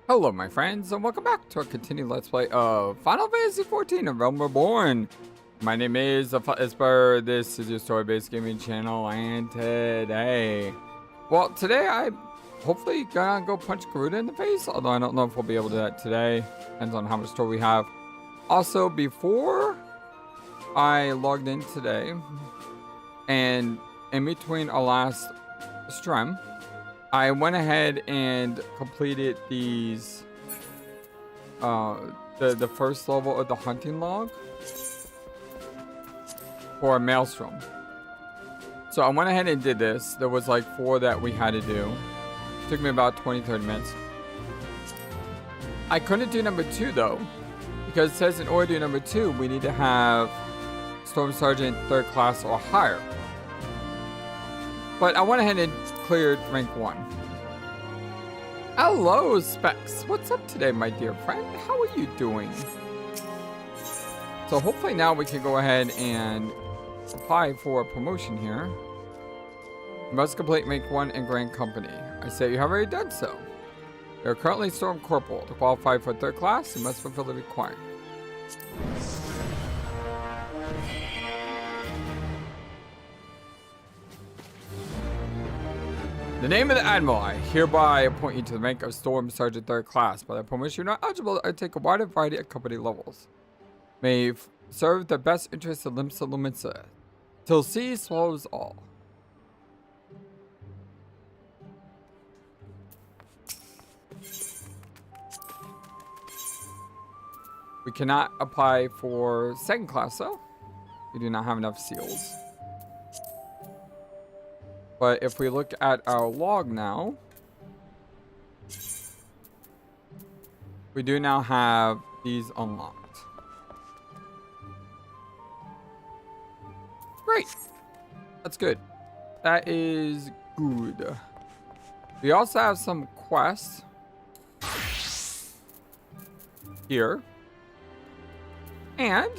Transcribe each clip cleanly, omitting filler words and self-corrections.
Hello my friends, and welcome back to our continued Let's Play of Final Fantasy XIV and Realm Reborn. My name is FlightlessBird, this is your story-based gaming channel, and today I hopefully gonna go punch Garuda in the face, although I don't know if we'll be able to do that today, depends on how much story we have. Also, before I logged in today, and in between our last stream, I went ahead and completed these, the first level of the hunting log for Maelstrom. So I went ahead and did this. There was like 4 that we had to do. It took me about 20-30 minutes. I couldn't do number 2 though, because it says in order to do number 2, we need to have Storm Sergeant 3rd class or higher. But I went ahead and cleared rank 1. Hello, Specs. What's up today, my dear friend? How are you doing? So hopefully now we can go ahead and apply for a promotion here. You must complete rank 1 in Grand Company. I say you have already done so. You are currently Storm Corporal. To qualify for 3rd class, you must fulfill the requirement. In the name of the Admiral, I hereby appoint you to the rank of Storm Sergeant 3rd class. By that promotion, you're not eligible to take a wide variety of company levels. May serve the best interests of Limsa Lominsa, till sea swallows all. We cannot apply for 2nd class though. We do not have enough seals. But if we look at our log now, we do now have these unlocked. Great. That's good. That is good. We also have some quests here. And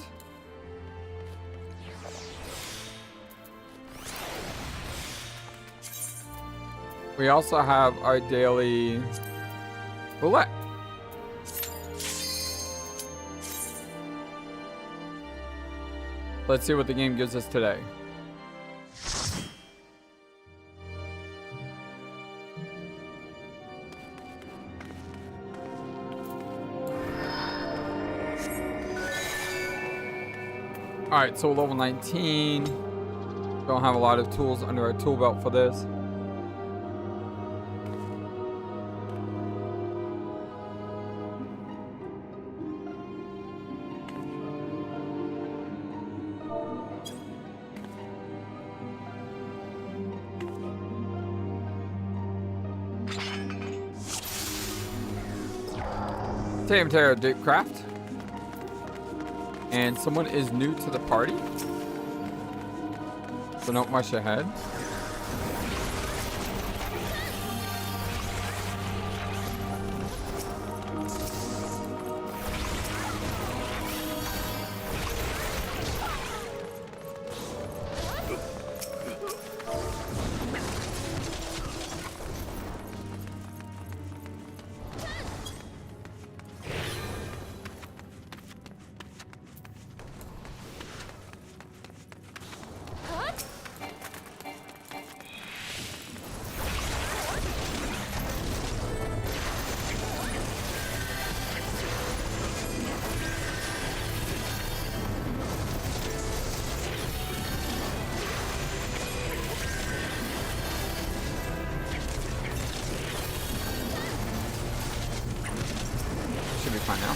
we also have our daily roulette. Let's see what the game gives us today. Alright, so level 19. Don't have a lot of tools under our tool belt for this. Tame Terror Craft. And someone is new to the party, so don't rush ahead. Should be fine now.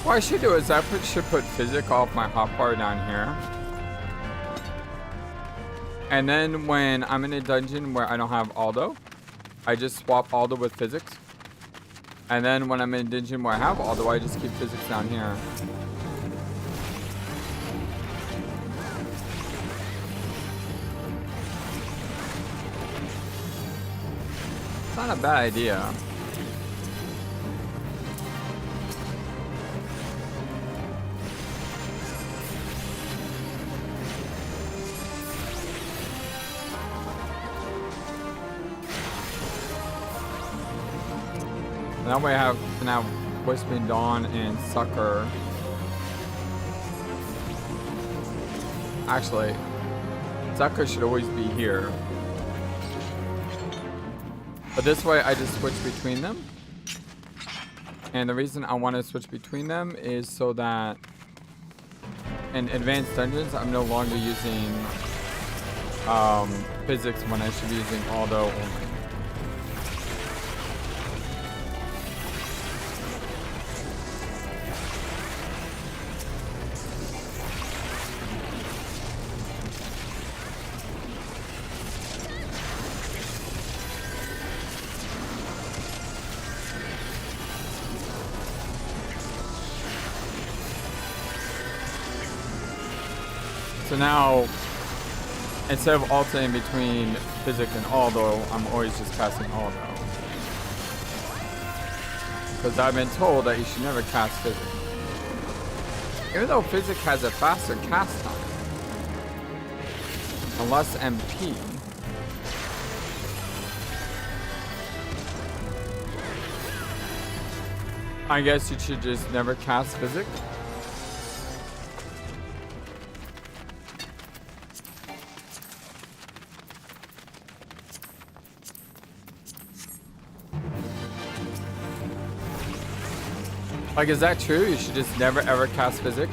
What I should do is I should put physic off my hotbar down here. And then when I'm in a dungeon where I don't have Ul'dah, I just swap Ul'dah with physics. And then when I'm in a dungeon where I have Ul'dah, I just keep physics down here. It's not a bad idea. That way I can have Whispering Dawn and Sucker. Actually, Sucker should always be here. But this way I just switch between them. And the reason I want to switch between them is so that in advanced dungeons I'm no longer using physics when I should be using Ul'dah only. So now, instead of alternating between Physic and Ul'dah, I'm always just casting Ul'dah. Because I've been told that you should never cast Physic. Even though Physic has a faster cast time. And less MP. I guess you should just never cast Physic. Like, is that true? You should just never ever cast Physic?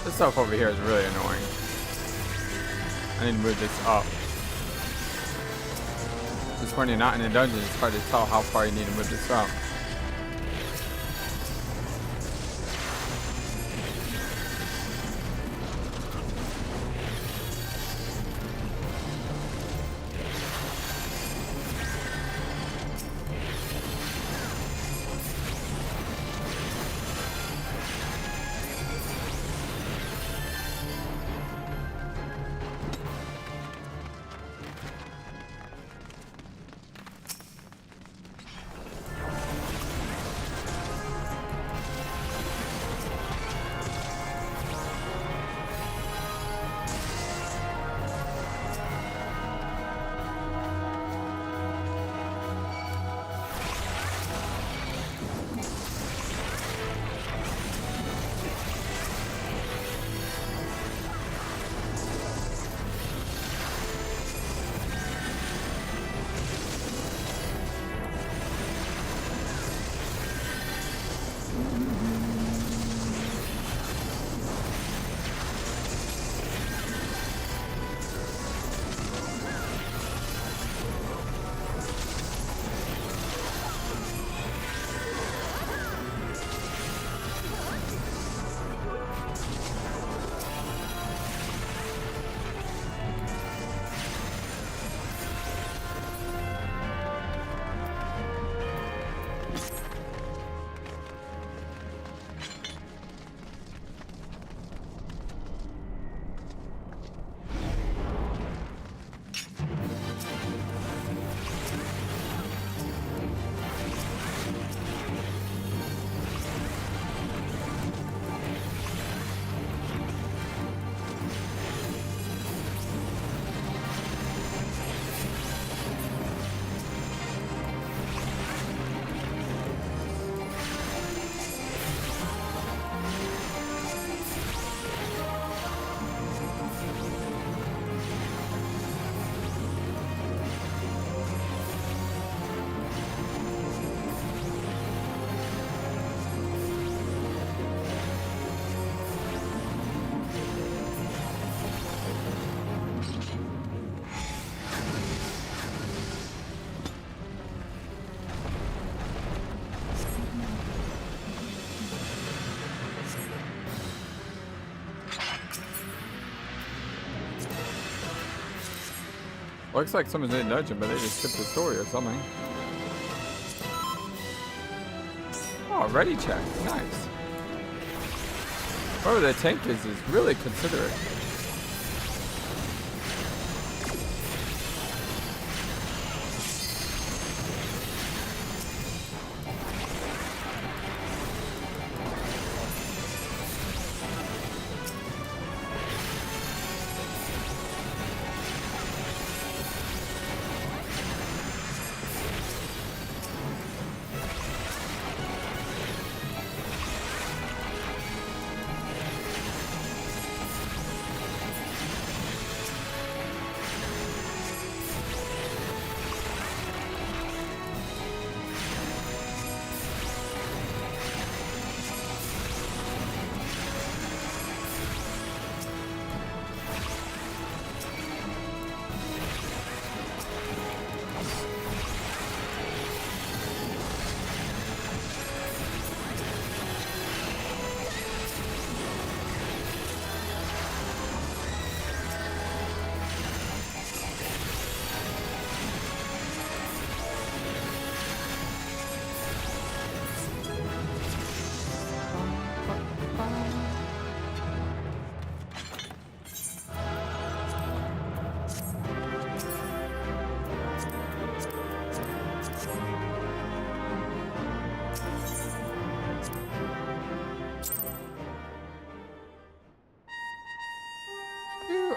This stuff over here is really annoying. I need to move this up. Just when you're not in a dungeon, it's hard to tell how far you need to move this up. Looks like someone's in a dungeon, but they just skipped the story or something. Oh, ready check. Nice. Whoever the tank is really considerate.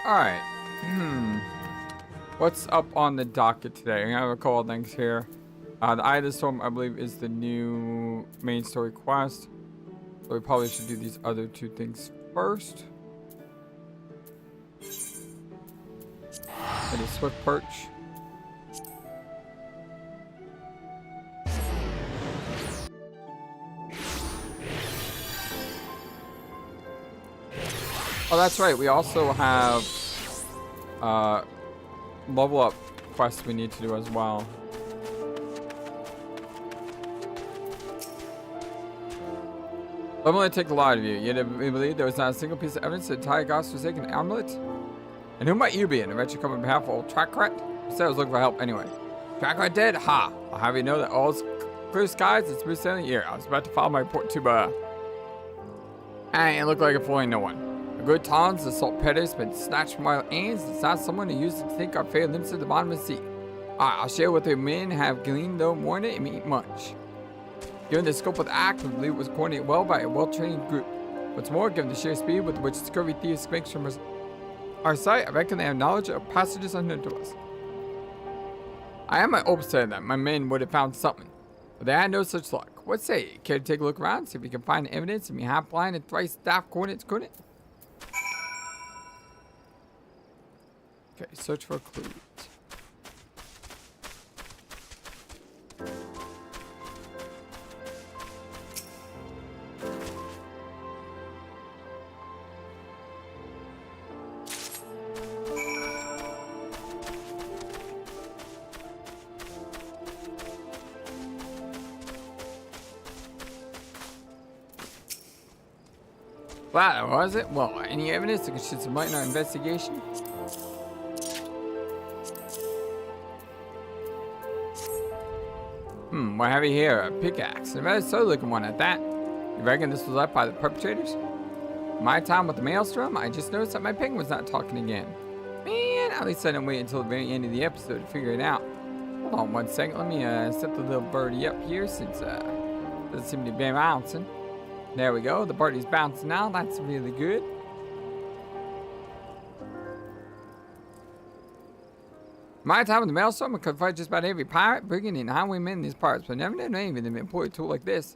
Alright. What's up on the docket today? I have a couple of things here. The Eye of the Storm, I believe, is the new main story quest. So we probably should do these other two things first. It is Swift Perch. Oh, that's right. We also have level up quests we need to do as well. Let me take a lot of you. Yet we believe there was not a single piece of evidence that the entire gods was taken an amulet. And who might you be? An adventure come on behalf of old Trackrat? I said I was looking for help anyway. Trackrat dead? Ha! I'll have you know that all's clear skies and smooth sailing here. I was about to file my report to I ain't look like a fooling no one. The good Tons, the salt petter's been snatched from my hands. It's not someone who used to think our fair Limsa at the bottom of the sea. Alright, I'll share what the men have gleaned though morning and eat much. Given the scope of the act, we believe it was coordinated well by a well-trained group. What's more, given the sheer speed with which scurvy thieves makes from our sight, I reckon they have knowledge of passages unknown to us. I am my hopes that my men would have found something, but they had no such luck. What say you? Care to take a look around, see if we can find evidence of me half-blind and thrice-staffed coordinates, couldn't it? Okay, search for clues. Wow, was it? Well, any evidence that could shed some light in our investigation? What have you here? A pickaxe. A rather slow looking one at that. You reckon this was left by the perpetrators? My time with the maelstrom, I just noticed that my penguin was not talking again. Man, at least I didn't wait until the very end of the episode to figure it out. Hold on one second, let me set the little birdie up here since doesn't seem to be bouncing. There we go, the birdie's bouncing now, that's really good. My time with the maelstrom, I could fight just about every pirate, brigand, and highwayman in these parts, but never known any of them employ a tool like this.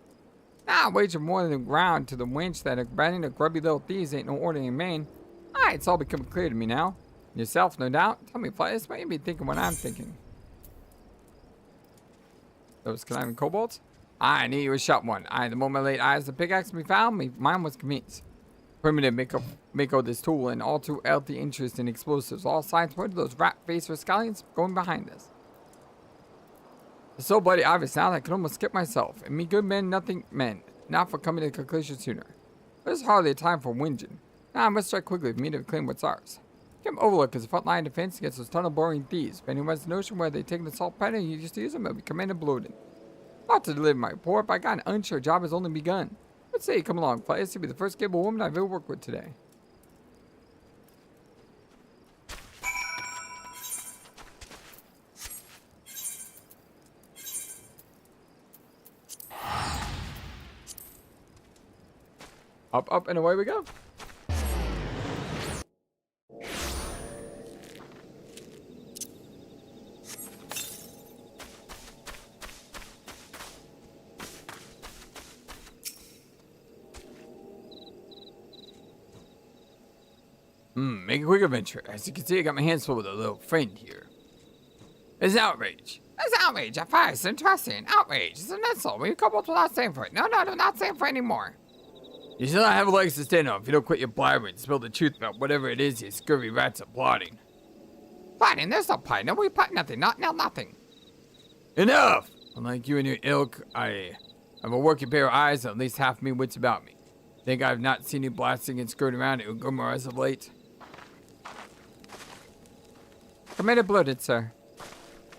Nah, I wager more than the ground to the wench that a branding of grubby little thieves ain't no ordinary man. Alright, it's all becoming clear to me now. Yourself, no doubt. Tell me, Flightless, might you be thinking what I'm thinking? Those conniving kobolds? I knew you were shot one. The moment I laid eyes on the pickaxe to be found, mine was convinced. Primitive Mako this tool and all too healthy interest in explosives. All signs point to those rat-faced rascallions going behind us. It's so bloody obvious now that I can almost skip myself. And me good men, nothing men. Not for coming to a conclusion sooner. There's hardly a time for whinging. Now I must strike quickly for me to claim what's ours. Camp Overlook is a frontline defense against those tunnel-boring thieves. If anyone has a notion where they take the salt penny, you just use them, it'll be commanded bloated. Not to deliver my report, but I got an unsure job has only begun. Let's say you come along, Flightless, you'll be the first capable woman I've ever worked with today. Up, up, and away we go. Make a quick adventure. As you can see, I got my hands full with a little friend here. It's outrage. It's outrage. At first, interesting. Outrage. It's an insult. We kobolds will not stand for it. No, do not stand for it anymore. You still not have legs to stand on if you don't quit your blabbering and spill the truth about whatever it is you scurvy rats are plotting. Plotting? There's no plotting. No, we plot nothing. Nothing. Enough! Unlike you and your ilk, I have a working pair of eyes and at least half me wits about me. Think I've not seen you blasting and skirting around Ugumar as of late? Commanded bloated, sir.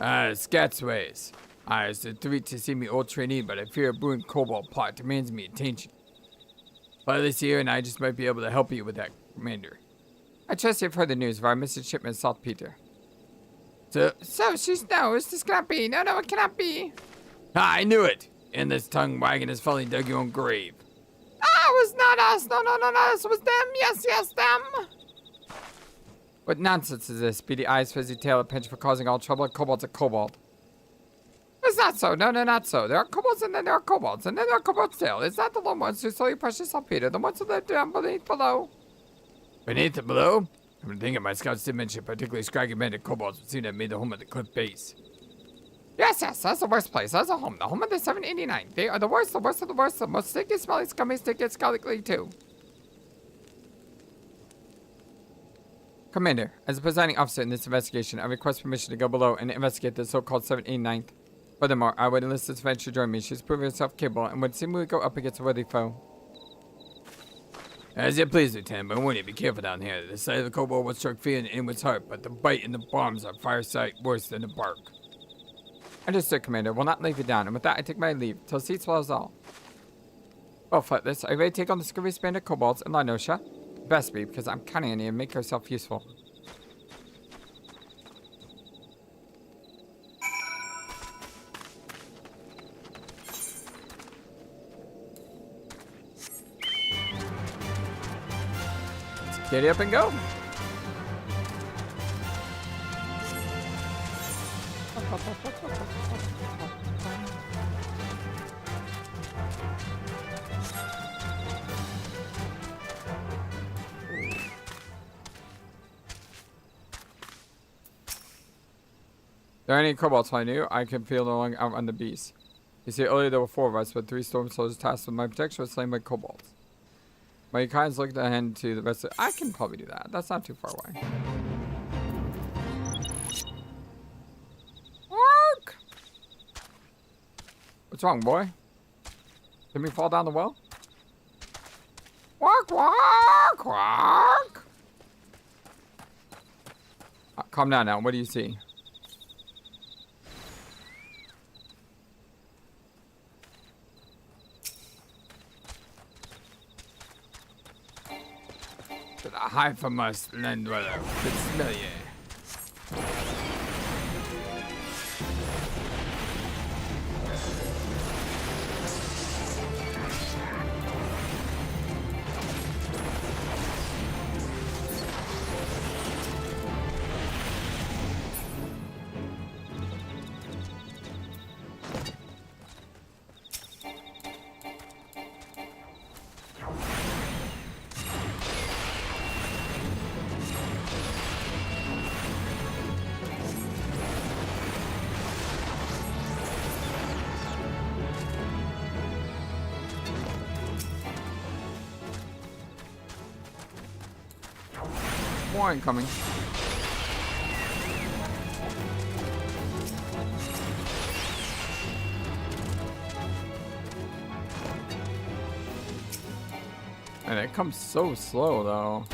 Scats ways. I was a treat to see me old trainee, but I fear a brewing kobold plot demands me attention. Flightless here, and I just might be able to help you with that, Commander. I trust you've heard the news of our missing shipment of saltpeter. So this cannot be. No, it cannot be. I knew it. And this tongue wagging has finally dug your own grave. It was not us. No, this was them. Yes, them. What nonsense is this? Beady eyes, fizzy tail, a penchant for causing all trouble. A kobold's a kobold. It's not so. No, not so. There are kobolds and then there are kobolds. And then there are kobolds still. It's not the lone ones who stole your precious saltpeter. The ones who live down below. Beneath and below? I've been thinking my scouts did mention particularly scraggy banded kobolds would seem to have made the home of the cliff base. Yes, that's the worst place. That's a home. The home of the 789. They are the worst of the worst. The most sticky, smelly, scummy, sticky, scaly too. Commander, as a presiding officer in this investigation, I request permission to go below and investigate the so-called 789th. Furthermore, I would enlist this friend to join me. She's proven herself capable and would seemingly go up against a worthy foe. As you please, Lieutenant, but I warn you, be careful down here. The sight of the kobold will strike fear in anyone's heart, but the bite and the bombs are fire sight worse than the bark. Understood, Commander. Will not leave you down, and with that, I take my leave. Till seats swallows all. Well, Flightless, are you ready to take on the scurvy banded kobolds in La Nosha? Best be, because I'm counting on you to make yourself useful. Let's get up and go. There are any kobolds I knew, I can feel no longer outrun the beast. You see, earlier there were 4 of us, but 3 storm soldiers tasked with my protection were slain by kobolds. My kind's looked ahead to the rest of I can probably do that. That's not too far away. Work! What's wrong, boy? Did we fall down the well? Walk! Calm down now. What do you see? Hide from us, land dweller. Could smell you. More incoming. And it comes so slow though.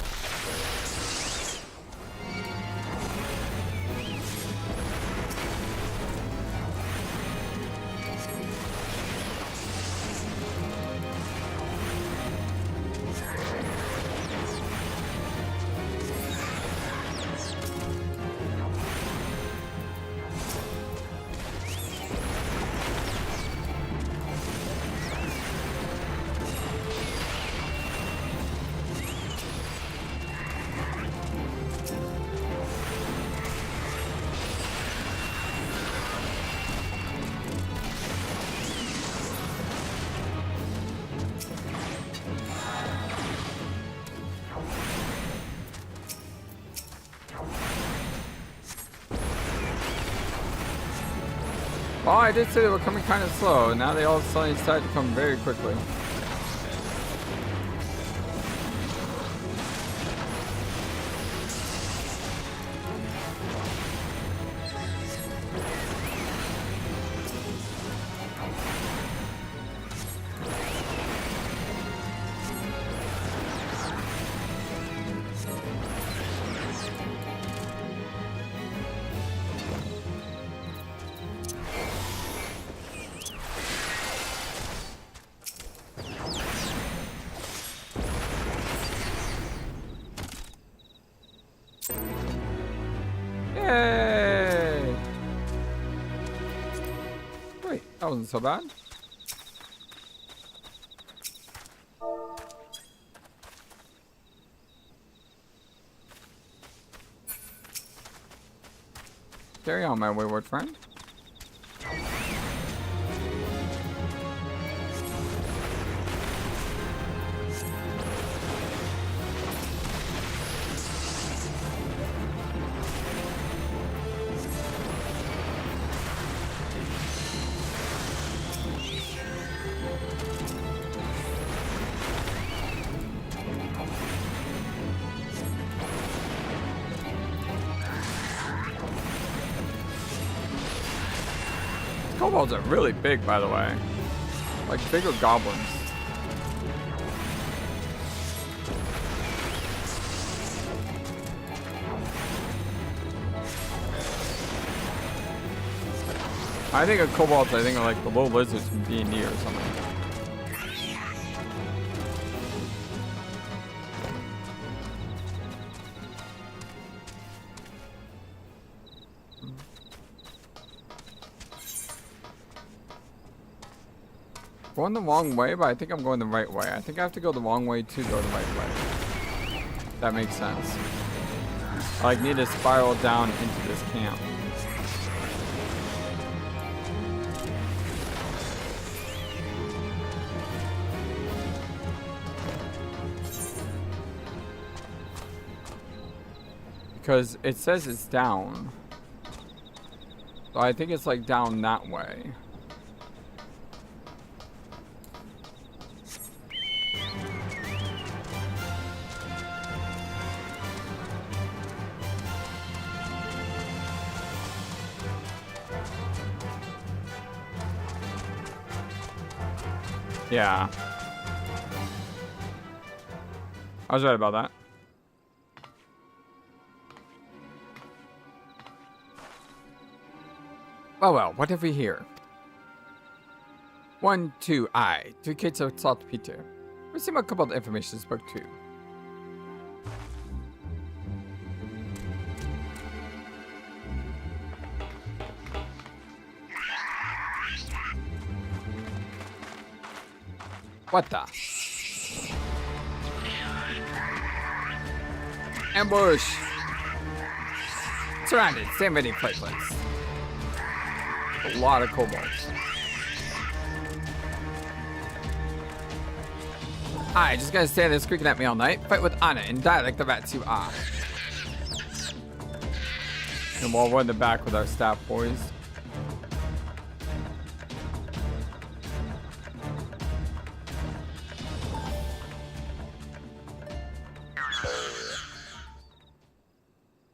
Well, I did say they were coming kind of slow. Now they all suddenly decided to come very quickly. Yay! Wait, that wasn't so bad. Carry on, my wayward friend. Kobolds are really big, by the way. Like bigger goblins. I think of kobolds, I think of like the little lizards from D&D or something. Going the wrong way, but I think I'm going the right way. I think I have to go the wrong way to go the right way. That makes sense. I like need to spiral down into this camp. Because it says it's down. So I think it's like down that way. Yeah. I was right about that. Oh well, what have we here? 1, 2, I. 2 kids of saltpeter. We see a couple of information in book 2. What the? Ambush! Surrounded, stand ready, flightless. A lot of kobolds. I just gonna stand there squeaking at me all night, fight with honor, and die like the rats you are. And while we're in the back with our staff boys.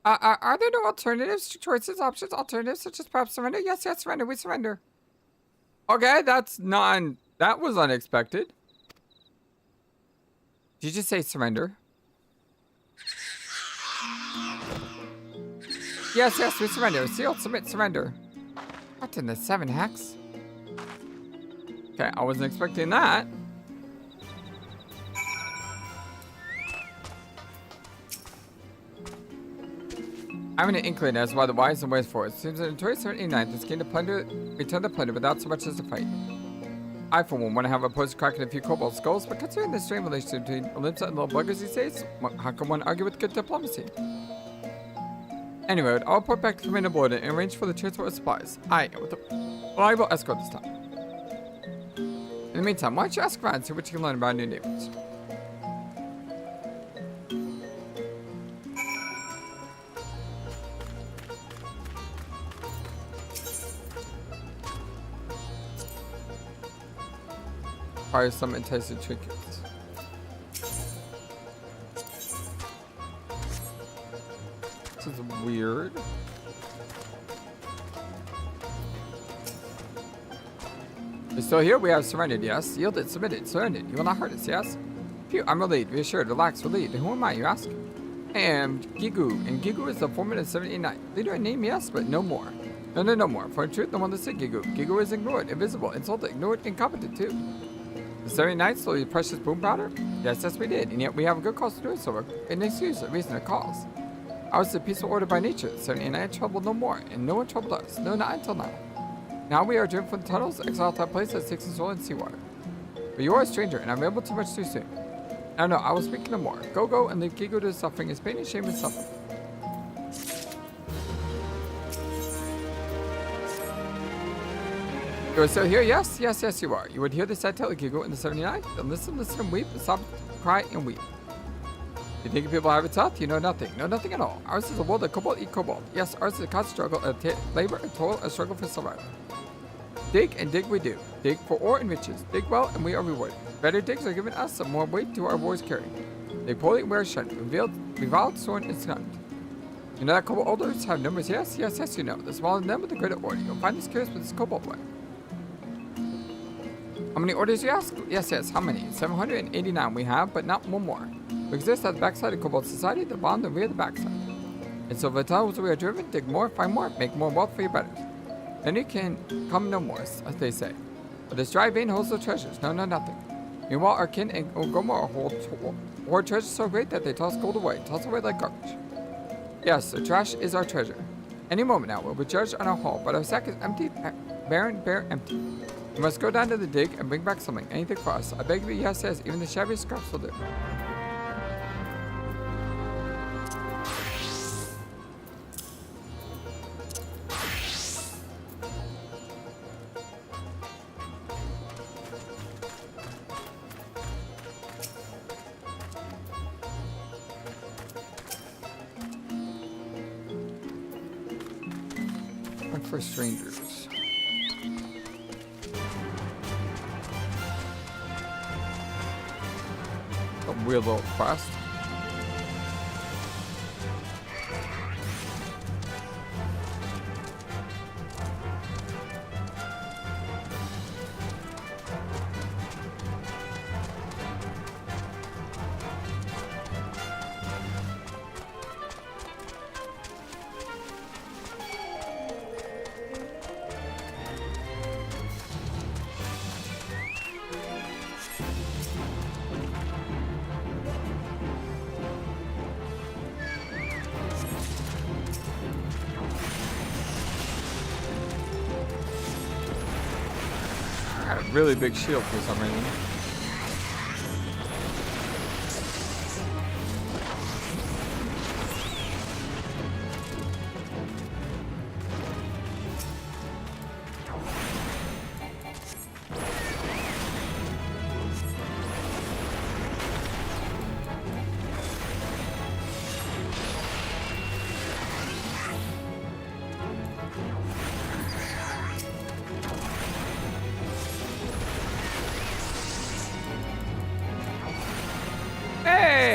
Are there no alternatives, choices, options, alternatives, such as perhaps surrender? Yes, yes, surrender, we surrender. Okay, that was unexpected. Did you just say surrender? Yes, yes, we surrender. Seal, submit, surrender. What in the 7 hex? Okay, I wasn't expecting that. I'm an inkling as why the wise and ways for it. Seems that in 2079, this game to plunder, return the plunder without so much as a fight. I, for one, want to have a opposed cracking a few kobold skulls, but considering the strained relationship between Limsa and little buggers these days, how can one argue with good diplomacy? Anyway, I'll report back to Commander Board and arrange for the transport of supplies. With a reliable escort this time. In the meantime, why don't you ask around and see what you can learn about new neighbors? Acquire some enticing trinkets. This is weird. You're still here? We have surrendered, yes. Yielded, submitted, surrendered. You will not hurt us, yes? Phew, I'm relieved, reassured, relaxed, relieved. And who am I, you ask? I am Gigu, and Gigu is the foreman of 79. Leader in name, yes, but no more. No more. For in truth, no one listened to Gigu. Gigu is ignored, invisible, insulted, ignored, incompetent, too. The 79 stole your precious boom powder? Yes, we did, and yet we have a good cause to do so. An excuse, a reason, a cause. I was a peaceful order by nature. The 79 troubled no more, and no one troubled us. No, not until now. Now we are driven from the tunnels, exiled to a place that sticks in soil and seawater. But you are a stranger, and I'm able too much too soon. No, I will speak no more. Go, and leave Gigu to his suffering, his pain and shame and suffering. You are still here? Yes, you are. You would hear the sad tale of Gigu in the 79? Then listen and weep, and sob, cry, and weep. You think people have it tough? You know nothing. No, nothing at all. Ours is a world of kobold eat kobold. Yes, ours is a constant struggle, a labor, a toil, a struggle for survival. Dig and dig we do. Dig for ore and riches. Dig well and we are rewarded. Better digs are given us, some more weight to our wars carry. Dig poorly and we are shunned. Reviled, sworn, and shunned. You know that kobold elders have numbers? Yes, you know. The smaller them with the greater order. You'll find this curious with this kobold way. How many orders you ask? Yes, how many? 789 we have, but not one more. We exist at the backside of kobold society, the bottom, the rear, the backside. And so for the tunnels we are driven, dig more, find more, make more wealth for your betters. Then you can come no more, as they say. But this dry vein holds no treasures. No, nothing. Meanwhile, our kin and Gomor hoard treasures so great that they toss gold away like garbage. Yes, the trash is our treasure. Any moment now, we'll be judged on our haul, but our sack is empty, barren, empty. We must go down to the dig and bring back something, anything for us. I beg of you, yes, even the shabbiest scraps will do. For strangers. A weird little quest. Really big shield for some reason.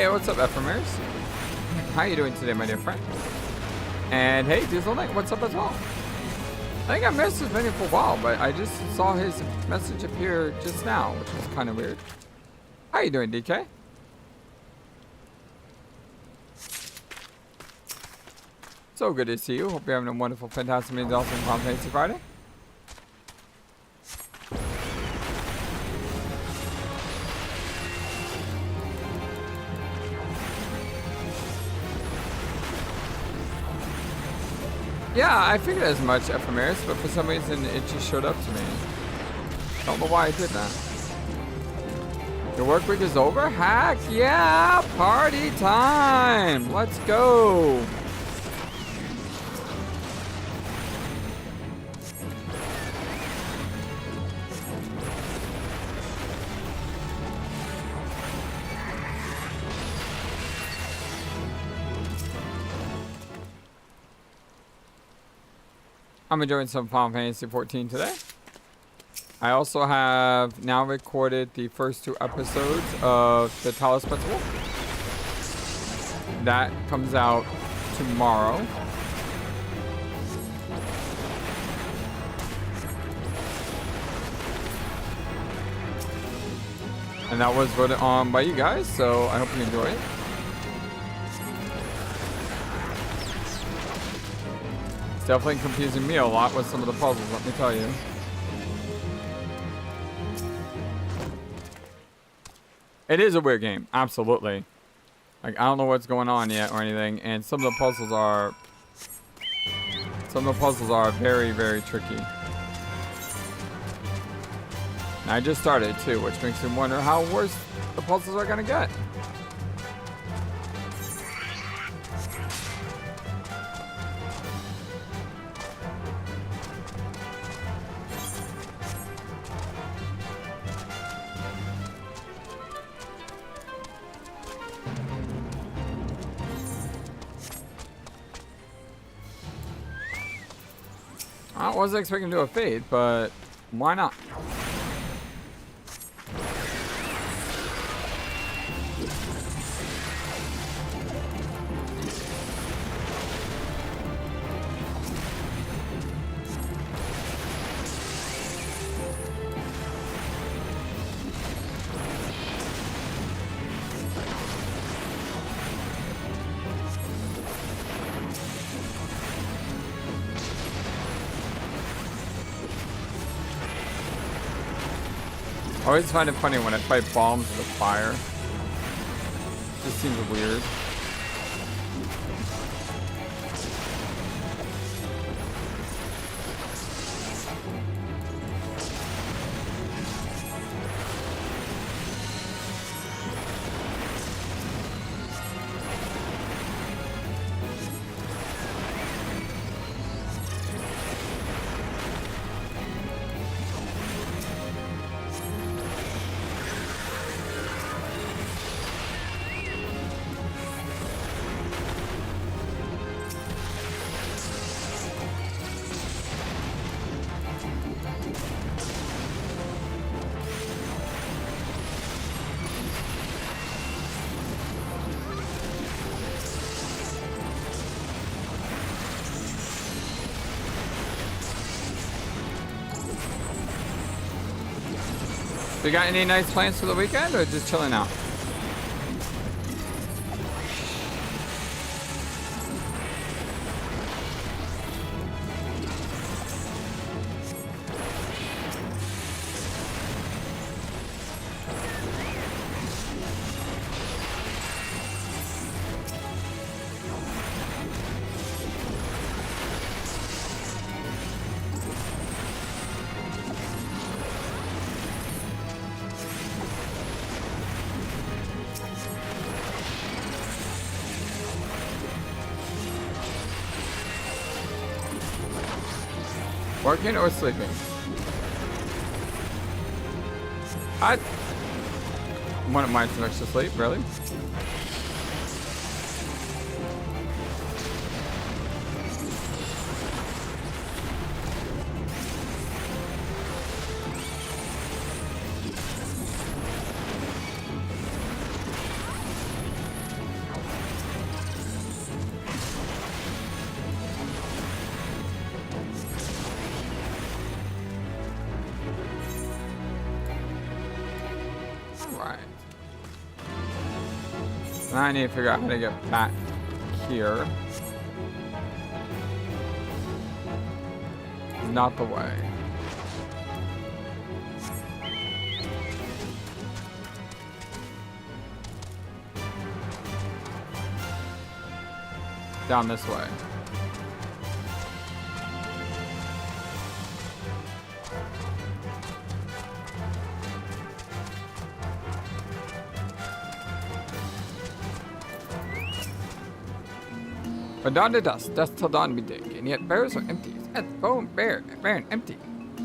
What's up, Ephemeris? How you doing today, my dear friend? And hey, Diesel Knight, what's up as well? I think I missed his menu for a while, but I just saw his message appear just now, which was kind of weird. How you doing, DK? So good to see you. Hope you're having a wonderful, fantastic, and awesome Final Fantasy Friday. Yeah, I figured as much, Ephemeris, but for some reason it just showed up to me. Don't know why I did that. Your work week is over? Heck yeah! Party time! Let's go! I'm enjoying some Final Fantasy XIV today. I also have now recorded the first 2 episodes of the Talos Festival. That comes out tomorrow. And that was voted on by you guys, so I hope you enjoy it. It's definitely confusing me a lot with some of the puzzles, let me tell you. It is a weird game, absolutely. Like, I don't know what's going on yet or anything, and some of the puzzles are very, very tricky. And I just started too, which makes me wonder how worse the puzzles are gonna get. I wasn't expecting to do a fade, but why not? I always find it funny when I fight bombs with fire. It just seems weird. You got any nice plans for the weekend or just chilling out? Working or sleeping? I wouldn't mind some extra sleep, really. Now I need to figure out how to get back here. Not the way. Down this way. From dawn to dusk till dawn we dig, and yet barrows are empty. It's bone, bare, and empty.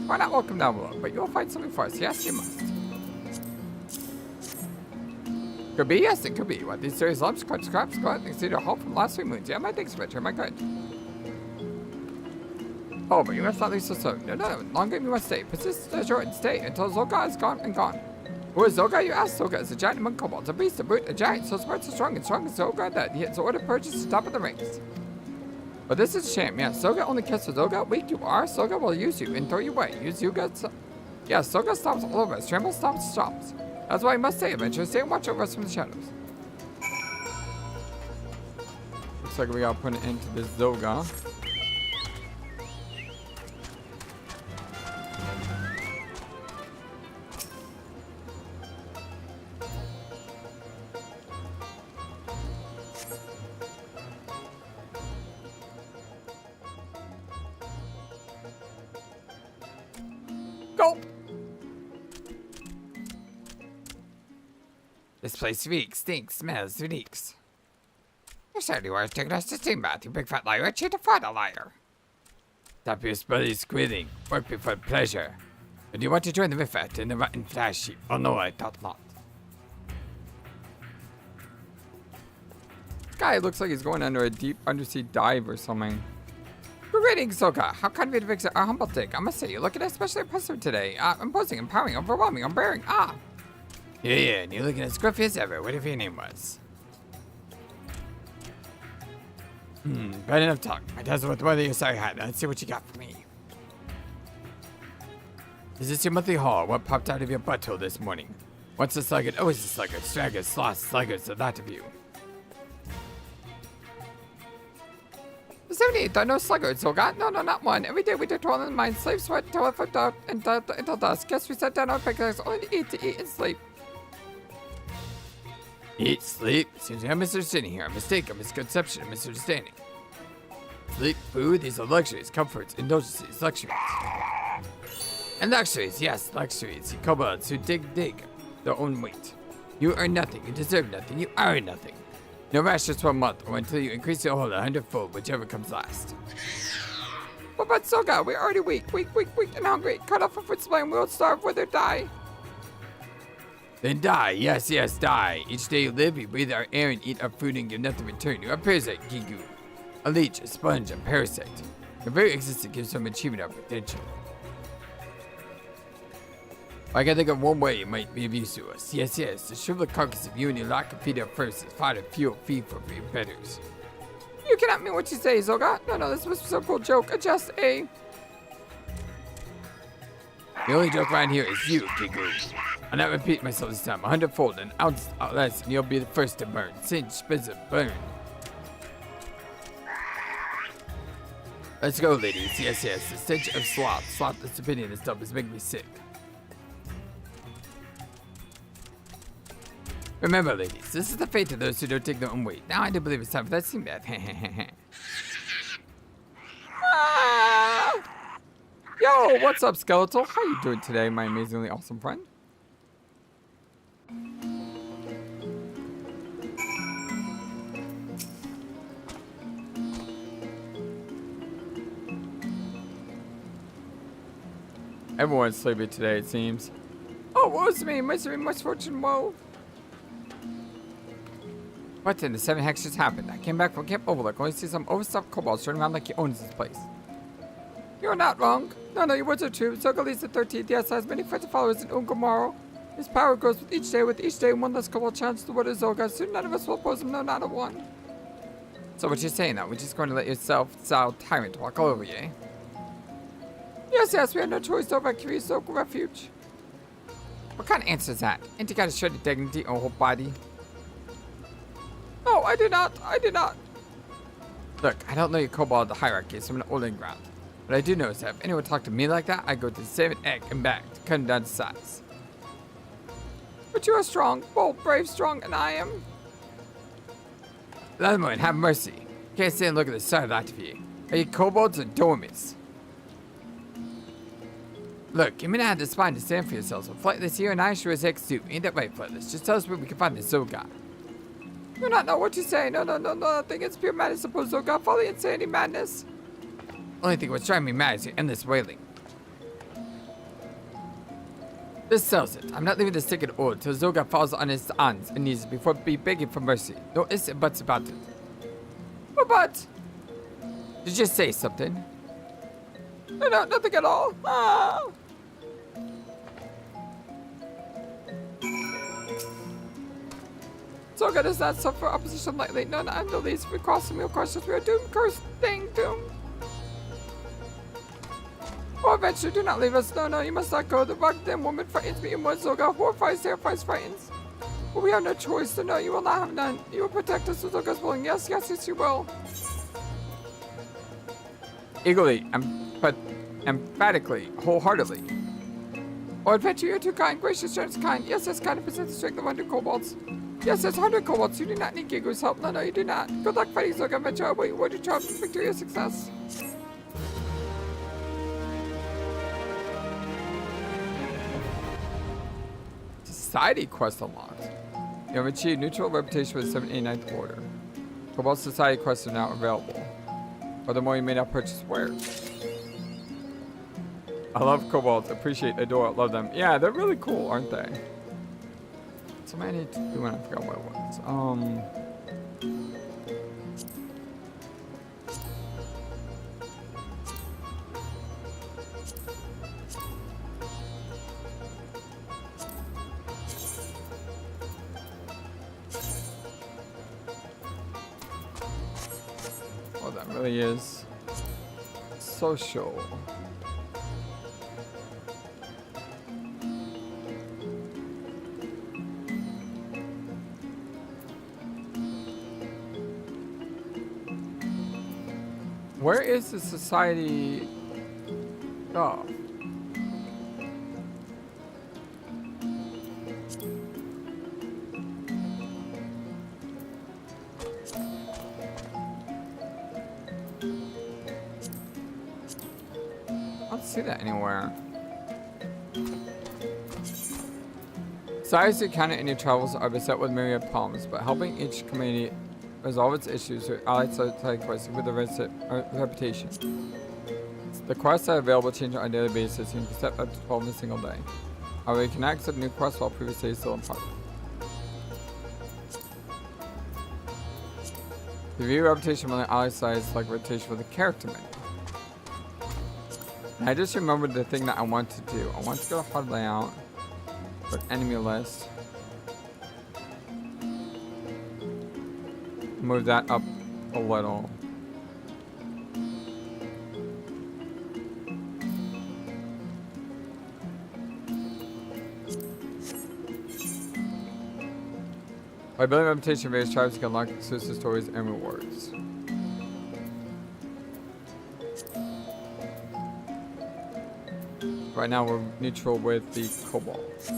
Why not welcome down below? But you'll find something for us. Yes, you must. Could be, yes, it could be. What, these series lumps, crunch, scraps, go out and see their haul from last 3 moons. Yeah, my thing's richer, my good. Oh, but you must not leave so soon. No, longer you must stay. Persist ashore and stay until Zolga is gone and gone. Who is Zolga, you ask? Zolga is a giant among kobolds, a beast, a brute, a giant, so smart, so strong as Zolga that he has ordered purchase to top of the ranks. But this is a shame. Yes, Zolga only cares for Zolga. Weak you are. Zolga will use you and throw you away. Use you guys. Yes, Zolga stomps all over us. Tremble, stomps, stomps. That's why you must stay, adventure. Stay and watch over us from the shadows. Looks like we gotta put it into this Zolga. Gulp! This place reeks, stinks, smells, reeks. You said you were taking us to steam bath, you big fat liar. I cheat a fight a liar. Stop your bloody squealing. Work before pleasure. Do you want to join the riffraff in the rotten flash heap? Oh no, I thought not. This guy looks like he's going under a deep undersea dive or something. Greetings, Zolga. How kind of you to fix our humble dig. I must say, you're looking especially impressive today. Imposing, empowering, overwhelming, unbearing. Yeah, and you're looking as scruffy as ever, whatever your name was. Bad enough talk. My dad's with whether you're sorry hat. Let's see what you got for me. Is this your monthly haul? What popped out of your butthole this morning? What's a sluggard? Oh, it's a sluggard. Straggers, sloths, sluggards, the lot of you. The 78th, I know sluggards, Zolga. No, not one. Every day we did toil in mine, slave sweat, toil for doubt, and until dusk. Guess we sat down our pickaxe only to eat and sleep. Eat, sleep? Seems we have misunderstanding here. A mistake, a misconception, a misunderstanding. Sleep, food, these are luxuries, comforts, indulgences, luxuries. And luxuries, yes, luxuries. You kobolds who dig their own weight. You earn nothing, you deserve nothing, you are nothing. No rations for a month, or until you increase your hold 100-fold, whichever comes last. But Zolga, we're already weak, and hungry. Cut off our food supply and we'll starve, whether die. Then die, yes, die. Each day you live, you breathe our air and eat our food and give nothing in return. You are a parasite, Gigu. A leech, a sponge, a parasite. Your very existence gives some achievement of potential. I can think of one way you might be of use to us. Yes, the shriveled carcass of you and your lack of feed up first is fodder, fuel, feed for your betters. You cannot mean what you say, Zolga. No, this was a simple joke, just a... The only joke around here is you, Gigu. I'll not repeat myself this time. 100-fold, an ounce less, and you'll be the first to burn. Singe, blizzard, burn. Let's go, ladies. Yes, the stench of slothless opinion and stuff is making me sick. Remember, ladies, this is the fate of those who don't take their own weight. Now I do believe it's time for that steam bath. Yo, what's up, Skeletal? How you doing today, my amazingly awesome friend? Everyone's sleepy today, it seems. Oh, woe's me, misery, misfortune, woe. What in the 7 hex just happened? I came back from Camp Overlook, only see some overstuffed kobolds running around like he owns this place. You're not wrong. No, your words are true. Zolga leads the 13th, yes, has many friends and followers in Ungomaro. His power grows with each day, one less kobold chance to what is Zolga. Soon none of us will oppose him, no, not a one. So what you're saying now, we're just going to let yourself, thou tyrant, walk all over you, eh? Yes, we have no choice to evacuate Zolga refuge. What kind of answer is that? Ain't you got a shredded dignity or whole body? No, I do not. Look, I don't know your kobold the hierarchy, so I'm not holding ground. But I do know is that if anyone talked to me like that, I go to the 7 egg and back to cut him down to size. But you are strong, bold, brave, strong, and I am... Lemon, have mercy. Can't stand and look at the sight of that of you. Are you kobolds or dormies? Look, you may not have the spine to stand for yourselves, but Flightless here and I sure as heck do. Ain't that right, Flightless? Just tell us where we can find the Zolga. You do not know what you say. No, nothing. It's pure madness, suppose Zolga. Folly, insanity, madness. Only thing what's driving me mad is your endless wailing. This settles it. I'm not leaving this ticket old till Zolga falls on his hands and knees before be begging for mercy. No ifs and buts about it. But? Did you just say something? No, nothing at all. Ah. So good as that suffer opposition lightly. No, not in the least. If we cross the meal crushes, we are doomed. Cursed thing, doomed. Oh, adventure, do not leave us. No, you must not go. The rugged damn woman frightens me. Mor Dhona horrifies, terrifies, frightens. But we have no choice, so no, you will not have none. You will protect us with Zoga's willing. Yes, you will. Eagerly, emphatically, wholeheartedly. Oh, adventure, you're too kind, gracious, generous, kind. Yes, kind of presents the strength of 100 kobolds. Yes, 100 kobolds. You do not need Gigo's help. No, you do not. Good luck fighting Zoga, adventure. I wait word to charm for victorious success. Society quest unlocked. You have achieved neutral reputation with the 789th Order. Cobalt Society quests are now available. Furthermore, you may now purchase wares. I love kobolds. Appreciate, adore, love them. Yeah, they're really cool, aren't they? Something I need to do when I forgot what it was. Oh, that really is social. Where is the society? Oh. I don't see that anywhere. Societies encounter in your travels are beset with myriad problems, but helping each community resolve its issues through allied society quests with a reputation. The quests are available change on a daily basis and you can set up to 12 in a single day. However, you cannot accept new quests while previously still in part. The view reputation from the allied side is like reputation for the character menu. And I just remembered the thing that I want to do. I want to go to HUD layout, put enemy list. Move that up a little. By building reputation, various tribes can unlock exclusive stories and rewards. Right now we're neutral with the kobolds.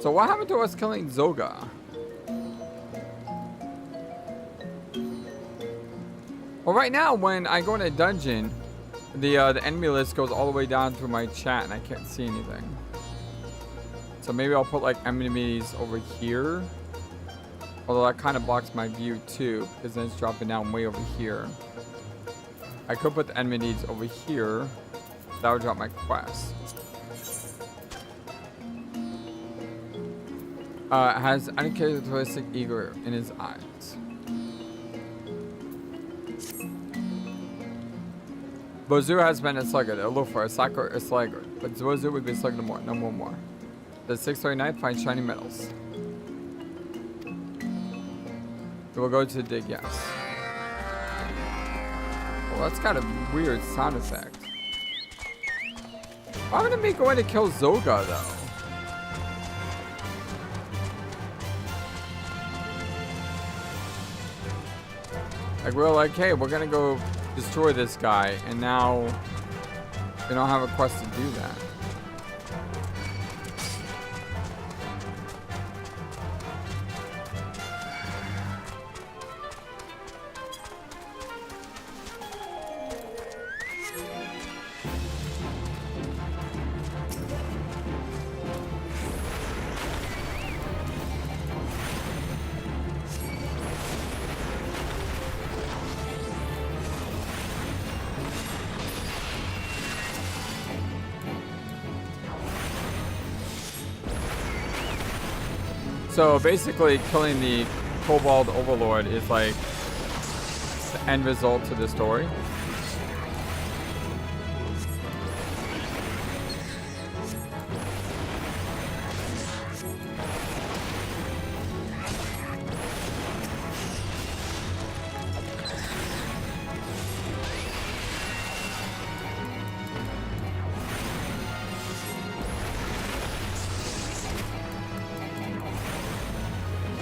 So what happened to us killing Zoga? Well, right now when I go in a dungeon, the enemy list goes all the way down through my chat and I can't see anything. So maybe I'll put like enemies over here. Although that kind of blocks my view too, because then it's dropping down way over here. I could put the enemies over here. That would drop my quest. Has uncharacteristic eager in his eyes. Bozu has been a sluggard, a loafer, a slacker, a sluggard. But Bozu would be a sluggard no more. The 639 finds shiny metals. We will go to dig, yes. Well, that's got a weird sound effect. Why would me go in to kill Zoga though? Like we're like, hey, we're gonna go destroy this guy, and now we don't have a quest to do that. So basically, killing the Kobold Overlord is like the end result to the story.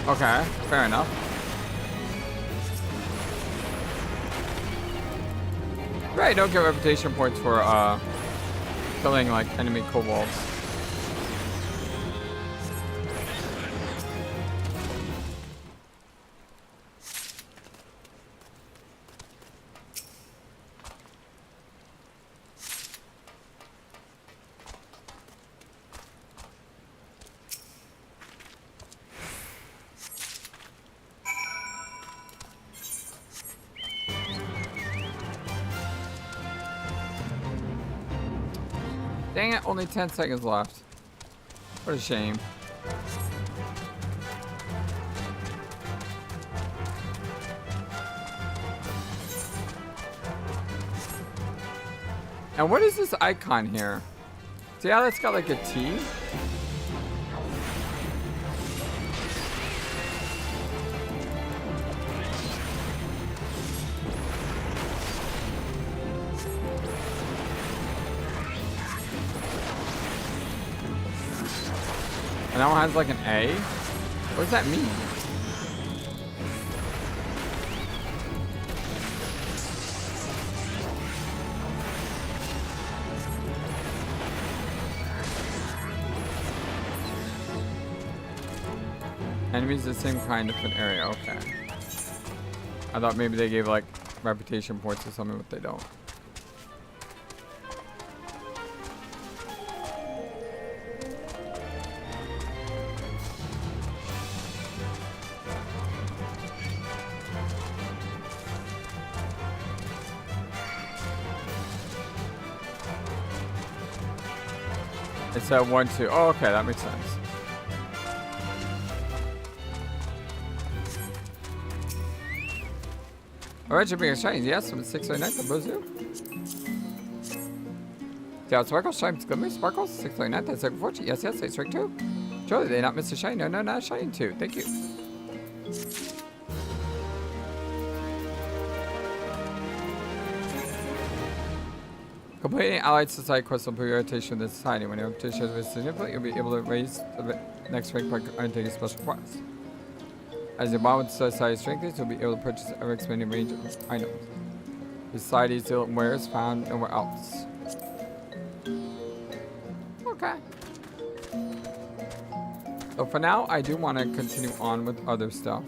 Okay, fair enough. Right, don't get reputation points for killing like enemy kobolds. Dang it, only 10 seconds left. What a shame. And what is this icon here? See how that's got like a T? And that one has like an A? What does that mean? Enemies the same kind of an area, okay. I thought maybe they gave like reputation points or something, but they don't. It said 1, 2. Oh, okay, that makes sense. Alright, you're being shiny. Yes, from 609 to Bozu. Yeah, Sparkles, Shine, Glimmer, Sparkles, 609, that's like 40. Yes, yes, it's right too. Surely they not miss a shine. No, no, not shine too. Thank you. Completing allied society quest will put your rotation in the society. When your rotation is significant, you'll be able to raise the next rank by undertaking a special quest. As your bond with society strengthens, you'll be able to purchase an ever-expanding range of items. Society's wares found nowhere else. Okay. So for now, I do want to continue on with other stuff.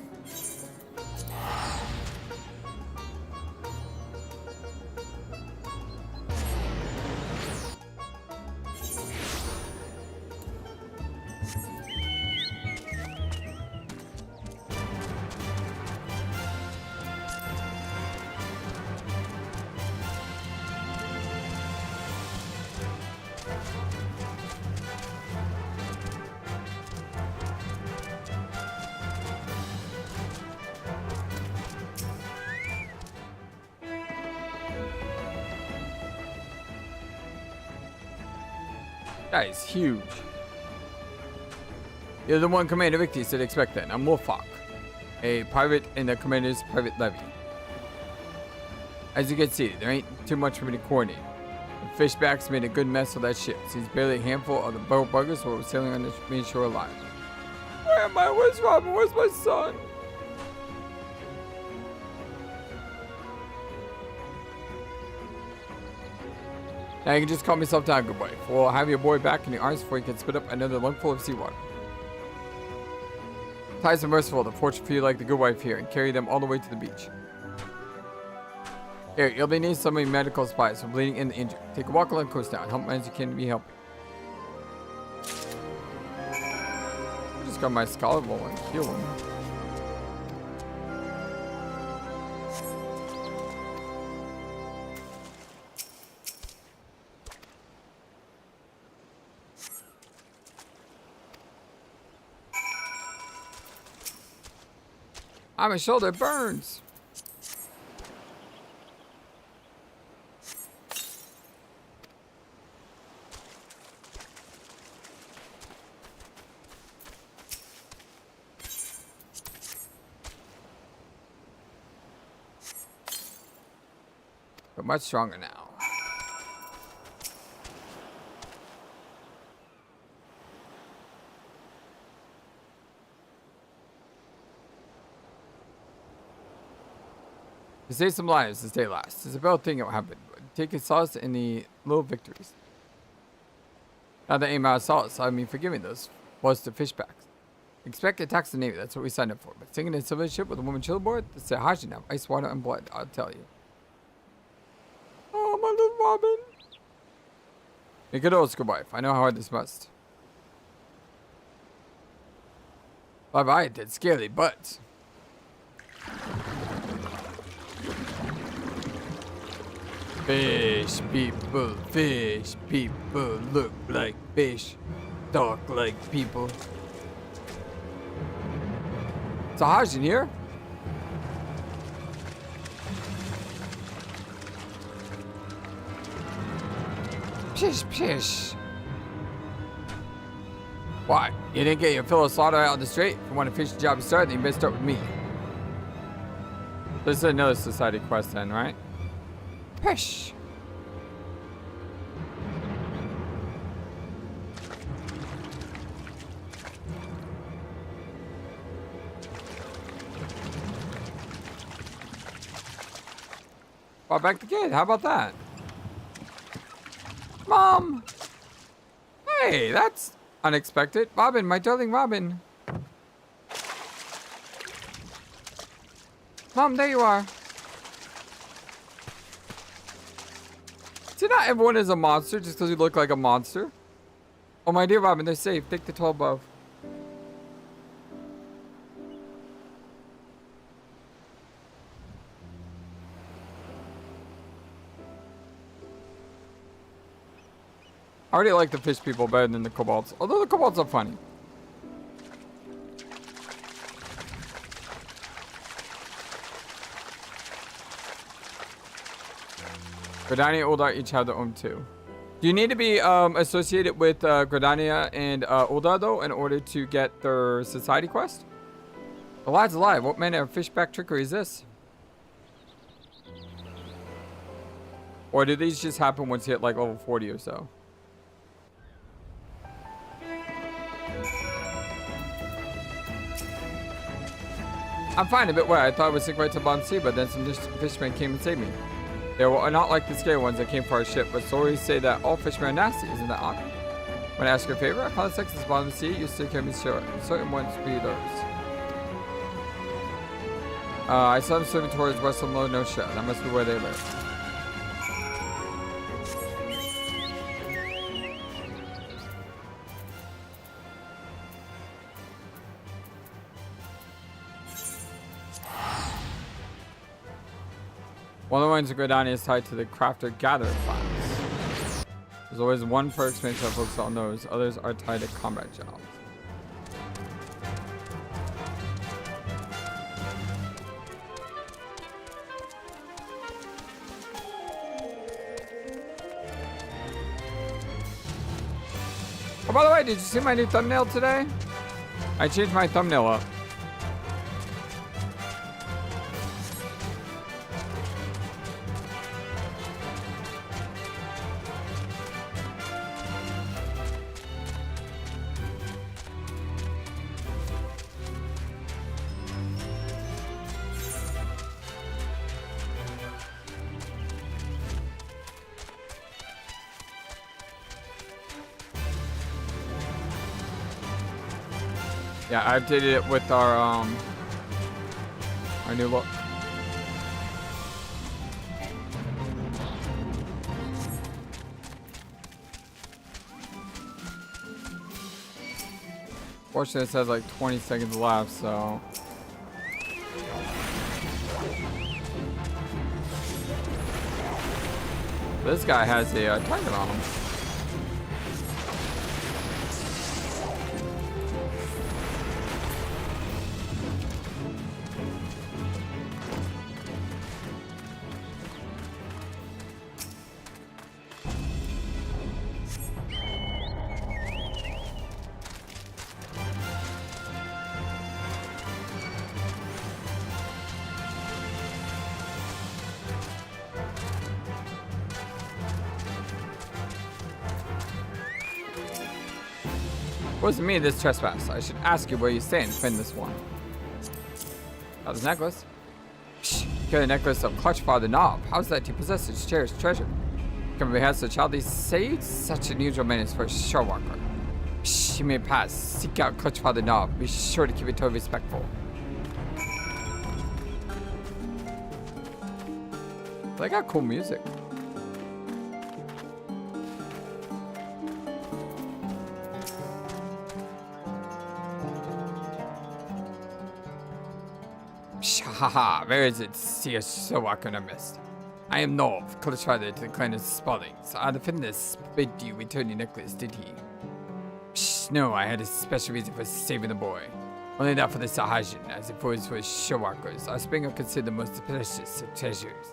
That is huge. You're the one Commander Victor said expect that. I'm Wolfhawk, a private in the Commander's private levy. As you can see, there ain't too much for me to coordinate. The fishbacks made a good mess of that ship. Seems barely a handful of the boat buggers who were sailing on the main shore alive. Where am I? Where's Robin? Where's my son? Now you can just calm yourself down, good wife. We'll have your boy back in the arms before you can spit up another lungful of seawater. Tides are merciful, the fortune for you like the good wife here, and carry them all the way to the beach. Here, you'll be needing some medical supplies for bleeding and the injured. Take a walk along the coast now and help as you can to be helping. I just got my scholar roll and heal him. my shoulder burns. But much stronger now. To save some lives, to stay last. It's a bad thing that will happen. Take solace in the little victories. Now that aim out of solace, I mean forgiving those was the fishbacks. Expect attacks the Navy, that's what we signed up for. But sinking a civilian ship with a woman chill aboard, that's a Haji now. Ice, water, and blood, I'll tell you. Oh, my little Robin. A good old school wife. I know how hard this must. Bye-bye, it did scary, but... Fish people, look like fish, talk like people. It's a Hajj in here. Pish, pish. Why? You didn't get your fill of slaughter out on the straight? If you want to finish the job you started, then you better start with me. This is another society quest then, right? Pish. Brought back the kid. How about that? Mom! Hey, that's unexpected. Robin, my darling Robin. Mom, there you are. See, not everyone is a monster just because you look like a monster. Oh, my dear Robin, they're safe. Take the 12 above. I already like the fish people better than the kobolds. Although the kobolds are funny. Gridania and Ul'dah each have their own too. Do you need to be associated with Gridania and Ul'dah though in order to get their society quest? The lad's alive. What manner of fishback trickery is this? Or do these just happen once you hit like level 40 or so? I'm fine, a bit wet. I thought I would sink right to the bottom sea, but then some fishermen came and saved me. They were not like the scary ones that came for our ship, but stories say that all fishermen are nasty. Isn't that odd? When I ask your favor, I found the sex at the bottom of the sea. You still carry me short. Certain ones be those. I saw them swimming towards Western Low No Shot. That must be where they live. One of the ones in Gridania is tied to the crafter-gatherer class. There's always one for expansion that focuses on those. Others are tied to combat jobs. Oh, by the way, did you see my new thumbnail today? I changed my thumbnail up. Yeah, I updated it with our new look. Fortunately, it says like 20 seconds left, so. This guy has a target on him. Wasn't me this trespass. I should ask you where you stay and defend this one. Got this necklace. Psh, carry a necklace of Clutch Father Knob. How's that you possess its cherished treasure? Can we have the child these saved? Such an unusual menace for a Sharewalker. Psh, you may pass. Seek out Clutch Father Knob. Be sure to keep it totally respectful. They got cool music. Haha, where is it? See a Sharewalker in our midst. I am Nov, Clutch Father to the clan of Spaldings. I defend this bid you return your necklace, did he? Psh, no, I had a special reason for saving the boy. Only that for the Sahajin, as it was for Sharewalkers. Our spring are considered the most precious of treasures.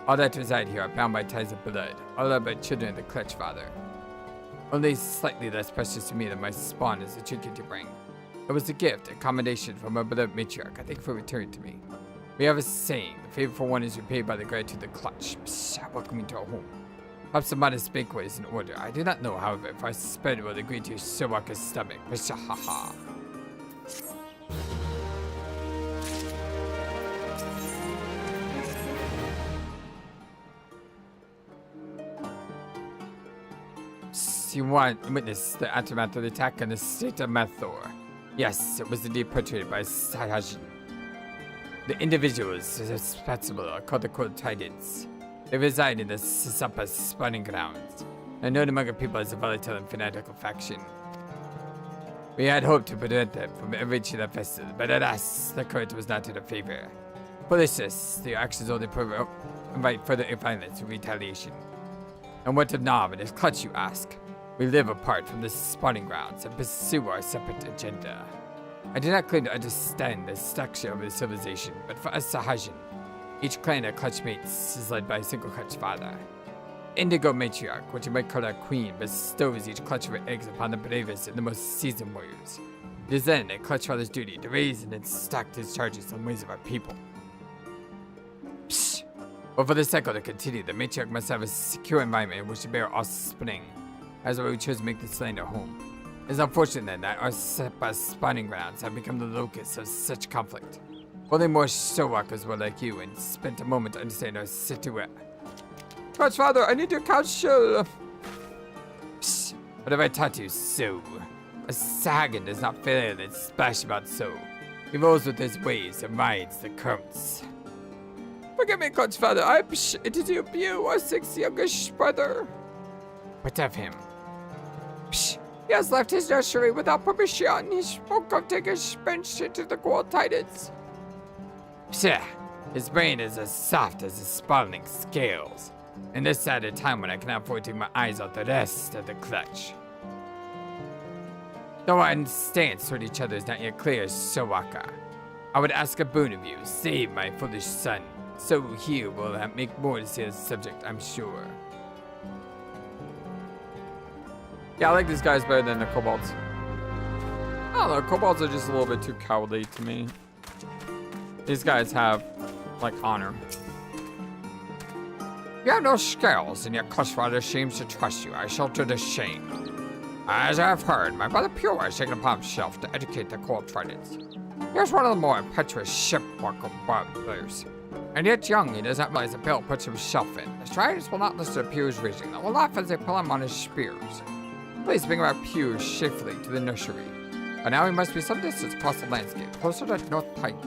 All that reside here are bound by ties of blood, all are but children of the Clutch Father. Only slightly less precious to me than my spawn is a trinket to bring. It was a gift, a commendation from my beloved matriarch. I thank you for returning to me. We have a saying, the favor for one is repaid by the gratitude of the Clutch. Psh, welcome me to our home. Perhaps a modest banquet is in order. I do not know, however, if our spread will agree to your Sharewalker's stomach. Psh, ha ha. You want to witness the aftermath of the attack on the state of Mathor. Yes, it was indeed perpetrated by Sahajin. The individuals responsible are called the Cold Titans. They reside in the Sisapa spawning grounds, and known among our people as a volatile and fanatical faction. We had hoped to prevent them from reaching their vessel, but alas, the current was not in our favor. For this, their actions only invite further violence and retaliation. And what of Nob and his Clutch, you ask? We live apart from the spawning grounds and pursue our separate agenda. I do not claim to understand the structure of the civilization, but for us Sahajin, each clan of Clutch mates is led by a single Clutch Father. Indigo Matriarch, which you might call our queen, bestows each clutch of her eggs upon the bravest and the most seasoned warriors. It is then a Clutch Father's duty to raise and instruct his charges on ways of our people. Psh! But for the cycle to continue, the Matriarch must have a secure environment in which to bear offspring. As we chose to make this land our home. It is unfortunate then that our spawning grounds have become the locus of such conflict. Only more Sharewalkers were like you and spent a moment to understand our situation. Clutch Father, I need your counsel. Psst, what have I taught you, so? A Sagan does not fail and splash about so. He rolls with his waves and rides the currents. Forgive me, Clutch Father, it is you, our sixth youngest brother. What of him? Psh, he has left his nursery without permission. He spoke of taking his bench into the Cold Titans. Psh, his brain is as soft as his spawning scales. And this at a time when I cannot afford to take my eyes off the rest of the Clutch. Though our stance toward each other is not yet clear as Sharewalker, I would ask a boon of you. Save my foolish son. So here will make more to say on the subject, I'm sure. Yeah, I like these guys better than the Kobolds. I don't know, Kobolds are just a little bit too cowardly to me. These guys have, like, honor. You have no scales, and yet Clutch Father seems to trust you. I shall do the shame. As I have heard, my brother Pure has taken upon himself to educate the Cold Titans. Here's one of the more impetuous shipwalker brothers. And yet young, he does not realize the peril puts himself in. The Striders will not listen to Pure's reasoning. They will laugh as they pull him on his spears. Please bring our Pure safely to the nursery. But now we must be some distance across the landscape, closer to North Titan.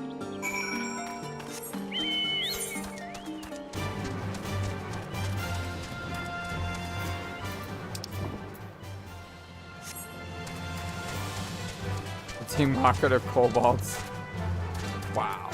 The Team Rocket of Kobolds. Wow.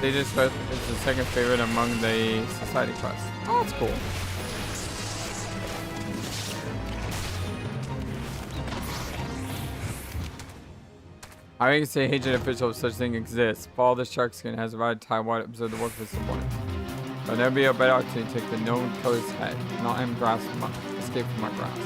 They just said it's the second favorite among the society quests. Oh, that's cool. I can say agent official if such thing exists. Follow the shark skin has arrived Taiwan, observe the work of someone. There'll never be a better opportunity to take the known killer's head. Not him grasp escape from my grasp.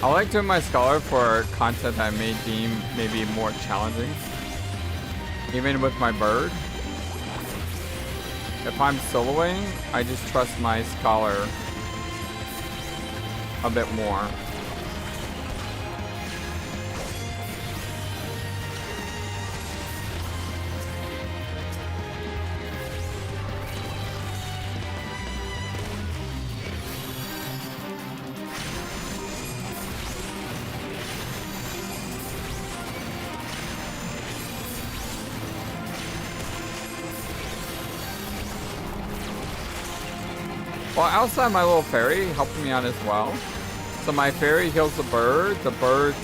I like doing my scholar for content I may deem maybe more challenging. Even with my bird. If I'm soloing, I just trust my scholar a bit more. Well, outside my little fairy helping me out as well. So my fairy heals the bird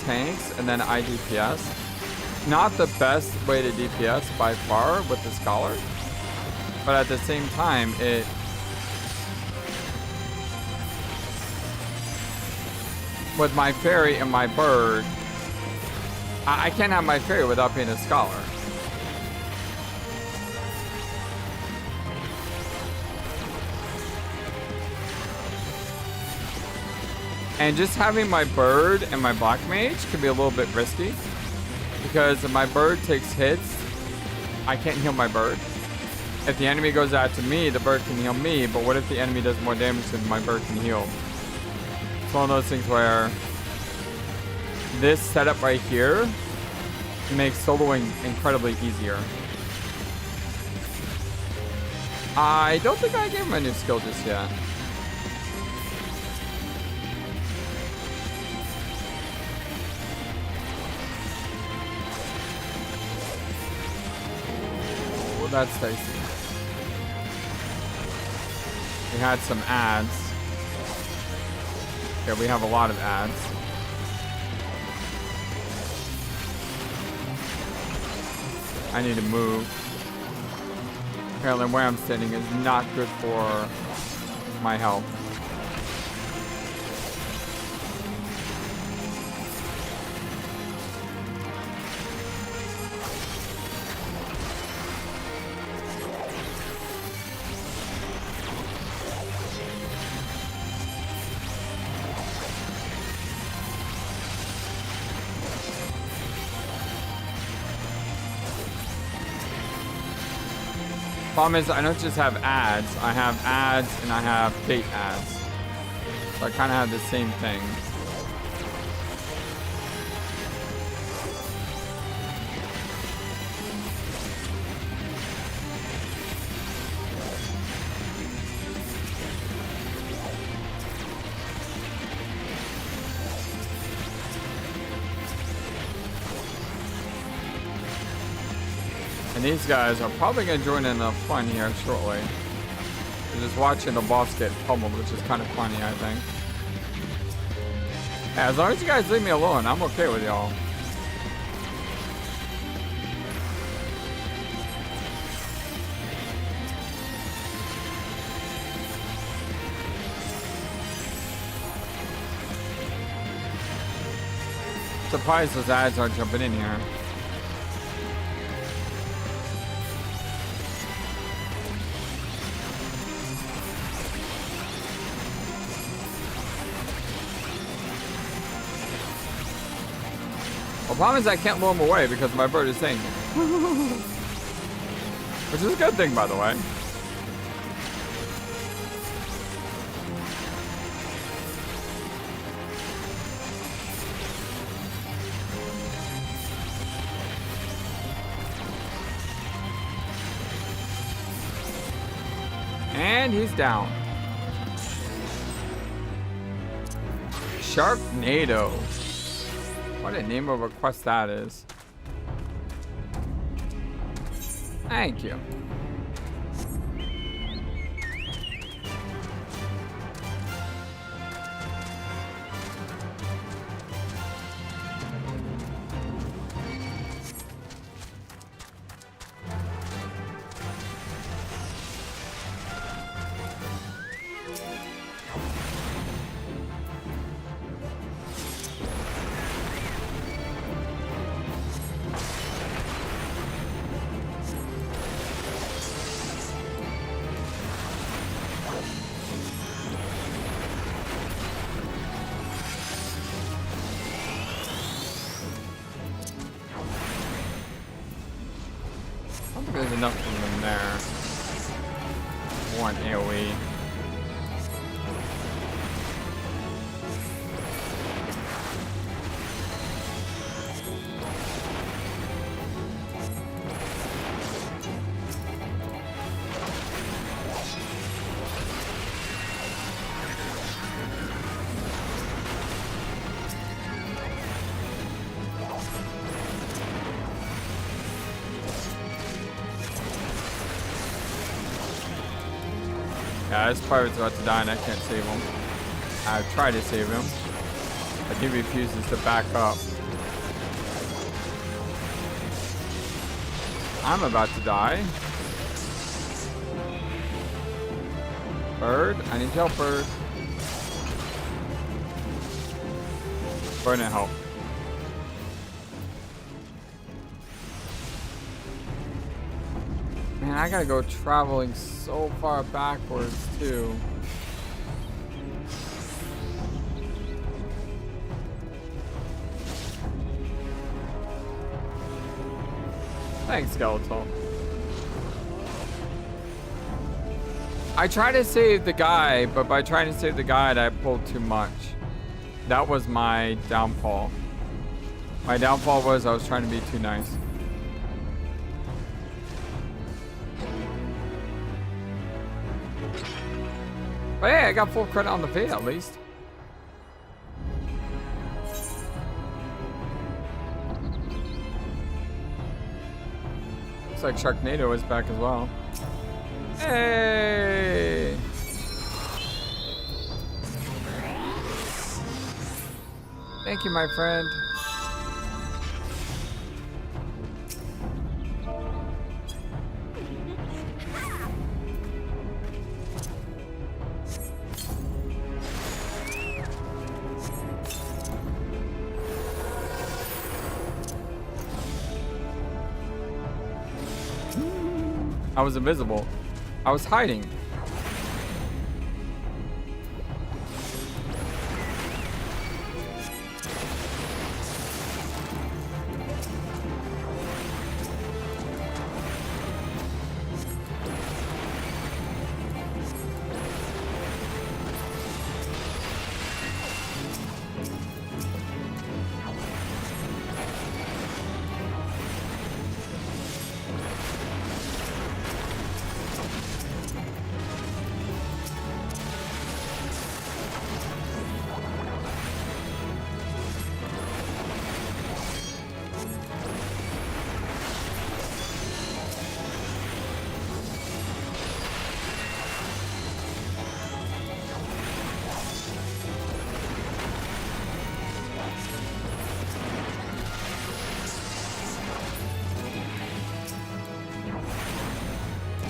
tanks, and then I DPS. Not the best way to DPS by far with the scholar, but at the same time, with my fairy and my bird, I can't have my fairy without being a scholar. And just having my bird and my black mage can be a little bit risky, because if my bird takes hits, I can't heal my bird. If the enemy goes out to me, the bird can heal me, but what if the enemy does more damage than my bird can heal? It's one of those things where this setup right here makes soloing incredibly easier. I don't think I gave him a new skill just yet. That's dicey. We had some ads. Okay, we have a lot of ads. I need to move. Apparently where I'm standing is not good for my health. Problem is, I don't just have ads. I have ads and I have bait ads. So I kind of have the same thing. And these guys are probably going to join in the fun here shortly. They're just watching the boss get pummeled, which is kind of funny, I think. Yeah, as long as you guys leave me alone, I'm okay with y'all. Surprised those ads aren't jumping in here. The problem is I can't lure him away because my bird is saying it. Which is a good thing, by the way. And he's down. Sharknado. What a name of a quest that is. Thank you. There's enough of them there. One AoE. Yeah, this pirate's about to die and I can't save him. I've tried to save him, but he refuses to back up. I'm about to die. Bird, I need help, bird. Bird and help. Man, I gotta go traveling so far backwards too. Thanks, Skeletal. I tried to save the guy, but by trying to save the guide, I pulled too much. That was my downfall. My downfall was I was trying to be too nice. But hey, I got full credit on the fate at least. Looks like Sharknado is back as well. Hey! Thank you, my friend. I was invisible. I was hiding.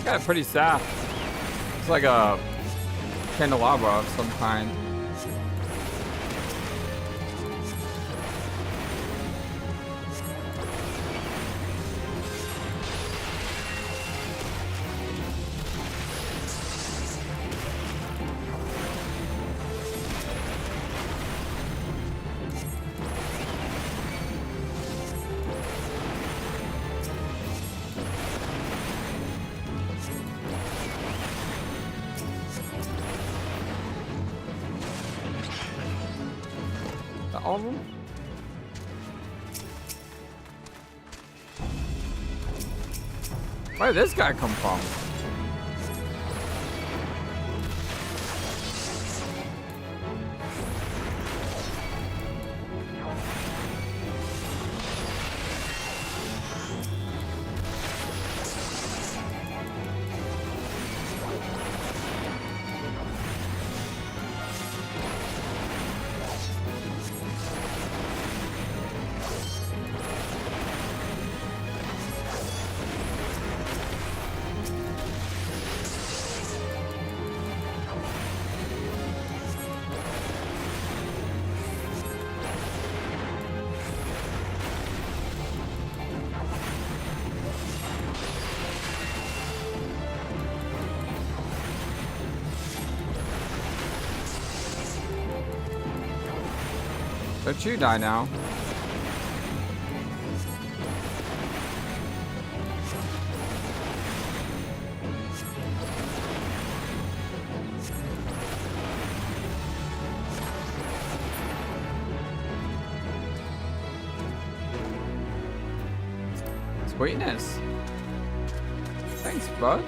Got pretty staff. It's like a candelabra of some kind. all of them? Where did this guy come from? Don't you die now. Sweetness. Thanks, bud.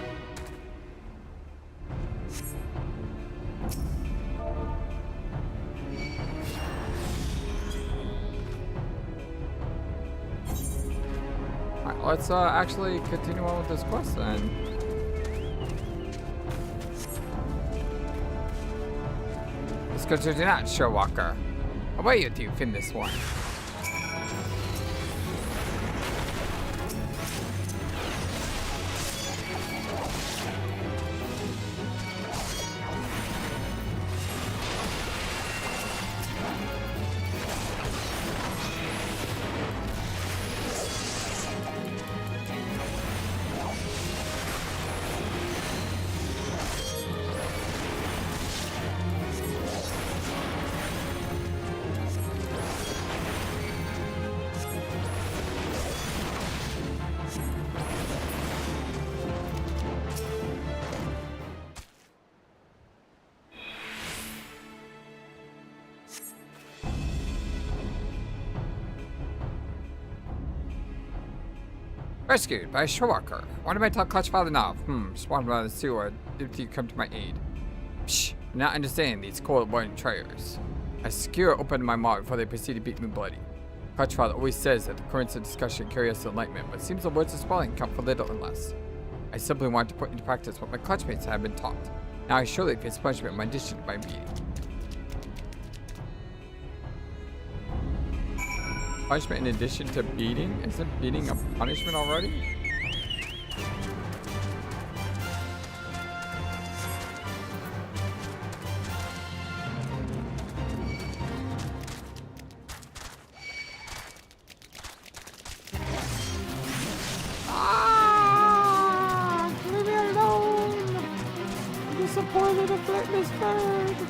Let's actually continue on with this quest then. Let's go to the not sure walker. Away do you fin this one. Rescued by a showwalker. Why did I tell Clutch Father now? Spawned by the sewer. Did you come to my aid? Psh, not understanding these cold warning traders. I secure opened my mouth before they proceed to beat me bloody. Clutch Father always says that the currents of discussion carry us to enlightenment, but it seems the words of spelling count for little and less. I simply want to put into practice what my clutchmates have been taught. Now I surely face punishment in addition to my beating. Punishment in addition to beating? Isn't beating a punishment already? Leave me alone! I'm disappointed of FlightlessBird!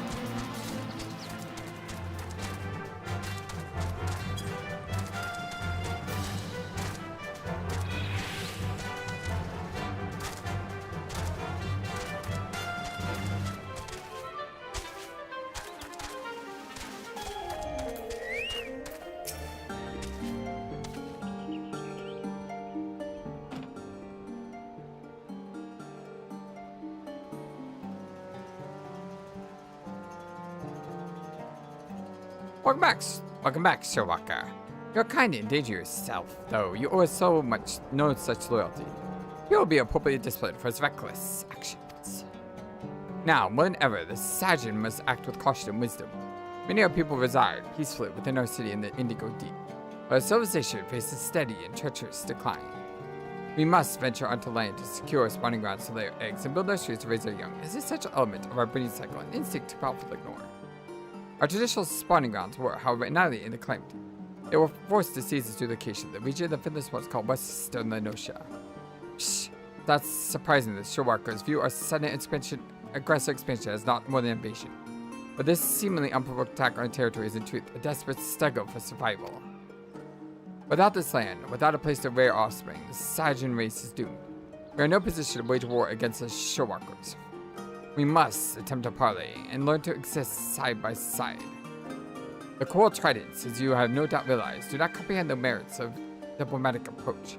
Welcome back, Showwalker. You're kind of endanger yourself, though. You owe us so much, no such loyalty. You will be appropriately displayed for his reckless actions. Now, more than ever, the Sajin must act with caution and wisdom. Many of our people reside peacefully within our city in the Indigo Deep, but our civilization faces steady and treacherous decline. We must venture onto land to secure our spawning grounds to lay our eggs and build nurseries to raise our young, as an essential element of our breeding cycle and instinct to powerfully ignore. Our traditional spawning grounds were, however, annihilated in the calamity. They were forced to seize this new location, the region of the Finless was called Western Lenosha. Psh, that's surprising that Showwalkers view our sudden aggressive expansion as not more than invasion. But this seemingly unprovoked attack on our territory is in truth a desperate struggle for survival. Without this land, without a place to rear offspring, the Sajin race is doomed. We are in no position to wage war against the Showwalkers. We must attempt to parley and learn to exist side by side. The coral tridents, as you have no doubt realized, do not comprehend the merits of diplomatic approach.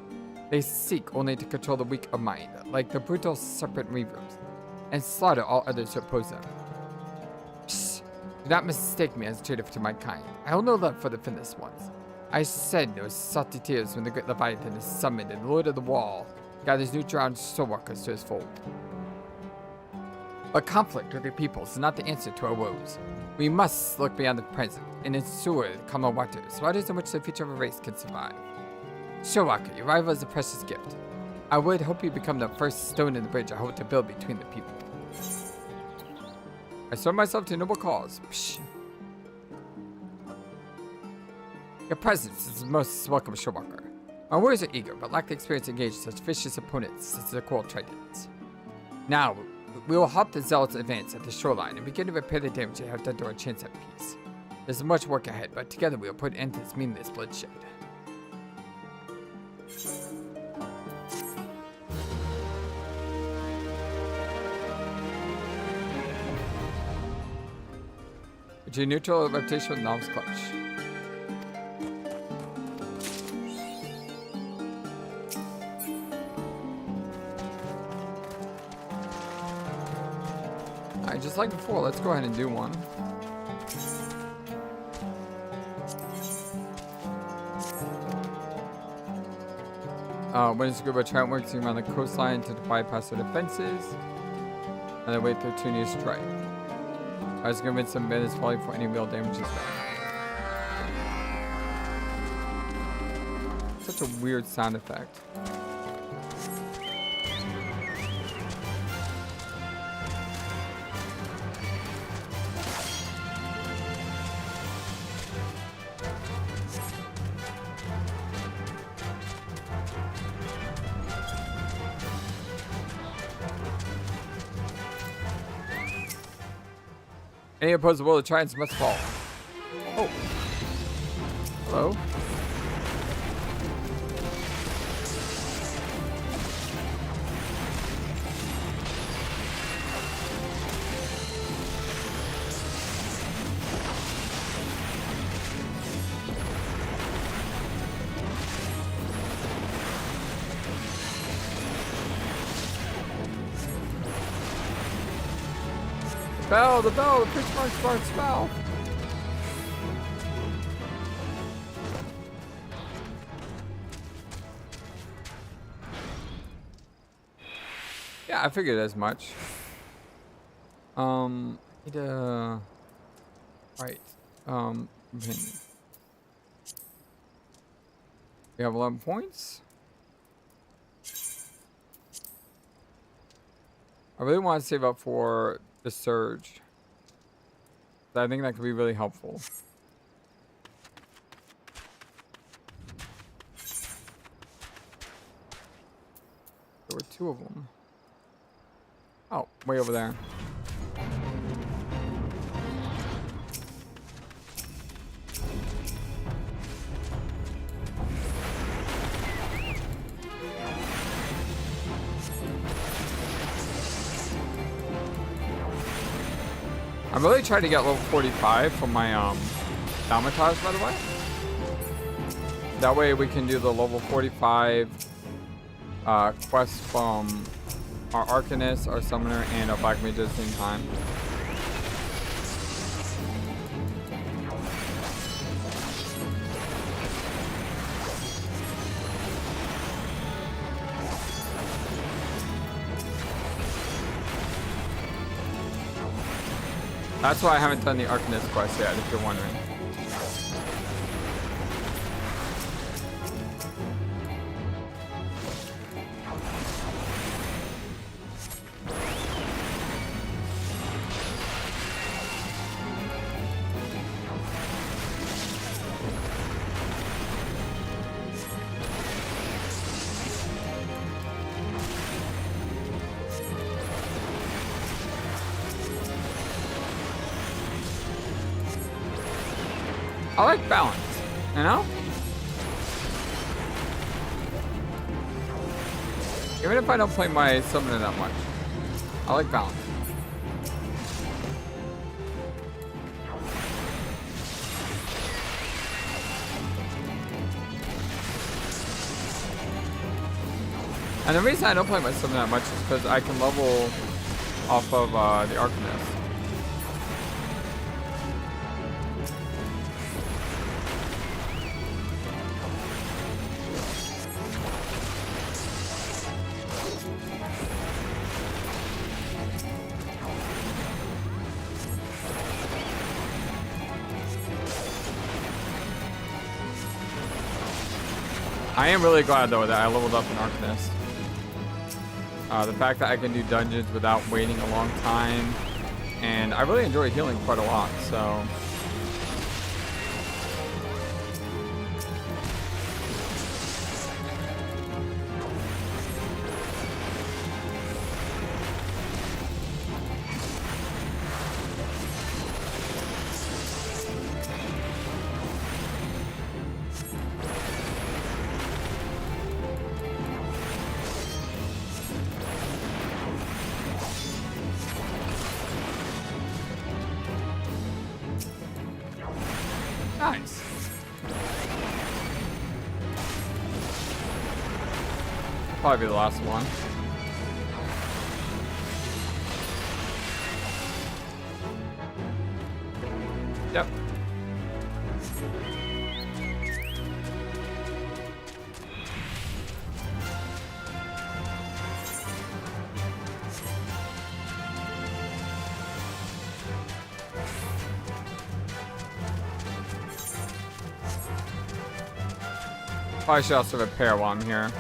They seek only to control the weak of mind, like the brutal serpent weavers, and slaughter all others who oppose them. Psst. Do not mistake me as a traitor to my kind. I hold no love for the finless ones. I shed no salty tears when the great Leviathan is summoned and the Lord of the Wall gathers new drowned soulwalkers to his fold. But conflict with your peoples is not the answer to our woes. We must look beyond the present and ensure the common waters in which the future of a race can survive. Soulwalker, your arrival is a precious gift. I would hope you become the first stone in the bridge I hope to build between the people. I serve myself to a noble cause. Psh. Your presence is most welcome, Soulwalker. My warriors are eager, but lack the experience to engage such vicious opponents as the coral tridents. Now, we will help the zealots advance at the shoreline and begin to repair the damage they have done to our chance at peace. There's much work ahead, but together we will put an end to this meaningless bloodshed. Achieve neutral reputation with Novice Clutch. Alright, just like before, let's go ahead and do one. When scuba trout works around the coastline to bypass their defenses, and then wait 13 years strike. I was convinced some bandits volley for any real damage is done. Such a weird sound effect. Any opposed will, the tridents must fall. Oh. Hello. The bell, the pitch mark starts spell. Yeah, I figured as much. Need a right. We have 11 points. I really want to save up for the surge. I think that could be really helpful. There were 2 of them. Oh, way over there. I'm really trying to get level 45 from my Thaumatage, by the way. That way we can do the level 45 quest from our Arcanist, our Summoner, and our Black Mage at the same time. That's why I haven't done the Arcanist quest yet, if you're wondering. I like balance, you know? Even if I don't play my summoner that much, I like balance. And the reason I don't play my summon that much is because I can level off of the Arcanist. I am really glad though that I leveled up an Arcanist. The fact that I can do dungeons without waiting a long time, and I really enjoy healing quite a lot, so. Nice. Probably be the last one. Yep. Probably should also repair while I'm here.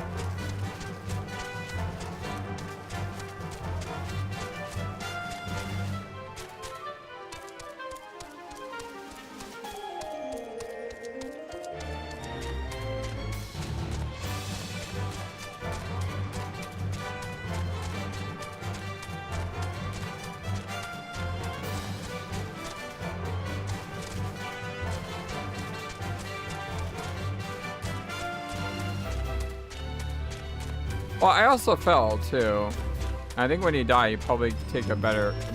Well, I also fell too. I think when you die, you probably take a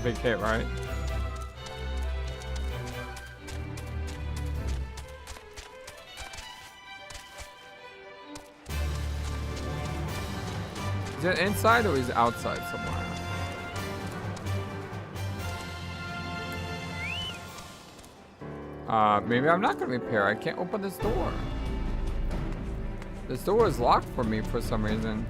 big hit, right? Is it inside or is it outside somewhere? Maybe I'm not gonna repair. I can't open this door. This door is locked for me for some reason.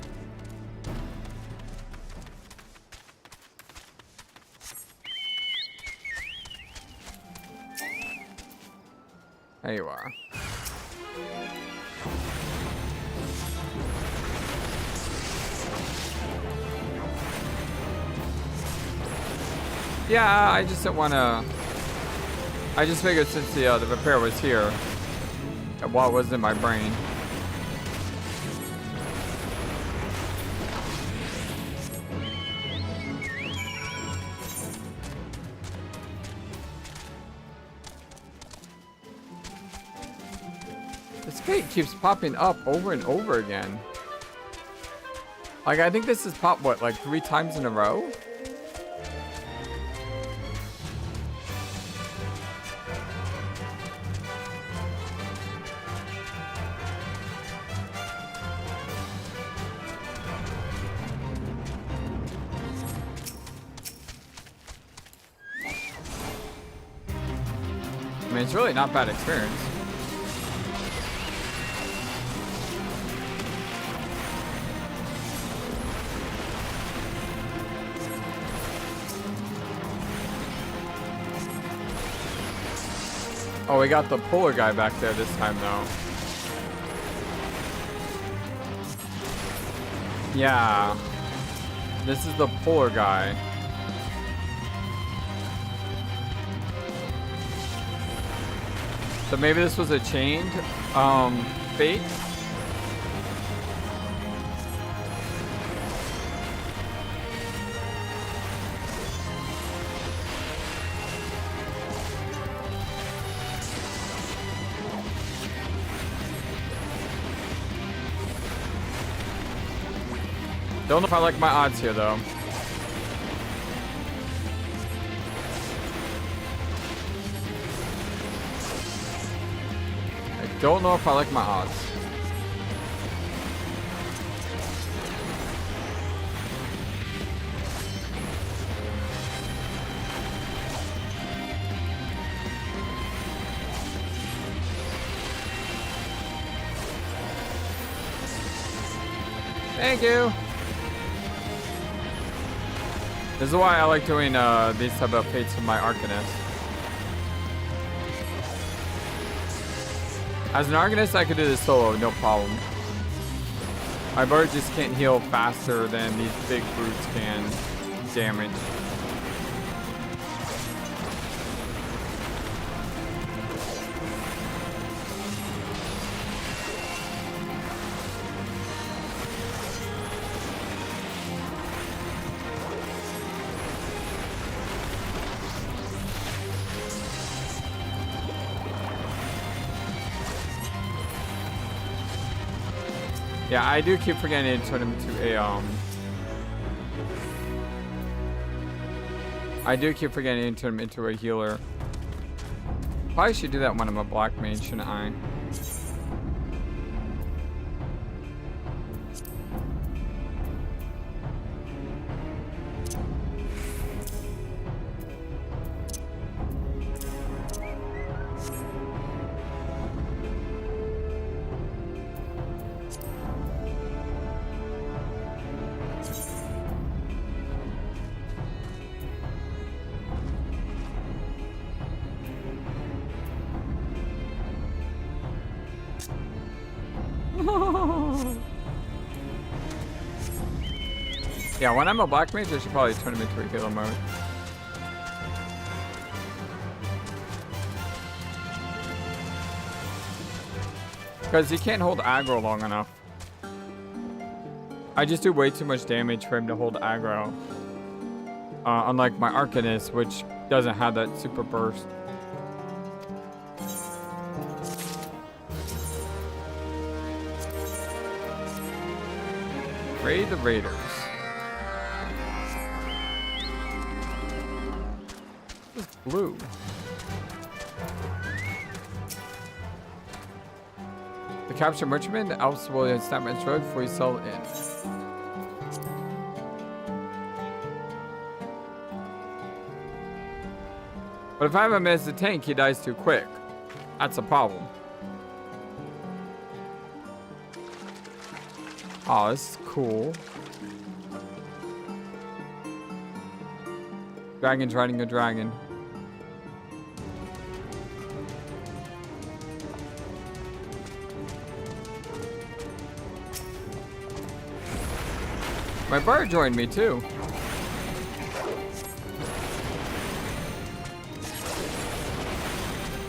There you are. Yeah, I just didn't want to. I just figured since the repair was here, while it was in my brain. This gate keeps popping up over and over again. Like, I think this has popped, what, like 3 times in a row? I mean, it's really not bad experience. Oh, we got the polar guy back there this time, though. Yeah. This is the polar guy. So maybe this was a chained fate? Don't know if I like my odds here, though. I don't know if I like my odds. Thank you. This is why I like doing these type of fates with my Arcanist. As an Arcanist, I could do this solo, no problem. My bird just can't heal faster than these big brutes can damage. Yeah, I do keep forgetting to turn him into a, I do keep forgetting to turn him into a healer. Probably should do that when I'm a black mage, shouldn't I? Yeah, when I'm a black mage, I should probably turn him into a healer mode. Because he can't hold aggro long enough. I just do way too much damage for him to hold aggro. Unlike my Arcanist, which doesn't have that super burst. Raid the Raiders. This is blue. The captured merchantman, the elves will snap and road before you sell in. But if I haven't missed the tank, he dies too quick. That's a problem. Oh, this is cool. Dragon's riding a dragon. My bird joined me too.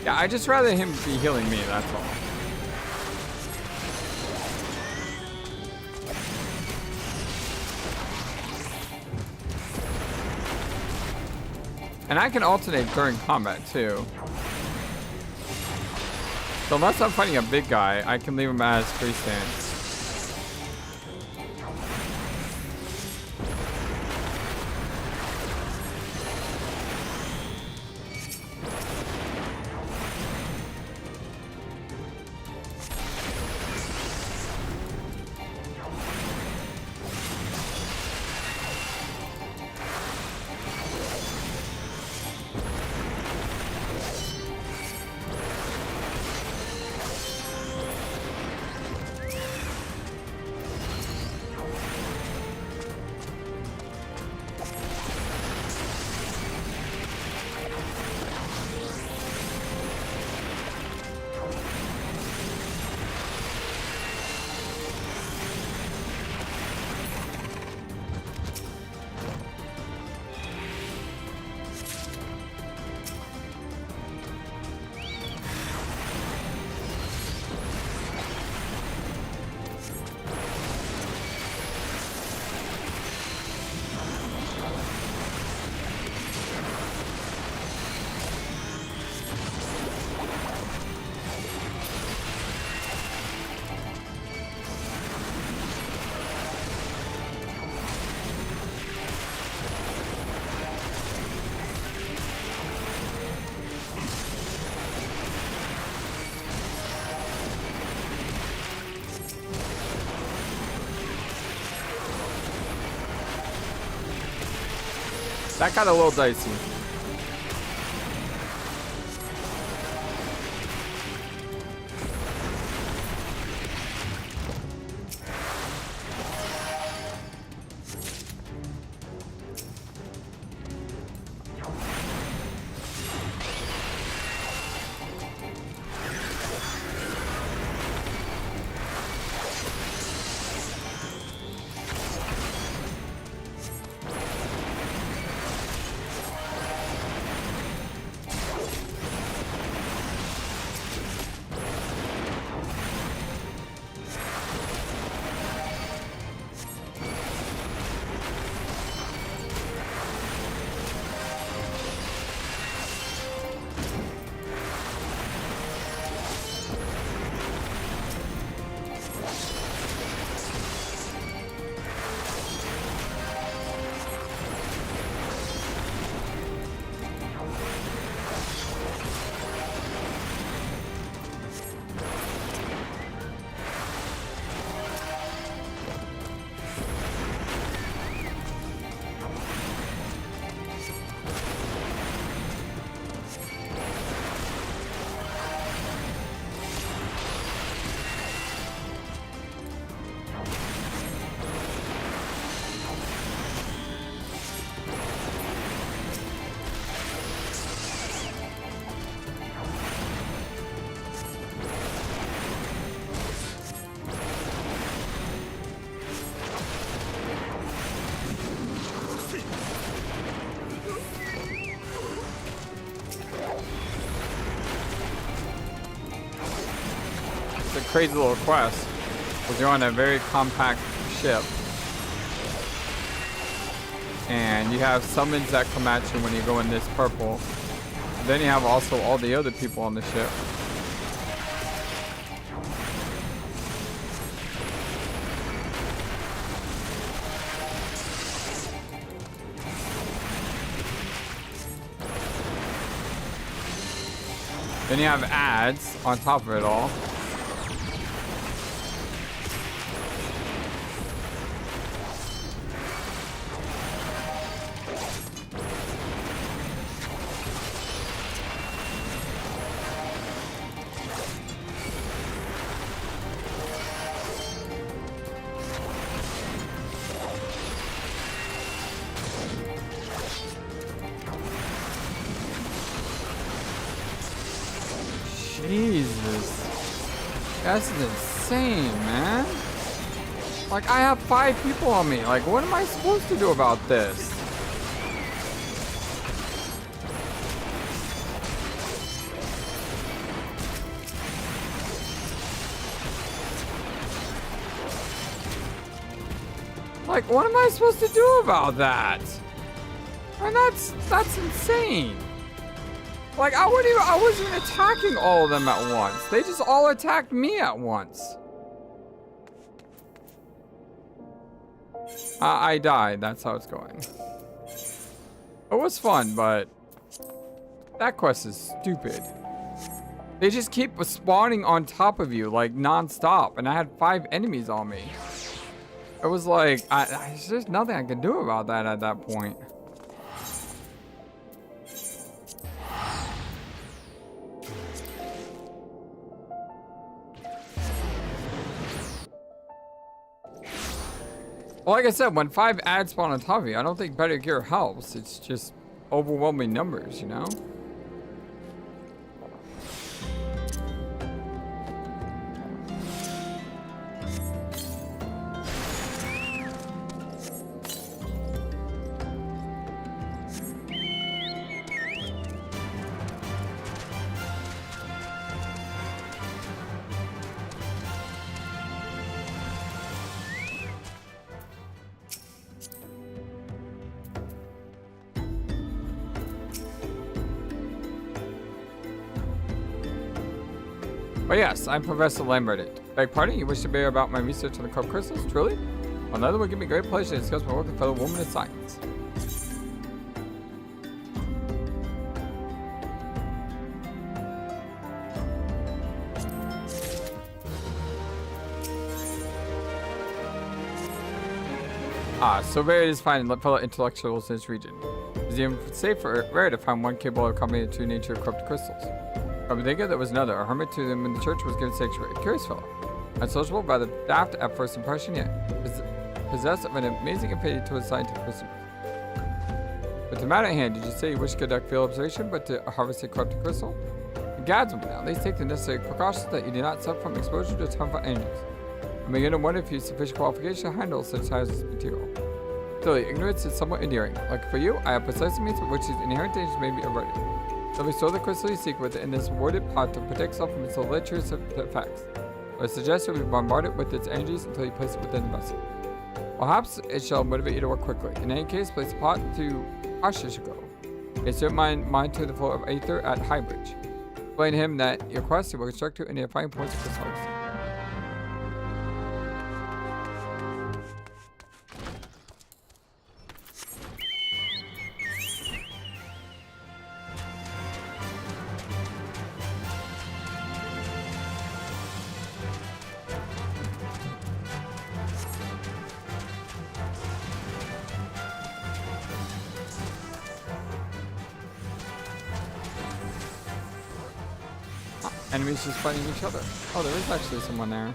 Yeah, I just rather him be healing me, that's all. And I can alternate during combat too. So unless I'm fighting a big guy, I can leave him as freestand. That got a little dicey. it's a crazy little quest. Because you're on a very compact ship. And you have summons that come at you when you go in this purple. Then you have also all the other people on the ship. Then you have ads on top of it all. Jesus. That's insane, man. Like, I have 5 people on me. Like, what am I supposed to do about this? Like, what am I supposed to do about that? And that's insane. Like, I wasn't attacking all of them at once. They just all attacked me at once. I died. That's how it's going. It was fun, but that quest is stupid. They just keep spawning on top of you, like, non-stop. And I had 5 enemies on me. It was like, there's just nothing I could do about that at that point. Well, like I said, when 5 ads spawn on top of you, I don't think better gear helps. It's just overwhelming numbers, you know? But yes, I'm Professor Lambert. Beg pardon, you wish to hear about my research on the Cup crystals? Truly? Well, another would give me great pleasure to discuss my work with fellow woman of science. So rare it is finding fellow intellectuals in this region. It is even safer, rare to find one capable of combining the true nature of corrupt crystals. From Bodega, there was another, a hermit to them in the church was given sanctuary. A curious fellow. Unsociable, rather daft at first impression, yet possessed of an amazing affinity to his scientific pursuits. But the matter at hand, did you say you wish to conduct field observation, but to harvest a corrupted crystal? The gods will now. At least take the necessary precautions that you do not suffer from exposure to harmful energies. I begin to wonder if you have sufficient qualification to handle such hazardous material. Clearly, ignorance is somewhat endearing. Like for you, I have precise means with which these inherent dangers may be averted. So restore the crystal you seek within this warded pot to protect itself from its deleterious effects. I suggest that we bombard it with its energies until you place it within the vessel. Perhaps it shall motivate you to work quickly. In any case, place the pot to Ashishgo. Insert mine to the floor of Aether at Highbridge. Explain to him that your quest will instruct you in the fine points of this harvest. Enemies just fighting each other. Oh, there is actually someone there.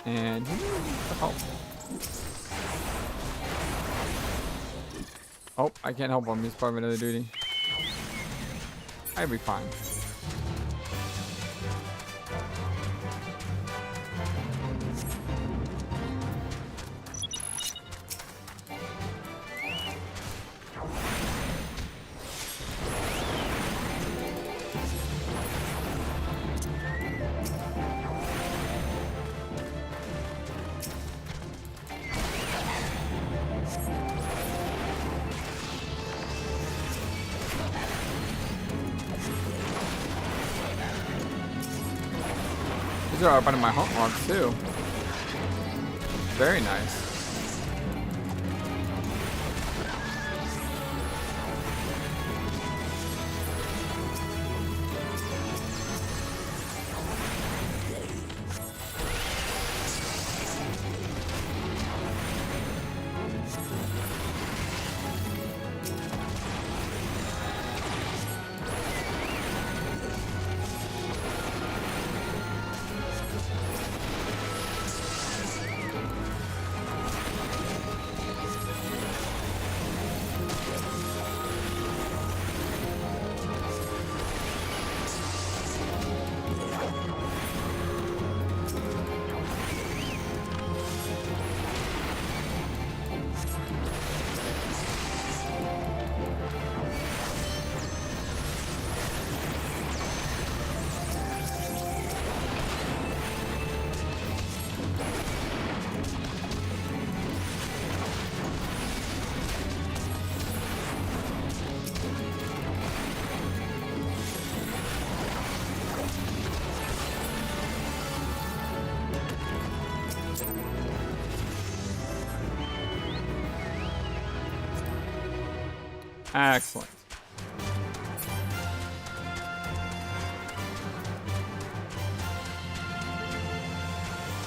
And he needs the help. Oh, I can't help him. He's part of another duty. I'll be fine. These are one of my haunt logs too. Very nice. Excellent.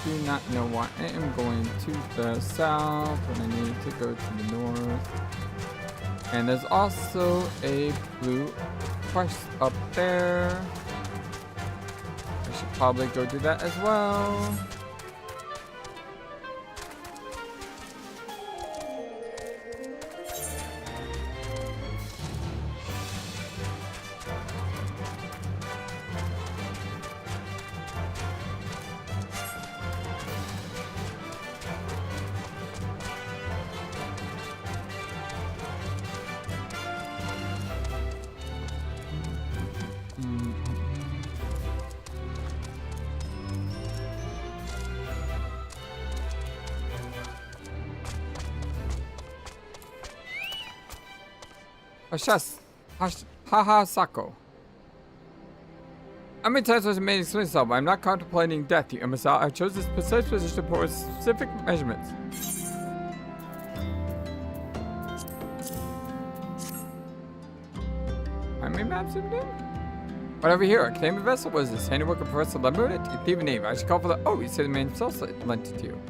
Do not know why I am going to the south when I need to go to the north. And there's also a blue quest up there. I should probably go do that as well. Haha Sako. How many times was it made explain myself? I'm not contemplating death, you imbecile. I chose this precise position for specific measurements. How many maps zoomed in? What over here? A claimant vessel? Was this handiwork of Professor Lemon? You thieving knave. I should call for the. Oh, you say the man himself lent it to you.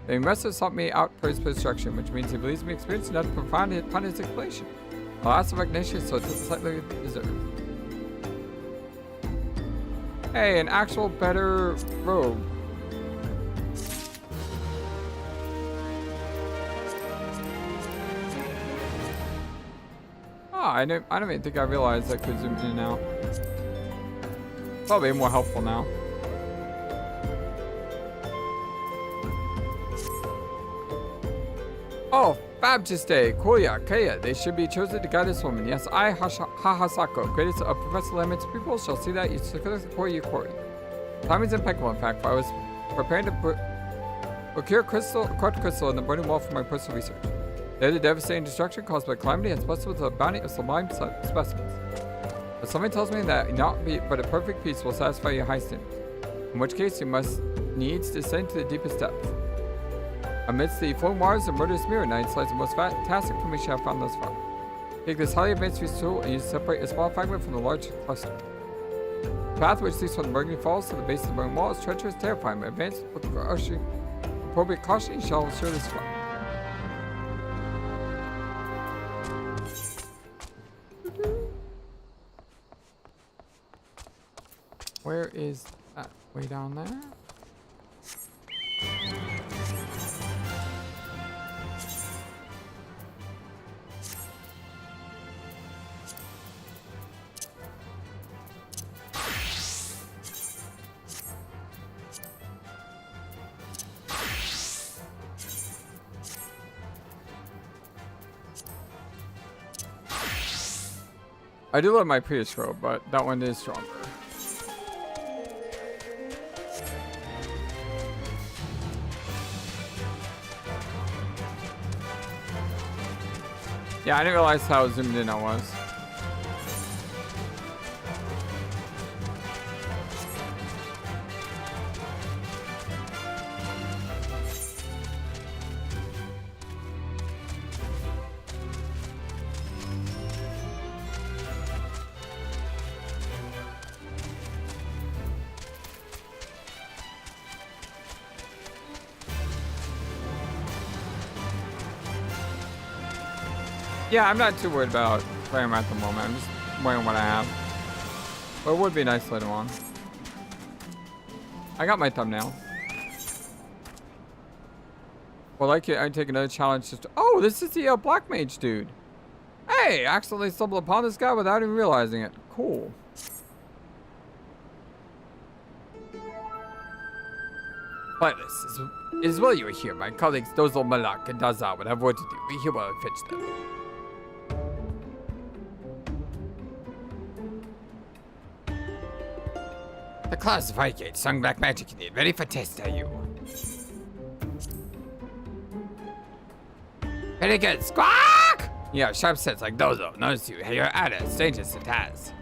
The investor sought me out for his construction, which means he believes me experienced enough to profound upon his explanation. Alas, of recognition, so it's slightly deserved. Hey, an actual better robe. Oh, I don't even think I realized I could zoom in and out. Probably more helpful now. Oh, Fabjiste, Koya, Kaya, they should be chosen to guide this woman. Yes, I, Hahasako, greatest of Professor Lemon's people, shall see that you secure your quarry. Timing's impeccable, in fact, for I was preparing to procure quartz crystal in the burning wall for my personal research. There, the devastating destruction caused by calamity has blessed with a bounty of sublime specimens. But something tells me that not be but a perfect peace will satisfy your high standards, in which case you must needs descend to the deepest depths. Amidst the flowing waters of murderous mirror nights lies the most fantastic information I've found thus far. Take this highly advanced research tool and use to separate a small fragment from the large cluster. The path which leads from the Burgundy Falls to the base of the burning wall is treacherous, terrifying, but advanced appropriate caution shall surely survive. Where is that? Way down there? I do love my previous robe, but that one is stronger. Yeah, I didn't realize how zoomed in I was. Yeah, I'm not too worried about wearing them at the moment. I'm just wearing what I have. But it would be nice later on. I got my thumbnail. Well, I take another challenge. Oh, this is the Black Mage dude. Hey, accidentally stumbled upon this guy without even realizing it. Cool. Flightless, it is well you are here. My colleagues Dozel, Malak, and Dazar would have work to do. We here will fetch them. The class of Highgate, sung black magic indeed. Ready for test, are you? Very good. Squawk! Yeah, sharp sense like Dozo. Notice you. Hey, you're at it. Strangest it has.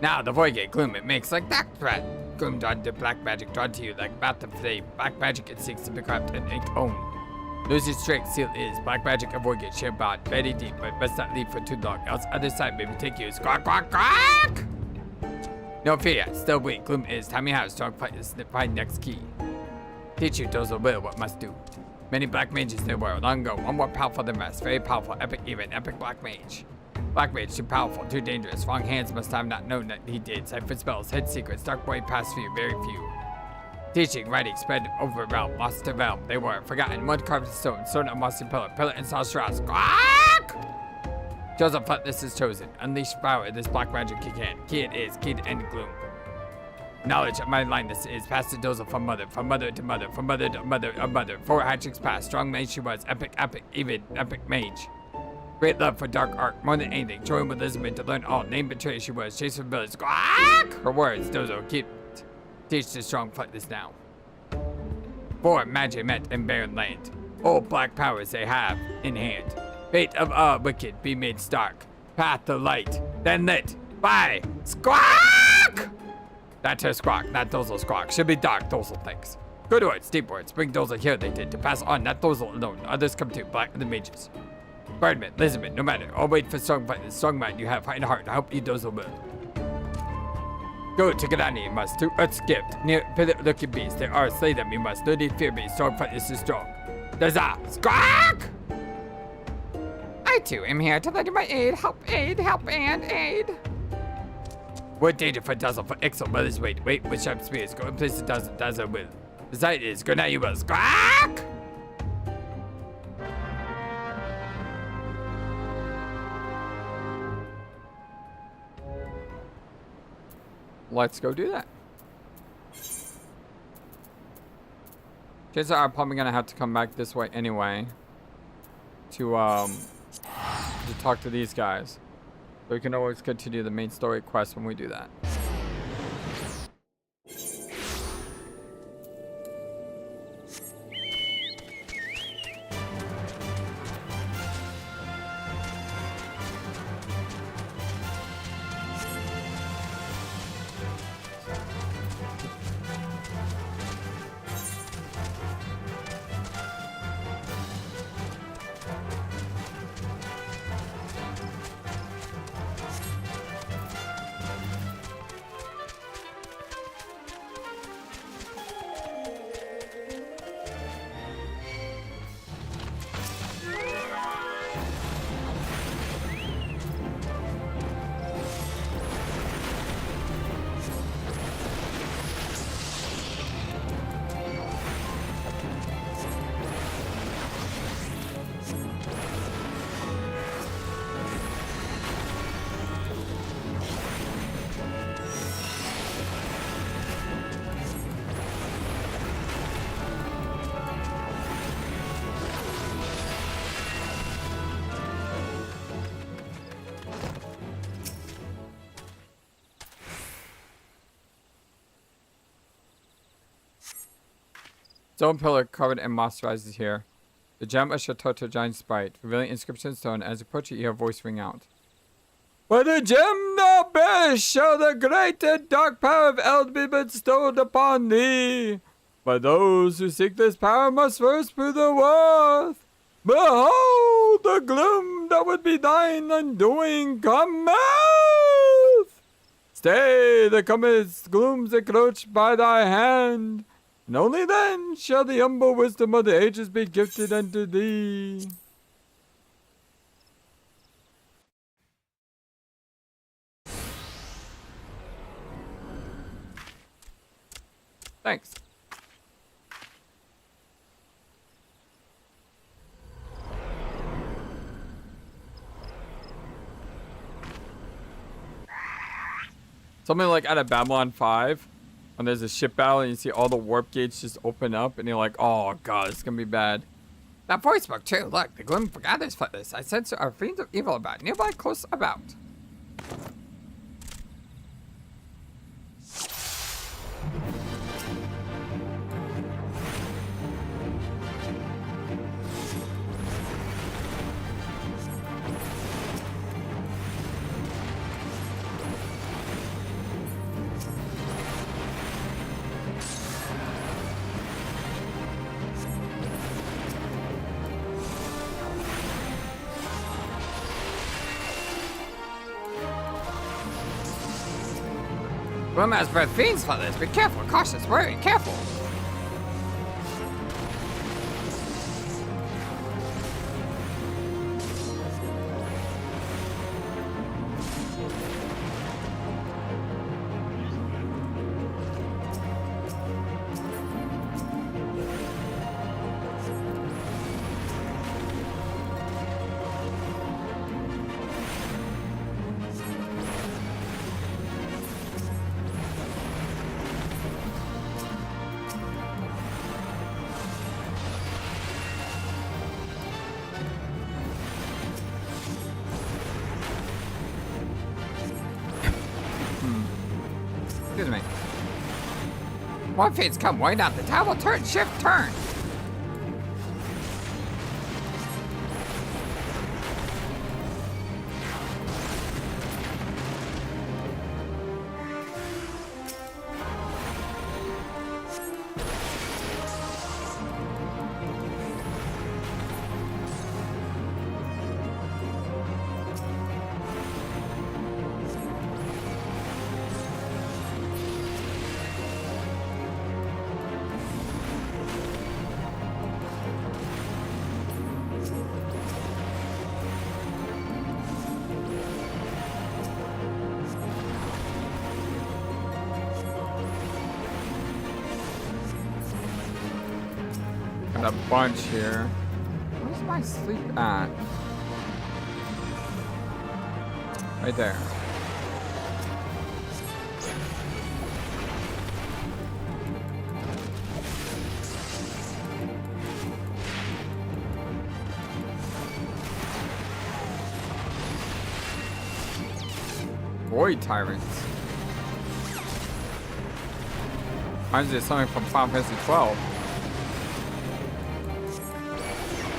Now, the Void Gate gloom it makes like that threat. Gloom drawn to black magic drawn to you like bath of flame. Black magic it seeks to be craft and ink owned. Lose your strength seal is black magic and Void Gate share bond. Very deep, but must not leave for too long. Else other side maybe take you. Squawk, squawk, squawk! No fear, still weak. Gloom is. Time you have strong fight is the find next key. Teach you Dozo will what must do. Many black mages there were long ago, one more powerful than the rest. Very powerful, epic, even epic black mage. Black mage, too powerful, too dangerous. Wrong hands must have not known that he did. Cipher spells, hid secrets, dark void past few, very few. Teaching, writing, spread over realm, lost to realm. They were forgotten, mud carved in stone, stone of mossy pillar, pillar and saw shrouds. Quack! Joseph Flightless is chosen. Unleash power this black magic he can. Key it is, key to end gloom. Knowledge of my blindness is passed to Dozel from mother to mother, from mother to mother of mother. 4 hatchings past, strong mage she was, epic, even epic mage. Great love for dark art, more than anything. Join with Elizabeth to learn all. Name betrayed she was, chase for village. Quack! Her words, Dozo, teach the strong Flightless now. 4 magic met in barren land. Old black powers they have in hand. Fate of all wicked be made stark. Path to light, then lit by Squawk! That's her squawk, not Dozel's squawk. Should be dark, Dozel thinks. Good words, deep words. Bring Dozel here they did. To pass on, not Dozel alone. Others come too, black the mages. Birdman, Elizabeth, no matter. I'll wait for strong fight. The strong mind you have, find heart. I hope you Dozel will. Go to Gridania, you must. To Earth's gift. Near Pillar looking beasts. There are, slay them, you must. No need fear me. Strong fight is strong. There's a squawk! I too am here to lend you my aid. Help, and aid. What danger for Dozel for Ixal, mother's wait with sharp spears, go in place to Dozel will. The sight is, go now you will. Squawk! Let's go do that. Chances are I'm probably gonna have to come back this way anyway. To talk to these guys. So we can always continue the main story quest when we do that. Stone pillar covered in moss rises here. The gem of Shatoto giant sprite, revealing inscription stone. As you approach it, you hear a voice ring out. By the gem thou bearest shall the great and dark power of Eld be bestowed upon thee. But those who seek this power must first prove the worth. Behold, the gloom that would be thine undoing cometh! Stay, the cometh glooms encroach by thy hand. And only then shall the humble wisdom of the ages be gifted unto thee. Thanks. Something like out of Babylon 5, when there's a ship battle and you see all the warp gates just open up, and you're like, oh god, it's gonna be bad. That voice spoke too. Look, the gloom gathers for this. I sense our fiends of evil about nearby, close about. Gloom has bred fiends for this. Be careful, cautious, wary, careful. Excuse me. More fiends come way down. The towel will turn, shift, turn. A bunch here. Where's my sleep at? Right there. Void tyrants. Reminds me of something from Final Fantasy XII.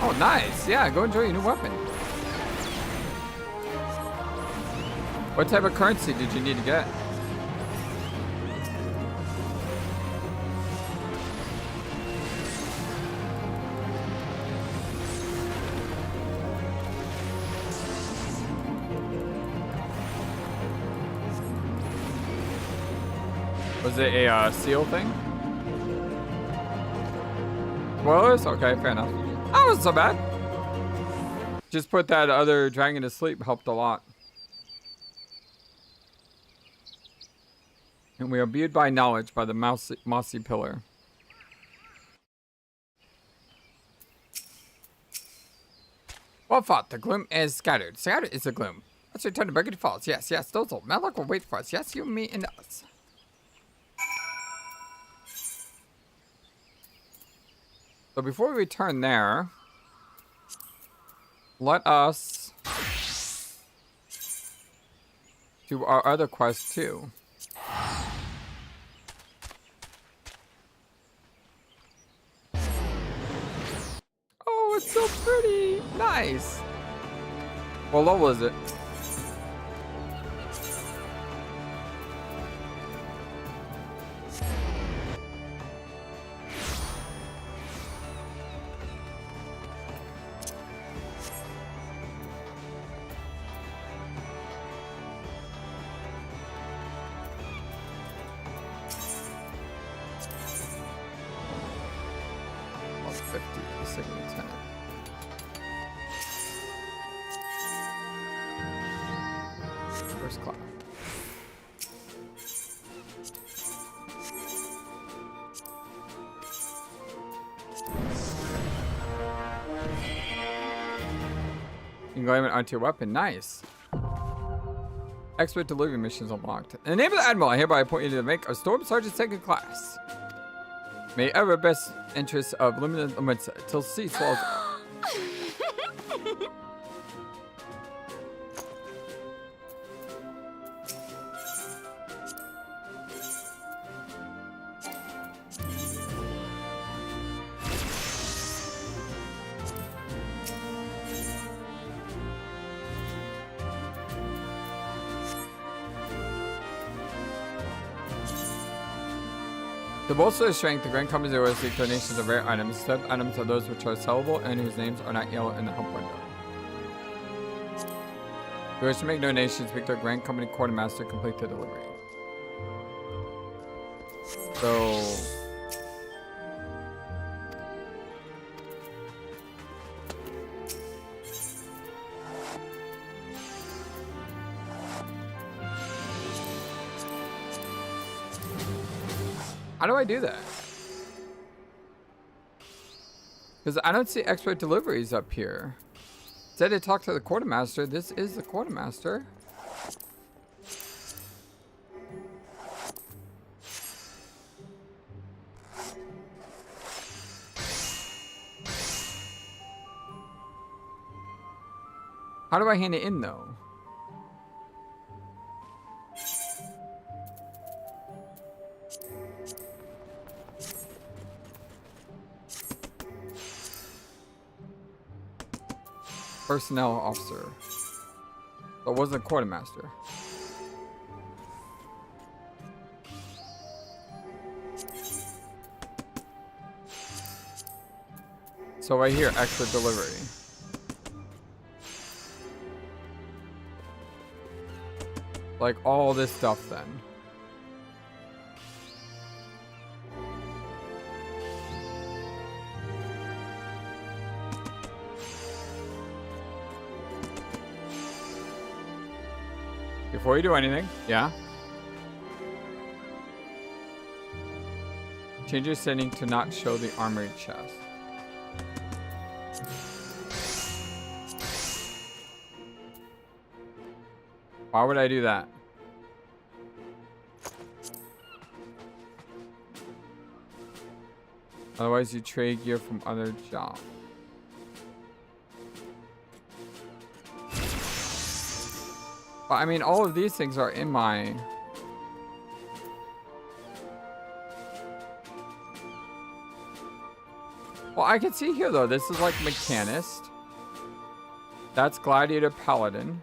Oh, nice. Yeah, go enjoy your new weapon. What type of currency did you need to get? Was it a seal thing? Spoilers? Okay, fair enough. That wasn't so bad. Just put that other dragon to sleep helped a lot. And we are imbued by knowledge by the mossy pillar. Well fought. The gloom is scattered. Scattered is the gloom. Let's return to Burgundy Falls. Yes, yes, those old Melloc will wait for us. Yes, you, me, and us. So before we return there, let us do our other quest too. Oh, it's so pretty. Nice. What level is it? First class. englave it onto your weapon. Nice. Expert delivery missions unlocked. In the name of the Admiral, I hereby appoint you to make a Storm Sergeant 2nd class. May ever best interests of Limsa Lominsa till sea swallows. To bolster their strength, the Grand Companies always seek donations of rare items. Except items are those which are sellable and whose names are not yellow in the help window. If you wish to make donations, speak to a Grand Company Quartermaster, complete the delivery. So... how do I do that? Because I don't see expert deliveries up here. Said to talk to the quartermaster. This is the quartermaster. How do I hand it in though? Personnel officer. But wasn't a quartermaster. So right here, expert delivery. Like all this stuff then. Before you do anything, yeah. Change your setting to not show the armored chest. Why would I do that? Otherwise you trade gear from other jobs. But I mean, all of these things are in my... Well, I can see here though, this is like Mechanist. That's Gladiator Paladin.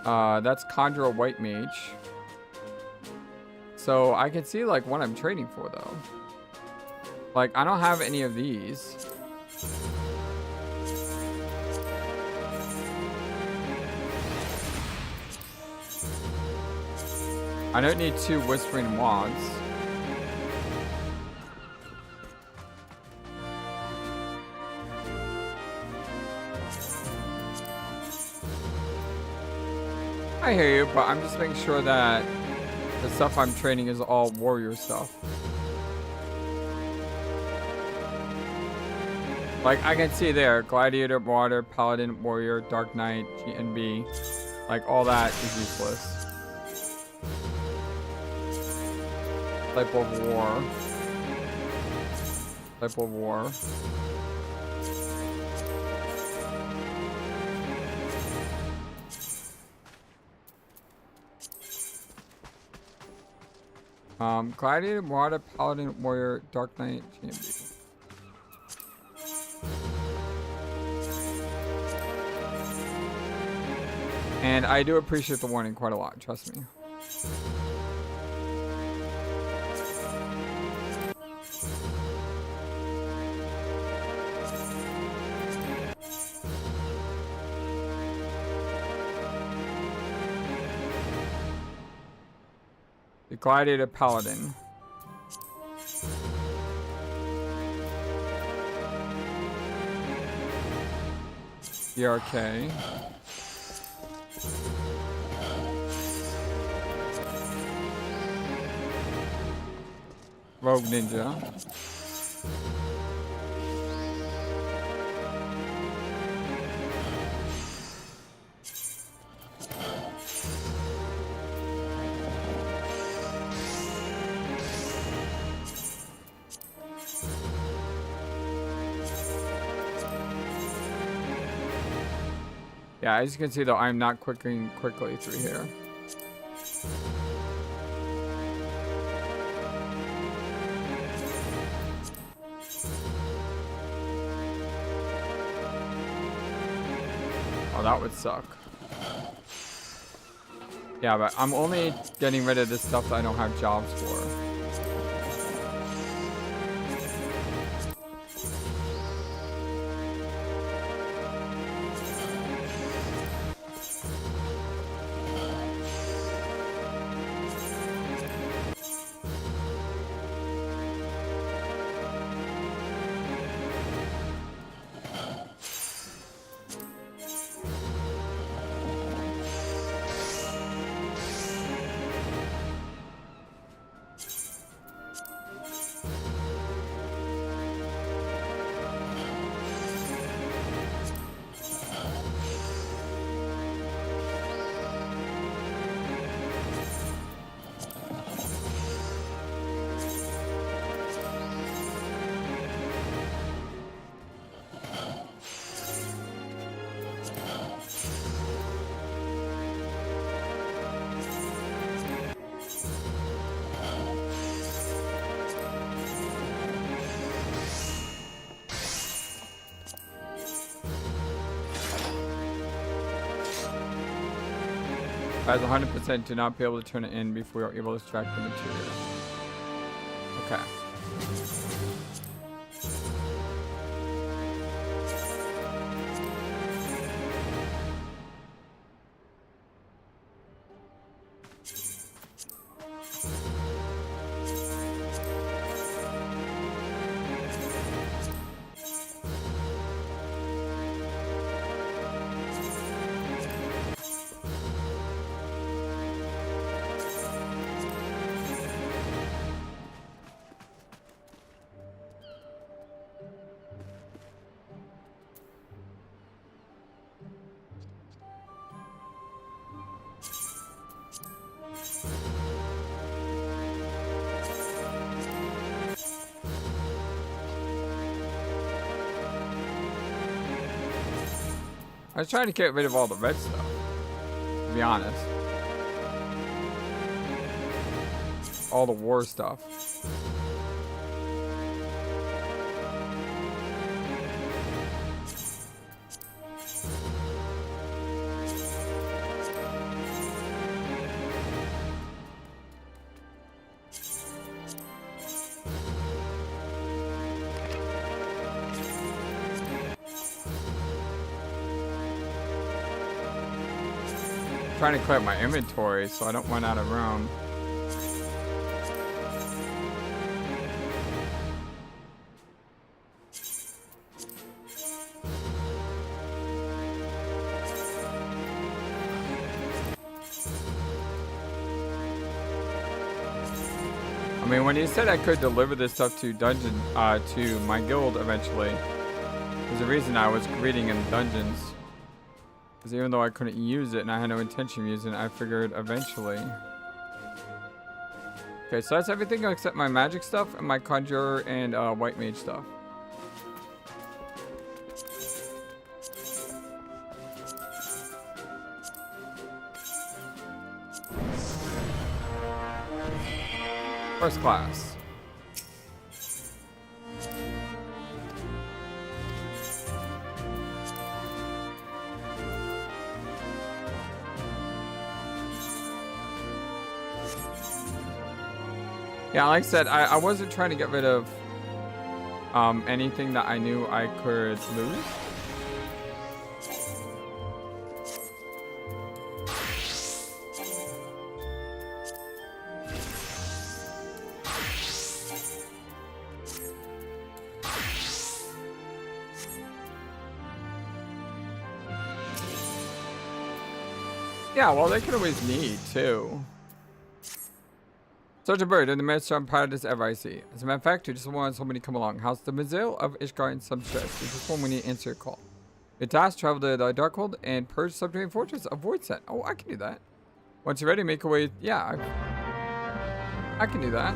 That's Conjurer White Mage. So I can see like what I'm trading for though. Like, I don't have any of these. I don't need 2 Whispering Wands. I hear you, but I'm just making sure that the stuff I'm trading is all warrior stuff. Like, I can see there, Gladiator, Water, Paladin, Warrior, Dark Knight, GNB. Like, all that is useless. Type of war. Type of war. Gladiator, Water, Paladin, Warrior, Dark Knight, GMB. And I do appreciate the warning quite a lot, trust me. The Gladiator Paladin. ERK. Rogue Ninja. Yeah, as you can see though, I'm not quickly through here. Oh, that would suck. Yeah, but I'm only getting rid of this stuff that I don't have jobs for. As 100% do not be able to turn it in before you're able to extract the material. Okay. I was trying to get rid of all the red stuff, to be honest. All the war stuff. Trying to clear my inventory so I don't run out of room. I mean, when you said I could deliver this stuff to dungeon, to my guild eventually, there's a reason I was greeting in dungeons. Because even though I couldn't use it and I had no intention of using it, I figured eventually. Okay, so that's everything except my magic stuff and my conjurer and white mage stuff. First class. Yeah, like I said, I wasn't trying to get rid of anything that I knew I could lose. Yeah, well, they could always need, too. Such a bird in the most proudest ever I see. As a matter of fact, you just want somebody to come along. How's the Mazel of Ishgard in some stress? You just want when you answer your call. Your task, travel to the Darkhold and purge subterranean fortress of Voidset. Oh, I can do that. Once you're ready, make your way. Yeah, I can do that.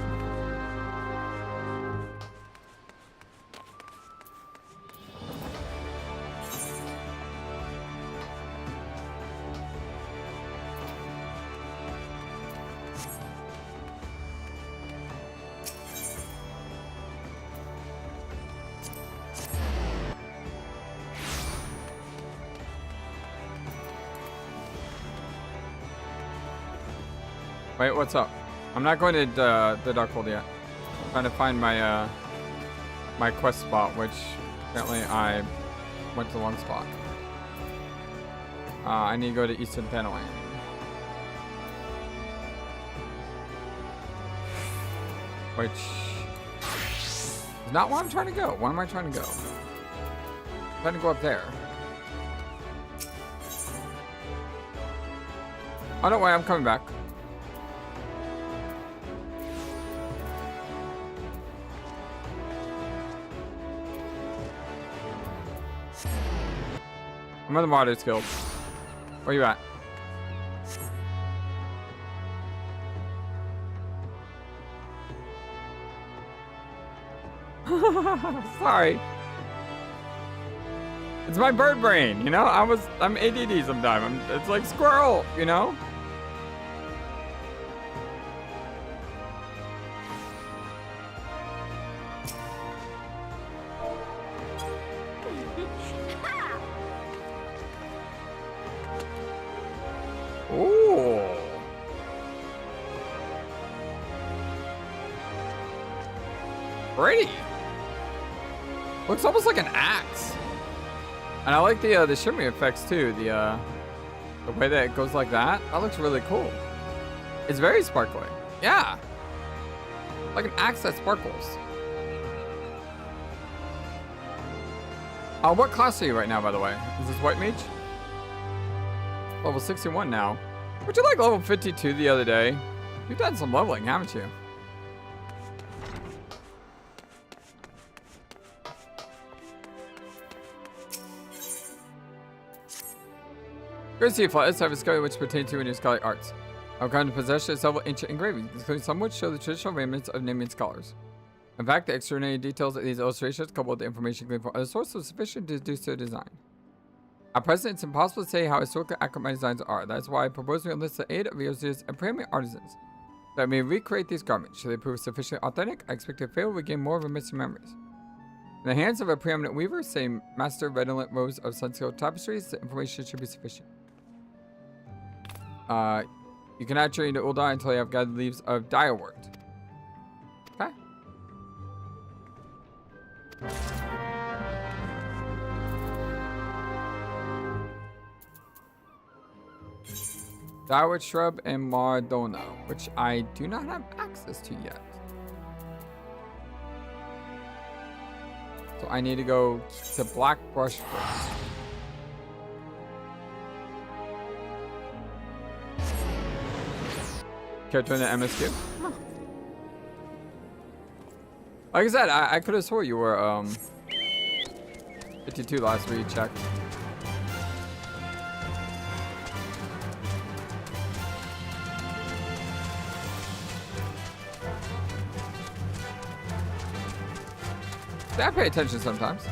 Wait, what's up? I'm not going to the Darkhold yet. I'm trying to find my my quest spot, which apparently I went to the wrong spot. I need to go to Eastern Thanalan. Which is not where I'm trying to go. Where am I trying to go? I'm trying to go up there. Oh, don't worry, I'm coming back. I'm in the Martyrs Guild. Where you at? Sorry. It's my bird brain, you know? I'm ADD sometimes. It's like squirrel, you know? Ooh. Pretty. Looks almost like an axe. And I like the shimmy effects too. The way that it goes like that. That looks really cool. It's very sparkly. Yeah. Like an axe that sparkles. What class are you right now, by the way? Is this White Mage? Level 61 now. Would you like level 52 the other day? You've done some leveling, haven't you? Great to see you, Flightless. I have a discovery which pertains to your scholarly arts. I've come to possession of several ancient engravings, including some which show the traditional raiments of Nemean scholars. In fact, the extraordinary details of these illustrations, coupled with the information gleaned from other sources, are sufficient to deduce their design. At present, it's impossible to say how historically accurate my designs are. That is why I propose to enlist the aid of Eorzea's and preeminent artisans, that I may recreate these garments. Should they prove sufficiently authentic, I expect to fail, we gain more of a missing memories. In the hands of a preeminent weaver, say master redolent rows of sun-sealed tapestries, the information should be sufficient. You cannot journey to Ul'dah until you have gathered leaves of direwort. Okay. Direwort shrub and Mor Dhona, which I do not have access to yet. So I need to go to Black Brush first. Care to join the MSQ? Like I said, I could have swore you were 52 last week. Check. See, I pay attention sometimes.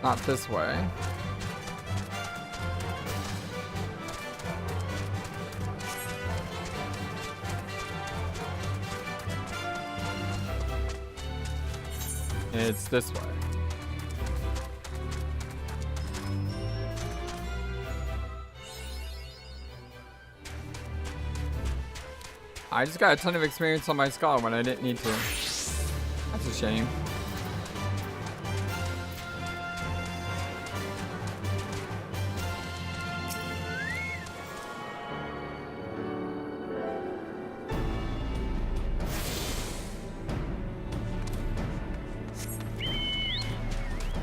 Not this way. It's this way. I just got a ton of experience on my scholar when I didn't need to. That's a shame.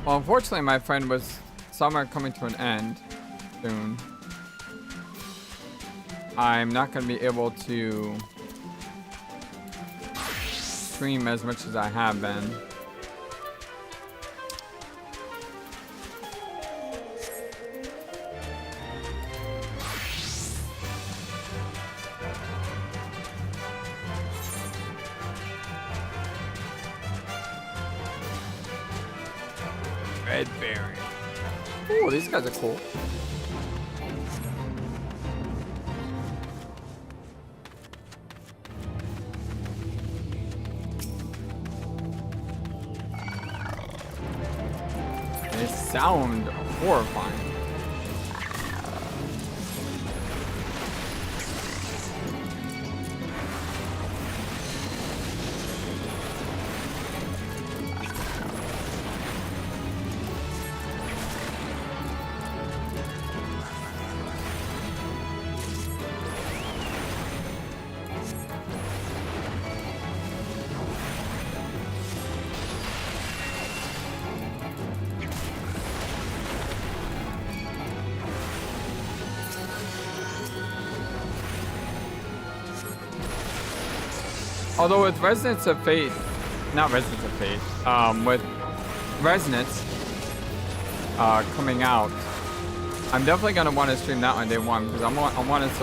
Well, unfortunately, my friend, was summer coming to an end soon. I'm not going to be able to stream as much as I have been. Red berry. Ooh, these guys are cool. They sound horrifying. Although with Resonance of Fate, not Resonance of Fate, with Resonance coming out, I'm definitely gonna want to stream that on day one because I want to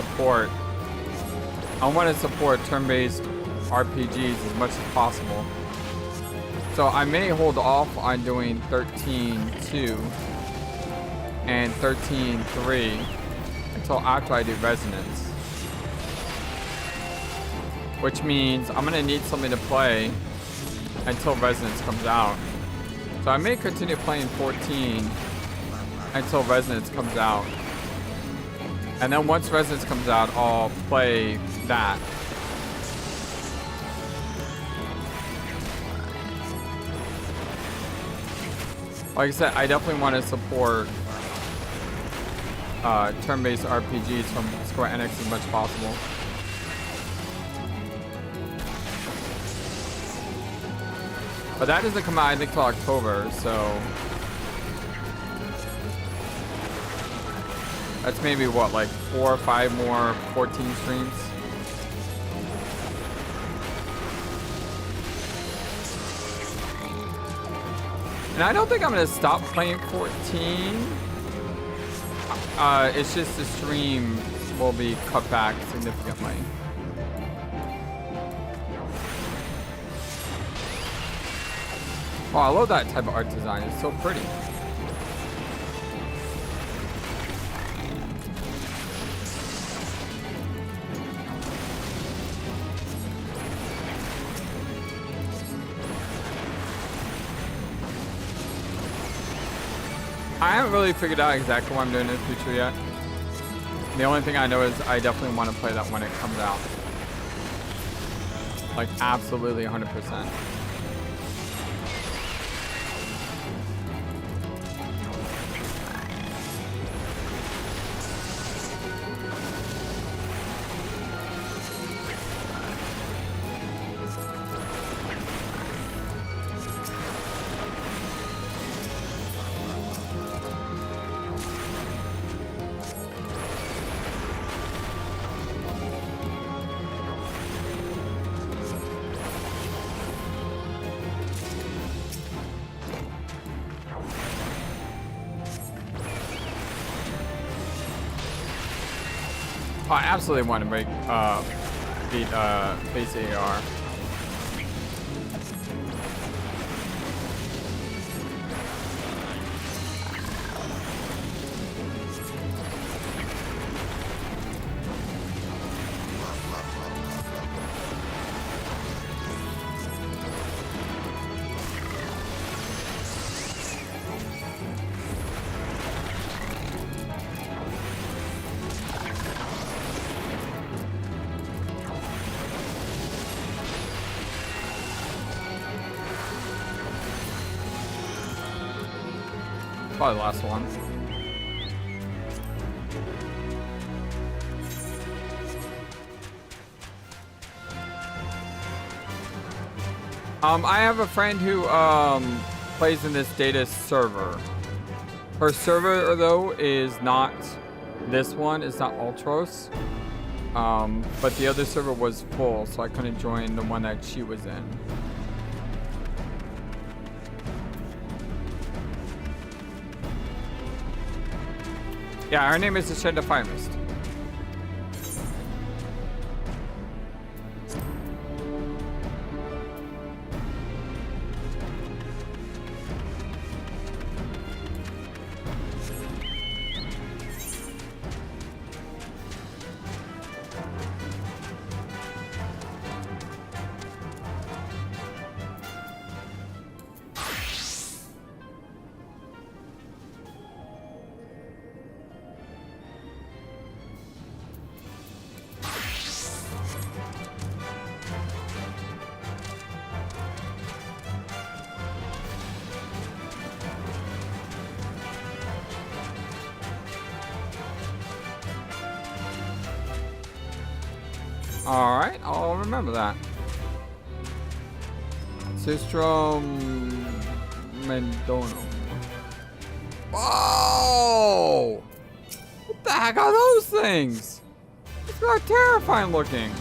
support turn-based RPGs as much as possible. So I may hold off on doing 13.2 and 13.3 until after I do Resonance. Which means I'm gonna need something to play until Resonance comes out. So I may continue playing 14 until Resonance comes out. And then once Resonance comes out, I'll play that. Like I said, I definitely want to support turn-based RPGs from Square-Enix as much as possible. But that doesn't come out, I think, till October, so... That's maybe, what, like 4 or 5 more 14 streams? And I don't think I'm going to stop playing 14. It's just the stream will be cut back significantly. Oh, I love that type of art design. It's so pretty. I haven't really figured out exactly what I'm doing in the future yet. The only thing I know is I definitely want to play that when it comes out. Like, absolutely 100%. Oh, I absolutely want to beat base AR. Probably the last one. I have a friend who plays in this data server. Her server though is not this one, it's not Ultros. But the other server was full, so I couldn't join the one that she was in. Yeah, her name is Ashenda Firemist. Alright, I'll remember that. Sistrum Mendonum. Whoa! What the heck are those things? These are terrifying looking.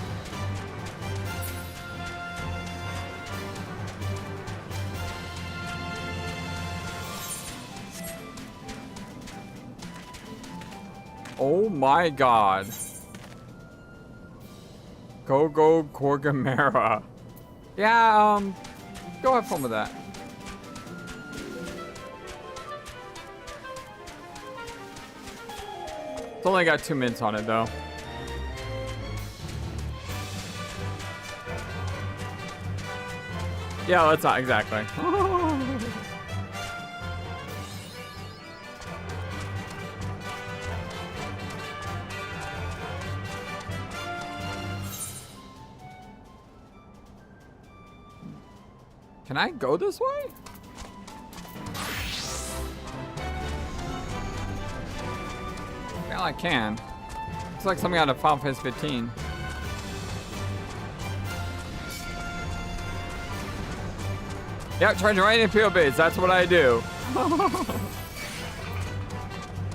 Oh my god. Gogo Gorgamera. Yeah, go have fun with that. It's only got 2 minutes on it though. Yeah, let's not exactly. Can I go this way? Well, I can. Looks like something out of Final Fantasy 15. Yep, charging right in PO base. That's what I do.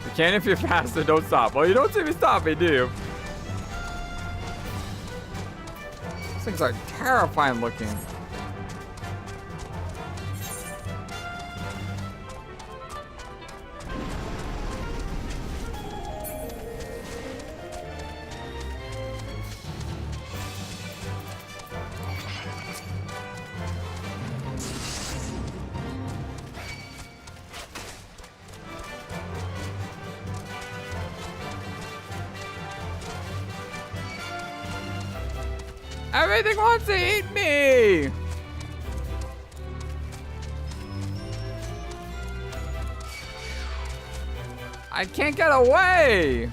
You can if you're faster, don't stop. Well, you don't see me stopping, do you? These things are terrifying looking. Everything wants to eat me! I can't get away!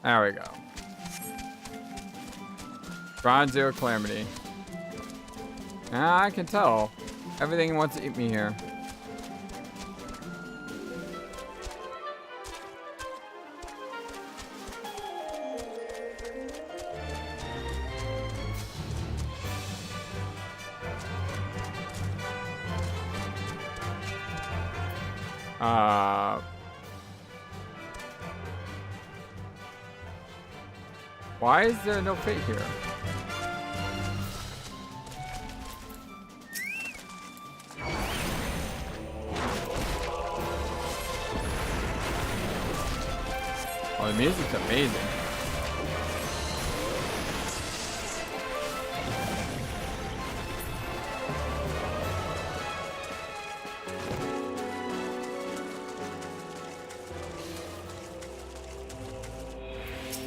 There we go. Ground Zero Calamity. I can tell. Everything wants to eat me here. Why is there no fate here? Oh, the music's amazing.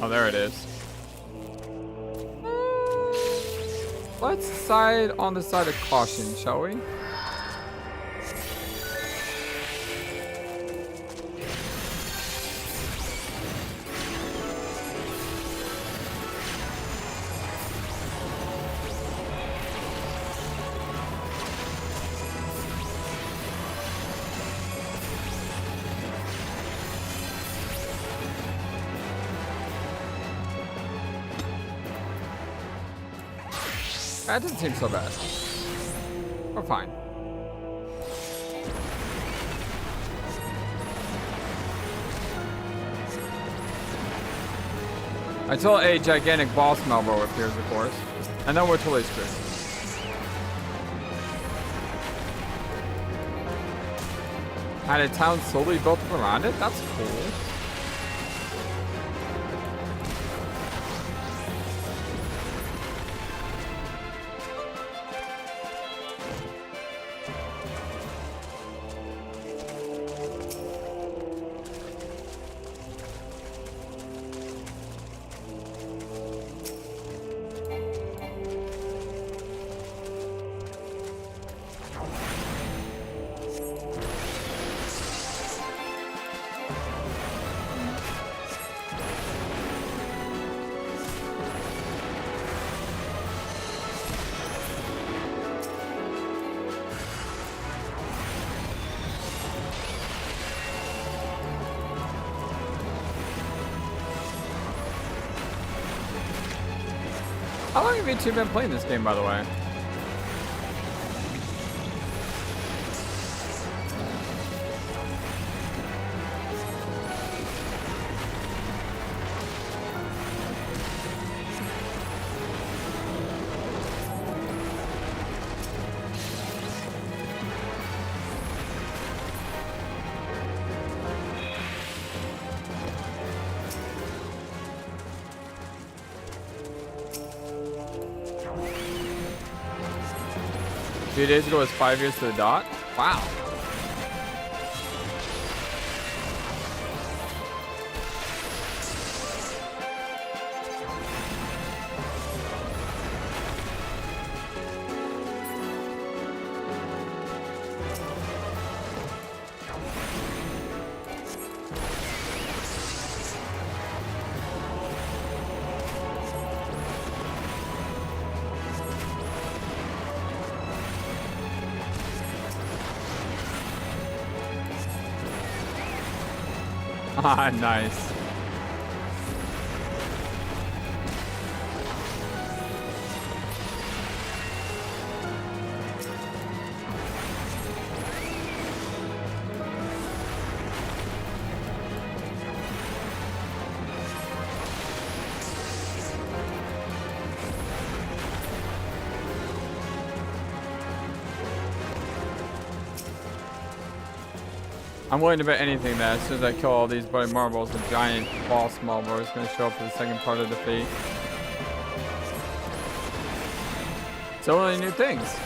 Oh, there it is. Let's side on the side of caution, shall we? That doesn't seem so bad. We're fine. Until a gigantic boss Malvo appears, of course. And then we're totally screwed. Had a town slowly built up around it? That's cool. How long have you two been playing this game, by the way? A few days ago was 5 years to the dot. Wow. Ah, nice. I'm willing to bet anything that as soon as I kill all these bloody marbles, the giant boss marble is going to show up for the second part of the defeat. So many new things.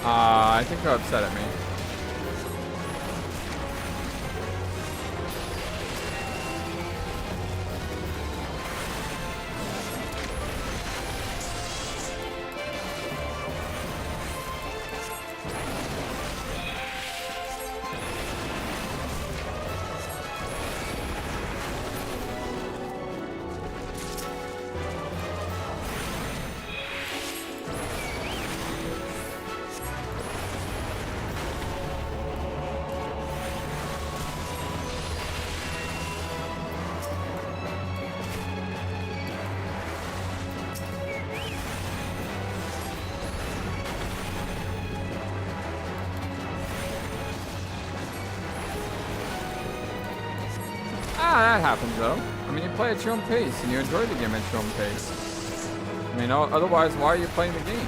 I think they're upset at me. That happens though. I mean, you play at your own pace and you enjoy the game at your own pace. I mean, otherwise, why are you playing the game?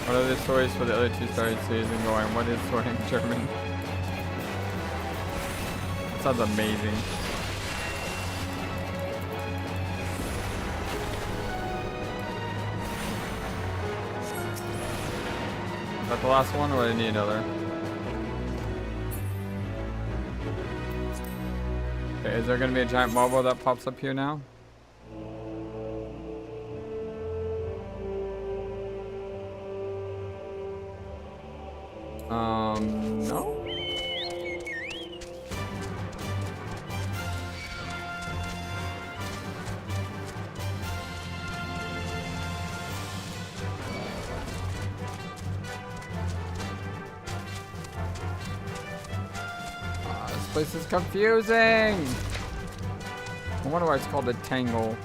What are the stories for the other two started season going? What is story in German? That sounds amazing. Is that the last one, or do I need another? Okay, is there going to be a giant marble that pops up here now? No? place is confusing. I wonder why it's called a tangle.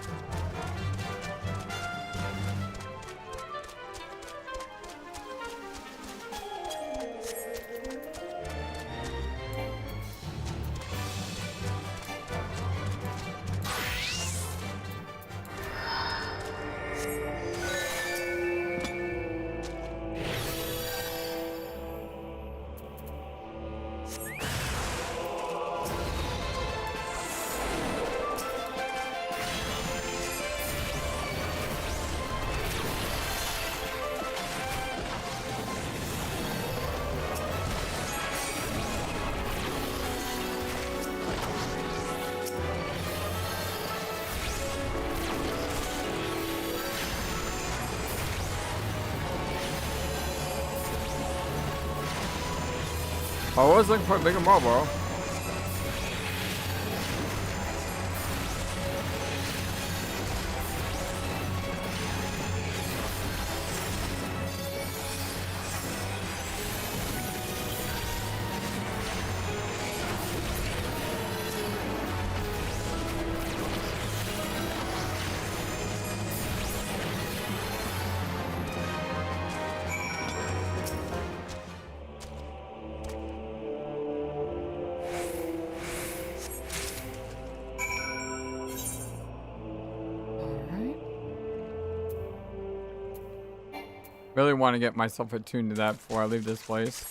I was looking for a bigger Marlboro. Really want to get myself attuned to that before I leave this place.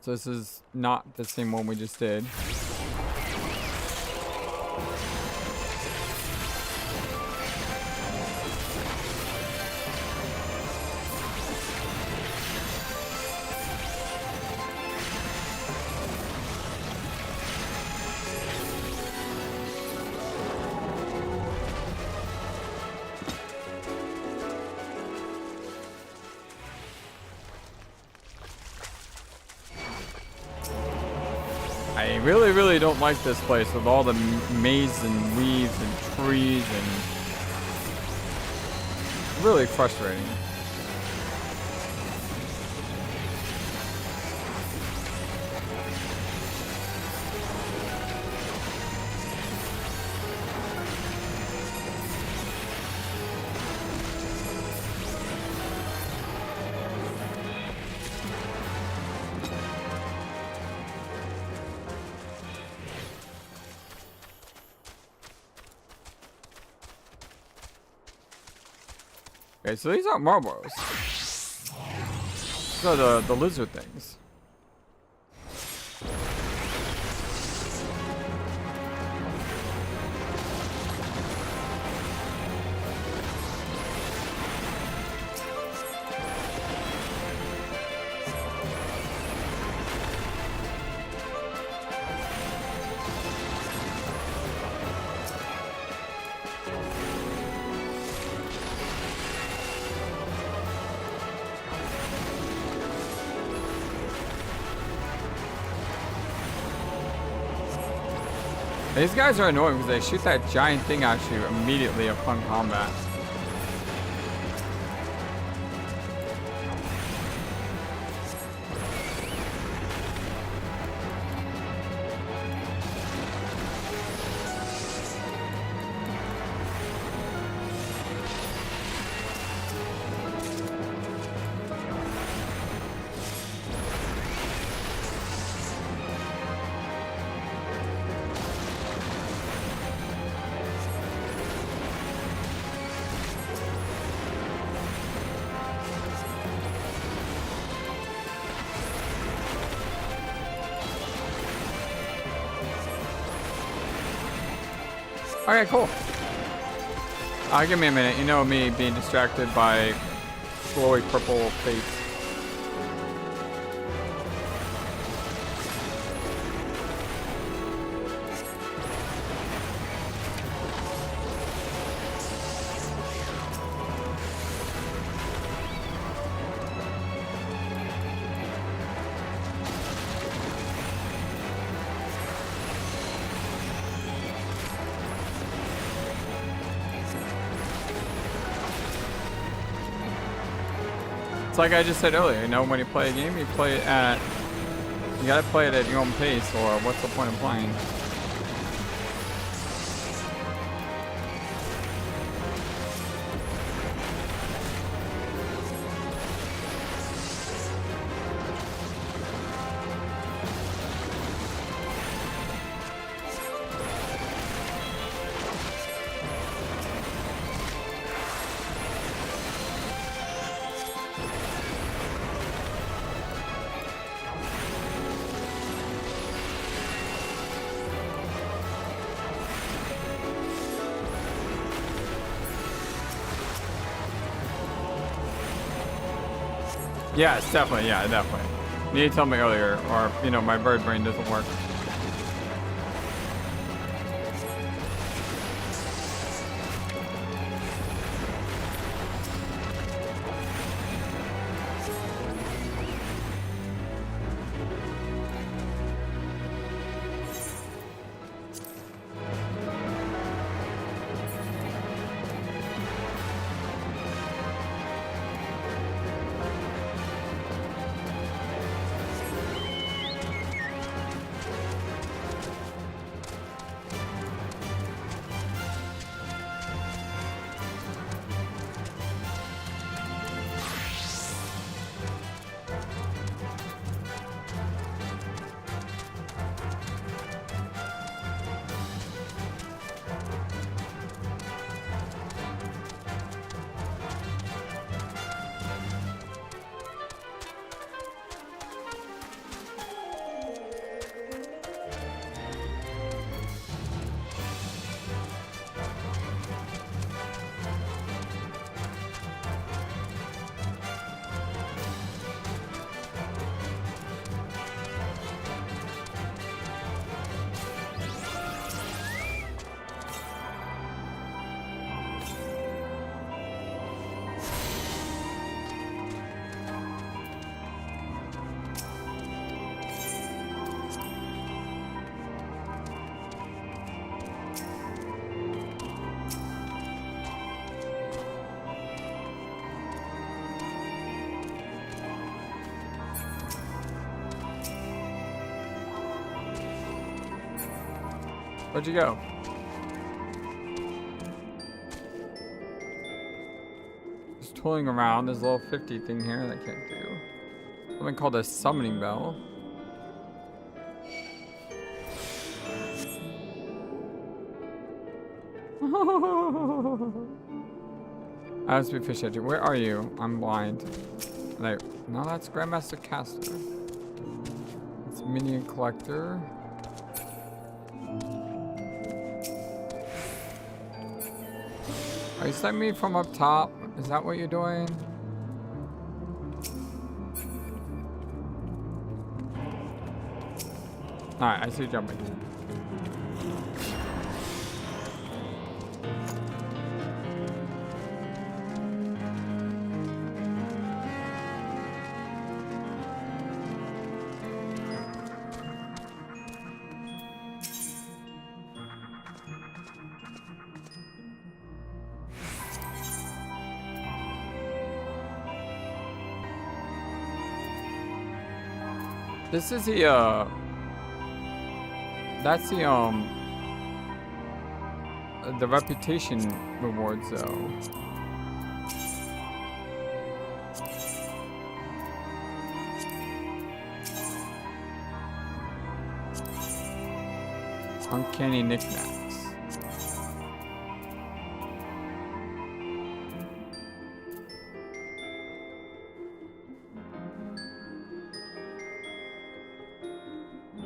So this is not the same one we just did. I really don't like this place with all the maze and weaves and trees and really frustrating. Okay, so these aren't Marlboros. These are the lizard things. These guys are annoying because they shoot that giant thing at you immediately upon combat. Okay, cool. Give me a minute. You know me being distracted by glowy purple face. It's like I just said earlier, you know, when you play a game, you gotta play it at your own pace, or what's the point of playing? Yes, definitely. Yeah, definitely. You need to tell me earlier, or, you know, my bird brain doesn't work. Where'd you go? Just tooling around. There's a little 50 thing here that I can't do. Something called a summoning bell. I have to be fish edge. Where are you? I'm blind. Like, no, that's Grandmaster Caster. It's Minion Collector. Are you sending me from up top? Is that what you're doing? Alright, I see you jumping. This is the, that's the reputation rewards, though. Uncanny knickknacks.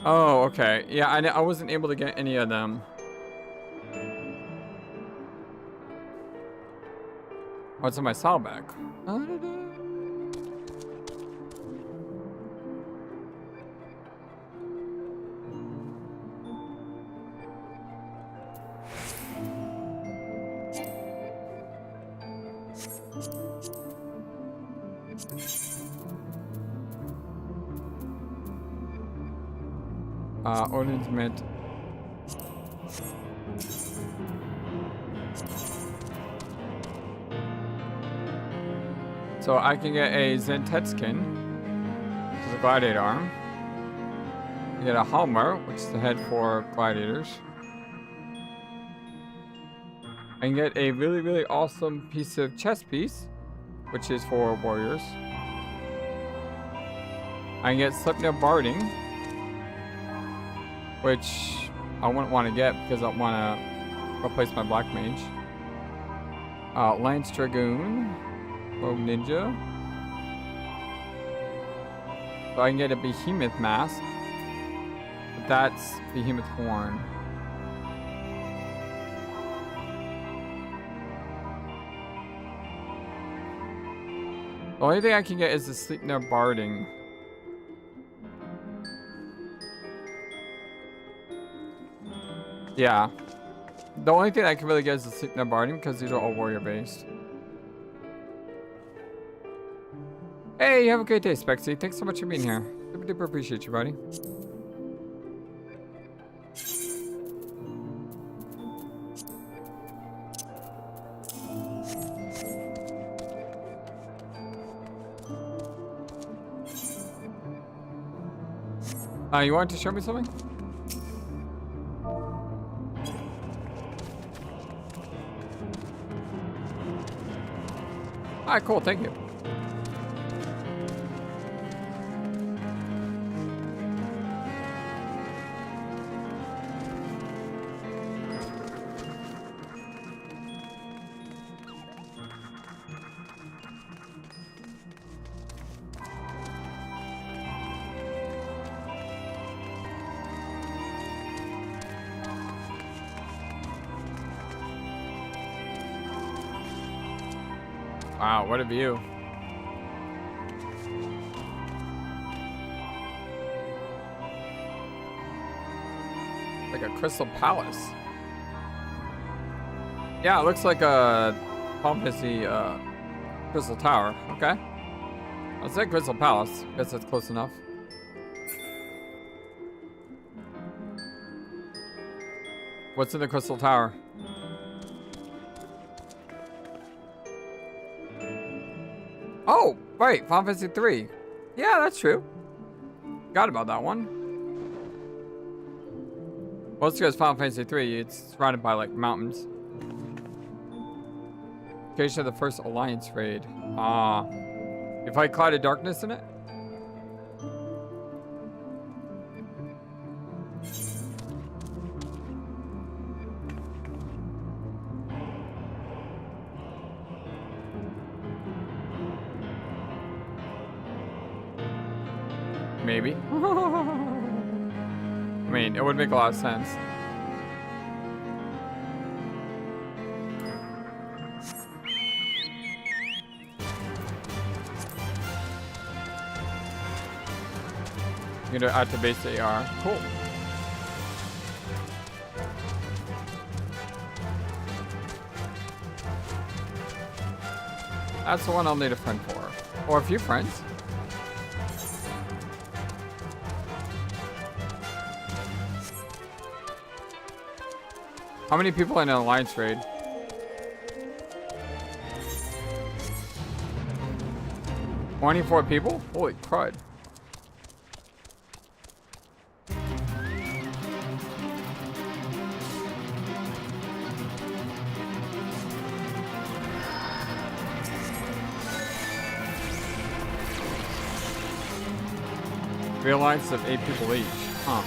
Oh, okay. Yeah, I wasn't able to get any of them. What's in my saddlebag? Odin's Mitt. So I can get a Zentetskin, which is a gladiator arm. I get a Halmer, which is the head for gladiators. I can get a really, really awesome piece of chest piece, which is for warriors. I can get Sleipnir Barding, which I wouldn't want to get because I want to replace my Black Mage. Lance Dragoon, Rogue Ninja. So I can get a Behemoth Mask, but that's Behemoth Horn. The only thing I can get is the Sleipnir Barding. Yeah. The only thing I can really get is the Sleipnir Barding because these are all warrior based. Hey, you have a great day, Spexy. Thanks so much for being here. Super duper appreciate you, buddy. You want to show me something? Alright, cool, thank you. Wow, what a view. Like a crystal palace. Yeah, it looks like a Final Fantasy crystal tower. Okay. I'll say crystal palace. Guess that's close enough. What's in the crystal tower? Oh, right, Final Fantasy 3. Yeah, that's true. Forgot about that one. Well, it's because Final Fantasy 3, it's surrounded by, like, mountains. Occasion of the first Alliance raid. You fight Cloud of Darkness in it? Maybe. I mean, it would make a lot of sense. You're gonna activate the AR. Cool. That's the one I'll need a friend for. Or a few friends. How many people in an alliance raid? $24 people? Holy crud. Three alliances of 8 people each. Huh.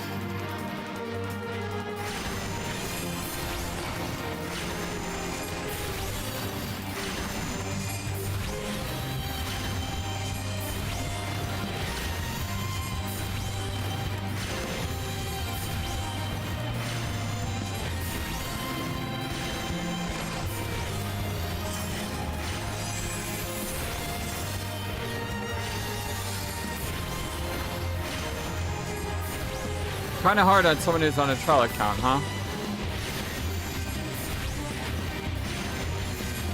Kind of hard on someone who's on a trial account, huh?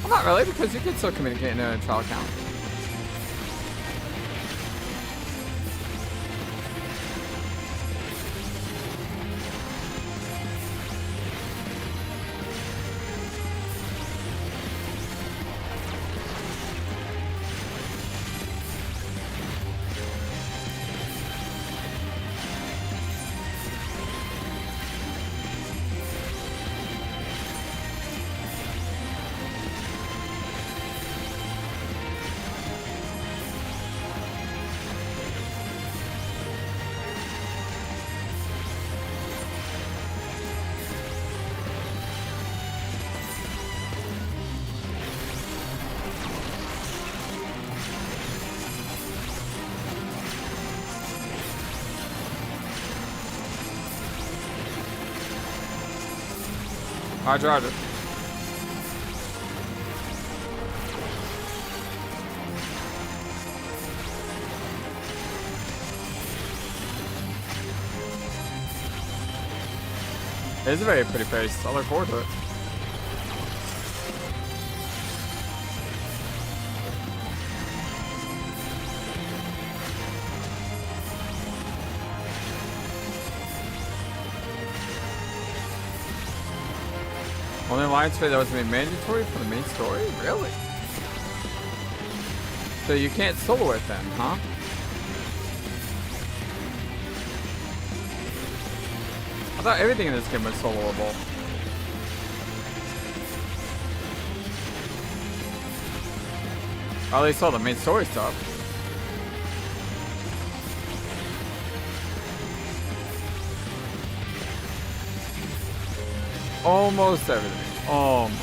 Well, not really, because you can still communicate in a trial account. Roger, roger. It is a very pretty face. I look forward to it. Only alliance trade that was made mandatory for the main story? Really? So you can't solo it then, huh? I thought everything in this game was soloable. Or at least all the main story stuff. Almost everything. Almost.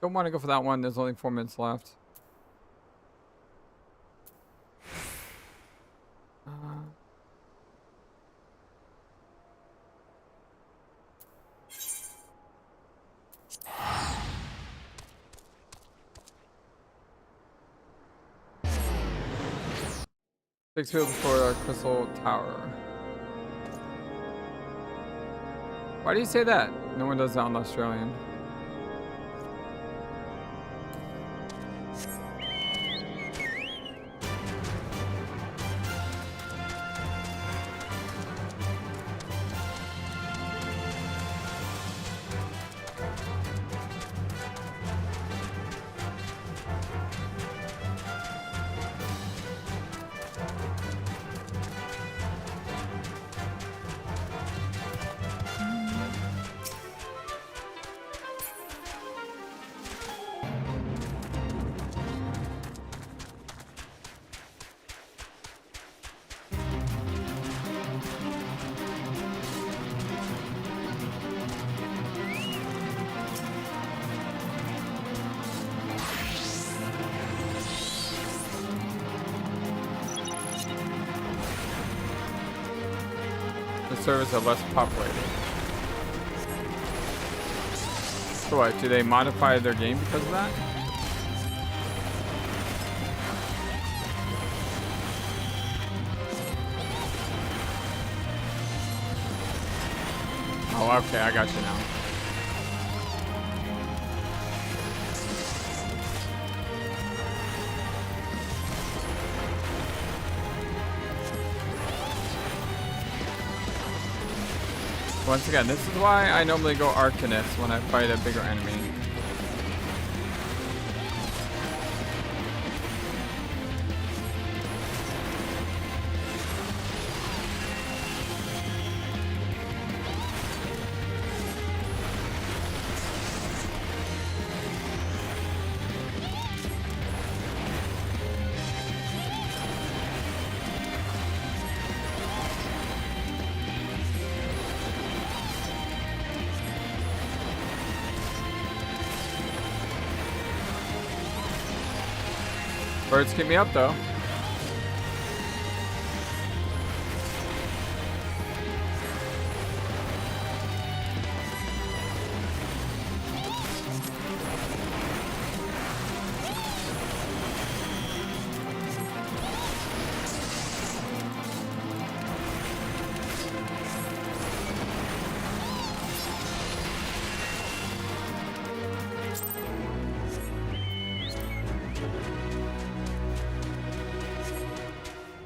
Don't want to go for that one. There's only 4 minutes left. Six fields for a crystal tower. Why do you say that? No one does that in Australian. Servers are less populated. So what, do they modify their game because of that? Oh, okay, I got you now. Once again, this is why I normally go Arcanist when I fight a bigger enemy. Birds keep me up though.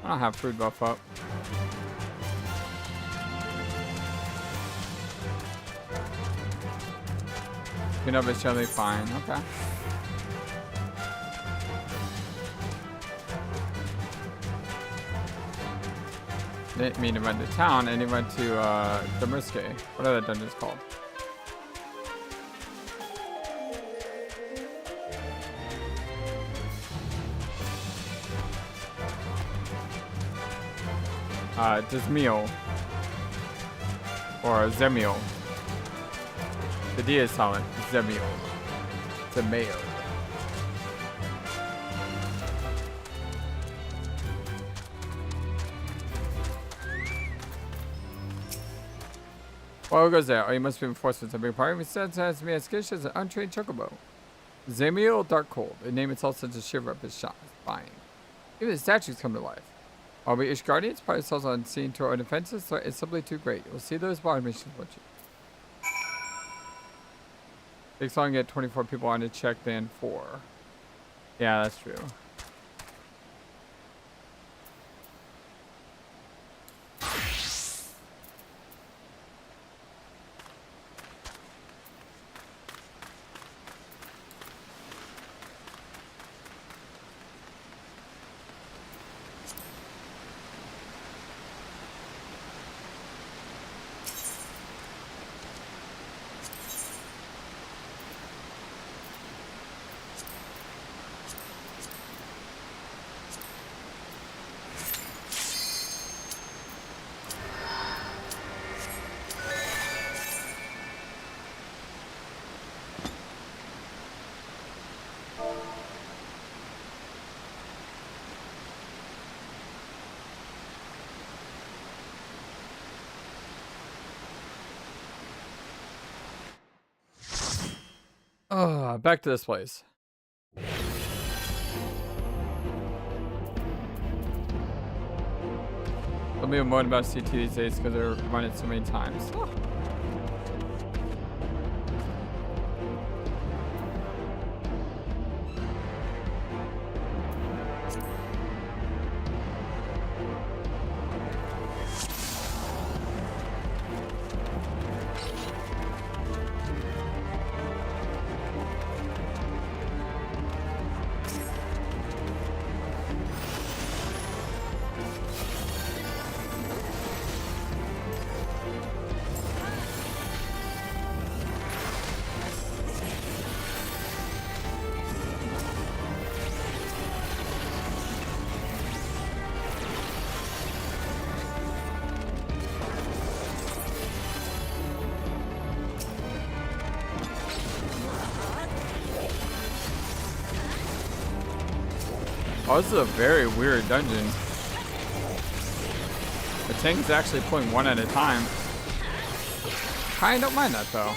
I don't have food buff up. Cleanup is generally fine. Okay. Didn't mean to run to town, and he went to Damerske. What are the dungeons called? Dismiel. Or Zemiel. The D is silent. Zemiel. Zemiel. Well, who goes there? Oh, you must be enforced with a big party. Instead, has me as skittish as an untrained chocobo. Zemiel Dark Cold. The name itself sends a shiver up his spine. Even the statues come to life. Are we Ishgardians? Probably ourselves unseen to our own defenses, so it's simply too great. We'll see those bar missions, won't you? Big song get 24 people on to check than 4. Yeah, that's true. Back to this place. I'll be annoyed about CT these days because they're running so many times. Oh. Oh, this is a very weird dungeon. The tank is actually pulling one at a time. I don't mind that though.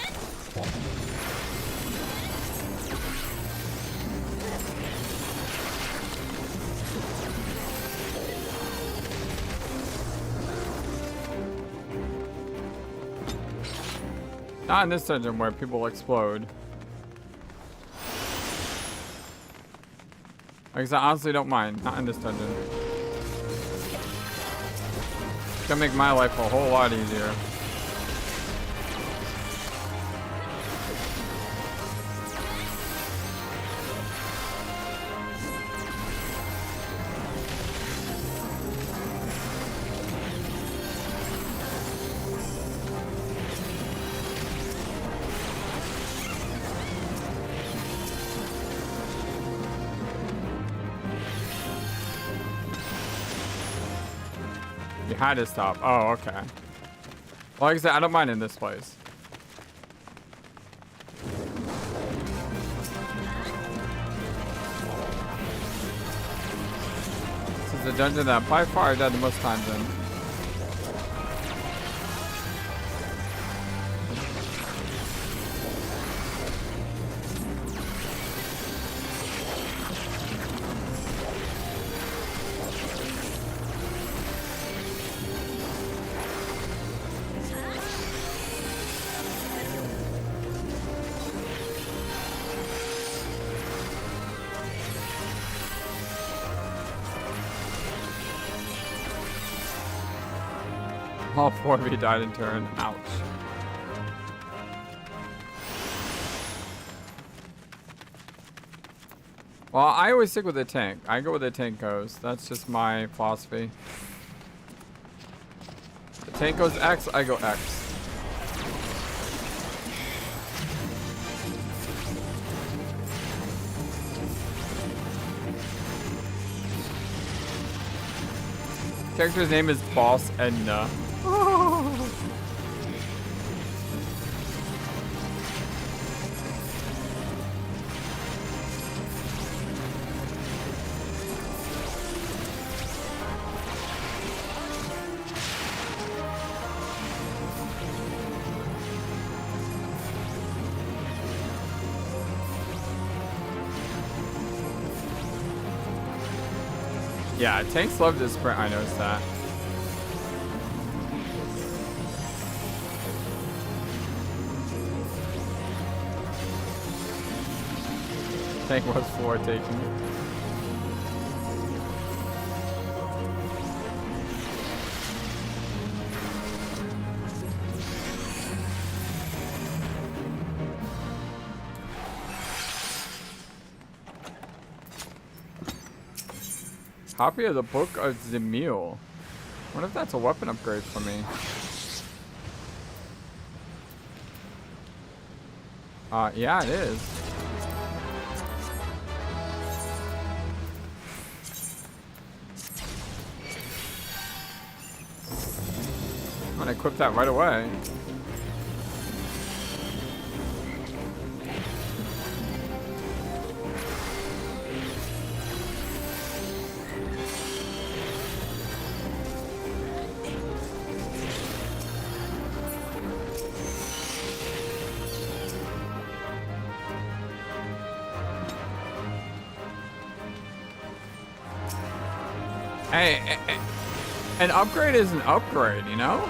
Not in this dungeon where people explode. Like I honestly don't mind. Not in this dungeon. It's gonna make my life a whole lot easier. Had to stop. Oh, okay. Well, like I said, I don't mind in this place. This is the dungeon that by far I died the most times in. All 4 of you died in turn. Ouch. Well, I always stick with the tank. I go where the tank goes. That's just my philosophy. The tank goes X, I go X. Character's name is Boss Edna. Yeah, tanks love this sprint, I noticed that. Tank was floor taking. Copy of the Book of Zemil. I wonder if that's a weapon upgrade for me. Yeah, it is. I'm gonna equip that right away. Hey, an upgrade is an upgrade, you know?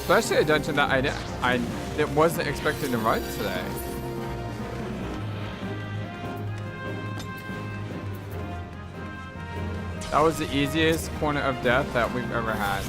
Especially a dungeon that I wasn't expecting to run today. That was the easiest corner of death that we've ever had.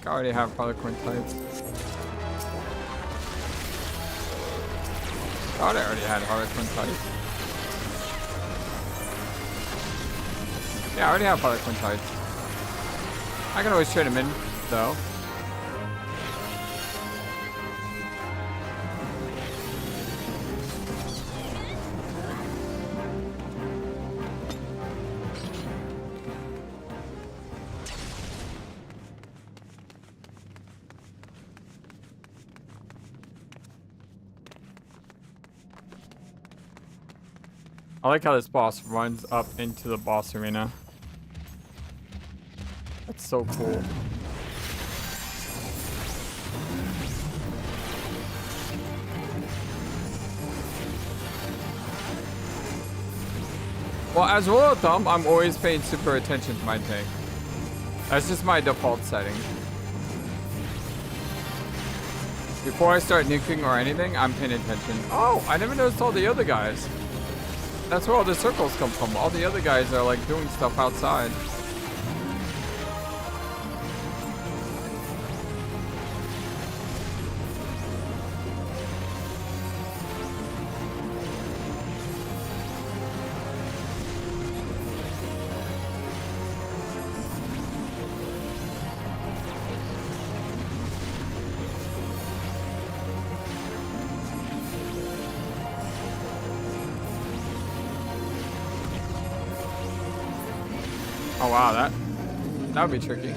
I already have Harlequin types. Thought I already had Harlequin types. Yeah, I already have Harlequin types. I can always trade them in, though. I like how this boss runs up into the boss arena. That's so cool. Well, as rule of thumb, I'm always paying super attention to my tank. That's just my default setting. Before I start nuking or anything, I'm paying attention. Oh, I never noticed all the other guys. That's where all the circles come from. All the other guys are like doing stuff outside. Oh wow, that would be tricky.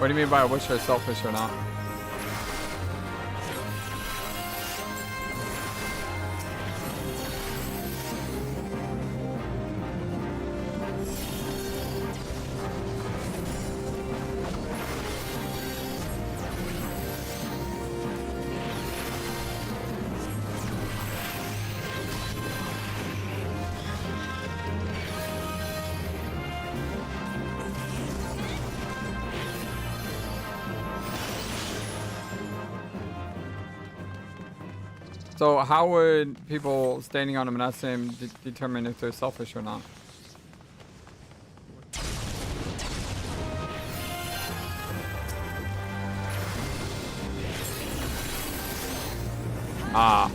What do you mean by wish they're selfish or not? So how would people standing on a monastery determine if they're selfish or not? Ah.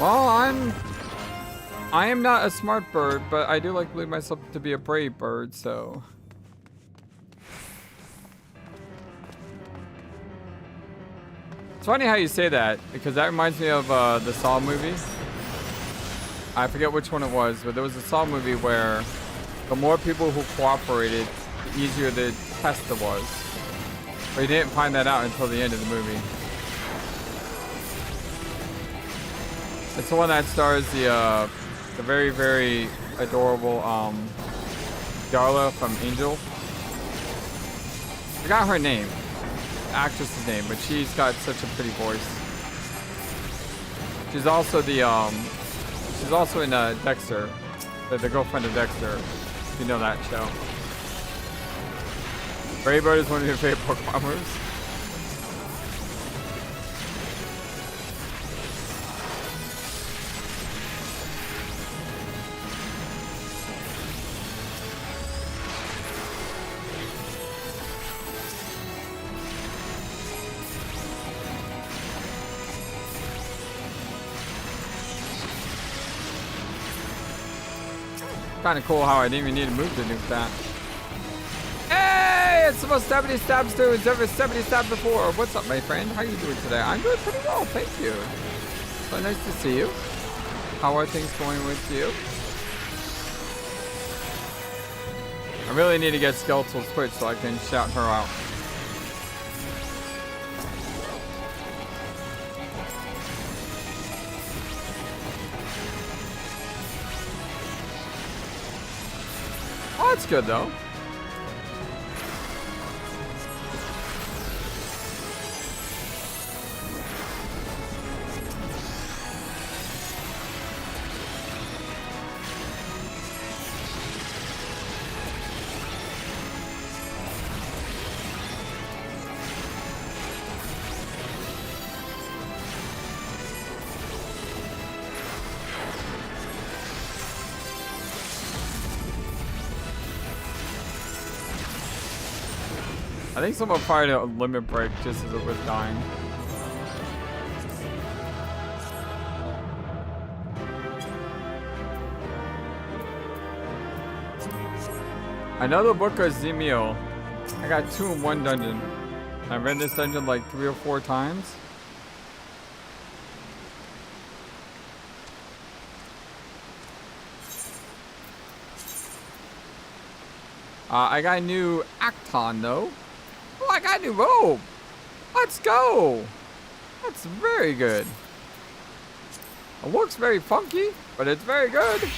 Well, I am not a smart bird, but I do like to believe myself to be a brave bird, so. It's funny how you say that, because that reminds me of the Saw movie. I forget which one it was, but there was a Saw movie where the more people who cooperated, the easier the test it was. But you didn't find that out until the end of the movie. It's the one that stars the very, very adorable Darla from Angel. I forgot her name, the actress's name, but she's got such a pretty voice. She's also she's also in Dexter, the girlfriend of Dexter, if you know that show. Brave Bird is one of your favorite Pokemon moves. Kind of cool how I didn't even need to move to nuke that. Hey, it's the most 70 stabs dude who's ever 70 stabbed before. What's up, my friend? How you doing today? I'm doing pretty well, thank you. So nice to see you. How are things going with you? I really need to get Skeletal's Twitch so I can shout her out. Oh, that's good though. I think someone fired a limit break just as it was dying. Another book of Zemio. I got 2 in 1 dungeon. I read this dungeon like 3 or 4 times. I got a new Acton though. Oh, I got a new robe. Let's go. That's very good. It looks very funky, but it's very good.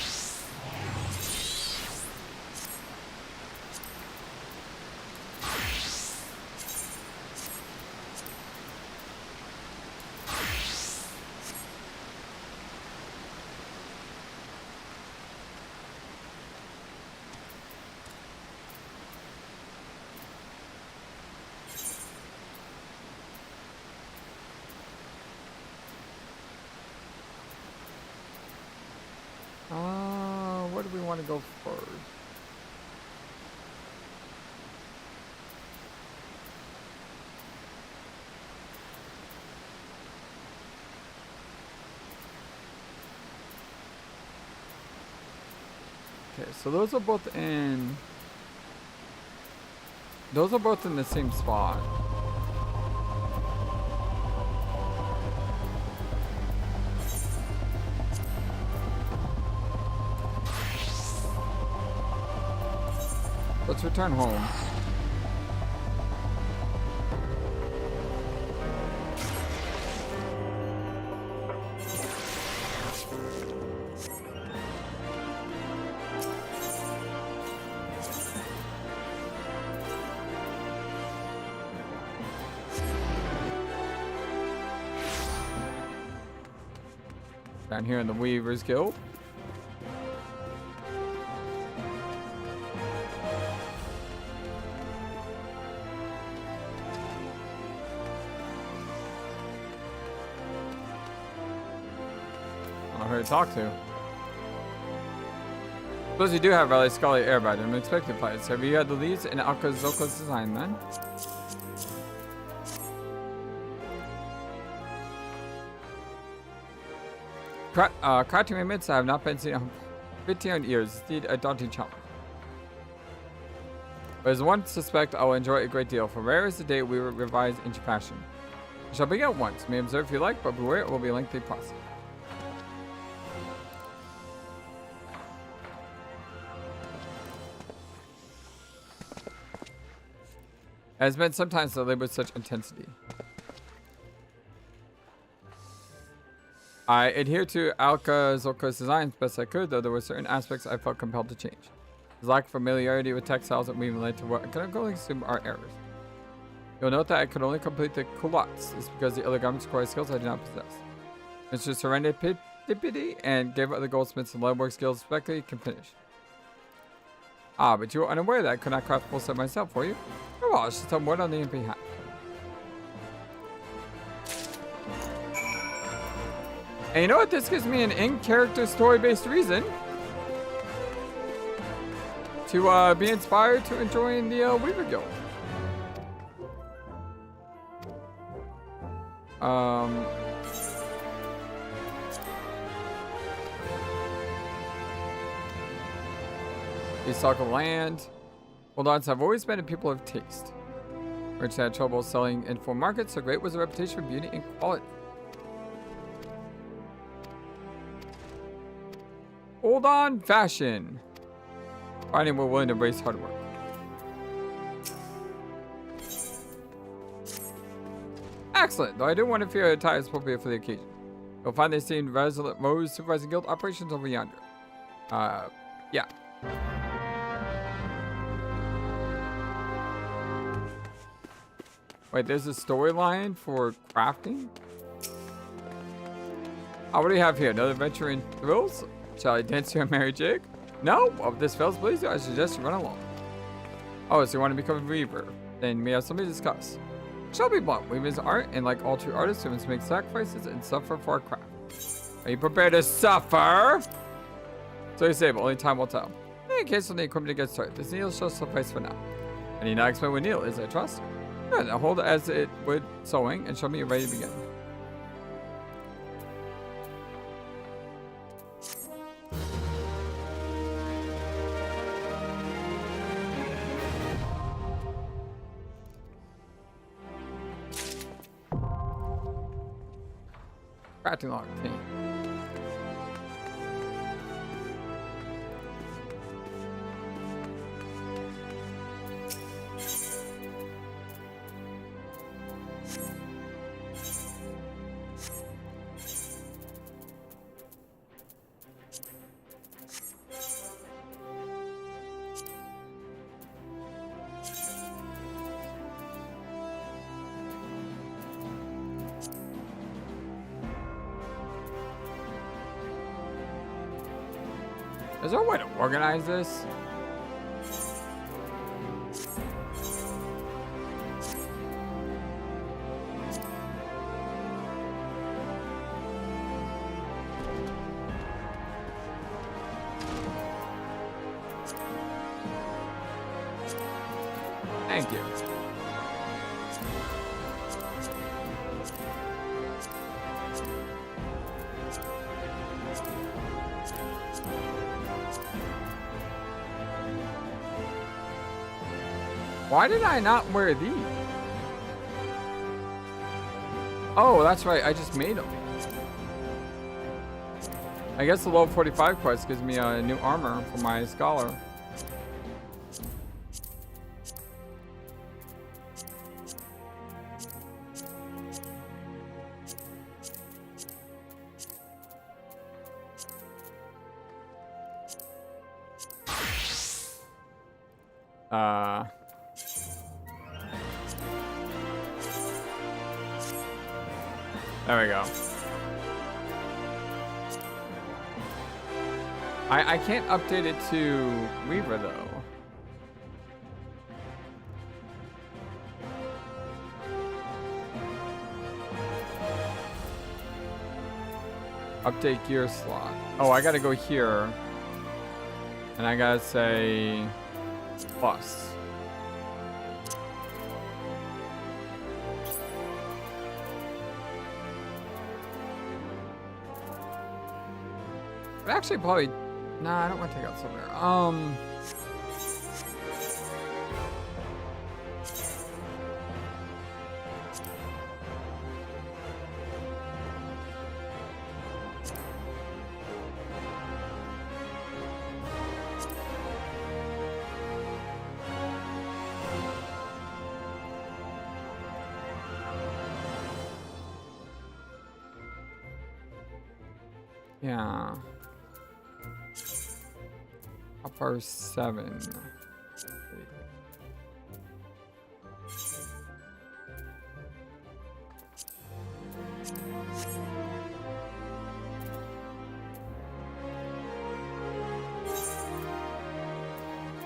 Where do we want to go first? Okay, so those are both in... Those are both in the same spot. Let's return home. Down here in the Weavers Guild. I heard to talk to. Suppose you do have Rally Scholar Airbud. I'm expecting flights. Have you had the leads in Zoka's design then? Crafting my mitts I have not been seen in 15 years. Indeed, a daunting challenge. But as one suspect, I will enjoy a great deal, for rare is the day we will revise into fashion. I shall begin at once. May observe if you like, but beware, it will be a lengthy process. It has been sometimes to live with such intensity. I adhere to Zoka's designs best I could, though there were certain aspects I felt compelled to change. His lack of familiarity with textiles and weaving led to what I can only assume are errors. You'll note that I could only complete the culottes. This is because the other garments require skills I do not possess. Mr. Serendipity and gave other goldsmiths and leatherwork skills respectively can finish. Ah, but you were unaware that I could not craft full set myself, were you? Oh well, I should tell word on the MP hat. And you know what? This gives me an in-character story-based reason to be inspired to join the Weaver Guild. These talk of land. Hold on, so I've always been a people of taste. Rich had trouble selling in full markets, so great was the reputation for beauty and quality. Hold on, fashion. Finding we're willing to embrace hard work. Excellent, though I do want to fear a tie is appropriate for the occasion. You'll find they seem resolute Rose supervising guild operations over yonder. Yeah. Wait, there's a storyline for crafting? Oh, what do you have here? Another adventure in thrills? Shall I dance to a merry jig? No? Well, if this fails, please, I suggest you run along. Oh, so you want to become a weaver? Then we have something to discuss. Shall be blunt. Weaving is art, and like all true artists, we must make sacrifices and suffer for our craft. Are you prepared to suffer? So you say, but only time will tell. In case when the equipment gets started, this needle shall suffice for now. I need not explain what needle is, I trust. Good, now hold it as it would sewing, and show me you're ready to begin. Crafting log team. Is there a way to organize this? Thank you. Why did I not wear these? Oh, that's right. I just made them. I guess the level 45 quest gives me a new armor for my scholar. There we go. I can't update it to Weaver though. Update gear slot. Oh, I gotta go here. And I gotta say plus. But actually probably, nah, I don't want to take out somewhere. Yeah. Upper 7.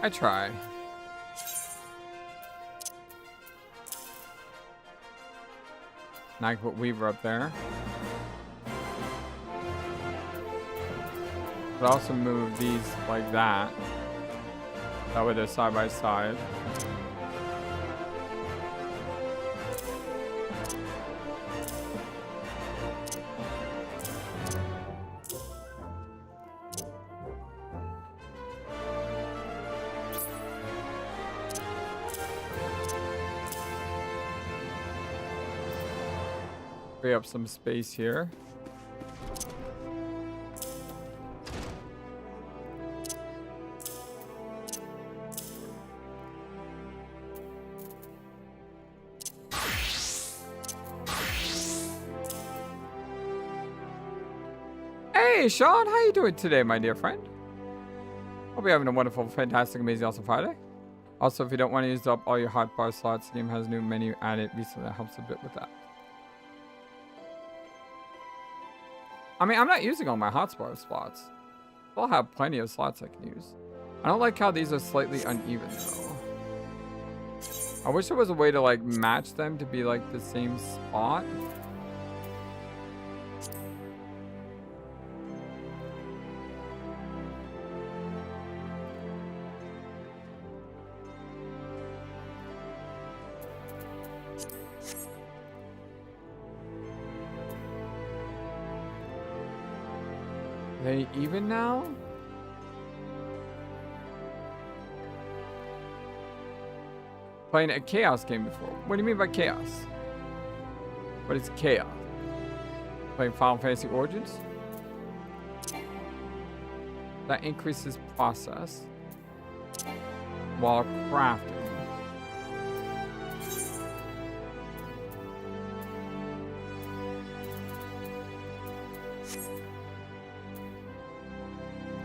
I try. And I can put Weaver up there. But also move these like that. That way they're side by side. Free up some space here. Hey Sean, how you doing today, my dear friend? Hope you're having a wonderful, fantastic, amazing, awesome Friday. Also, if you don't want to use up all your hotbar slots, the game has a new menu added recently that helps a bit with that. I mean, I'm not using all my hotbar slots. I'll have plenty of slots I can use. I don't like how these are slightly uneven, though. I wish there was a way to, like, match them to be, like, the same spot. Are they even now? Playing a chaos game before. What do you mean by chaos? What is chaos? Playing Final Fantasy Origins? That increases process while crafting.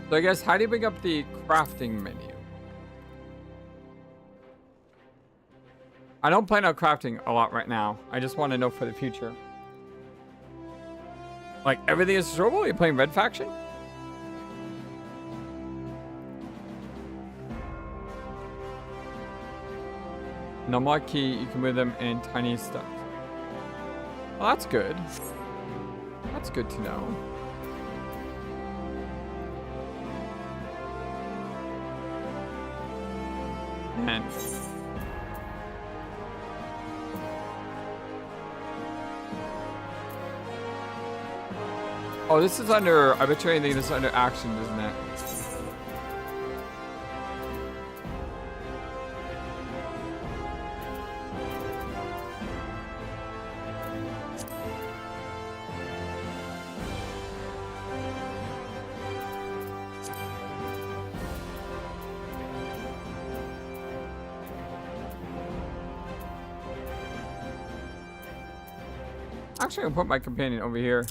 So I guess, how do you bring up the crafting menu? I don't plan on crafting a lot right now. I just want to know for the future. Like, everything is destroyable? You're playing Red Faction? No more key, you can move them in tiny steps. Well, that's good. That's good to know. And oh, this is under, I bet you anything this is under action, isn't it? actually gonna put my companion over here.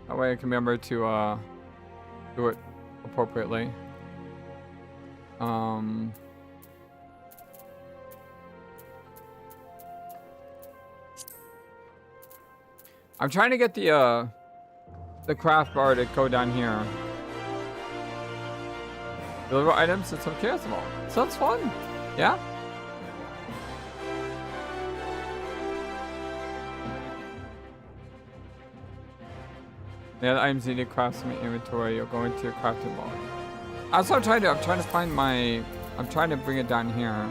That way I can remember to do it appropriately. I'm trying to get the craft bar to go down here. Deliver items to some chaos vault. Sounds fun. Yeah? Yeah, the items needed to craft some inventory. You'll go into your crafting vault. That's what I'm trying to do. I'm trying to find my... I'm trying to bring it down here.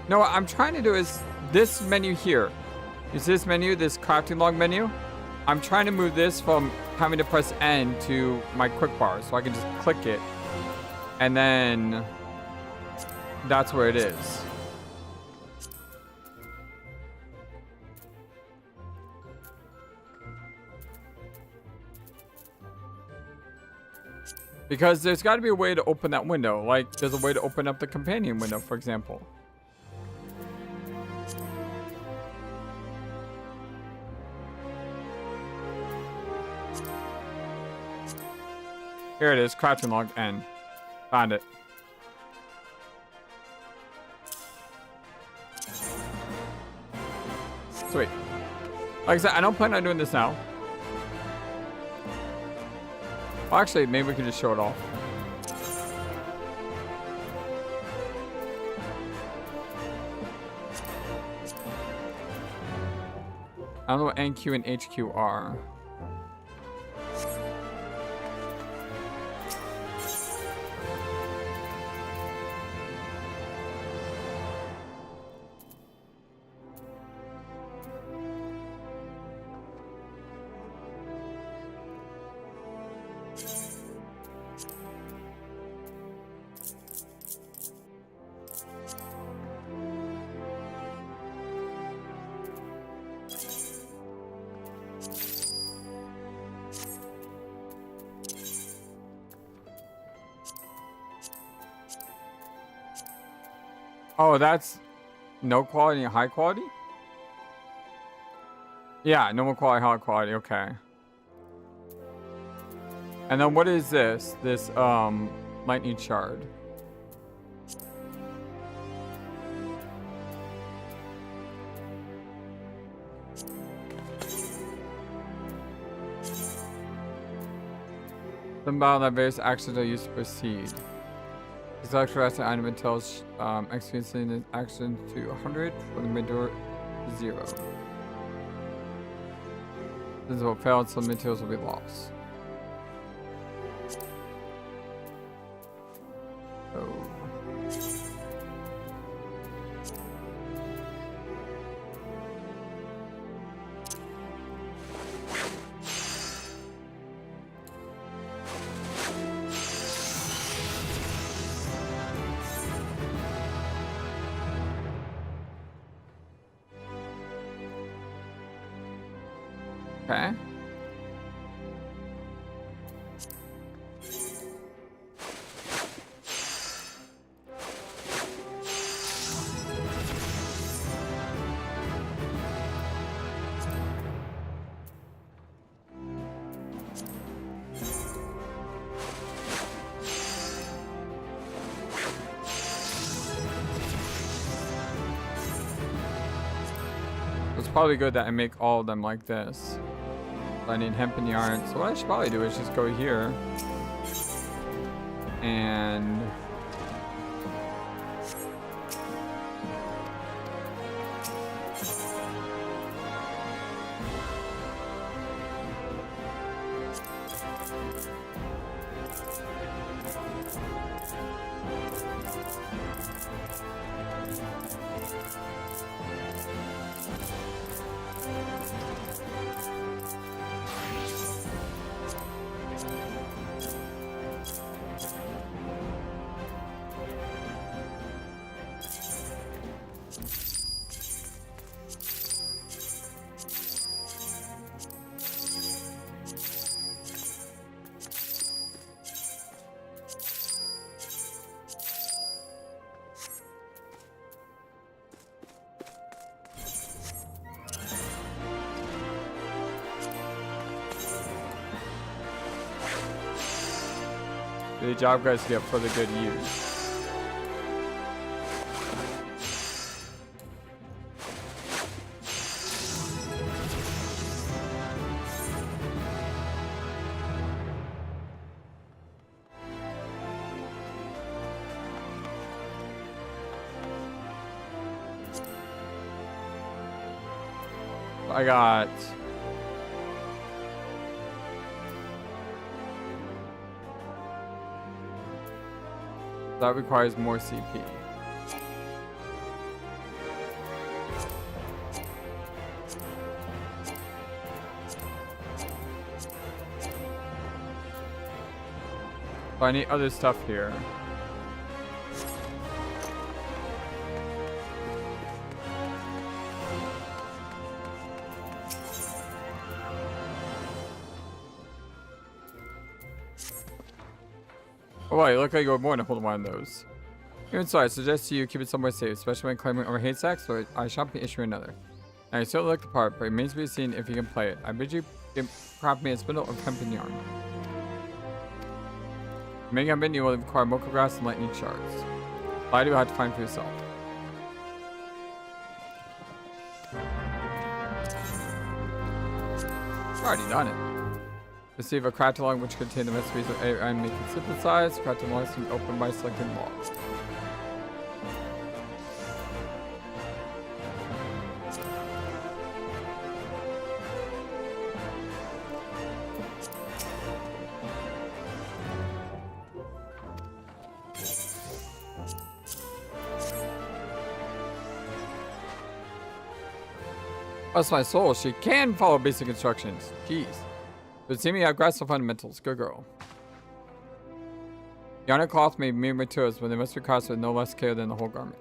No, what I'm trying to do is this menu here. Is this menu, this crafting log menu? I'm trying to move this from having to press N to my quick bar so I can just click it. And then that's where it is. Because there's got to be a way to open that window. Like there's a way to open up the companion window, for example. Here it is, crafting log N. Found it. Sweet. Like I said, I don't plan on doing this now. Well, actually, maybe we can just show it off. I don't know what NQ and HQ are. Oh, that's no quality and high quality? Yeah, normal quality, high quality, okay. And then what is this? This lightning shard. Symbol that various actions are used to proceed. Select rest item until executing this action to 100 for the middle 0. This will fail, so materials will be lost. Oh. Okay. It's probably good that I make all of them like this. I need hemp and yarn. So what I should probably do is just go here and The job guys get further good use. I got that requires more CP. So I need other stuff here. Oh, wait, look like you're more than holding one of those. Even so, I suggest to you keep it somewhere safe, especially when claiming over hate sacks, but I shan't be issuing another. Now, you still look the part, but it remains to be seen if you can play it. I bid you craft me a spindle of hemp and yarn. Making a menu will require mocha grass and lightning shards. I do have to find for yourself. I've already done it. Receive a craft log which contains the recipes of AI and make it synthesized. Craft logs can be opened by selecting logs. Bless my soul, she can follow basic instructions. Jeez. But see me have grasped the fundamentals. Good girl. Yarn and cloth may be mere materials, but they must be crafted with no less care than the whole garment.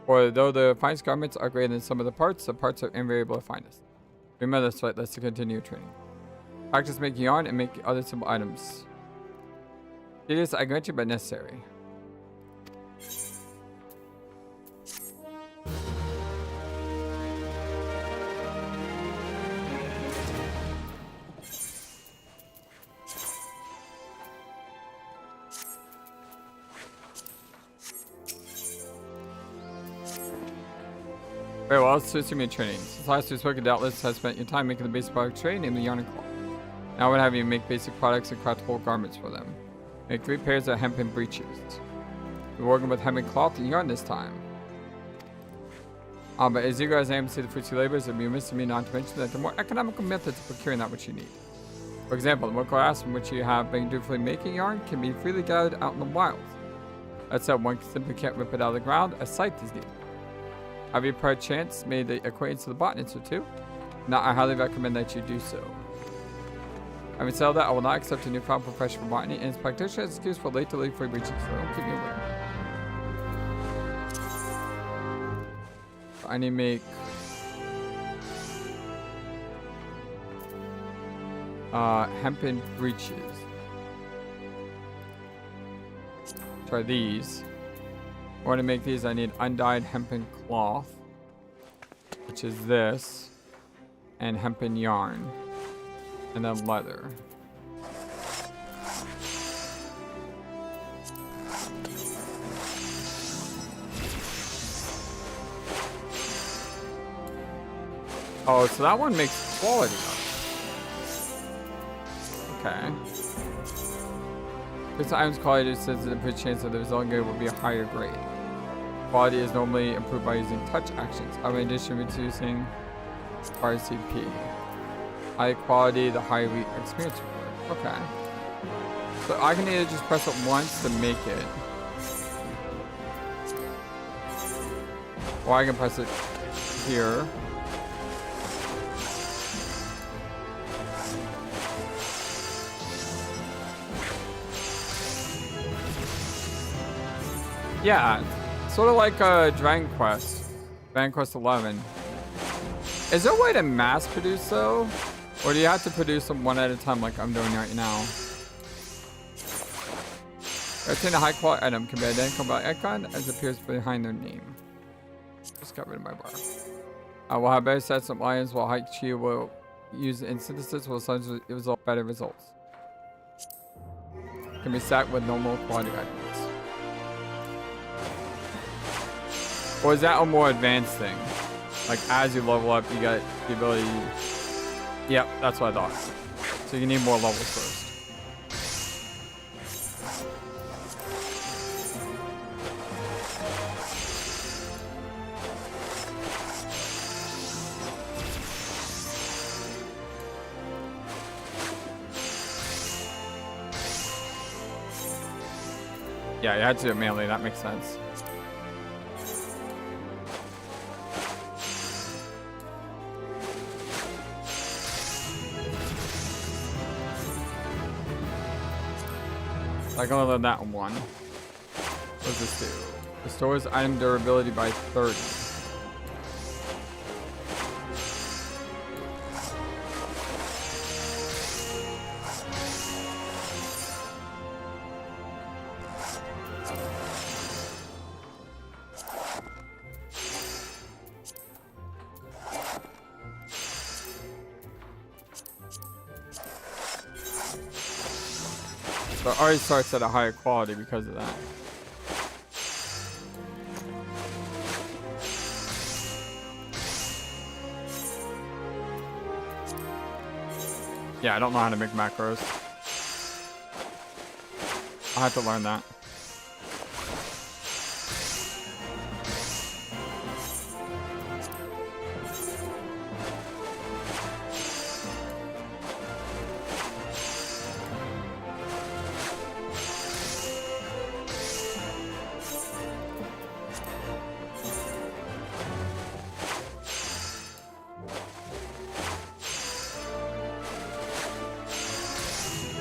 For though the finest garments are greater than some of the parts are invariable the finest. Remember this, Flightless, to continue training. Practice making yarn and make other simple items. Tedious, I grant you, but necessary. Very well, let's assume your training. Since last we spoke, doubtless has spent your time making the basic product trade, namely yarn and cloth. Now I would have you make basic products and craft whole garments for them. Make 3 pairs of hempen breeches. We're working with hempen cloth and yarn this time. But as eager as I am to see the fruits of your labors, it would be remiss of me not to mention that there are more economical methods of procuring that which you need. For example, the more grass from which you have been dutifully making yarn can be freely gathered out in the wild. That said, one simply can't rip it out of the ground, a scythe is needed. Have you perchance made the acquaintance of the botanist or two? Now, I highly recommend that you do so. Having said that, I will not accept a newfound profession for botany and its practitioner as an excuse for late to leave free breaching, so don't keep me away. I need to make hempen breeches. Try these. In order to make these, I need undyed hempen cloth, which is this, and hempen yarn, and then leather. Oh, so that one makes quality up. Okay. This item's quality says that the chance that the result grade will be a higher grade. Quality is normally improved by using touch actions. In addition, reducing RCP. High quality, the higher experience reward. Okay. So I can either just press it once to make it, or I can press it here. Yeah, sort of like Dragon Quest 11. Is there a way to mass produce though? Or do you have to produce them one at a time like I'm doing right now? Obtain a high quality item can be identical by icon as appears behind their name. Just got rid of my bar. I will have better sets of lions while Hydaelyn will use in synthesis will result better results. Can be stacked with normal quality items. Or is that a more advanced thing? Like as you level up, you got the ability. Yep, that's what I thought. So you need more levels first. Yeah, you had to do it manually. That makes sense. I can only learn that one. What does this do? Restores item durability by 30. So it already starts at a higher quality because of that. Yeah, I don't know how to make macros. I'll have to learn that.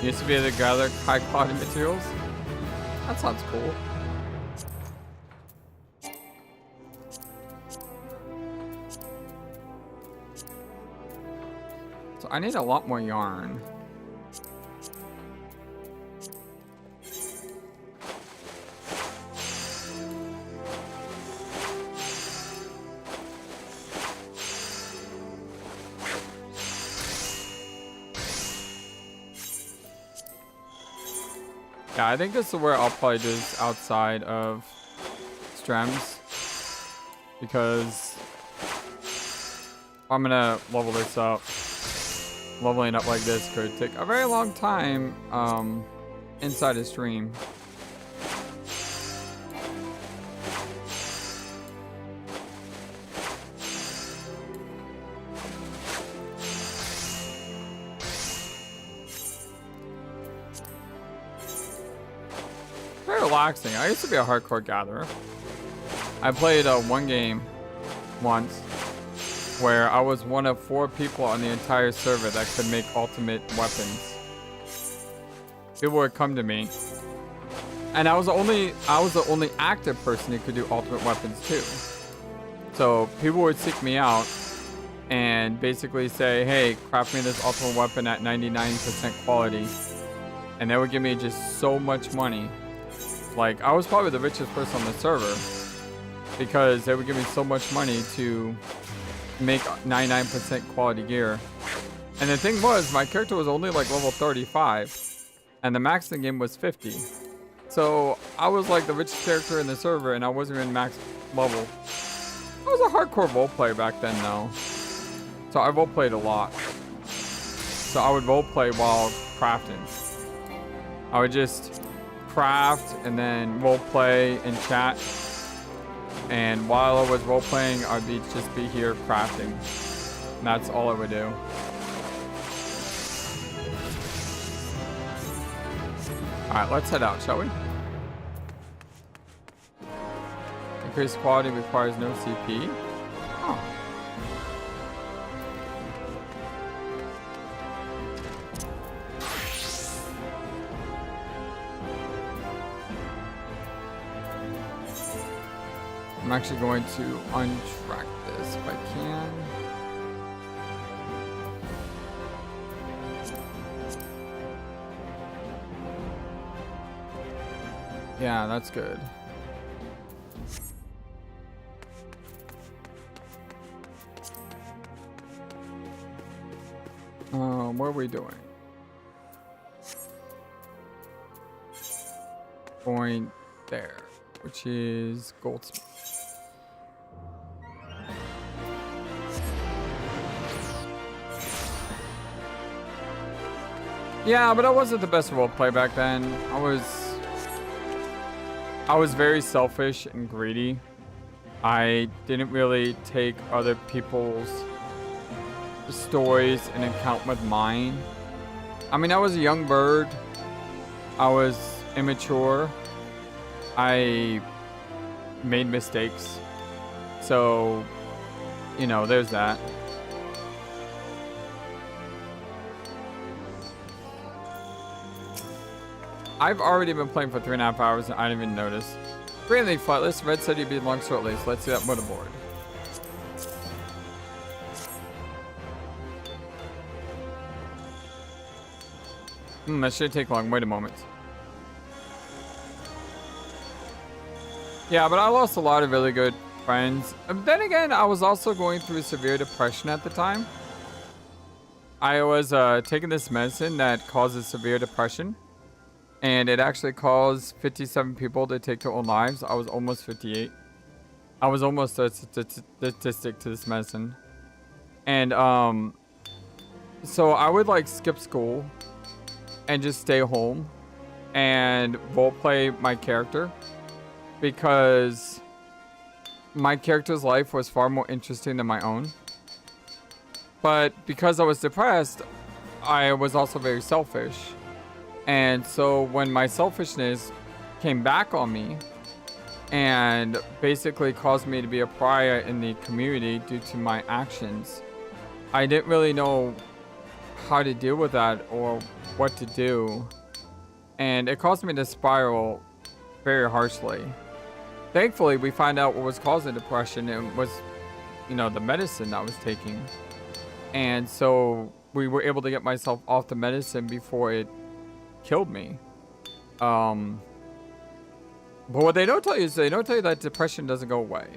Used to be able to gather high quality materials. That sounds cool. So I need a lot more yarn. Yeah, I think this is where I'll probably do this outside of streams, because I'm gonna level this up. Leveling up like this could take a very long time inside a stream. Relaxing. I used to be a hardcore gatherer. I played one game once where I was one of 4 people on the entire server that could make ultimate weapons. People would come to me, and I was the only active person who could do ultimate weapons too. So people would seek me out and basically say, "Hey, craft me this ultimate weapon at 99% quality," and they would give me just so much money. Like, I was probably the richest person on the server because they would give me so much money to make 99% quality gear. And the thing was, my character was only like level 35 and the max in the game was 50. So I was like the richest character in the server and I wasn't even max level. I was a hardcore role player back then though. So I role played a lot. So I would role play while crafting. I would just craft and then role play and chat, and while I was role playing I'd just be here crafting, and that's all I would do. Alright, let's head out, shall we? Increased quality requires no CP. Oh. I'm actually going to untrack this if I can. Yeah, that's good. What are we doing? going there, which is goldsmith. Yeah, but I wasn't the best roleplay back then. I was very selfish and greedy. I didn't really take other people's stories in account with mine. I mean, I was a young bird. I was immature. I made mistakes. So, you know, there's that. I've already been playing for 3.5 hours and I didn't even notice. Really, Flightless. Red said he'd be along shortly, so let's see that motherboard. That shouldn't take long. Wait a moment. Yeah, but I lost a lot of really good friends. Then again, I was also going through severe depression at the time. I was taking this medicine that causes severe depression. And it actually caused 57 people to take their own lives. I was almost 58. I was almost a statistic to this medicine. And so I would like skip school and just stay home and roleplay my character, because my character's life was far more interesting than my own. But because I was depressed, I was also very selfish. And so when my selfishness came back on me and basically caused me to be a pariah in the community due to my actions, I didn't really know how to deal with that or what to do. And it caused me to spiral very harshly. Thankfully, we found out what was causing depression, and was, you know, the medicine I was taking. And so we were able to get myself off the medicine before it killed me. But what they don't tell you is they don't tell you that depression doesn't go away.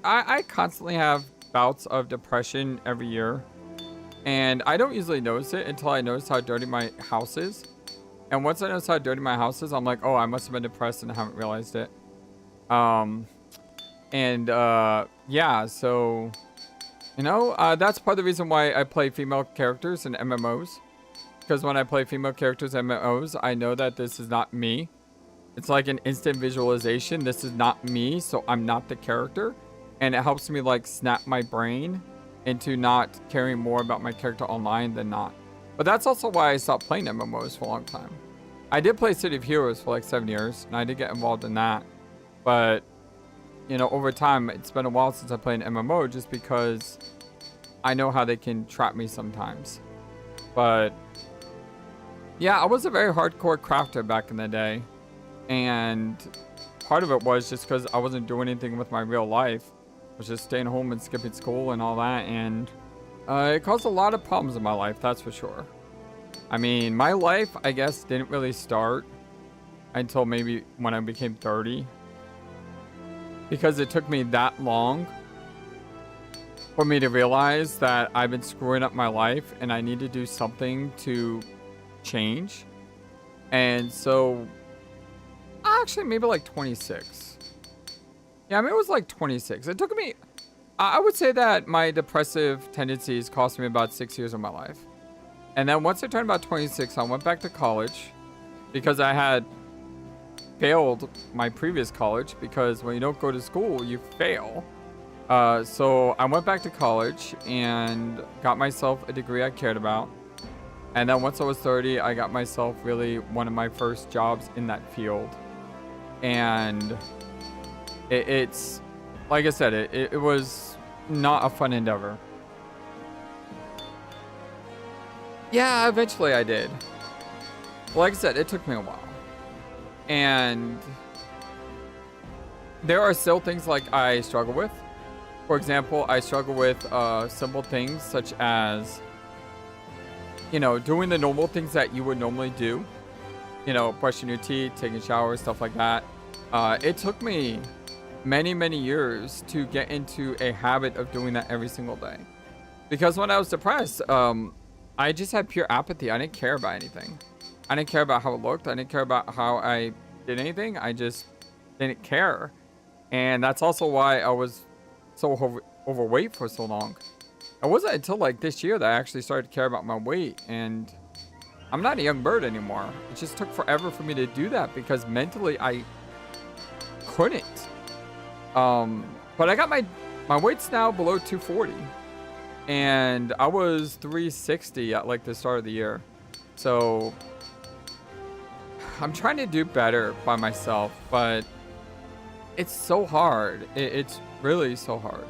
I constantly have bouts of depression every year, and I don't usually notice it until I notice how dirty my house is. And once I notice how dirty my house is, I'm like, oh, I must have been depressed and I haven't realized it. Yeah, so, you know, that's part of the reason why I play female characters in MMOs. Because when I play female characters in MMOs, I know that this is not me. It's like an instant visualization. This is not me, so I'm not the character. And it helps me like snap my brain into not caring more about my character online than not. But that's also why I stopped playing MMOs for a long time. I did play City of Heroes for like 7 years, and I did get involved in that. But, you know, over time, it's been a while since I played an MMO, just because I know how they can trap me sometimes. But yeah, I was a very hardcore crafter back in the day. And part of it was just because I wasn't doing anything with my real life. I was just staying home and skipping school and all that. And it caused a lot of problems in my life, that's for sure. I mean, my life, I guess, didn't really start until maybe when I became 30. Because it took me that long for me to realize that I've been screwing up my life and I need to do something to change. And so actually maybe like 26. Yeah, I mean, it was like 26. It took me, I would say that my depressive tendencies cost me about 6 years of my life. And then once I turned about 26, I went back to college because I had failed my previous college, because when you don't go to school, you fail. So I went back to college and got myself a degree I cared about. And then once I was 30, I got myself really one of my first jobs in that field. And it's, like I said, it was not a fun endeavor. Yeah, eventually I did. Like I said, it took me a while. And there are still things like I struggle with. For example, I struggle with simple things such as, you know, doing the normal things that you would normally do. You know, brushing your teeth, taking showers, stuff like that. It took me many, many years to get into a habit of doing that every single day. Because when I was depressed, I just had pure apathy. I didn't care about anything. I didn't care about how it looked. I didn't care about how I did anything. I just didn't care. And that's also why I was so overweight for so long. It wasn't until like this year that I actually started to care about my weight. And I'm not a young bird anymore. It just took forever for me to do that because mentally I couldn't. But I got my weight's now below 240. And I was 360 at like the start of the year. So I'm trying to do better by myself, but it's so hard. It's really so hard.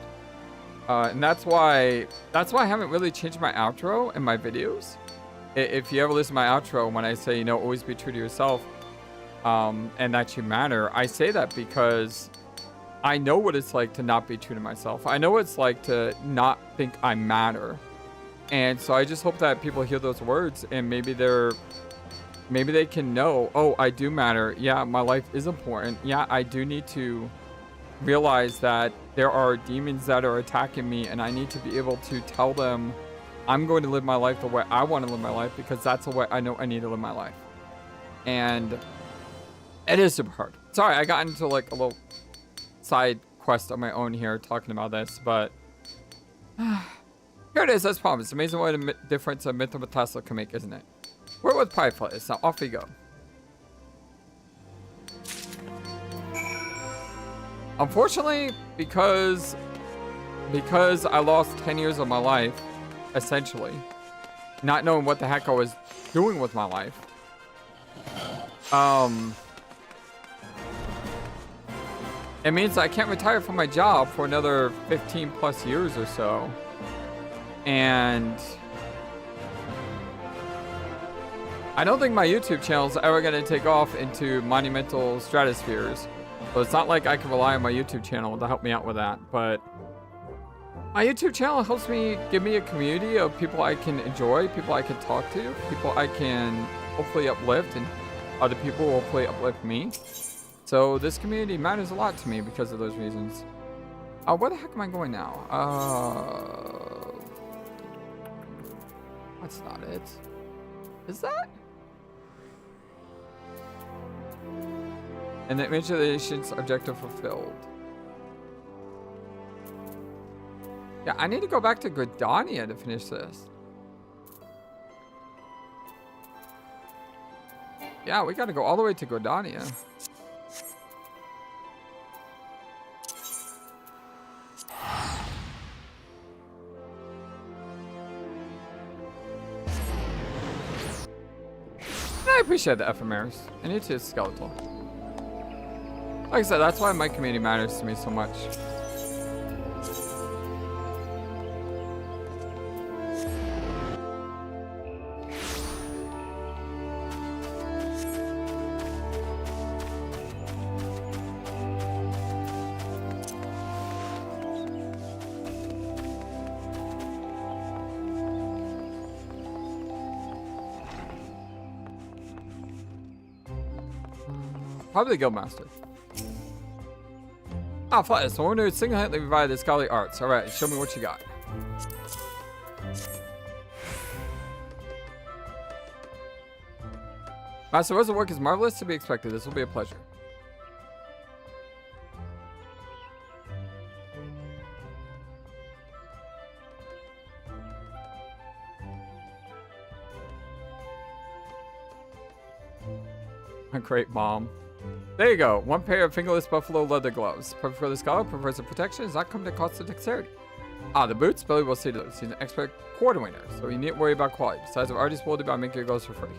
And that's why I haven't really changed my outro in my videos. If you ever listen to my outro when I say, you know, always be true to yourself, and that you matter, I say that because I know what it's like to not be true to myself. I know what it's like to not think I matter. And so I just hope that people hear those words and maybe they can know, oh, I do matter. Yeah, my life is important. Yeah, I do need to realize that there are demons that are attacking me and I need to be able to tell them I'm going to live my life the way I want to live my life because that's the way I know I need to live my life. And it is super hard. Sorry, I got into like a little side quest on my own here talking about this, but here it is as promised. Amazing what a difference a myth of a Tesla can make, isn't it? We're with Pipeflight, so off we go. Unfortunately, because I lost 10 years of my life, essentially, not knowing what the heck I was doing with my life, it means I can't retire from my job for another 15 plus years or so. And I don't think my YouTube channel is ever going to take off into monumental stratospheres. So it's not like I can rely on my YouTube channel to help me out with that. But my YouTube channel helps me give me a community of people I can enjoy, people I can talk to, people I can hopefully uplift, and other people will hopefully uplift me. So this community matters a lot to me because of those reasons. Where the heck am I going now? That's not it. Is that? And the imagination's objective fulfilled. Yeah, I need to go back to Gridania to finish this. Yeah, we gotta go all the way to Gridania. I appreciate the ephemeris. I need to skeletal. Like I said, that's why my community matters to me so much. Probably the Guildmaster. Ah, Flightless, so we're going to single-handedly revive the scholarly arts. Alright, show me what you got. Master Rose's work is marvelous, to be expected. This will be a pleasure. A great bomb. There you go. One pair of fingerless buffalo leather gloves. Perfect for the scholar, prefers the protection, does not come to cost of dexterity. Ah, the boots. Billy will see to those. He's an expert coordinator, so you needn't worry about quality. Besides, I've already spoiled about making your gloves for free.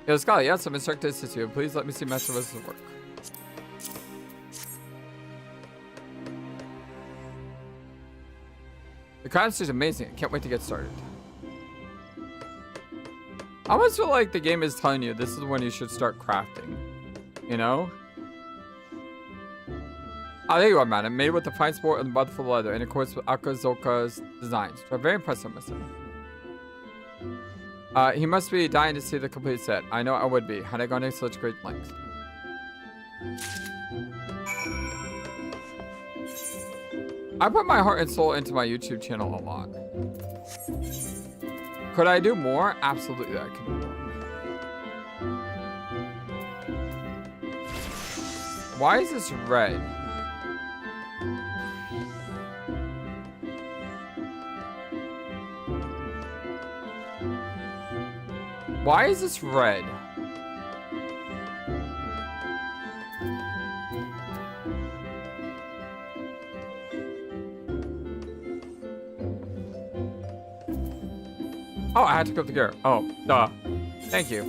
Yo, Scholar, yes, I'm instructed to assist you. Please let me see Master Rose's work. The craft is amazing. I can't wait to get started. I almost feel like the game is telling you this is when you should start crafting. You know? Oh, there you are, madam. Made with the fine sport and butterful leather in accordance with Akazoka's designs. Which are very impressive, Mr. He must be dying to see the complete set. I know I would be, had I gone to such great lengths. I put my heart and soul into my YouTube channel a lot. Could I do more? Absolutely, I could do more. Why is this red? Why is this red? Oh, I had to go up the gear. Oh, duh. Thank you.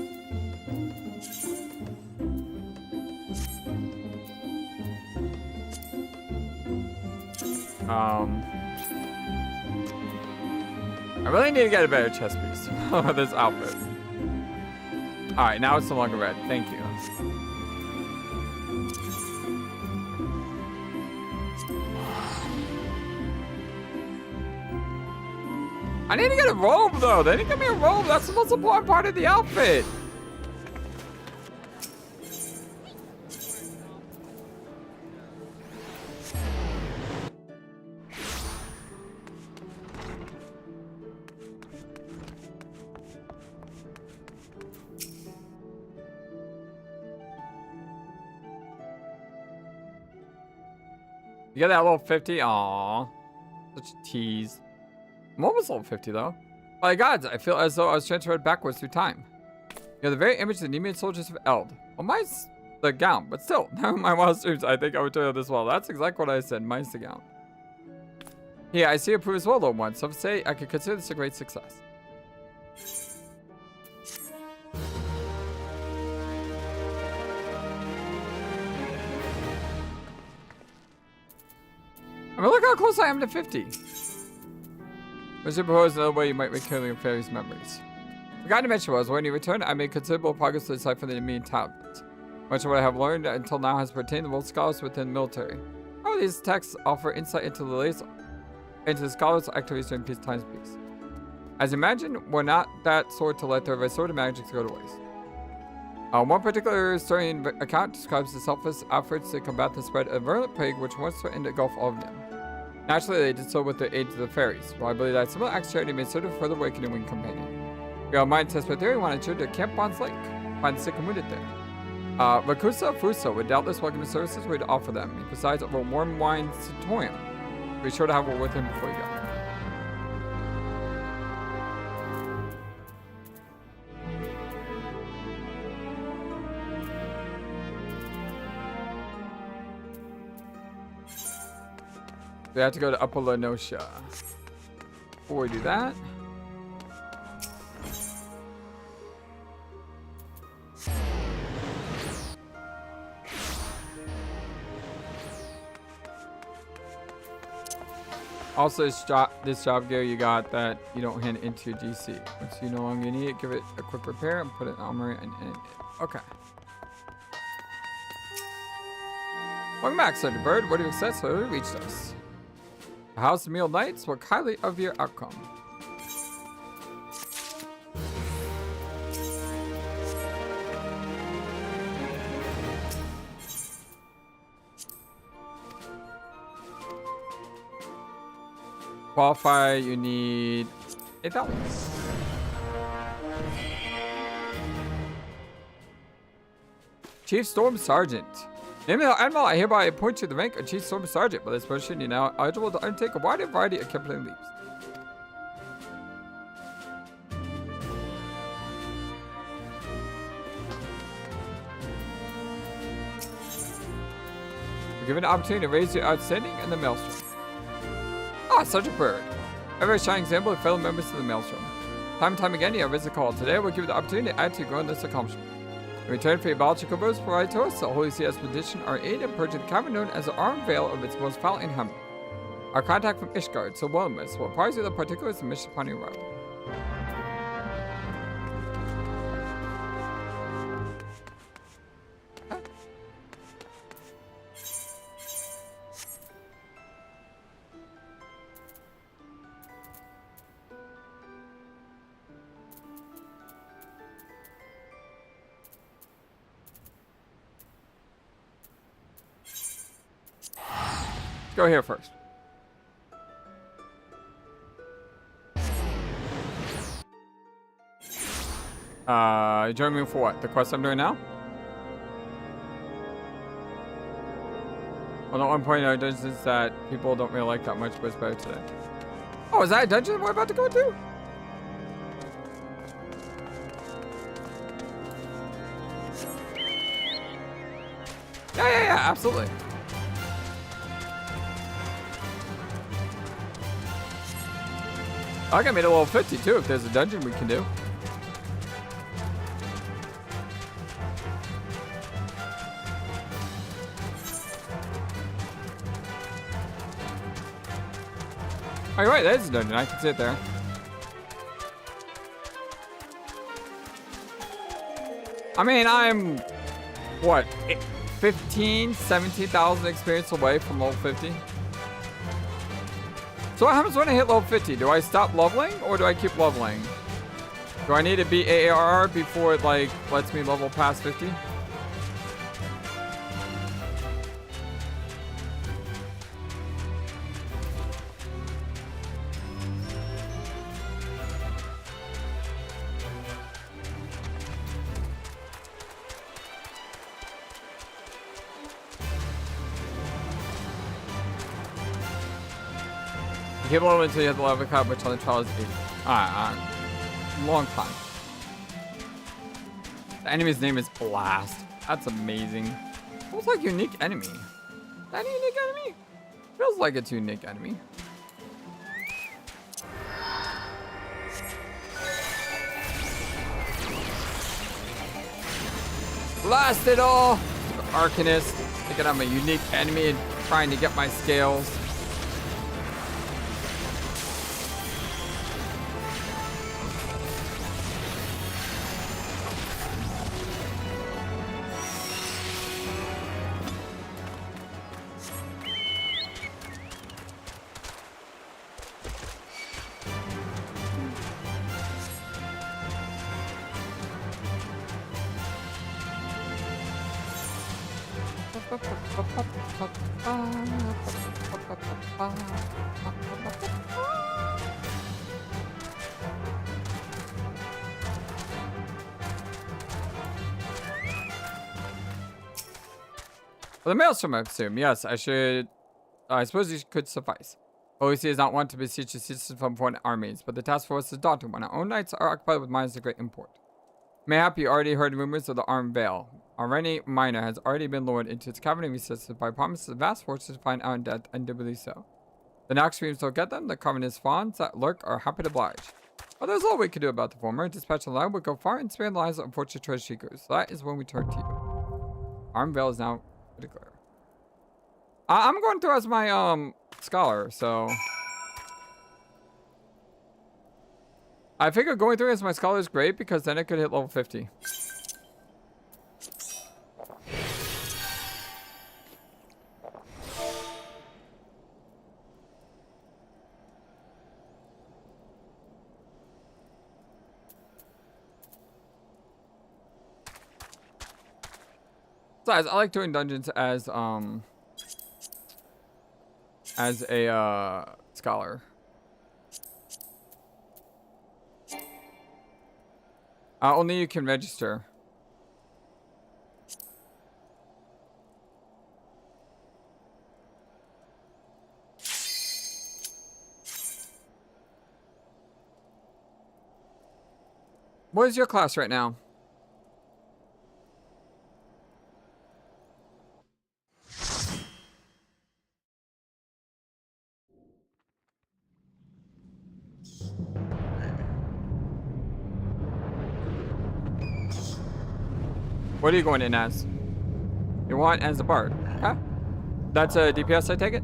I really need to get a better chest piece for this outfit. Alright, now it's no longer red. Thank you. I need to get a robe, though. They didn't give me a robe. That's the most important part of the outfit. You got that little 50? Aww. Such a tease. I'm almost level 50 though. My gods, I feel as though I was transferred backwards through time. You're the very image of the Nemean soldiers of Eld. Well, mine's the gown, but still, never mind wild streams. I think I would tell you this well. That's exactly what I said. Mine's the gown. Yeah, I see you prove as well, though, once. Some say I could consider this a great success. I mean, look how close I am to 50. I should propose another way you might rekindle your fairy's memories. Forgot to mention was, when you return, I made considerable progress to decipher the Nemean tablets. Much of what I have learned until now has pertained to both scholars within the military. All these texts offer insight into the scholars' activities during peacetime peace. As you imagine, we're not that sort to let their restorative magics go to waste. One particular stirring account describes the selfless efforts to combat the spread of virulent plague which once threatened to engulf all of them. Naturally, they did so with the aid of the fairies, while I believe that similar acts of charity may serve to further awakening winged companion. We all mind test my theory wanted to Camp Bond's Lake, find the sick and wounded there. Rakusa Fuso would doubtless welcome the services we'd offer them. He presides over a warm wine satorium. Be sure to have one with him before you go. We have to go to Upper Lenosha. Before we do that, also this job gear you got that you don't hand into your GC. Once you no longer need it, give it a quick repair and put it in armory and end it. Okay. Welcome back, Thunderbird. What have you successfully reached us? The House of Meal Knights spoke highly of your outcome. Qualify, you need $8. Chief Storm Sergeant. Name of the Admiral, I hereby appoint you the rank of Chief Storm Sergeant. By this position, you're now eligible to undertake a wide variety of campaign leaves. You're given the opportunity to raise your outstanding in the Maelstrom. Ah, such a bird. A very shining example of fellow members of the Maelstrom. Time and time again, you have risen call. Today, we'll give you the opportunity to add to your growing list of accomplishments. In return for your biological birds provided to us, the Holy See has petitioned our aid in purging the cavern known as the Armed Veil of its most foul inhabitant. Our contact from Ishgard, so Wilmus, will apprise you of the particulars of the mission upon your arrival. Go here first. Join me for what? The quest I'm doing now? Well, the 1.0 dungeons that people don't really like that much, but it's better today. Oh, is that a dungeon we're about to go into? Yeah, absolutely. I got made a level 50 too if there's a dungeon we can do. Oh, you're right, there's a dungeon. I can sit there. I mean, I'm, what, 15, 17,000 experience away from level 50. So what happens when I hit level 50? Do I stop leveling or do I keep leveling? Do I need to beat AAR before it like lets me level past 50? You keep leveling until you hit the level cap, which on the trial is 80. Long time. The enemy's name is Blast. That's amazing. Feels like unique enemy. That a unique enemy? Feels like it's a unique enemy. Blast it all! Arcanist. Thinking I'm a unique enemy and trying to get my scales. Well, the maelstrom, I assume. Yes, I should. I suppose it could suffice. OEC is not one to beseech assistance from foreign armies, but the task force is daunting when our own knights are occupied with mines of great import. Mayhap you already heard rumors of the armed Veil. Already miner has already been lured into its cavern recesses by promises of vast forces to find out in death, and doubly so. The Nox streams don't get them, the Covenant's fawns that lurk are happy to oblige. But there's all we can do about the former. Dispatch the line would go far and spare the lives of unfortunate treasure seekers. So that is when we turn to you. Armed Veil is now declared. I'm going through as my scholar, so I figure going through as my scholar is great because then it could hit level 50. Besides, I like doing dungeons as a scholar. Only you can register. What is your class right now? What are you going in as? You want as a bard? Okay. That's a DPS, I take it?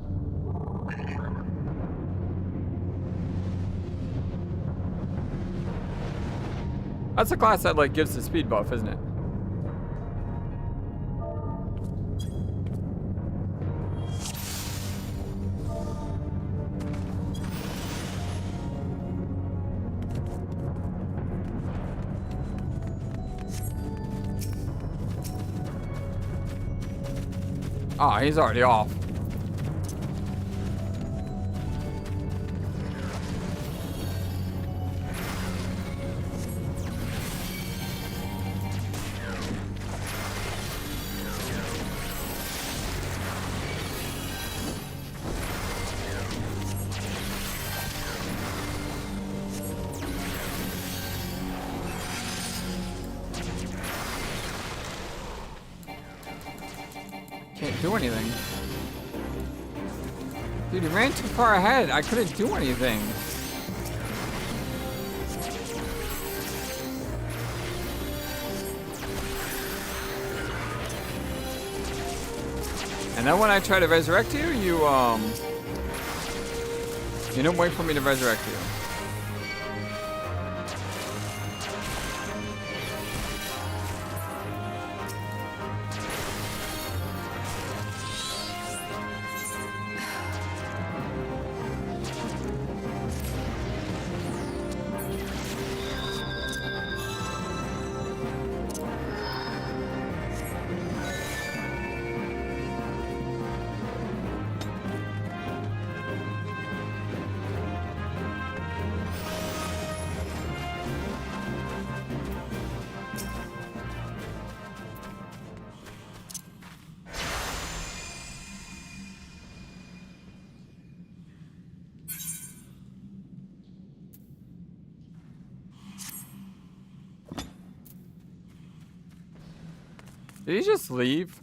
That's a class that like gives the speed buff, isn't it? Oh, he's already off. Can't do anything. Dude, he ran too far ahead. I couldn't do anything. And then when I try to resurrect you, you don't wait for me to resurrect you. Did he just leave?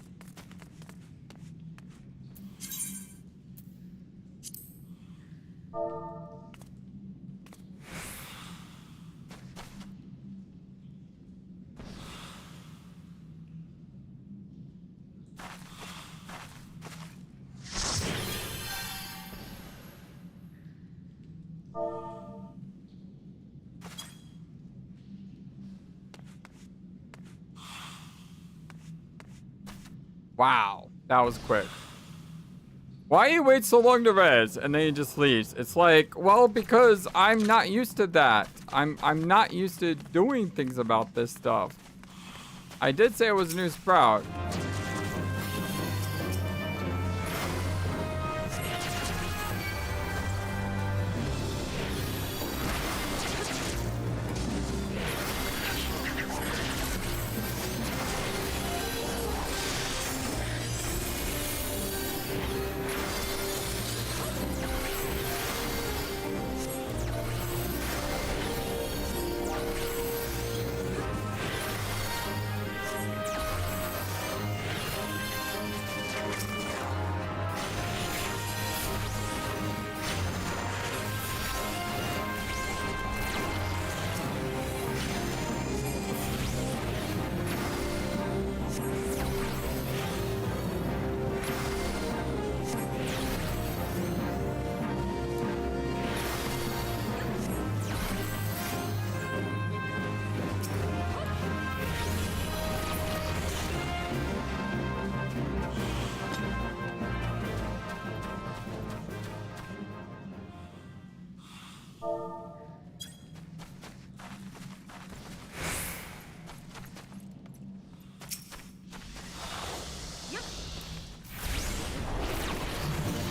Wow, that was quick. Why you wait so long to res and then he just leaves? It's like, well, because I'm not used to that. I'm not used to doing things about this stuff. I did say it was a new sprout.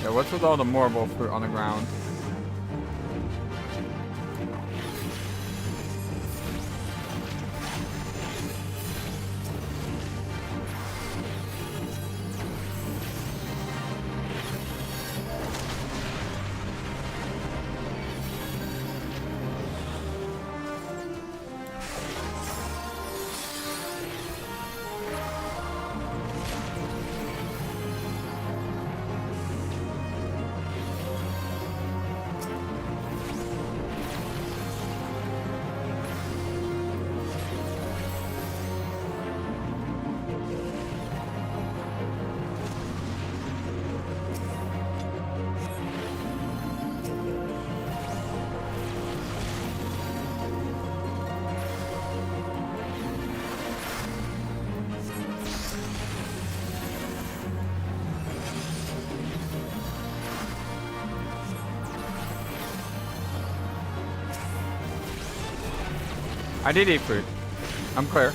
Yeah, what's with all the marble fruit on the ground? I did eat fruit. I'm clear.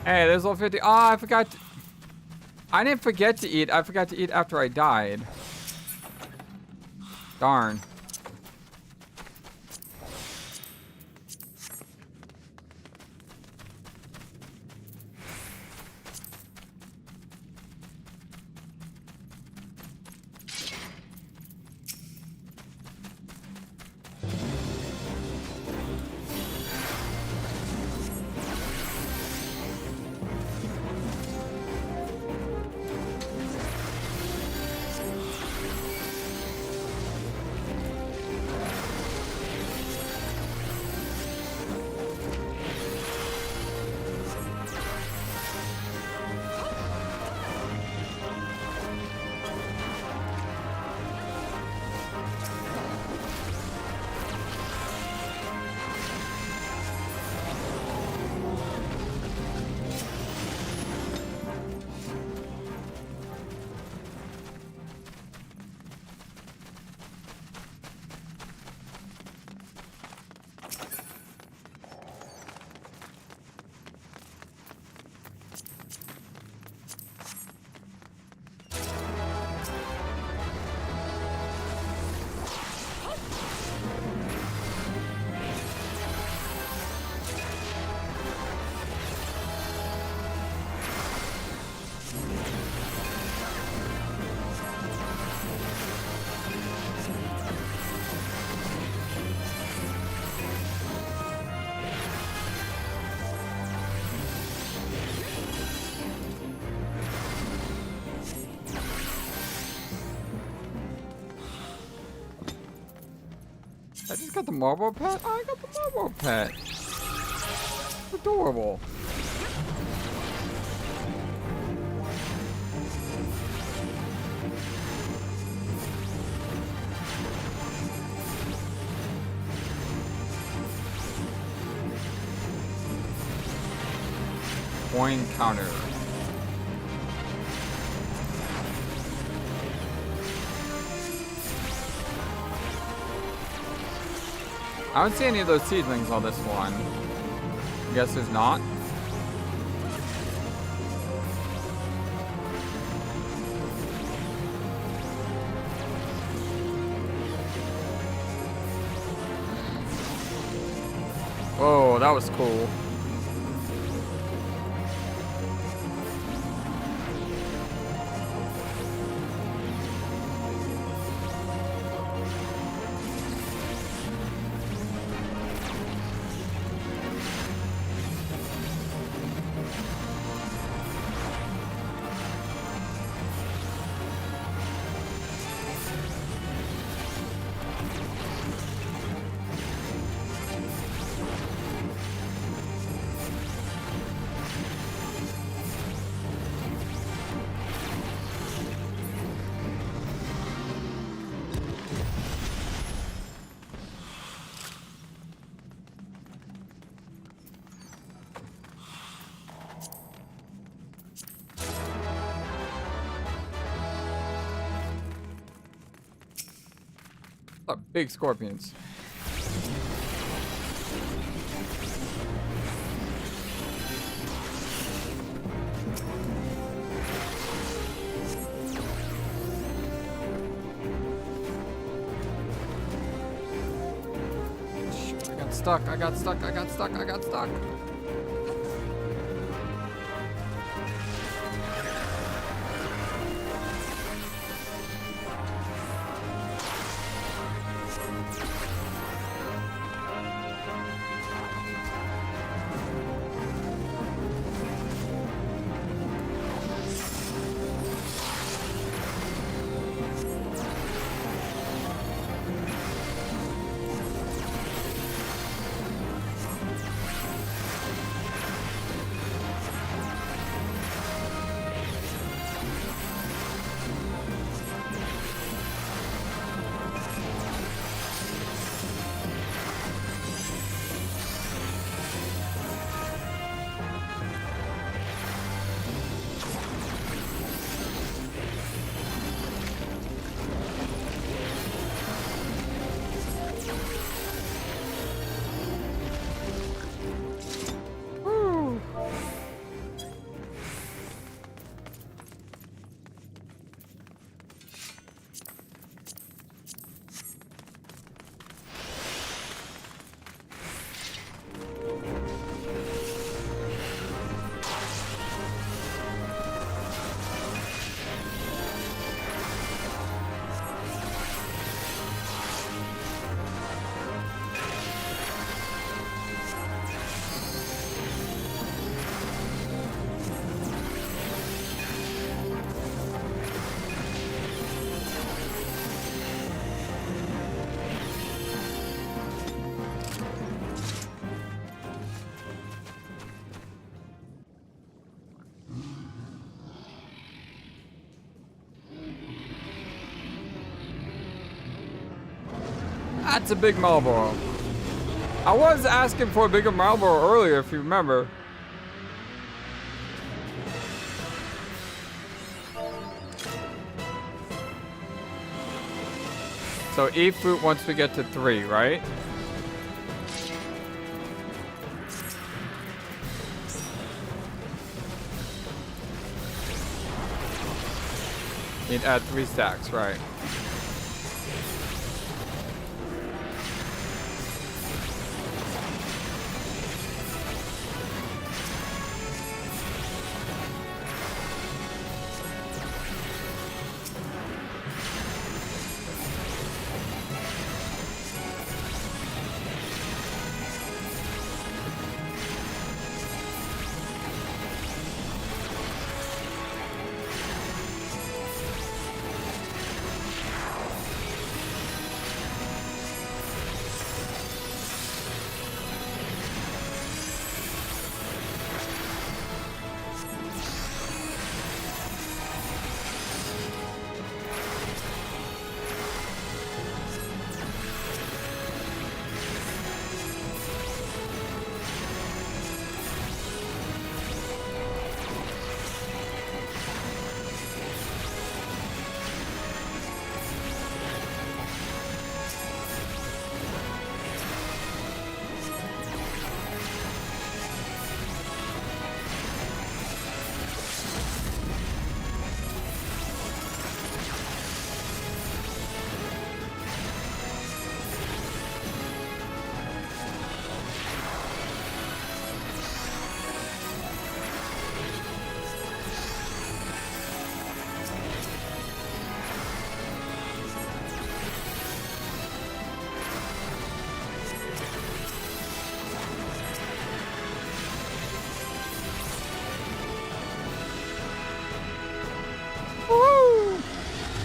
Hey, there's level 50. Oh, I forgot. I didn't forget to eat. I forgot to eat after I died. Darn. I just got the marble pet? Oh, I got the marble pet. It's adorable. Coin counter. I don't see any of those seedlings on this one. I guess there's not. Whoa, that was cool. Oh, big scorpions. I got stuck, I got stuck, I got stuck, I got stuck. That's a big Marlboro. I was asking for a bigger Marlboro earlier, if you remember. So eat fruit once we get to 3, right? Need to add 3 stacks, right?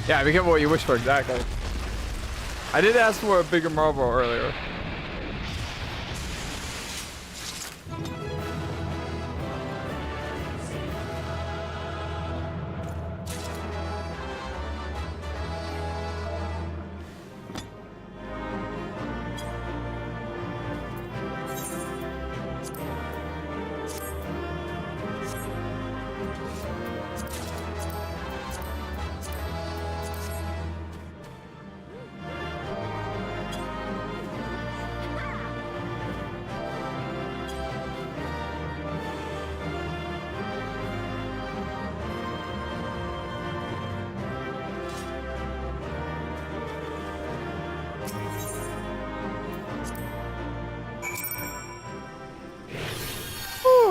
Yeah, be careful what you wish for, exactly. I did ask for a bigger Marlboro earlier.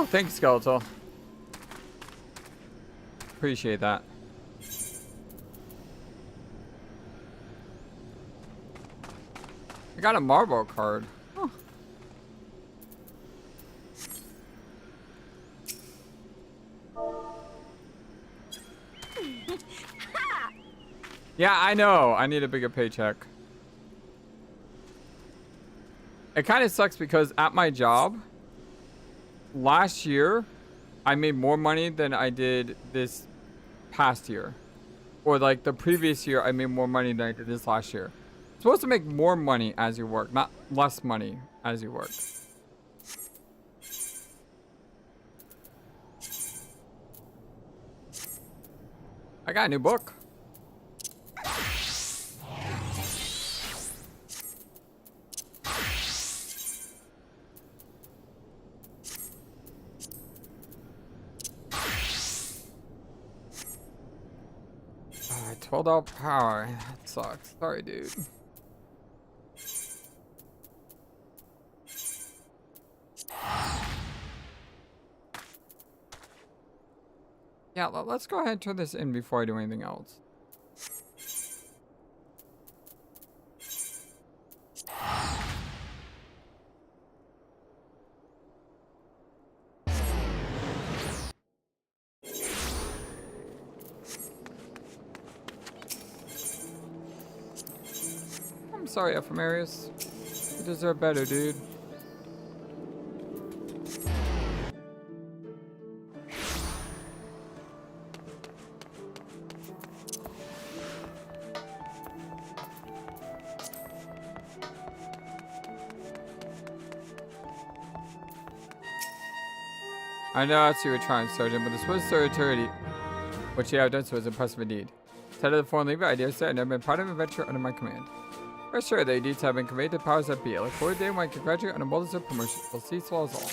Thanks, Skeletal. Appreciate that. I got a Marlboro card. Huh. Yeah, I know. I need a bigger paycheck. It kind of sucks because at my job, last year, I made more money than I did this past year. Or like the previous year, I made more money than I did this last year. You're supposed to make more money as you work, not less money as you work. I got a new book. $12 power. That sucks. Sorry, dude. Yeah, let's go ahead and turn this in before I do anything else. I'm sorry, Ephemerius. You deserve better, dude. I know that's what you were trying, Sergeant, but the Swiss authority, which you have done so is impressive indeed. Head of the foreign leader, I dare say, I've never been part of an adventure under my command. Rest assured that your deeds have been conveyed to the powers that be. I look forward to the day when I can graduate on a multitude of promotions. We'll see as well as all.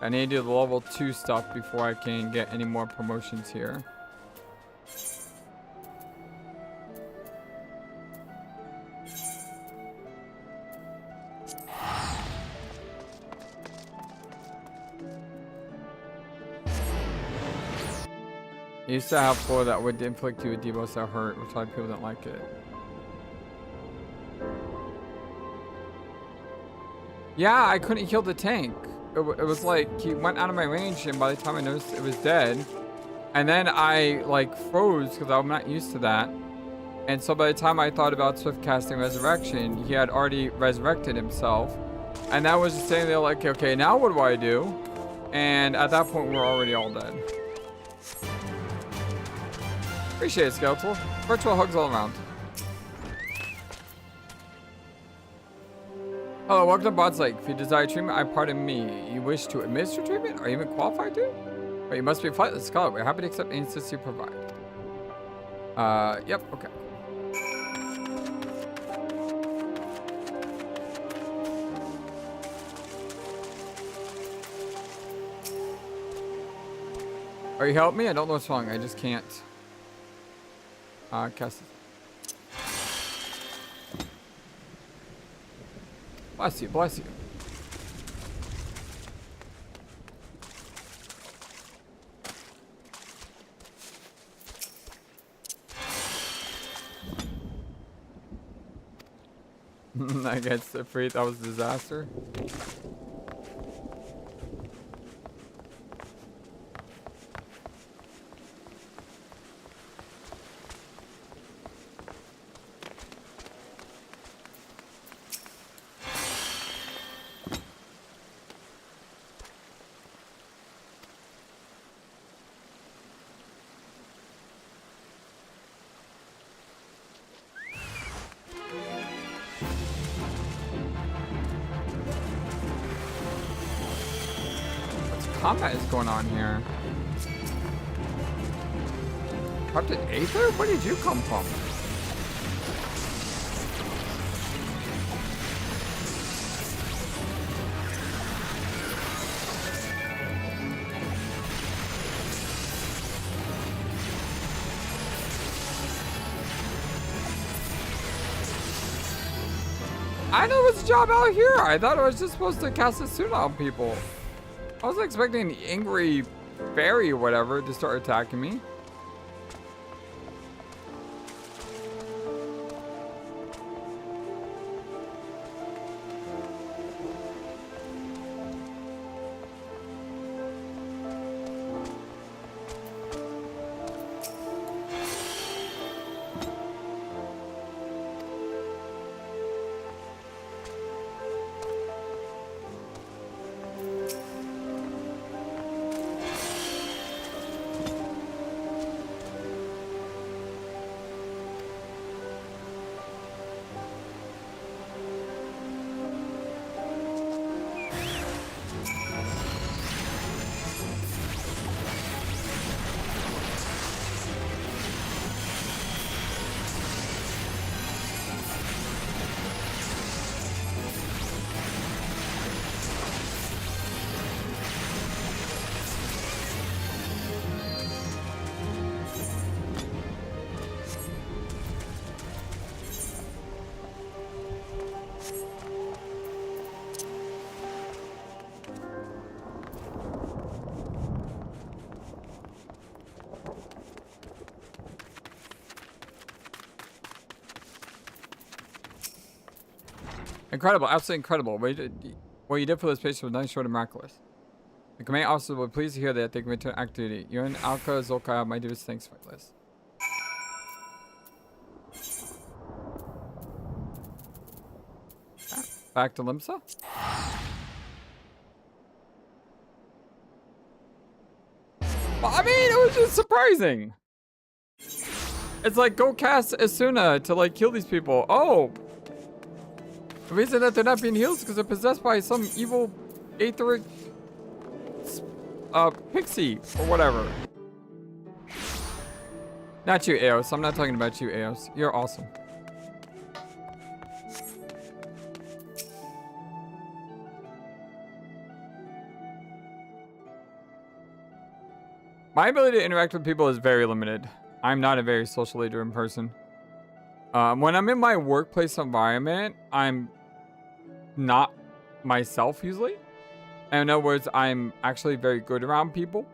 I need to do the level 2 stuff before I can get any more promotions here. I used to have floor that would inflict you with debuffs that hurt, which a lot of people don't like it. Yeah, I couldn't heal the tank. It was like he went out of my range, and by the time I noticed it was dead, and then I like froze because I'm not used to that. And so by the time I thought about swift casting resurrection, he had already resurrected himself, and that was just standing there like, okay, now what do I do? And at that point, we were already all dead. Appreciate it, Skeletal. Virtual hugs all around. Hello, welcome to Bod's Lake. If you desire treatment, pardon me. You wish to administer treatment? Are you even qualified to? But you must be a flightless scholar. We're happy to accept any assistance you provide. Yep, okay. Are you helping me? I don't know what's wrong. I just can't. Cast it. Bless you, bless you. I guess afraid that was a disaster. Combat is going on here. Corrupted Aether? Where did you come from? I know it's a job out here. I thought I was just supposed to cast a suit on people. I was expecting the angry fairy or whatever to start attacking me. Incredible, absolutely incredible. What you did for this patient was nice, short, and miraculous. The command officer will be pleased to hear that they can return to active duty. You're in Alka Zolka, my dearest thanks, Fightless. Back to Limsa. Well, I mean, it was just surprising. It's like, go cast Asuna to like kill these people. Oh, the reason that they're not being healed is because they're possessed by some evil etheric pixie or whatever. Not you, Eos. I'm not talking about you, Eos. You're awesome. My ability to interact with people is very limited. I'm not a very social leader in person. When I'm in my workplace environment, I'm not myself usually. And in other words, I'm actually very good around people.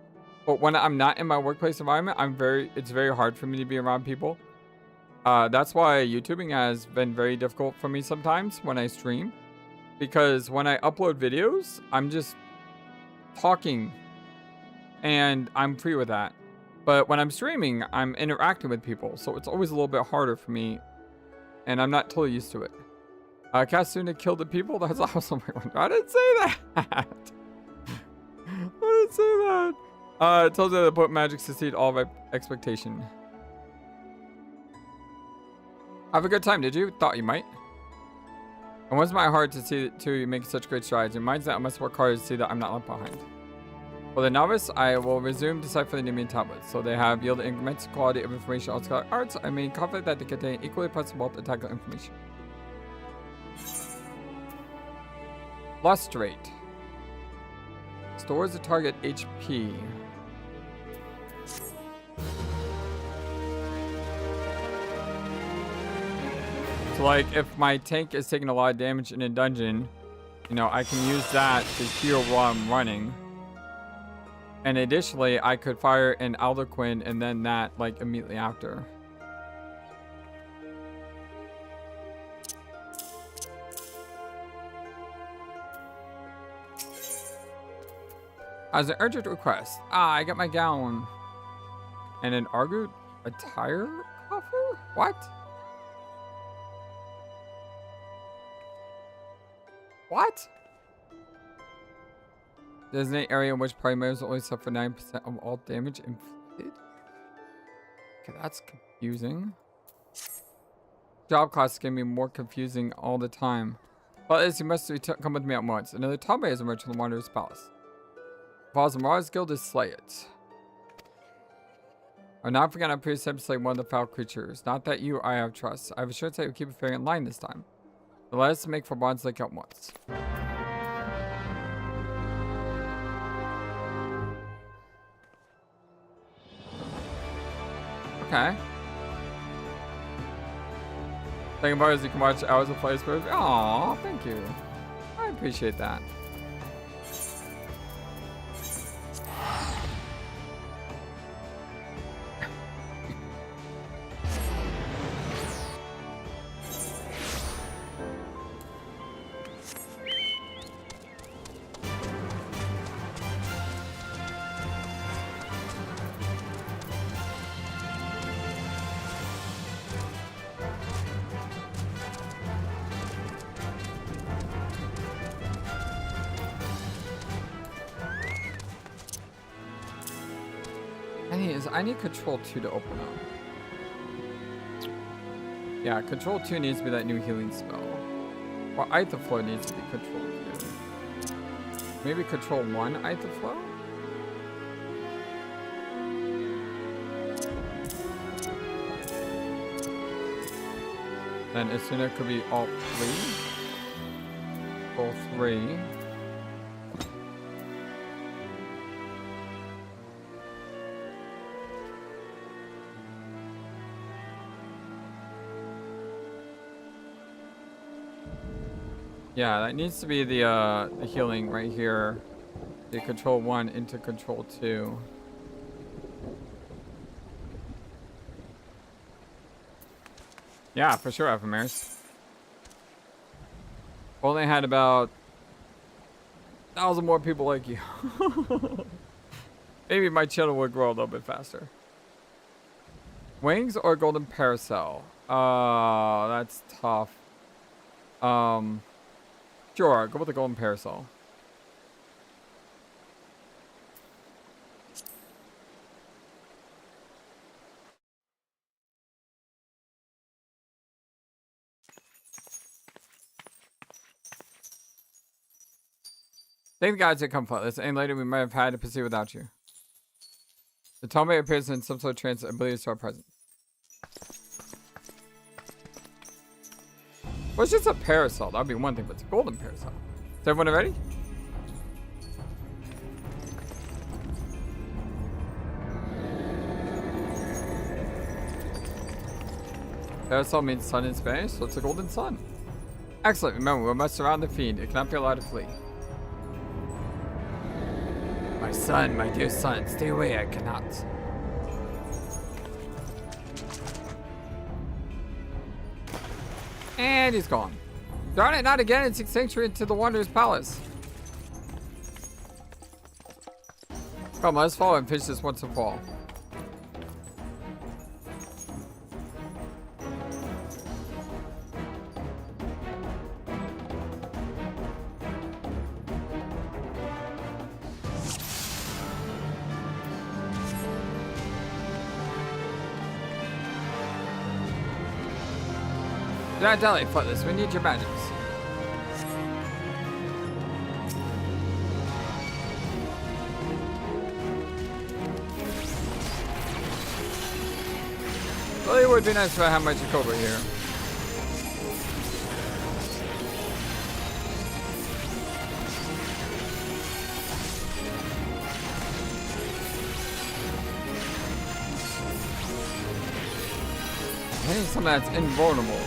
But when I'm not in my workplace environment, it's very hard for me to be around people. That's why YouTubing has been very difficult for me sometimes when I stream. Because when I upload videos, I'm just talking and I'm free with that. But when I'm streaming, I'm interacting with people. So it's always a little bit harder for me. And I'm not totally used to it. Kasuna killed the people? That's awesome. I didn't say that. I didn't say that. It tells you to put magic succeed all of expectation. Have a good time, did you? Thought you might. It was my heart to see you make such great strides. It reminds me that I must work hard to see that I'm not left behind. For the novice, I will resume decipher the Numian tablets. So they have yielded increments, quality of information, all scholar arts. I mean confident that they contain equally possible to tackle information. Lustrate. Stores the target HP. So like if my tank is taking a lot of damage in a dungeon, you know, I can use that to heal while I'm running. And additionally, I could fire an Alderquin and then that like immediately after. As an urgent request. I got my gown. And an Argut attire coffer? What? What? There's an area in which primaries only suffer 9% of all damage inflicted. Okay, that's confusing. Job class is getting me more confusing all the time. But as you must come with me at once. Another Tombe has emerged from the Wanderer's Palace. Falls the Marauders Guild to slay it. I've not forgotten a priest to slay one of the foul creatures. Not that you I have trust. I have assurance that you keep it fair in line this time. But let us make for Bronze Lake at once. Okay. Thank you, Bars. You can watch hours of FlightlessBird. Aww, thank you. I appreciate that. I need control 2 to open up. Yeah, control 2 needs to be that new healing spell. Or Aether Flow needs to be control 2. Maybe control 1 Aether Flow? Then Asuna could be all 3. All 3. Yeah, that needs to be the healing right here. The control 1 into control 2. Yeah, for sure, Ephemeris. Only had about 1,000 more people like you. Maybe my channel would grow a little bit faster. Wings or golden parasol? That's tough. Sure, go with the golden parasol. Thank the gods that come flightless. Any later we might have had to proceed without you. The Tomei appears in some sort of trance and believes to our presence. Well, it's just a parasol. That would be one thing, but it's a golden parasol. Is everyone ready? Parasol means sun in Spanish, so it's a golden sun. Excellent. Remember, we must surround the fiend. It cannot be allowed to flee. My son, my dear son, stay away. I cannot. And he's gone. Darn it, not again. It's sanctuary into the Wanderer's Palace. Come, let's follow and finish this once and for all. Do not delay, Flightless. We need your magics. Well, it would be nice if I had my Jacoba here. I need something that's invulnerable.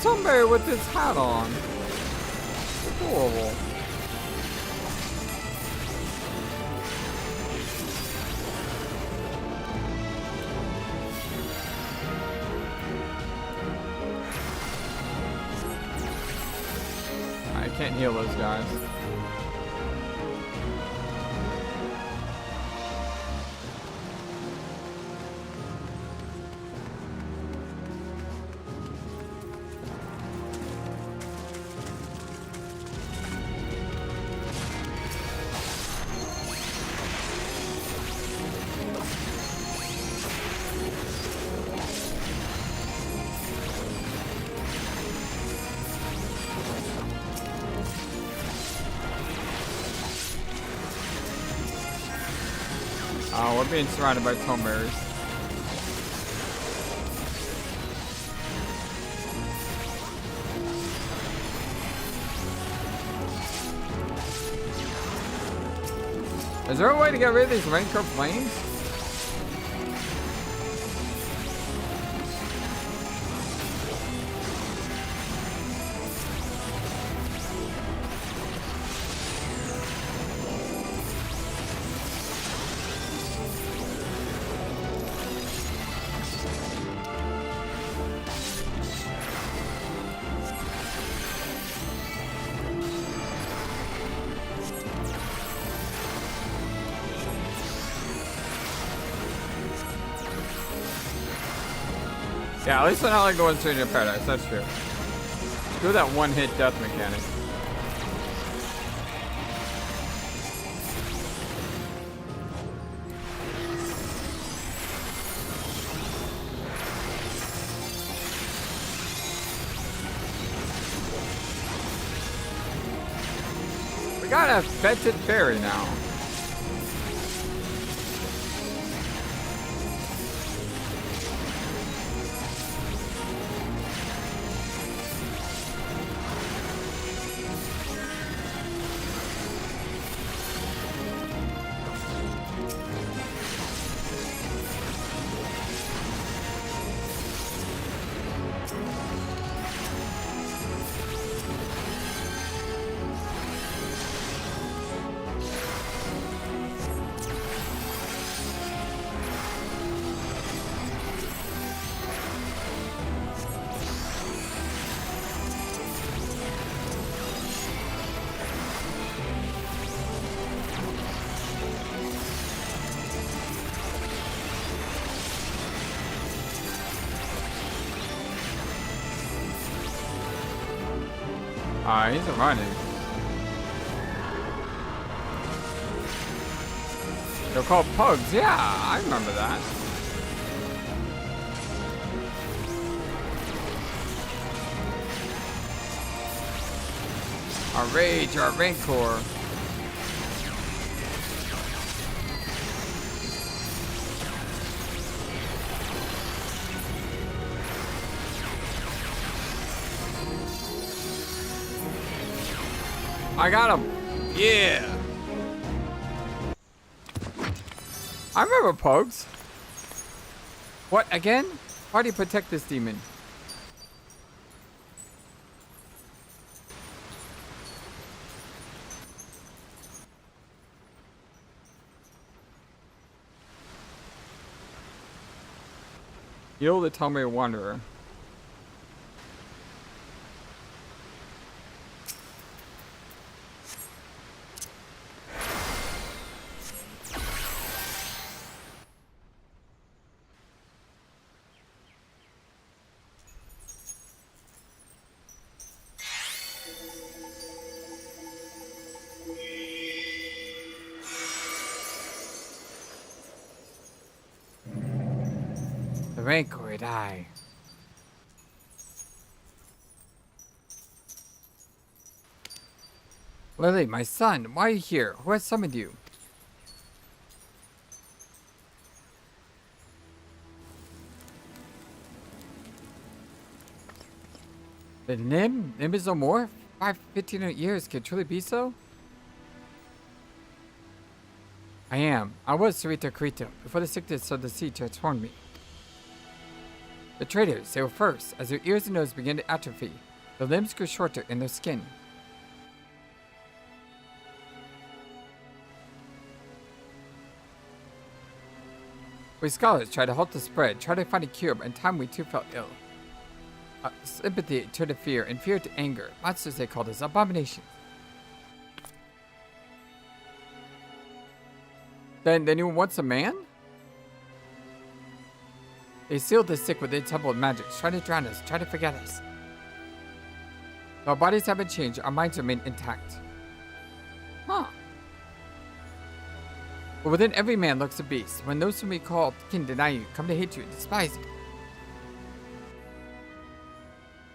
Somebody with his hat on. Adorable. I can't heal those guys. Oh, we're being surrounded by tome bearers. Is there a way to get rid of these rancor flames? Yeah, at least they're not like going straight into paradise, that's true. Do that one-hit death mechanic. We got a fetid fairy now. He's running. They're called pugs. Yeah, I remember that. Our rage, our rancor. I got him. Yeah. I remember Pugs. What, again? Why do you protect this demon? Heal the Telmere Wanderer. The rancor would die. Lily, my son, why are you here? Who has summoned you? The Nim? Nim is no more? 1,500 years, can it truly be so? I am. I was Sarita Krita, before the sickness of the sea transformed me. The traders, they were first. As their ears and nose began to atrophy, their limbs grew shorter in their skin. We scholars tried to halt the spread, tried to find a cure, but in time we too felt ill. Sympathy turned to fear, and fear to anger. Monsters they called us, abominations. Then you once a man? They sealed the sick with their temple of magics, trying to drown us, trying to forget us. Though our bodies have been changed, our minds remain intact. Huh. But within every man lurks a beast. When those whom we call kin deny you, come to hate you and despise you.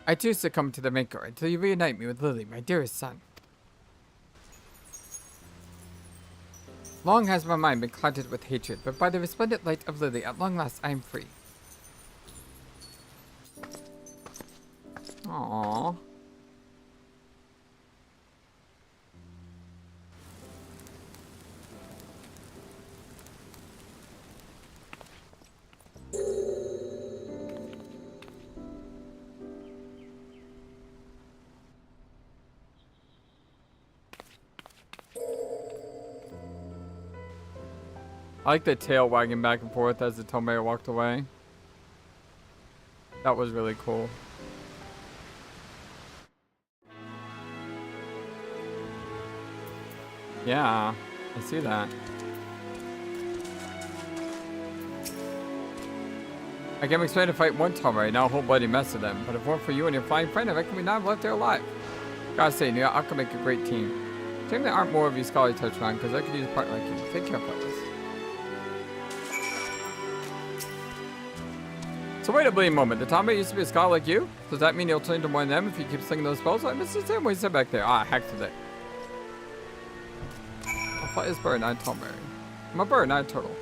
I too succumb to the rancor until you reunite me with Lily, my dearest son. Long has my mind been clouded with hatred, but by the resplendent light of Lily, at long last I am free. Aww. I like the tail wagging back and forth as the Telmere walked away. That was really cool. Yeah, I see that. I can expect to fight one Telmere, now a whole bloody mess of them. But if it weren't for you and your flying friend, I reckon we'd not have left there alive. Gotta say, New York could make a great team. Shame there aren't more of you scholarly touch around, because I could use a partner like you. Take care, fellas. So wait a bleeding moment. The Telmere used to be a scholar like you? Does that mean you'll turn into one of them if you keep slinging those spells? I missed the same way you said back there. Ah, heck today. I'll fight this bird, not a Telmere. I'm a bird, not a turtle.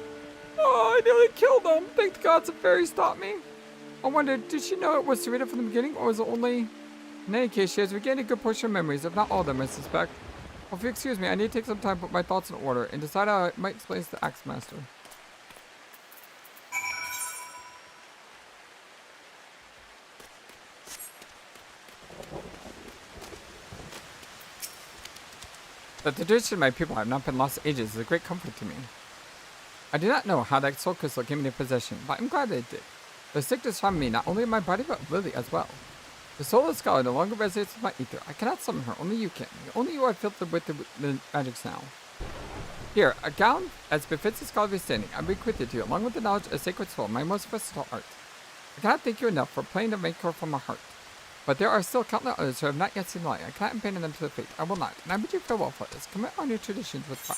Oh, I nearly killed them. Thank the gods the fairy stopped me. I wondered, did she know it was Sarita from the beginning, or was it only... In any case, she has regained a good portion of memories, if not all of them, I suspect. Well, if you excuse me, I need to take some time to put my thoughts in order and decide how I might explain this to the Axe Master. The tradition my people have not been lost ages is a great comfort to me. I do not know how that soul crystal came into possession, but I'm glad that it did. The sickness harmed me not only in my body, but Lily as well. The soul of the scholar no longer resonates with my ether. I cannot summon her, only you can. Only you are filled with the magics now. Here, a gown as befits the scholar of your standing. I bequeath it to you, along with the knowledge of sacred soul, my most versatile art. I cannot thank you enough for playing the rancor from my heart. But there are still countless others who have not yet seen the light. I cannot abandon them to their fate. I will not. And I bid you farewell, Flightless. Commit on your traditions with pride.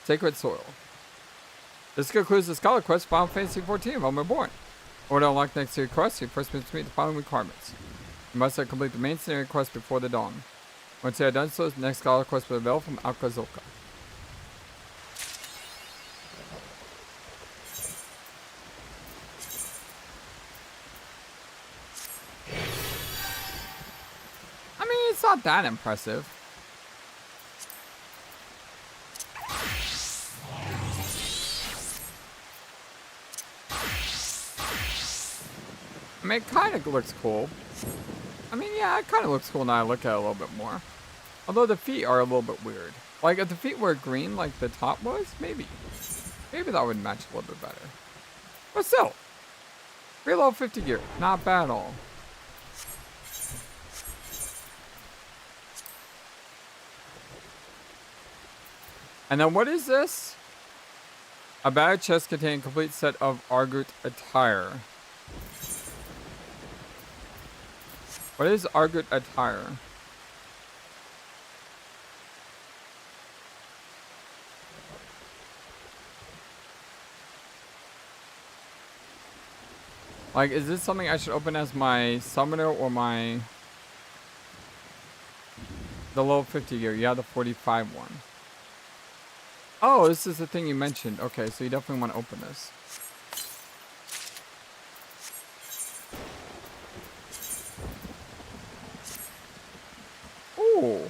Sacred Soil. This concludes the Scholar Quest for Final Fantasy XIV, Realm Reborn. In order to unlock the next series quest, you first must meet the following requirements. You must complete the main scenario quest before the dawn. Once you have done so, the next Scholar Quest will be available from Alcazolka. I mean, it's not that impressive. I mean, it kind of looks cool. I mean, yeah, it kind of looks cool now I look at it a little bit more. Although the feet are a little bit weird. Like, if the feet were green like the top was, maybe. Maybe that would match a little bit better. But still. Reload 50 gear. Not bad at all. And then what is this? A bag chest containing a complete set of Argut attire. What is Argut attire? Like, is this something I should open as my summoner or my... The level 50 gear? Yeah, the 45 one. Oh, this is the thing you mentioned. Okay, so you definitely want to open this. Ooh.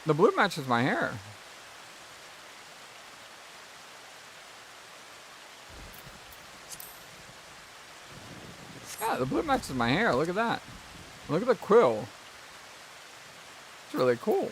The blue matches my hair. Yeah, the blue matches my hair. Look at that. Look at the quill. It's really cool.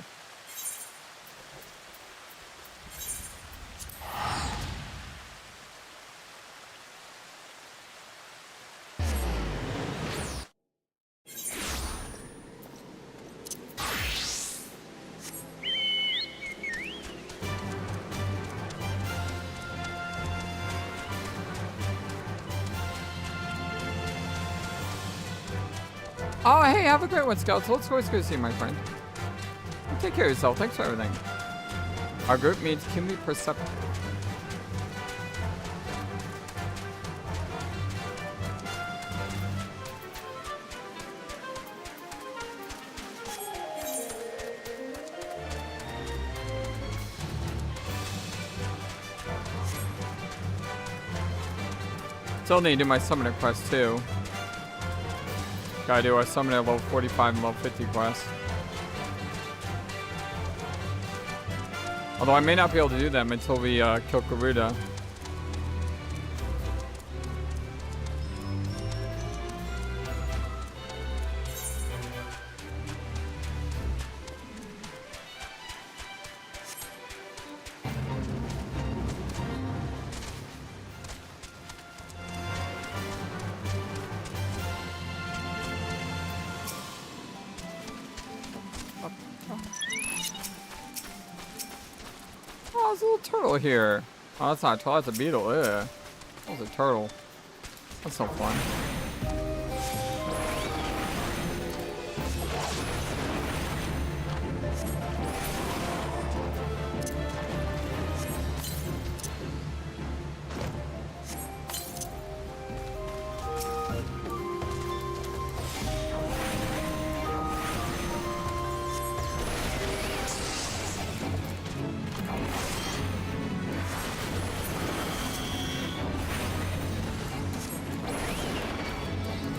Oh, hey, have a great one, Scout. So let's go to see you, my friend. Take care of yourself. Thanks for everything. Our group means keenly perceptive. Still need to do my summoner quest, too. Gotta do our summoner level 45 and level 50 quest. Although I may not be able to do them until we kill Garuda. Oh, there's a little turtle here. Oh, that's not a turtle, that's a beetle. Ew. That was a turtle. That's no fun.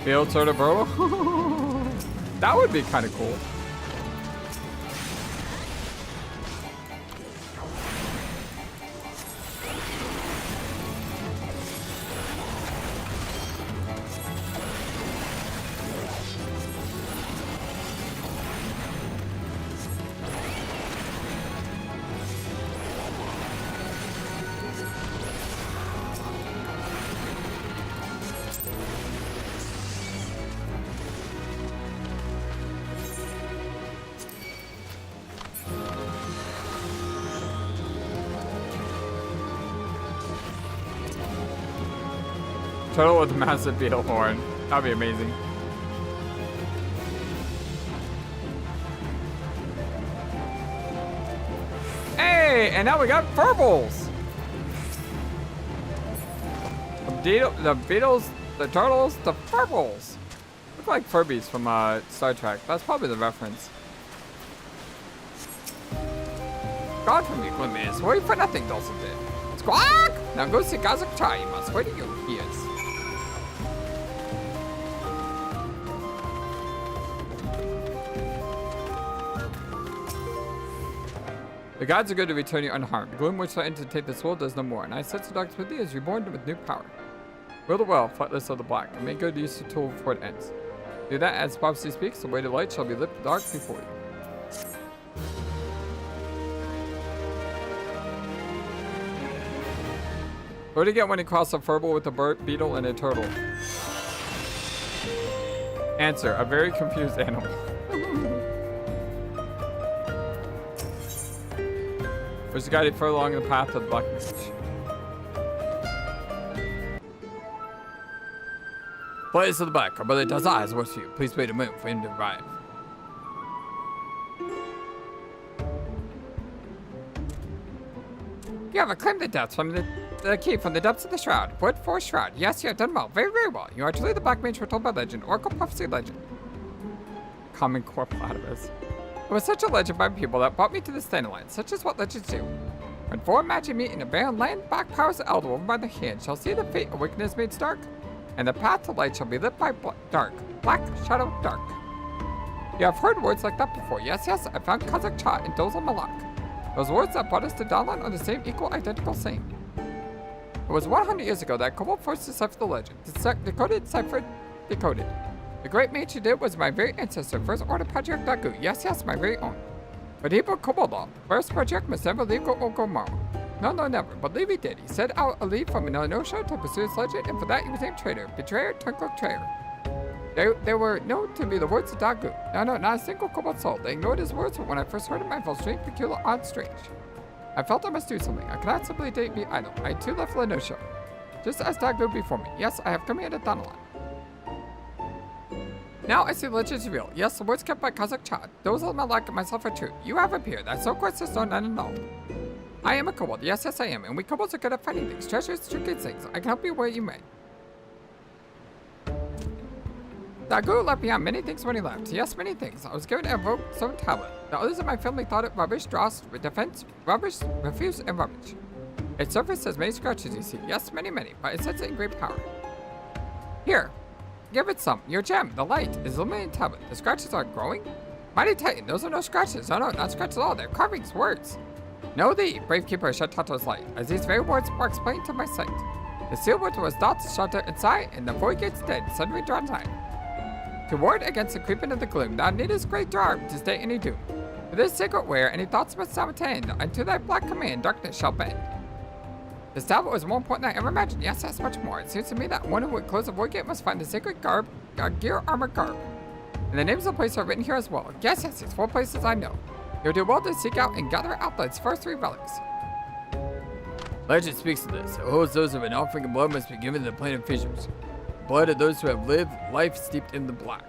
Field sort of bro. That would be kind of cool. Turtle with a massive beetle horn. That'd be amazing. Hey, and now we got Furbles. The beetles, the turtles, the Furbles. Look like Furbies from Star Trek. That's probably the reference. God from you, Glimmers. Wait for nothing, Dulcet. Squawk! Now go see Kazakh Chai. You must wait to your ears. The gods are good to return you unharmed. The gloom which threatened to take this world does no more, and I sense the darkness within is reborn with new power. Will the well, flightless of the black, and make good use of the tool before it ends. Do that as prophecy speaks, the way to light shall be lit dark before you. What do you get when you cross a Furble with a bird, beetle, and a turtle? Answer, a very confused animal. Which is guided further along the path of the Black Mage. Place of the Black, our brother Daza has works for you. Please wait a moment for him to arrive. You have claimed the depths from the key from the depths of the shroud. Wood for shroud. Yes, you have done well. Very, very well. You are truly the Black Mage foretold by legend. Oracle prophecy legend. Common core platypus. It was such a legend by people that brought me to this Thanalan, such as what legends do. When four magic meet in a barren land, black powers of Ul'dah over by the hand shall see the fate of wickedness made stark, and the path to light shall be lit by dark, black, shadow, dark. You have heard words like that before. Yes, yes, I found Kazakh Cha and Doza Malak. Those words that brought us to Thanalan are the same identical same. It was 100 years ago that Kobold first deciphered the legend. Decoded, ciphered, decoded. The great mage who did was my very ancestor, First Order Patriarch Dagu. Yes, yes, my very own. But he broke Kobold law. First Patriarch must never leave Go-Go-Maro. No, no, never. But leave he did. He set out a leave from Nosha to pursue his legend, and for that he was named traitor. Betrayer, twinkle, traitor. They were known to be the words of Dagu. No, no, not a single Kobold soul. They ignored his words, but when I first heard him, I felt strange, peculiar, odd, strange. I felt I must do something. I cannot simply be idle. I too left Lenosha. Just as Dagu before me. Yes, I have come here to Thanalan. Now I see the legends revealed. Yes, the words kept by Kazakh Cha. Those of my like myself are true. You have appeared. That so quest is known and annulled. I am a kobold. Yes, yes, I am. And we kobolds are good at finding things. Treasures, trinkets, things. I can help you where you may. Dagu left behind many things when he left. Yes, many things. I was given a evoke stone tablet. The others of my family thought it rubbish, dross, defense, rubbish, refuse, and rubbish. Its surface has many scratches, you see. Yes, many, many. But it sets it in great power. Here. Give it some. Your gem, the light, is illuminating tablet. The scratches are growing? Mighty Titan, those are no scratches. No, no, not scratches at all. They're carvings, words. Know thee, brave keeper of Shatato's light, as these very words are explained to my sight. The seal word was dots, shelter, inside, and the void gates dead, suddenly drawn nigh. To ward against the creeping of the gloom, thou needest great arm to stay any doom. For this sacred wear, any thoughts must thou attend, unto thy black command darkness shall bend. This tablet was more important than I ever imagined. Yes, that's much more. It seems to me that one who would close the void gate must find the sacred garb, gear, armor, garb. And the names of the places are written here as well. Yes, yes, it's 4 places I know. You'll do well to seek out and gather outlets first 3 relics. Legend speaks of this. It holds those of an offering of blood must be given to the plane of fissures. Blood of those who have lived life steeped in the black.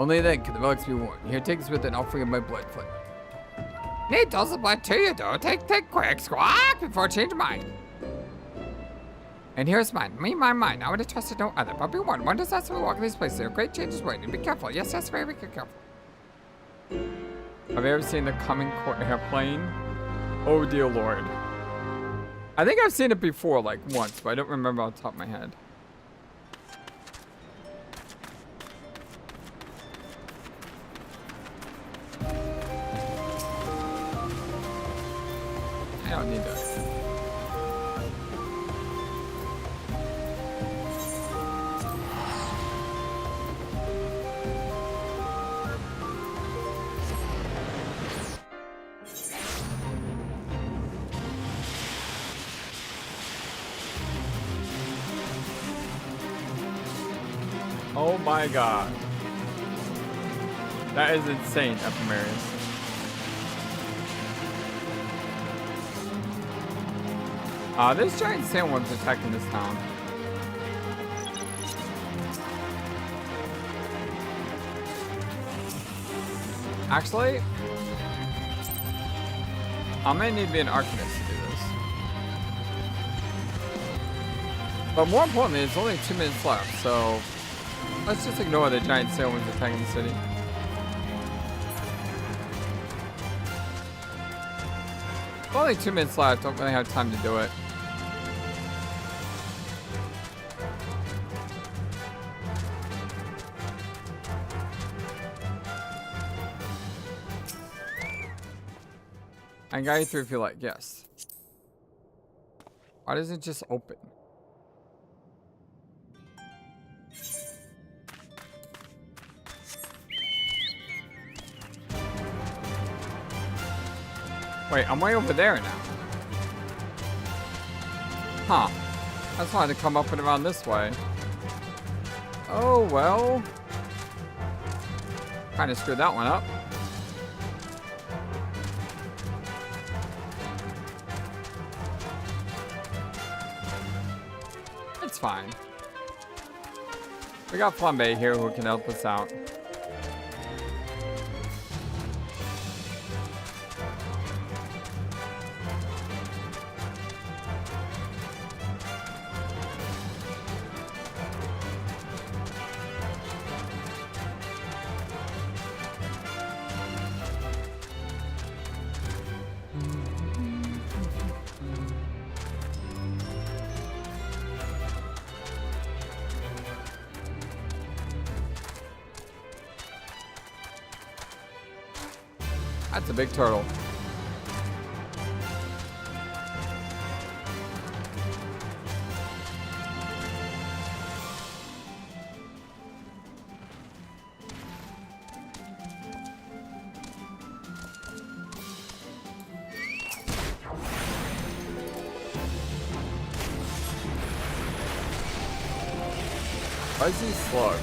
Only then can the relics be worn. Here takes with an offering of my blood flame. Need doesn't blood to you though. Take quick, squawk before I change your mind. And here's mine. Me, mine. I would have trusted no other. But be warned, one does not simply walk in these places. There are great changes waiting. Be careful. Yes, yes, very, very careful. Have you ever seen the Common Core airplane? Oh dear lord. I think I've seen it before, like once, but I don't remember off the top of my head. I don't need that. Oh my god. That is insane, Ephemerius. There's giant sandworms attacking this town. Actually, I may need to be an arcanist to do this. But more importantly, it's only 2 minutes left, so let's just ignore the giant sailwinds attacking the city. Only 2 minutes left, don't really have time to do it. I can guide you through if you like, yes. Why doesn't it just open? Wait, I'm way over there now. Huh. That's why I had to come up and around this way. Oh, well. Kind of screwed that one up. It's fine. We got Flambe here who can help us out. That's a big turtle. Fuzzy slugs.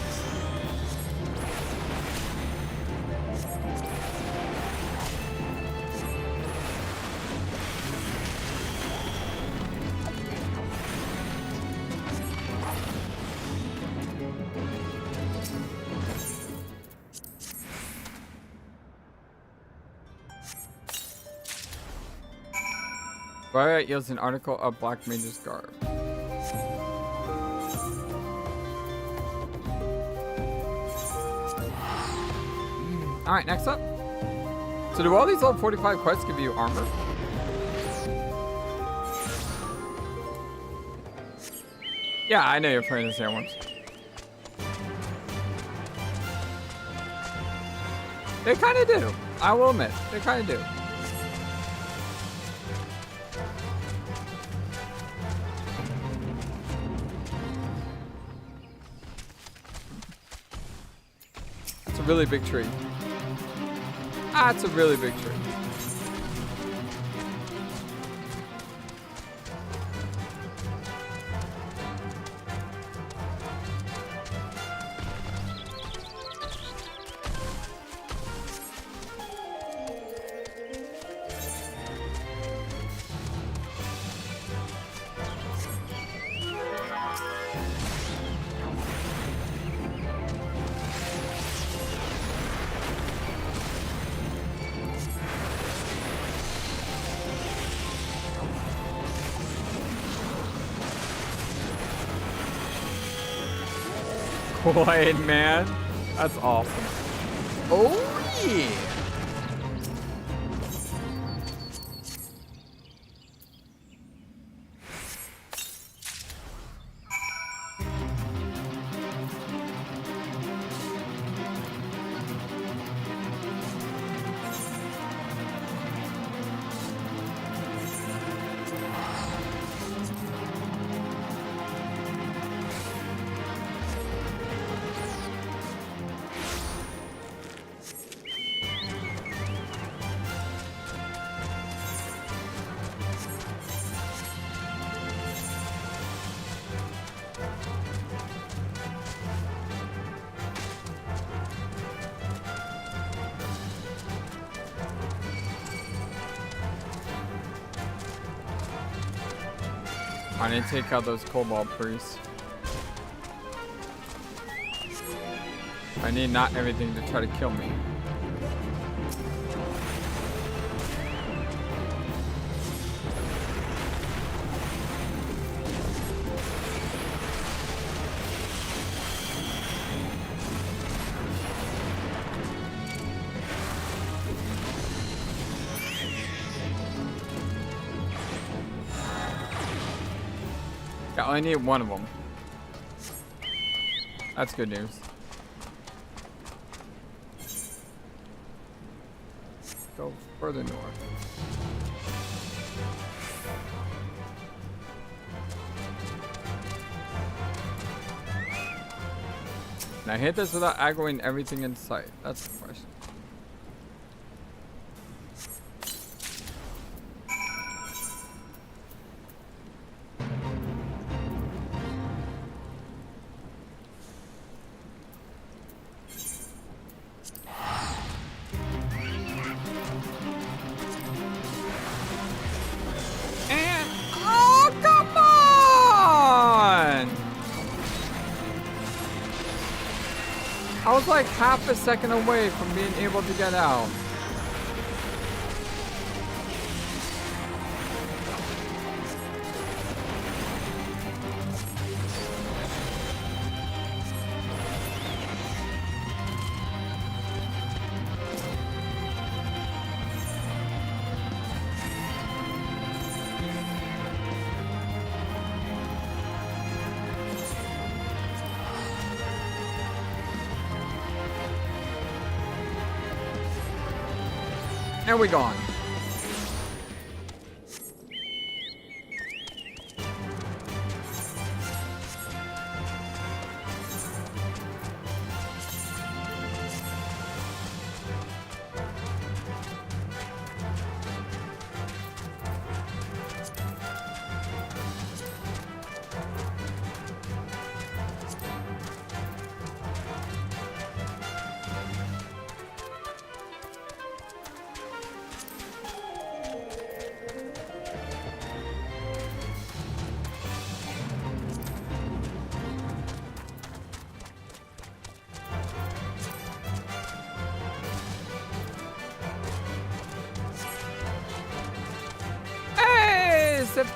Right, yields an article of Black Mage's garb. Alright, next up. So do all these level 45 quests give you armor? Yeah, I know you're afraid of the ones. They kind of do. I will admit, they kind of do. It's a really big tree. Ah, it's a really big tree. Quiet, man. That's awesome. Oh, yeah. I need to take out those kobold priests. I need not everything to try to kill me. Yeah, I only need one of them. That's good news. Go further north. Now hit this without aggroing everything in sight. That's the question. I was like half a second away from being able to get out. And we're gone.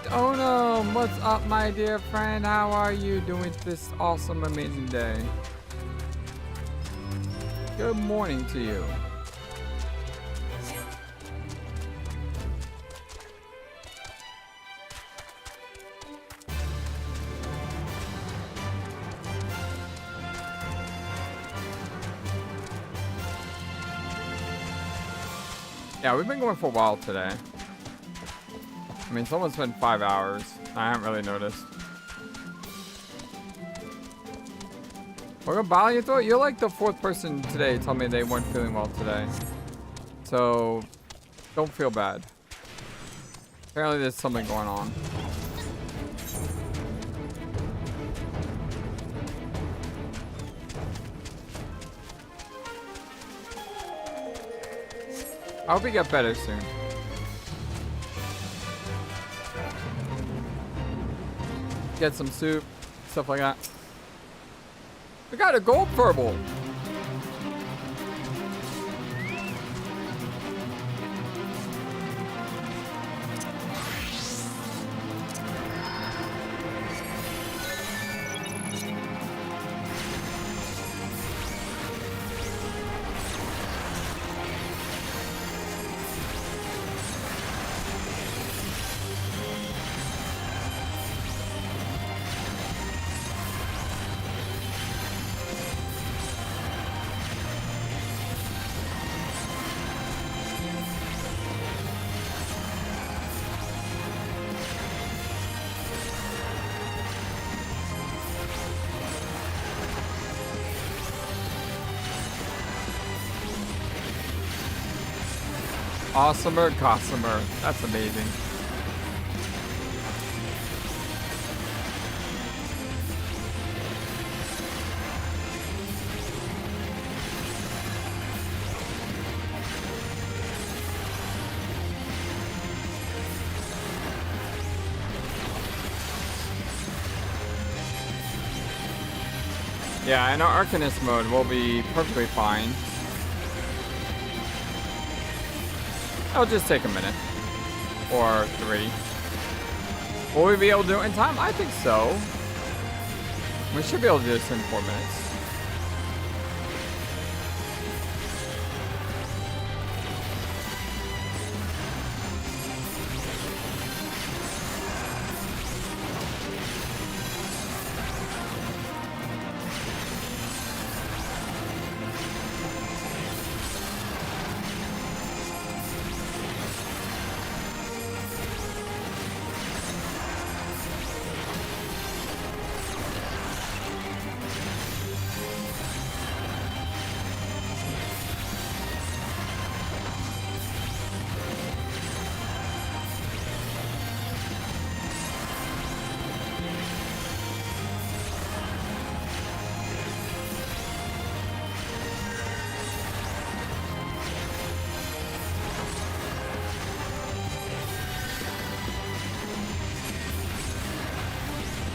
Oh no, what's up, my dear friend? How are you doing this awesome, amazing day? Good morning to you. Yeah, we've been going for a while today. I mean, someone spent 5 hours. I haven't really noticed. Welcome, Bali. You're like the fourth person today to tell me they weren't feeling well today. So, don't feel bad. Apparently there's something going on. I hope you get better soon. Get some soup, stuff like that. We got a gold purple. Awesomer, Gossamer. That's amazing. Yeah, in our Arcanist mode, we'll be perfectly fine. It'll just take a minute. Or 3. Will we be able to do it in time? I think so. We should be able to do this in 4 minutes.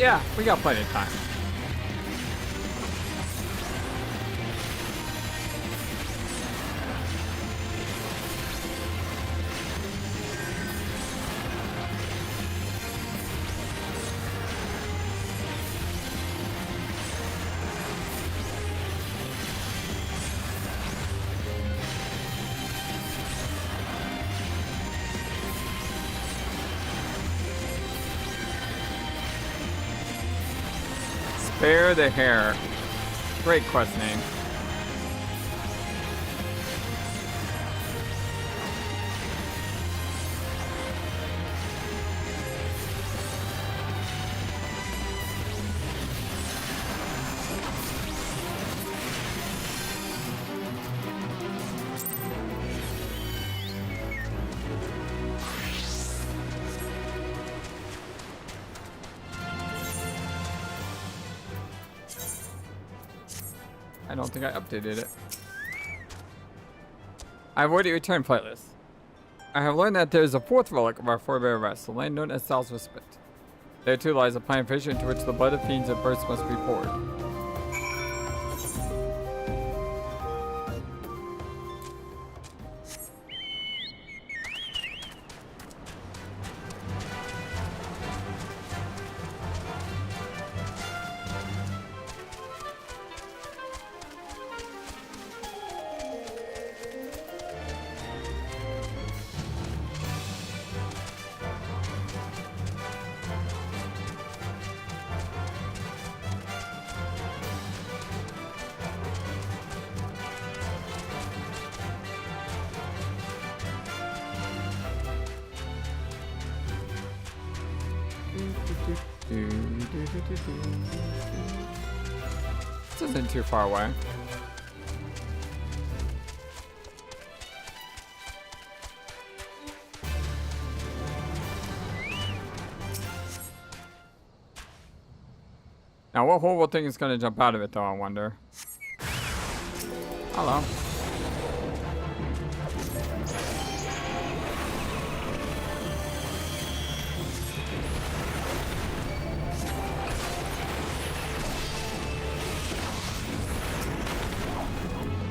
Yeah, we got plenty of time. Spare the hair. Great quest name. I don't think I updated it. I have already returned Flightless. I have learned that there is a fourth relic of our forebear rest, the land known as Sal's Respite. There too lies a planet fissure into which the blood of fiends and births must be poured. This isn't too far away. Now, what horrible thing is going to jump out of it, though, I wonder? Hello.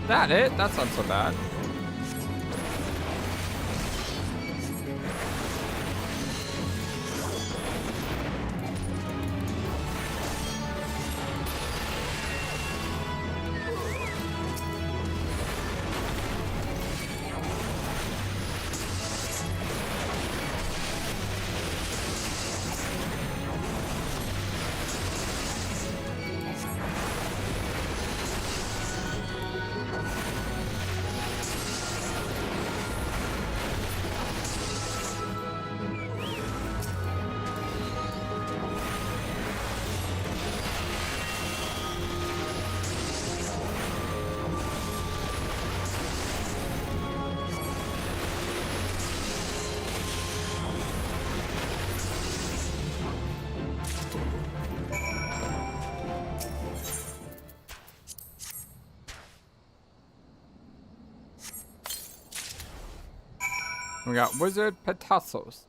That it? That's not so bad. We got Wizard Petassos.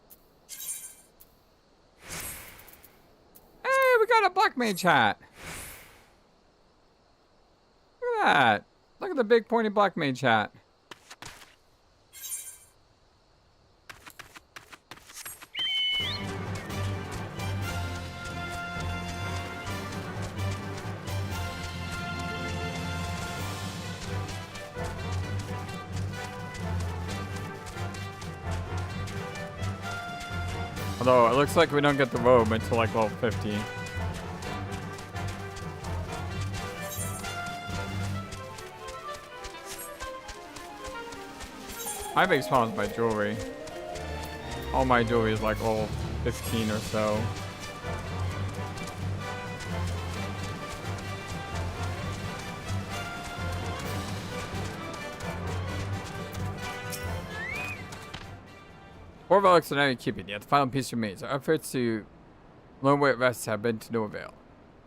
Hey, we got a Black Mage hat. Look at that. Look at the big pointy Black Mage hat. Although, it looks like we don't get the robe until like level 50. My biggest problem is my jewelry. All my jewelry is like level 15 or so. Four relics are not in keeping, yet the final piece remains. Our efforts to learn where it rests have been to no avail.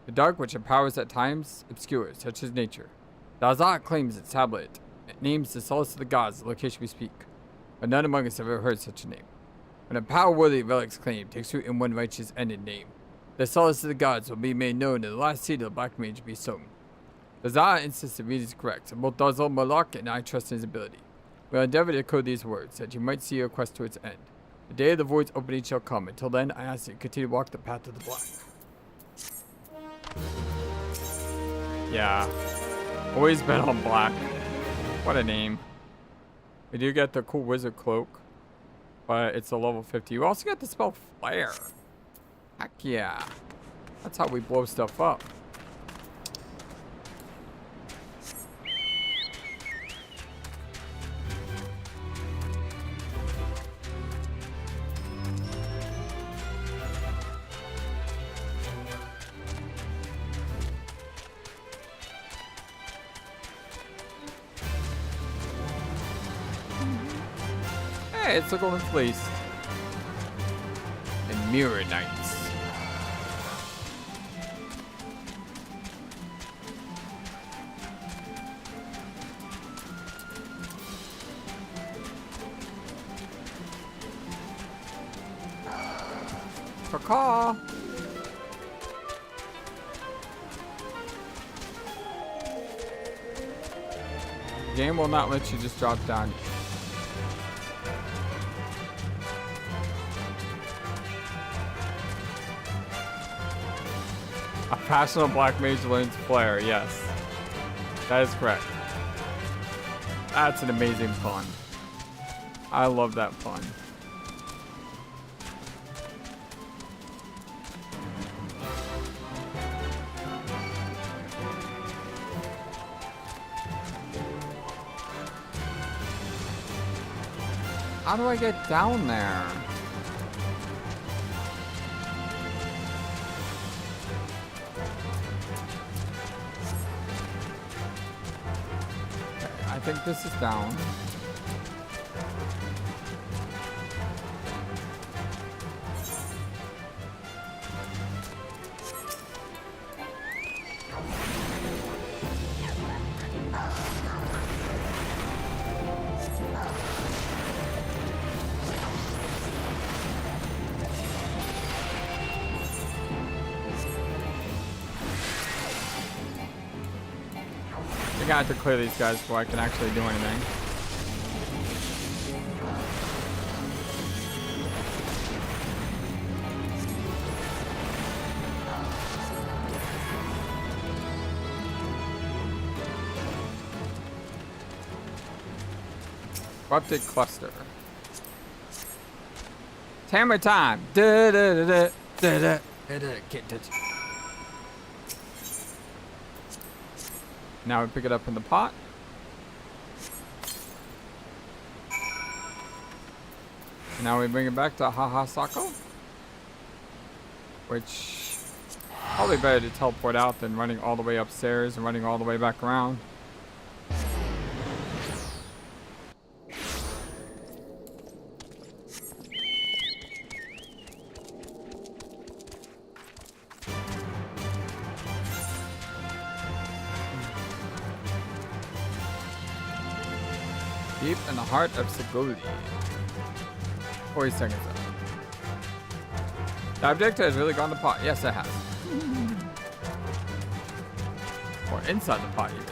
The dark, which empowers at times, obscures, such as nature. The Ul'dah claims its tablet. It names the solace of the gods, the location we speak. But none among us have ever heard such a name. When a power worthy relic's claim takes root in one righteous end in name, The solace of the gods will be made known and the last seed of the Black Mage be sown. The Zara insists the read is correct, and both Dazzle Moloch and I trust in his ability. We will endeavor to code these words, that you might see your quest to its end. The day of the void's opening shall come. Until then, I ask that you continue to walk the path of the black. Yeah. Always been on black. What a name. We do get the cool wizard cloak, but it's a level 50. You also get the spell flare. Heck yeah. That's how we blow stuff up. Hey, it's the Golden Fleece. And Mirror Knights. Caw. Game will not let you just drop down. A passionate black mage learns flare, yes. That is correct. That's an amazing pun. I love that pun. How do I get down there? Okay, I think this is down. I got to clear these guys before I can actually do anything. Corrupted cluster. Hammer time. Da da da da da da da da. Get it. Now we pick it up in the pot. Now we bring it back to Haha Sako. Which, probably better to teleport out than running all the way upstairs and running all the way back around. Deep in the heart of Sigoli. 40 seconds up. The objective has really gone to pot. Yes, it has. Or inside the pot, even.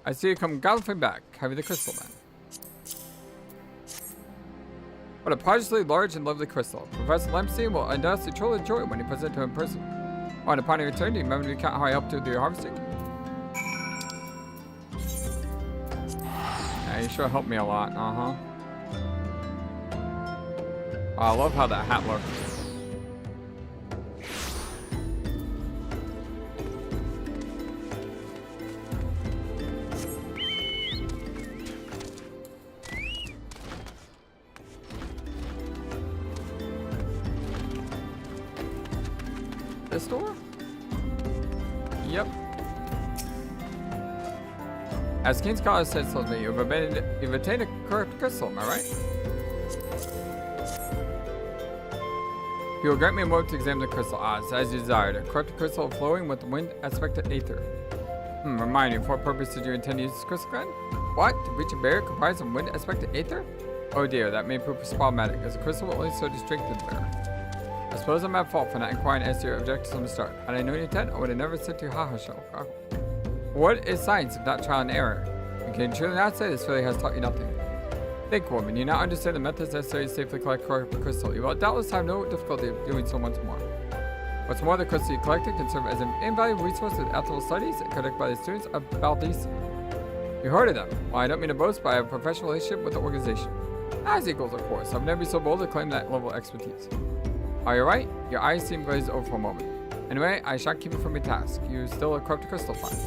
I see you come galloping back. Have the crystal then. What a prodigiously large and lovely crystal. Professor Limsa will undoubtedly truly enjoy it when he presents it to him in person. On upon your return, do you remember to recount how I helped you with your harvesting? Yeah, you sure helped me a lot. Uh-huh. Oh, I love how that hat looks. This door? Yep. As King Scholar said, tells me, you've attained a correct crystal, am I right? You will grant me a moment to examine the crystal. Ah, it's as you desired. A corrupted crystal flowing with wind aspected aether. Remind me, for what purpose did you intend to use this crystal gun? What? To reach a barrier comprised of wind aspected aether? Oh dear, that may prove problematic, as the crystal will only serve to strengthen the barrier. I suppose I'm at fault for not inquiring as to your objectives from the start. Had I known your intent, I would have never sent you haha show. What is science if not trial and error? And can you truly not say this failure has taught you nothing? Think, woman, you now understand the methods necessary to safely collect corrupted crystal. You will doubtless have no difficulty of doing so once more. What's more, the crystal you collected can serve as an invaluable resource in ethical studies conducted by the students of Valdis. You heard of them. Well, I don't mean to boast, but I have a professional relationship with the organization. As equals, of course. I've never been so bold to claim that level of expertise. Are you right? Your eyes seem glazed over for a moment. Anyway, I shan't keep you from your task. You still a corrupted crystal find.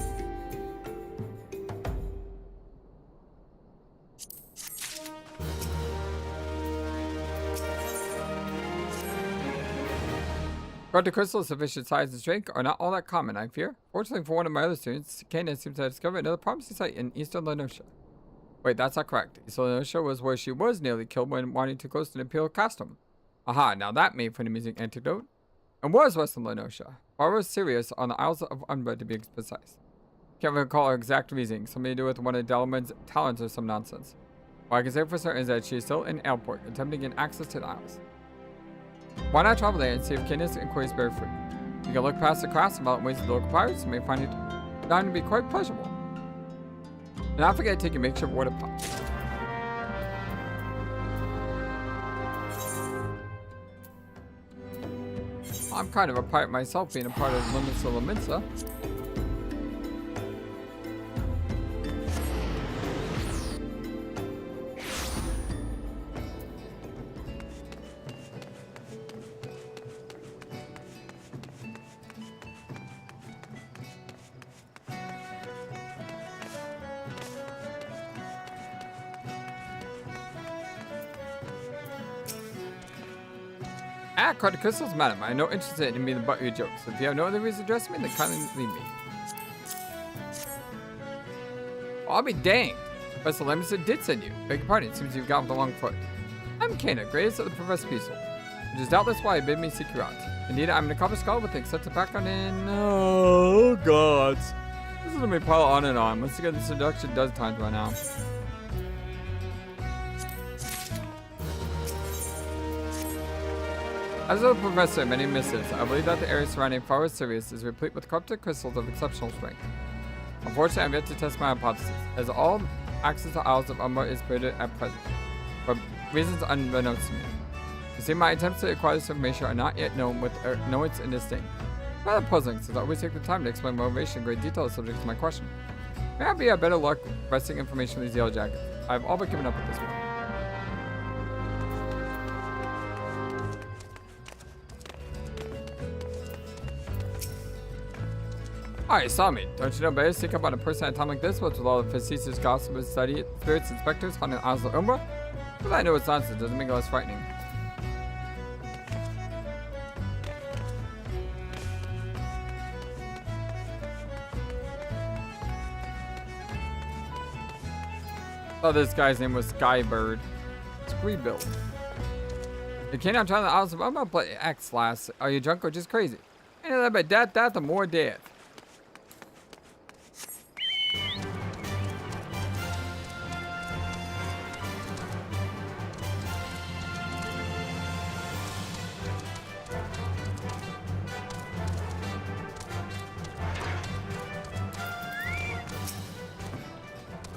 Corrupted crystals of sufficient size and strength are not all that common, I fear. Fortunately for one of my other students, Candace seems to have discovered another promising site in eastern Lenosha. Wait, that's not correct. Eastern Lenosha was where she was nearly killed when wandering too close to the Imperial custom. Aha, now that made for an amusing anecdote. And was western Lenosha. Far Sirius on the Isles of Ul'dah to be precise. Can't recall her exact reasoning. Something to do with one of Delaman's talents or some nonsense. What I can say for certain is that she is still in Airport, attempting to gain access to the Isles. Why not travel there and see if Candace's inquiries bear fruit? You can look past the crafts and violent ways of the local pirates and may find it bound to be quite pleasurable. And not forget to take your makeshift water pot. I'm kind of a pirate myself, being a part of Limsa Lominsa. Corrupted crystals, madam. I am no interested in being the butt of your jokes. If you have no other reason to address me, then kindly leave me. I'll be danged. Professor Lominsa did send you. Beg your pardon, it seems you've got off the long foot. I'm Kana, greatest of the Professor Peaceful, which is doubtless why he bid me seek you out. Indeed, I'm an accomplished scholar with an extensive background in... Oh, gods. This is going to be pile on and on. Once again, this introduction does times by now. As a professor in many missives, I believe that the area surrounding Far Sirius is replete with corrupted crystals of exceptional strength. Unfortunately, I'm yet to test my hypothesis, as all access to Isles of Umbar is prohibited at present, for reasons unbeknownst to me. You see, my attempts to acquire this information are not yet known with knowance and distinct. Rather puzzling, since I always take the time to explain motivation in great detail as subject to my question. May I be a better luck wresting information with these yellow jackets? I have all but given up at this point. Alright, saw me. Don't you know better to think about a person at a time like this, with all the facetious gossip of study spirits and specters haunting the Isles of Umbra? But I know it's nonsense, doesn't make it less frightening. Oh, this guy's name was Skybird. Squeebill. You can't out trying the Isles of Umbra, but X last. Are you drunk or just crazy? Ain't that but that the more death.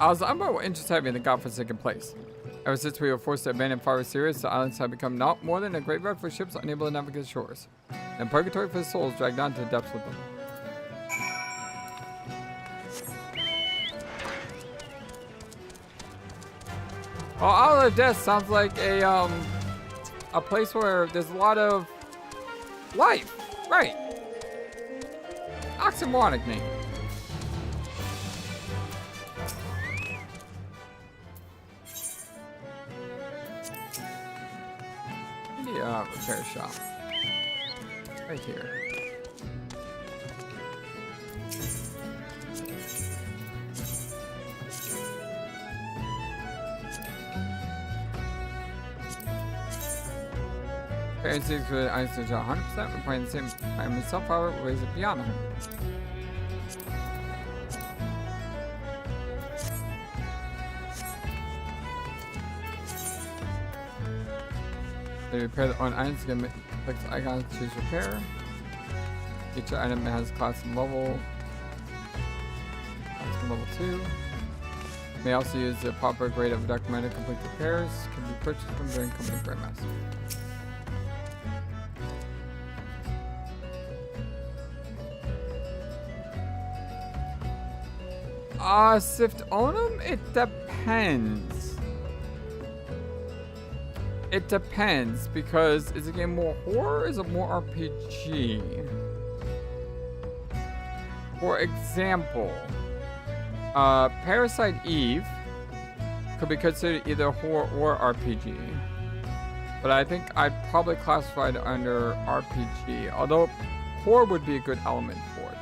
Isles of Umbra were interested heavy in the godforsaken place. Ever since we were forced to abandon Far Sirius, the islands have become not more than a graveyard for ships unable to navigate shores, and purgatory for souls dragged down to the depths with them. Well, Isle of Death sounds like a place where there's a lot of life, right? Oxymoronic name. Repair shop. Right here. Parents seeks with Einstein 100%. We're playing the same time myself, however, raise it beyond 100%. They repair the own items, you can click the icon to choose repair. Each item has class and level. Class and level 2. May also use the proper grade of documented complete repairs. Can be purchased from during company Grandmaster. Sift Onum? It depends. It depends, because is the game more horror or is it more RPG? For example, Parasite Eve could be considered either horror or RPG. But I think I'd probably classify it under RPG, although horror would be a good element for it.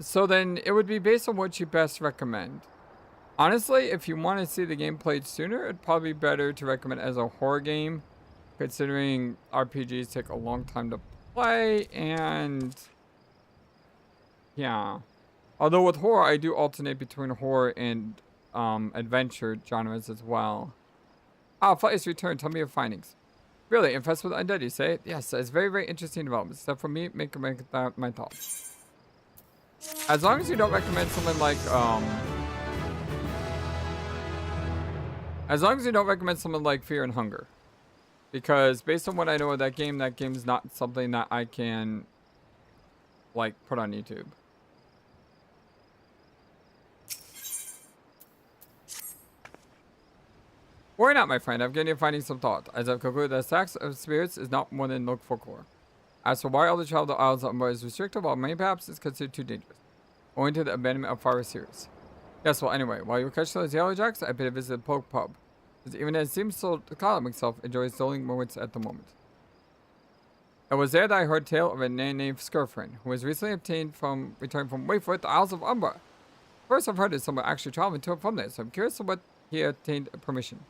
So then it would be based on what you best recommend. Honestly, if you want to see the game played sooner, it'd probably be better to recommend as a horror game, considering RPGs take a long time to play, and yeah. Although with horror, I do alternate between horror and adventure genres as well. Flightless Return, tell me your findings. Really, impressed with Undead, you say? Yes, it's very, very interesting development. So for me, make that my thoughts. As long as you don't recommend something like, as long as you don't recommend something like Fear and Hunger. Because based on what I know of that game's not something that I can, like, put on YouTube. Worry not, my friend. I've given you finding some thought. As I've concluded that Stacks of Spirits is not more than look for core. As for why all the travel of the Isles of Umbar is restricted, while many perhaps is considered too dangerous, owing to the abandonment of Fire Series. Yes, well, anyway, while you were catching those yellow jacks, I paid a visit to the Poke Pub. Because even as it seems so to call himself, enjoys stolen moments at the moment. It was there that I heard a tale of a man named Skirfrin, who was recently returned from Wayfoot, the Isles of Umbar. First I've heard of someone actually traveling to and from there, so I'm curious of what he obtained permission.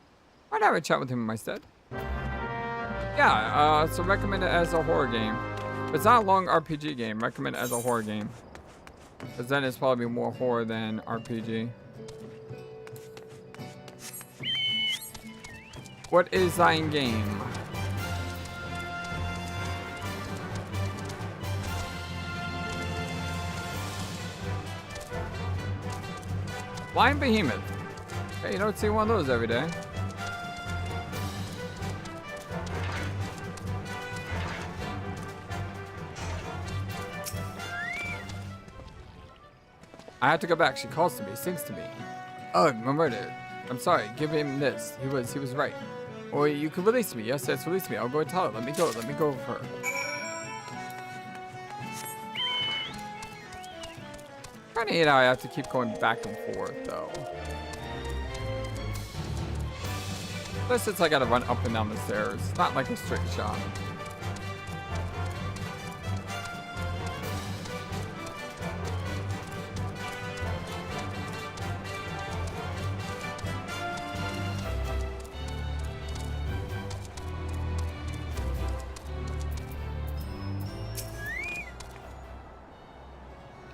I'd have a chat with him in my stead. Yeah, so recommend it as a horror game. If it's not a long RPG game, recommend it as a horror game. Because then it's probably more horror than RPG. What is thine game? Blind Behemoth. Okay, you don't see one of those every day. I have to go back. She calls to me, sings to me. Ugh, my murder. I'm sorry. Give him this. He was right. Or you can release me. Yes, release me. I'll go and tell her. Let me go. Let me go with her. Kinda hate how I have to keep going back and forth, though. Plus, it's like I gotta run up and down the stairs. It's not like a straight shot.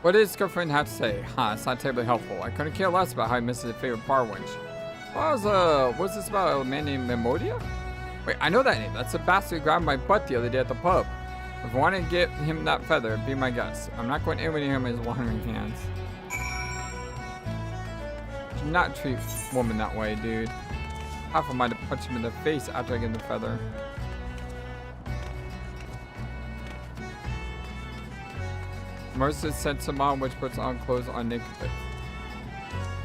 What does girlfriend have to say? It's not terribly helpful. I couldn't care less about how I missed his favorite bar wench. What's this about a man named Memoria? Wait, I know that name. That's the bastard who grabbed my butt the other day at the pub. If I want to get him that feather, be my guest. I'm not going anywhere near him with his wandering hands. Do not treat woman that way, dude. Half of mine to punch him in the face after I get the feather. Mercer sent some on which puts on clothes on naked face.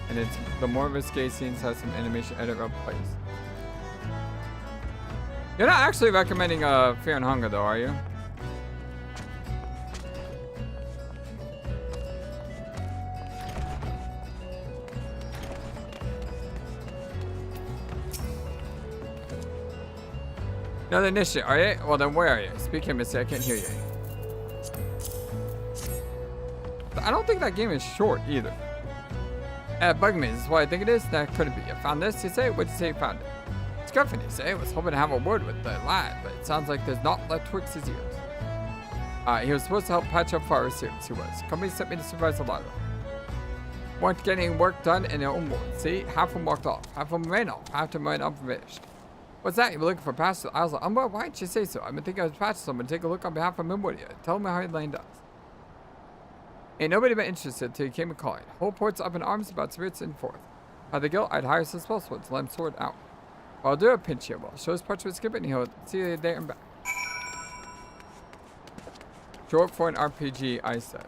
And it's the more risque scenes has some animation edit up place. You're not actually recommending Fear and Hunger though, are you? No, the initiative, are you? Well then where are you? Speak him, Missy, I can't hear you. I don't think that game is short either. Bug me, this is what I think it is. That couldn't be. You found this, you say? What'd you say you found it? It's Griffin, you say? I was hoping to have a word with the lad, but it sounds like there's not left twixt his ears. He was supposed to help patch up for our students, he was. Company sent me to supervise a lot of them. Weren't getting work done in their own world. See? Half of them walked off. Half of them ran off. Half of them went unfinished. What's that? You were looking for pastors? I was like, why didn't you say so? I've been thinking I was patching someone. Take a look on behalf of Memoria. Tell me how Hydaelyn does. Ain't nobody been interested till you came a calling. Whole port's up in arms about spirits and forth. By the guild, I'd hire some spell swords to let him sword out. Well, I'll do a pinch here. Well, show his parchment skip it and he'll see you there and back. Short for an RPG, I said.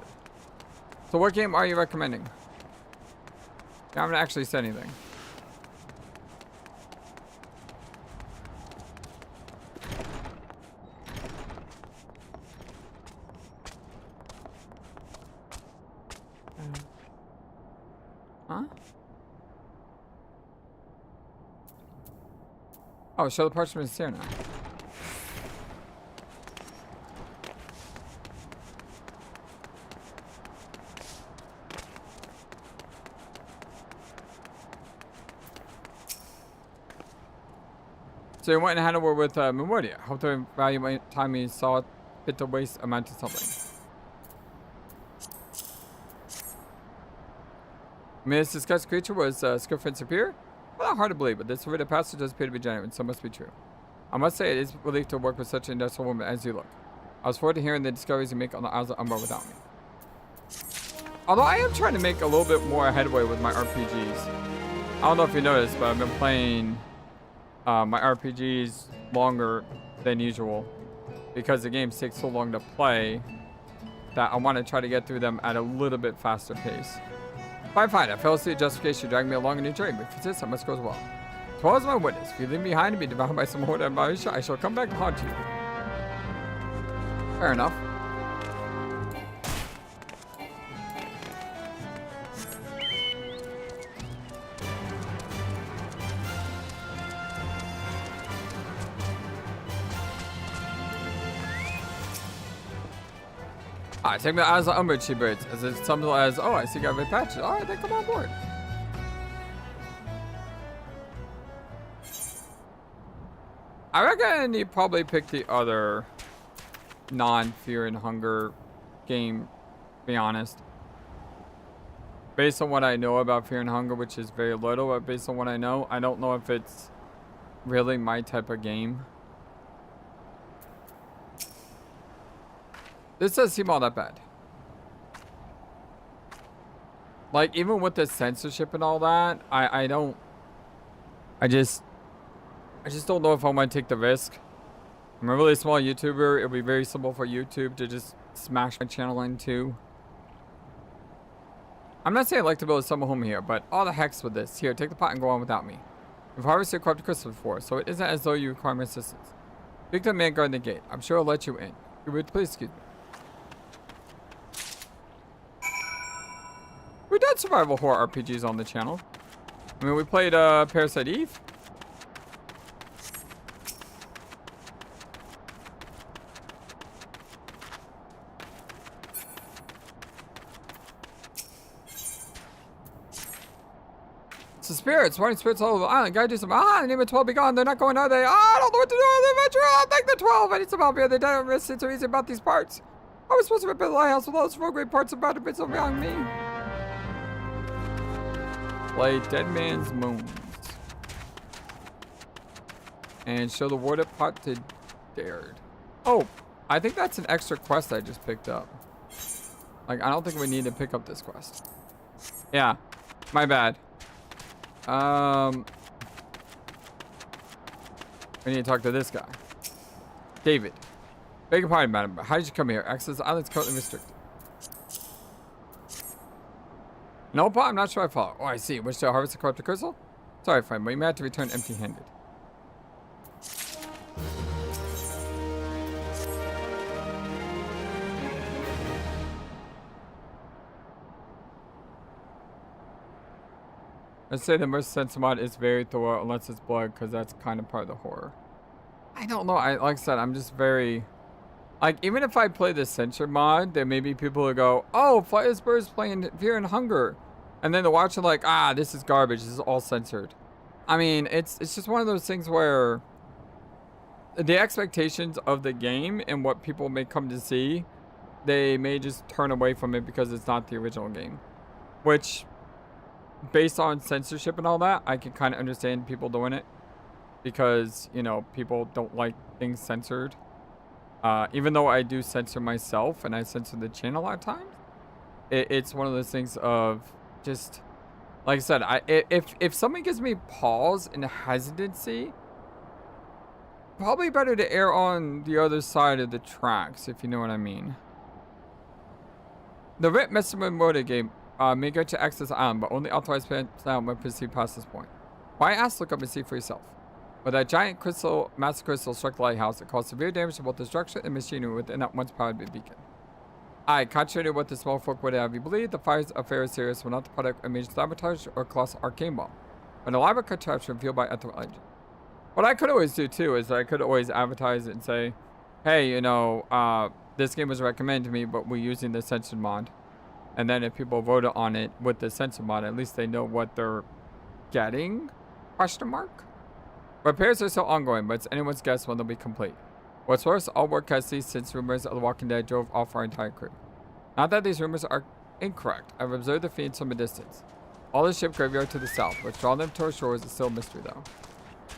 So what game are you recommending? I haven't actually said anything. Huh? Oh, show the parchment is here now. So you went and had a word with Memoria. Hope to value my time you saw fit to waste amount of something. I mean, this discussed creature was Square-Enix superior? Well, not hard to believe, but this heralded passage does appear to be genuine, so it must be true. I must say, it is a relief to work with such an industrial woman as you look. I was forward to hearing the discoveries you make on the Isles of Umbra without me. Although I am trying to make a little bit more headway with my RPGs. I don't know if you noticed, but I've been playing my RPGs longer than usual because the games take so long to play that I want to try to get through them at a little bit faster pace. Fine. I fell asleep justification dragged me along a new journey, but if this, I must go as well. Tomorrow is my witness. If you leave me behind and be devoured by some horde and I shall come back and haunt you. Fair enough. Alright, take me as the Umbra birds, as it's something as, oh, I see you got red patches. Alright, then come on board. I reckon you probably pick the other non-fear and hunger game, to be honest. Based on what I know about fear and hunger, which is very little, but based on what I know, I don't know if it's really my type of game. This doesn't seem all that bad. Like, even with the censorship and all that, I just don't know if I want to take the risk. I'm a really small YouTuber. It would be very simple for YouTube to just smash my channel into. I'm not saying I'd like to build a summer home here, but all the heck's with this. Here, take the pot and go on without me. You've harvested corrupted crystal before, so it isn't as though you require my assistance. Speak to the man guarding the gate. I'm sure I'll let you in. You would please excuse me. We did survival horror RPGs on the channel. I mean, we played Parasite Eve. It's the spirits, running spirits all over the island. Gotta do some. The name of 12 be gone. They're not going, are they? I don't know what to do on the adventure. I'll take the 12. I need some help here. They don't risk it so easy about these parts. I was supposed to rebuild the lighthouse with all those real great parts about it, but it's over on me. Play Dead Man's Moons. And show the warded pot to Dared. Oh, I think that's an extra quest I just picked up. Like, I don't think we need to pick up this quest. Yeah, my bad. We need to talk to this guy. David. Beg your pardon, madam, but how did you come here? Access to the island is currently restricted. No, I'm not sure I follow. Oh, I see. Wish to harvest the corrupted crystal? Sorry, friend, but you may have to return empty-handed. Let's say the most sense mod is very thorough unless it's blood, because that's kind of part of the horror. I don't know. Like I said, I'm just very... Like, even if I play the censor mod, there may be people who go, oh, FlightlessBird is playing Fear and Hunger. And then they're watching like, ah, this is garbage. This is all censored. I mean, it's just one of those things where the expectations of the game and what people may come to see, they may just turn away from it because it's not the original game. Which, based on censorship and all that, I can kind of understand people doing it. Because, you know, people don't like things censored. Even though I do censor myself and I censor the channel a lot of times, it's one of those things of just, like I said, if something gives me pause and hesitancy, probably better to err on the other side of the tracks, if you know what I mean. The RIP Mr. Mode game may get you access to island, but only authorized personnel when proceed past this point. Why ask? Look up and see for yourself. With that giant massive crystal struck the lighthouse, it caused severe damage to both the structure and machinery within that once powered beacon. Contrary to what the small folk would have you believe, the fire's affair is serious, were not the product of major sabotage or colossal arcane bomb, but an elaborate contraption fueled by ethical engine. What I could always do too is I could always advertise it and say, hey, you know, this game was recommended to me, but we're using the censored mod. And then if people voted on it with the censored mod, at least they know what they're getting? Question mark? Repairs are still ongoing, but it's anyone's guess when they'll be complete. What's worse, all work has ceased since rumors of The Walking Dead drove off our entire crew. Not that these rumors are incorrect. I've observed the fiends from a distance. All the ship graveyard to the south, which draw them to our shores is still a mystery though.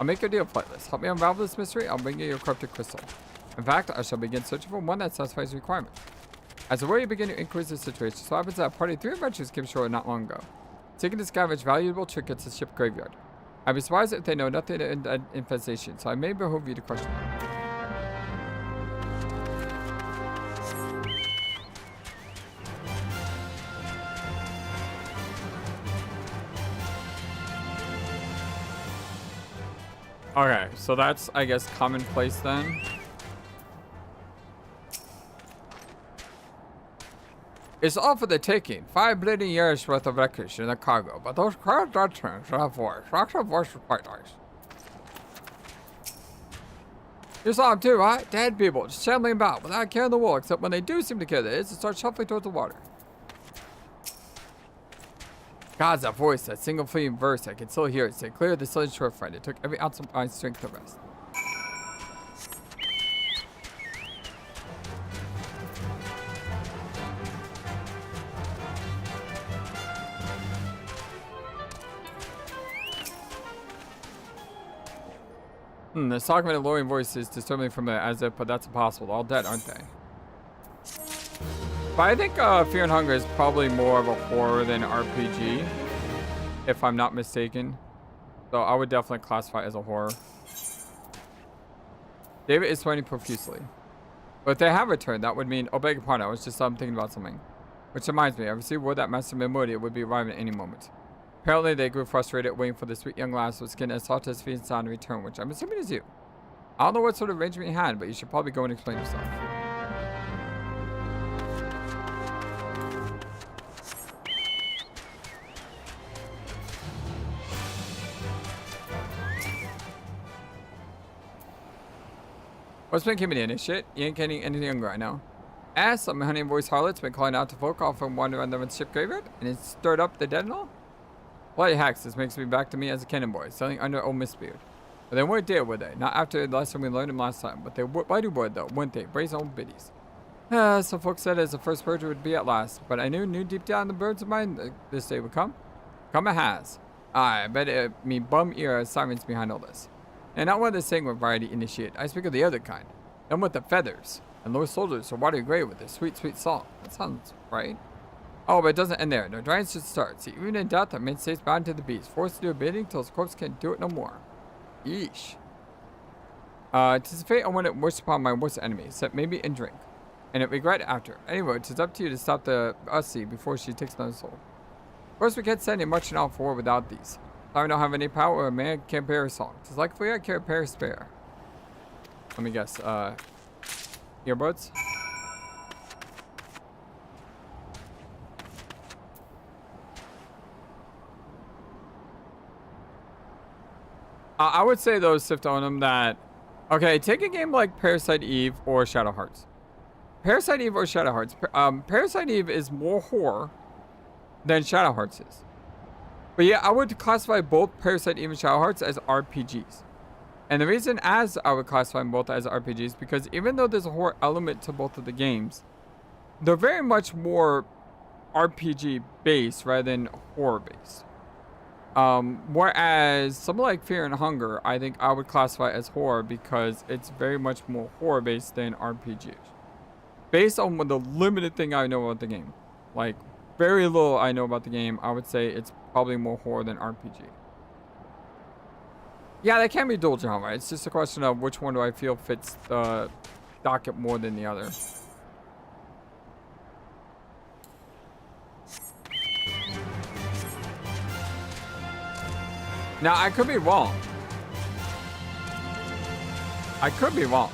I'll make your deal, Flightless. Help me unravel this mystery, I'll bring you your corrupted crystal. In fact, I shall begin searching for one that satisfies the requirement. As the warrior begin to increase the situation, so happens that a party of 3 adventurers came ashore not long ago, seeking to scavenge valuable trinkets at the ship graveyard. I'd be surprised if they know nothing of infestation, so I may behoove you to question them. Okay, so that's, I guess, commonplace then. It's all for the taking. 5 bleeding years worth of wreckage in the cargo, but those crowd Dutchmen have voice. Rocks have voice was quite nice. You saw them too, right? Dead people just shambling about without a care in the world, except when they do seem to care, they start shuffling towards the water. God's that voice, that single fleeting verse, I can still hear it say clear the southern shore front. It took every ounce of my strength to rest. The talking of lowering voice is disturbingly familiar, as if, but that's impossible. They're all dead, aren't they? But I think Fear and Hunger is probably more of a horror than RPG, if I'm not mistaken. So I would definitely classify it as a horror. David is sweating profusely. But if they have returned, that would mean, oh, beg your pardon, I was just thinking about something. Which reminds me, I received word that Master Memoria would be arriving at any moment. Apparently, they grew frustrated waiting for the sweet young lass with skin as soft as feet and sound to return, which I'm assuming is you. I don't know what sort of arrangement you had, but you should probably go and explain yourself. What's been keeping you in this shit? You ain't getting anything younger right now. Some honey voice harlot's been calling out to folk off from wandering around the ship graveyard, and it stirred up the dead and all? Bloody hacks, this makes me back to me as a cannon boy, selling under old Mistbeard. But they weren't dead, were they? Not after the lesson we learned them last time, but they mighty would though, wouldn't they? Brazen old biddies. Some folks said as the first purge would be at last, but I knew deep down in the birds of mine this day would come. Come it has. I bet it me bum ear sirens behind all this. And not one of the sanguine variety initiate, I speak of the other kind. Them with the feathers, and low soldiers are watery gray with their sweet, sweet salt. That sounds right. Oh, but it doesn't end there. No dragons should start. See, even in death, a man stays bound to the beast, forced to do a bidding till his corpse can't do it no more. Yeesh. 'Tis a fate I want to wish upon my worst enemy, except maybe in drink. And it regret after. Anyway, 'tis up to you to stop the Ussie before she takes another soul. Of course, we can't send him marching out for war without these. I don't have any power, a man can't bear a song. 'Tis like I can't bear a spare. Let me guess, earbuds? I would say though, Sift on them that, okay, take a game like Parasite Eve or Shadow Hearts. Parasite Eve or Shadow Hearts. Parasite Eve is more horror than Shadow Hearts is. But yeah, I would classify both Parasite Even Shadow Hearts as RPGs. And the reason as I would classify them both as RPGs, because even though there's a horror element to both of the games, they're very much more RPG based rather than horror based. Whereas something like Fear and Hunger, I think I would classify as horror because it's very much more horror based than RPGs. Based on the limited thing I know about the game, like very little I know about the game, I would say it's probably more horror than RPG. Yeah, they can be dual genre. It's just a question of which one do I feel fits the docket more than the other. Now, I could be wrong. I could be wrong.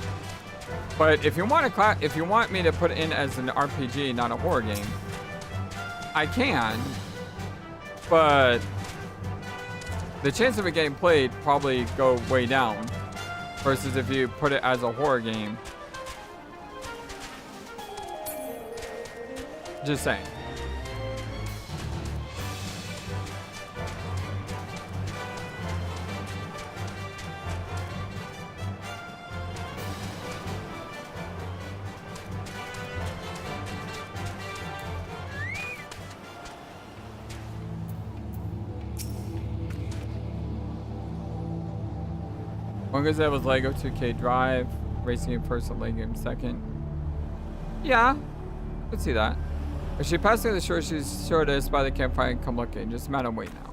But if you want me to put it in as an RPG, not a horror game, I can. But the chance of it getting played probably go way down versus if you put it as a horror game. Just saying. Longest that was Lego 2K Drive, racing game first and Lego game second. Yeah, I could see that. If she passes the shore, she's sure to spy the campfire and come looking. Just a matter of wait now.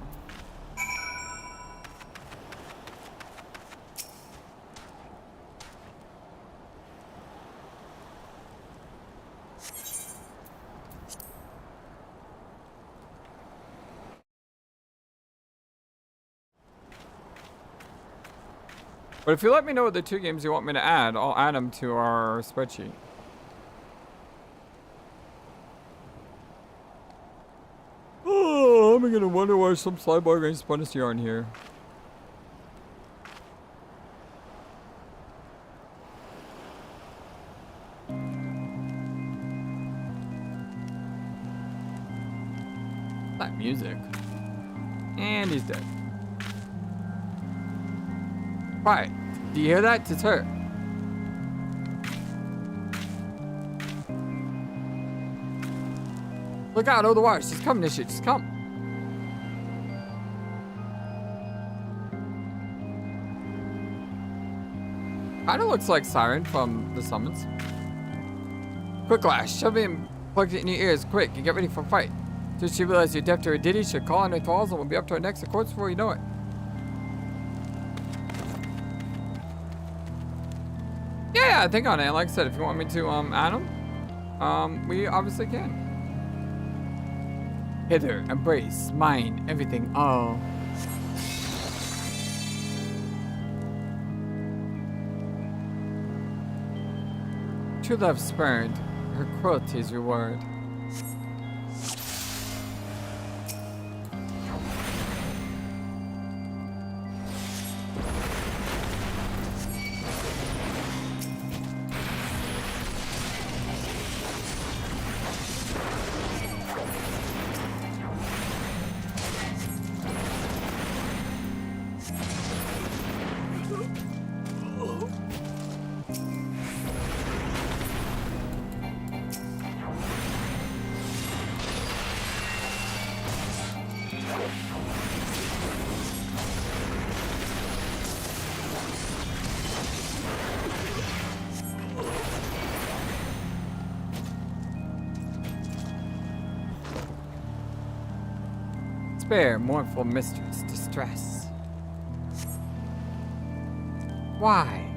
But if you let me know the two games you want me to add, I'll add them to our spreadsheet. Oh, I'm gonna wonder why some sidebar games Spanish aren't here. That music. And he's dead. Right. Do you hear that? It's her. Look out, all the wires. She's coming, this shit. Just come. Kinda looks like Siren from the summons. Quick Lash, shove it and plug it in your ears quick and get ready for a fight. Just she realizes you're deaf to her ditty, she'll call on her thralls and we'll be up to our necks of course before you know it. Yeah, think on it. Like I said, if you want me to add them, we obviously can. Hither, embrace, mine, everything, all. True love spurned, her cruelty's reward. Spare, mournful mistress, distress. Why?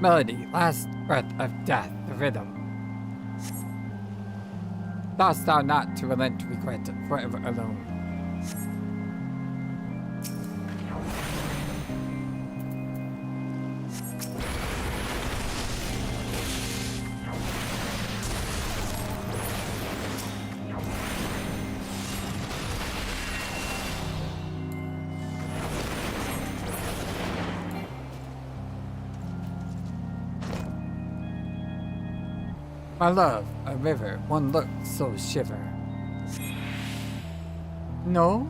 Melody, last breath of death, the rhythm. Dost thou not to relent regret forever alone? My love, a river, one look, so shiver. No?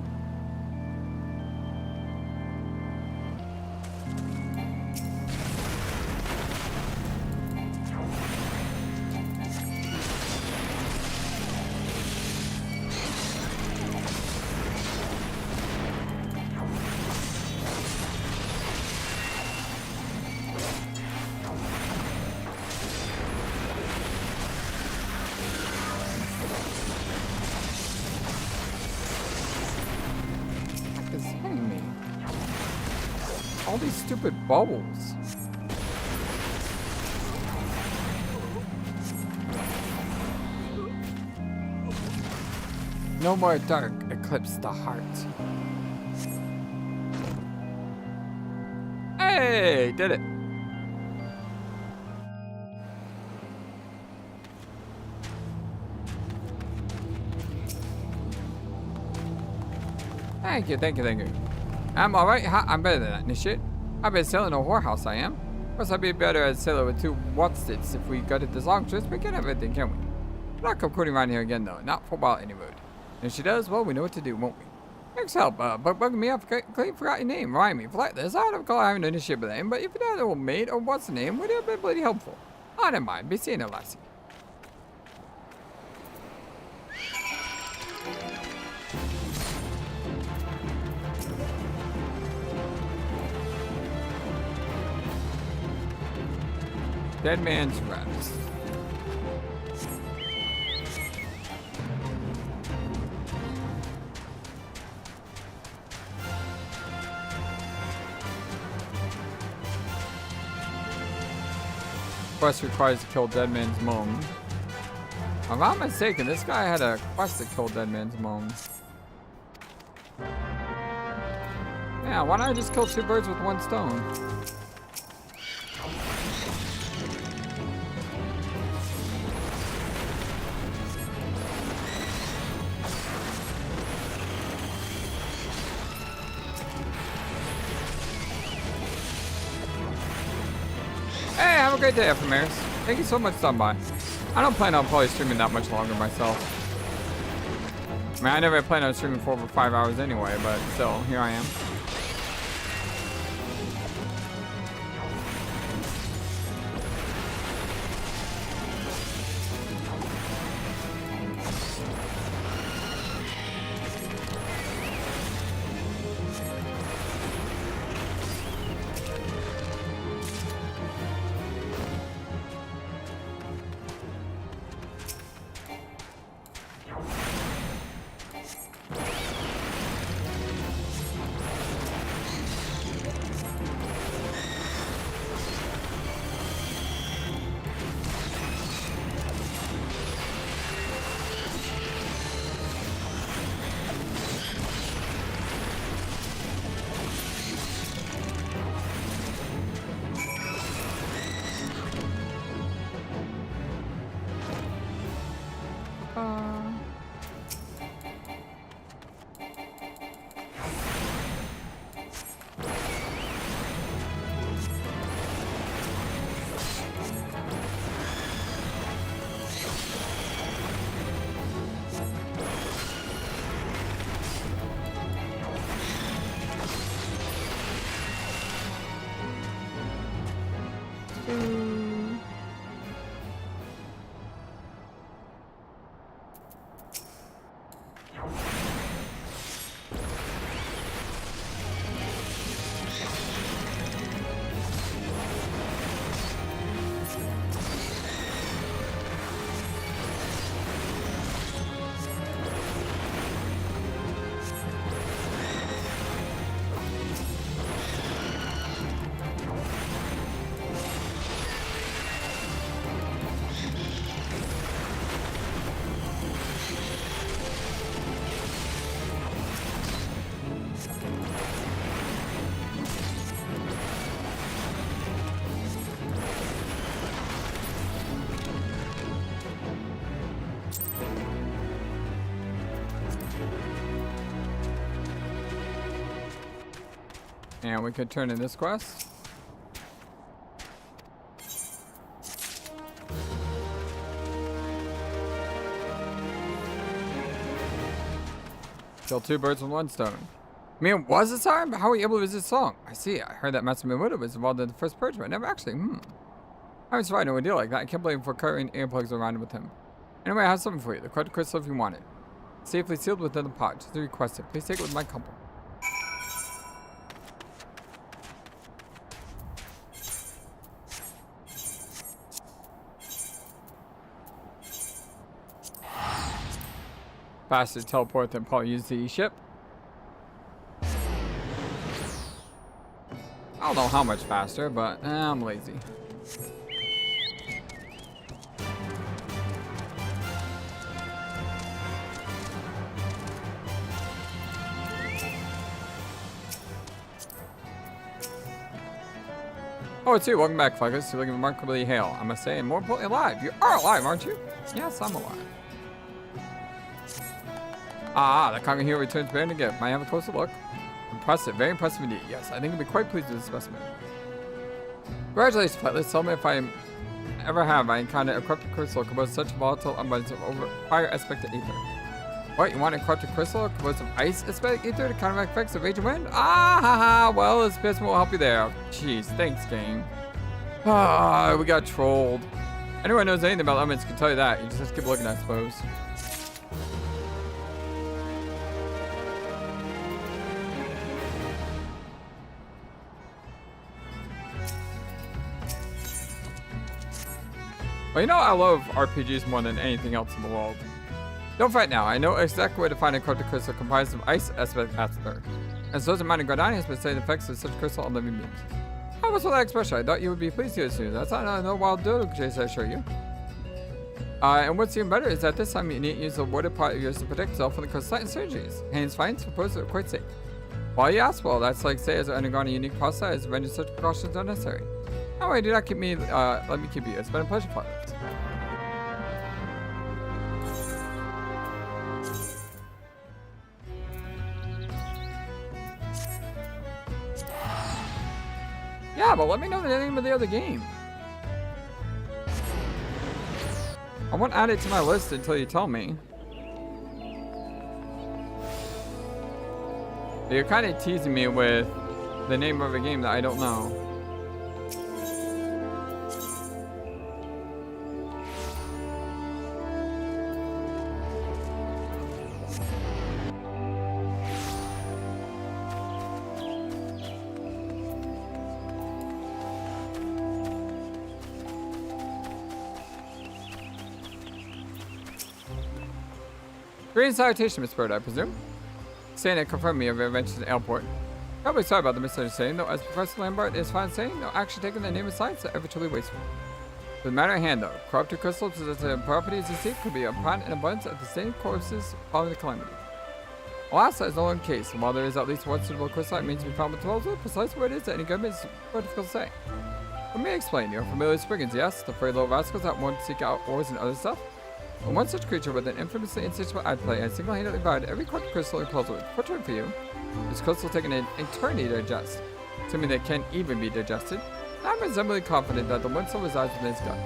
All these stupid bubbles. No more dark eclipse the heart. Hey, did it. Thank you, thank you, thank you. I'm alright, I'm better than that, initiate. I've been sailing a whorehouse, I am. Of course, I'd be better as a sailor with 2 whatstits if we got it this long trip. We can have everything, can we? We're not concluding around here again, though. Not for a while, any road. And if she does, well, we know what to do, won't we? Thanks help, bugging me up. Clean forgot your name. Remind me. Flightless. I don't recall having an initiate with name, but if you don't know mate or what's the name, would have been bloody helpful. I don't mind. Be seeing it, lassie. Dead man's rest. Quest requires to kill dead man's mom. If I'm not mistaken, this guy had a quest to kill dead man's mom. Yeah, why don't I just kill 2 birds with 1 stone? Hey, have a great day, Ephemeris. Thank you so much for stopping by. I don't plan on probably streaming that much longer myself. I mean, I never planned on streaming for over 5 hours anyway, but still, here I am. And we could turn in this quest. Kill 2 birds with 1 stone. I mean, was it time? But how were you able to visit Song? I see. I heard that Master Widow was involved in the first purge, but never actually. I'm survived no deal like that. I can't blame him for carrying earplugs around with him. Anyway, I have something for you. The corrupted crystal if you want it. Safely sealed within the pot. Just request it. Please take it with my couple. Faster teleport than probably use the ship. I don't know how much faster, but I'm lazy. Oh, it's you. Welcome back, Flightless. You're looking remarkably hale, I must say, and more importantly, alive. You are alive, aren't you? Yes, I'm alive. Ah, the conquering hero returns bearing a gift. Might I have a closer look? Impressive, very impressive indeed. Yes, I think I'll be quite pleased with this specimen. Congratulations, Flightless. Tell me if I ever have I encountered a corrupted crystal composed of such volatile abundance of fire aspect of ether. What, you want a corrupted crystal composed of ice aspect ether to counteract effects of rage and wind? Ah, ha, ha. Well, this specimen will help you there. Jeez, thanks, game. Ah, we got trolled. Anyone knows anything about elements can tell you that. You just have to keep looking, I suppose. Well, you know I love RPGs more than anything else in the world. Don't fight now. I know exactly where to find a corrupted crystal comprised of ice aspect ether. And so the mind of Gridania has been studying the effects of such crystal on living beings. How was that expression? I thought you would be pleased to hear soon. That's not no wild dodo chase, I assure you. And what's even better is that this time you need to use the warded part of yours to protect yourself from the crystal surgeries. Haynes finds proposed are quite safe. While you ask, well, that's like say as I undergone a unique process as rendered such precautions unnecessary. Anyway, do not keep me, let me keep you. It's been a pleasure, Flightless. Yeah, but let me know the name of the other game. I won't add it to my list until you tell me. You're kind of teasing me with the name of a game that I don't know. Greetings, salutation, Miss Bird, I presume. Saying it confirmed me of your adventures in Airport. Probably sorry about the misunderstanding, though, as Professor Lambert is fine saying, no action taken in the name of science that ever truly wasteful. For the matter at hand, though, corrupted crystals possessing properties you seek could be upon in abundance at the same courses following the calamity. Alas, that is no longer the case, and while there is at least one suitable crystal that means to be found with proposal, precisely where it is at any government is quite difficult to say. Let me explain. You're familiar with Spriggans, yes? The furry little rascals that want to seek out ores and other stuff? When one such creature with an infamously insatiable ad play and single-handedly devoured every corrupted crystal in puzzle with fortune for you, this crystal taken an eternity to digest, assuming they can even be digested, I'm reasonably confident that the winsel resides within his gut.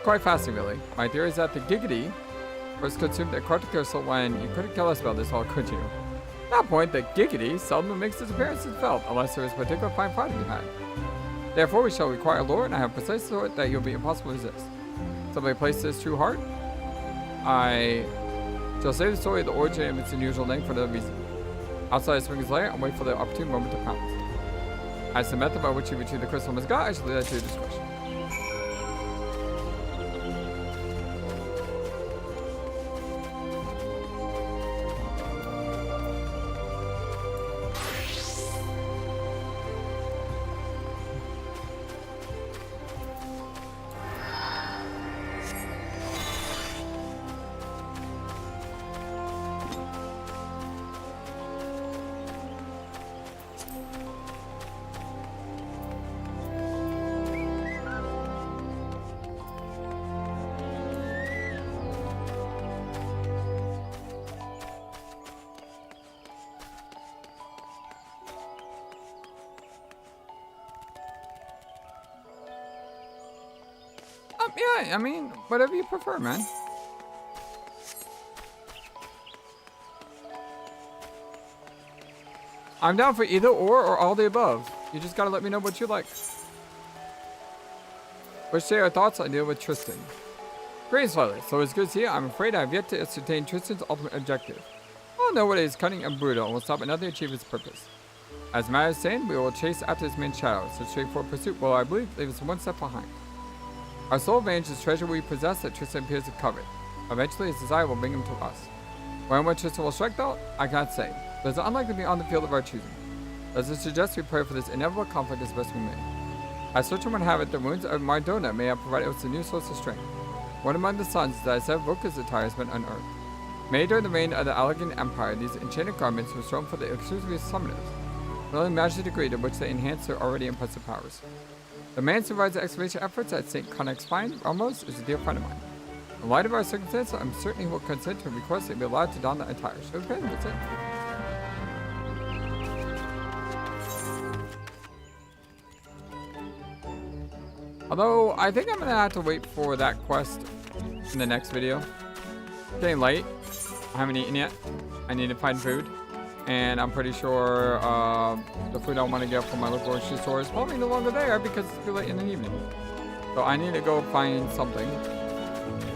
Quite fascinating, really. My theory is that the Giggity first consumed a corrupted crystal when you couldn't kill us about this all, could you? At that point, the Giggity seldom makes its appearance in felt, unless there is particular fine fight to be had. Therefore, we shall require lore, and I have precise sort that you'll be impossible to resist. Somebody place this true heart? I shall save the story of the origin of its unusual name for another reason. Outside of Springer's lair, and wait for the opportune moment to pounce. As the method by which you retrieve the crystal from his gut, I shall leave that to your discretion. Yeah, I mean, whatever you prefer, man. I'm down for either or all the above. You just gotta let me know what you like. Let's share our thoughts on deal with Tristan. Greetings, Flightless. So it's good to see you. I'm afraid I have yet to ascertain Tristan's ultimate objective. I'll know what is cunning and brutal and will stop another achieve its purpose. As Matt is saying, we will chase after this man's shadow. Such straightforward pursuit will, I believe, leave us one step behind. Our sole advantage is treasure we possess that Tristan appears to covet. Eventually, his desire will bring him to us. When Tristan will strike, though, I cannot say. But it's unlikely to be on the field of our choosing. Does it suggest we pray for this inevitable conflict as best we may? As certain would have it, the wounds of Mor Dhona may have provided us a new source of strength. One among the sons that has said Voka's attire has been unearthed. Made during the reign of the Garlean Empire, these enchanted garments were thrown for the exclusive summoners, but only matched the degree to which they enhance their already impressive powers. The man who supervised the excavation efforts at St. Connex's Fine, Ramos, is a dear friend of mine. In light of our circumstances, I'm certain he will consent to a request to be allowed to don the attire. So okay, that's it. Although, I think I'm going to have to wait for that quest in the next video. It's getting late. I haven't eaten yet. I need to find food. And I'm pretty sure the food I want to get from my local grocery store is probably no longer there because it's too late in the evening. So I need to go find something.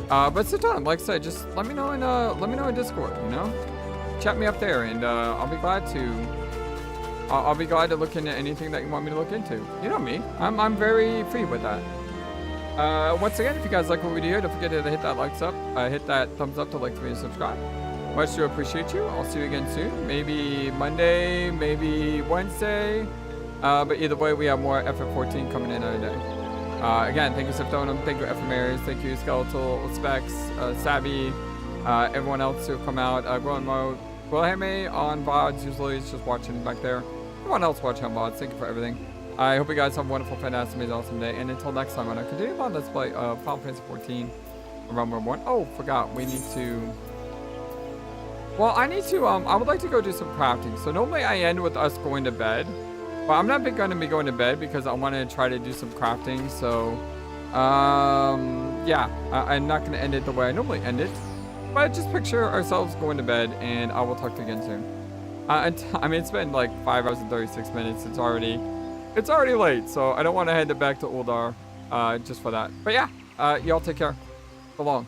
But sit down, like I said, just let me know in Discord, you know? Chat me up there and I'll be glad to I'll be glad to look into anything that you want me to look into. You know me. I'm very free with that. Once again, if you guys like what we do here, don't forget to hit that hit that thumbs up to like, and subscribe. Much do appreciate you. I'll see you again soon. Maybe Monday, maybe Wednesday. But either way, we have more FF14 coming in another day. Again, thank you, Siftonum. Thank you, Ephemeris. Thank you, Skeletal, Specs, Savvy, everyone else who come out. Growing Mode. Wilhelme on VODs, usually it's just watching back there. Everyone else watching on VODs, thank you for everything. I hope you guys have a wonderful, fantastic, amazing, awesome day. And until next time, I'm going to continue on Let's Play Final Fantasy XIV Realm Reborn. Oh, forgot, we need to... Well, I need to, I would like to go do some crafting. So normally I end with us going to bed. But I'm not going to be going to bed because I want to try to do some crafting. So, yeah, I'm not going to end it the way I normally end it. But just picture ourselves going to bed, and I will talk to you again soon. I mean, it's been like 5 hours and 36 minutes. It's already late, so I don't want to head back to Ul'dah just for that. But yeah, y'all take care. So long.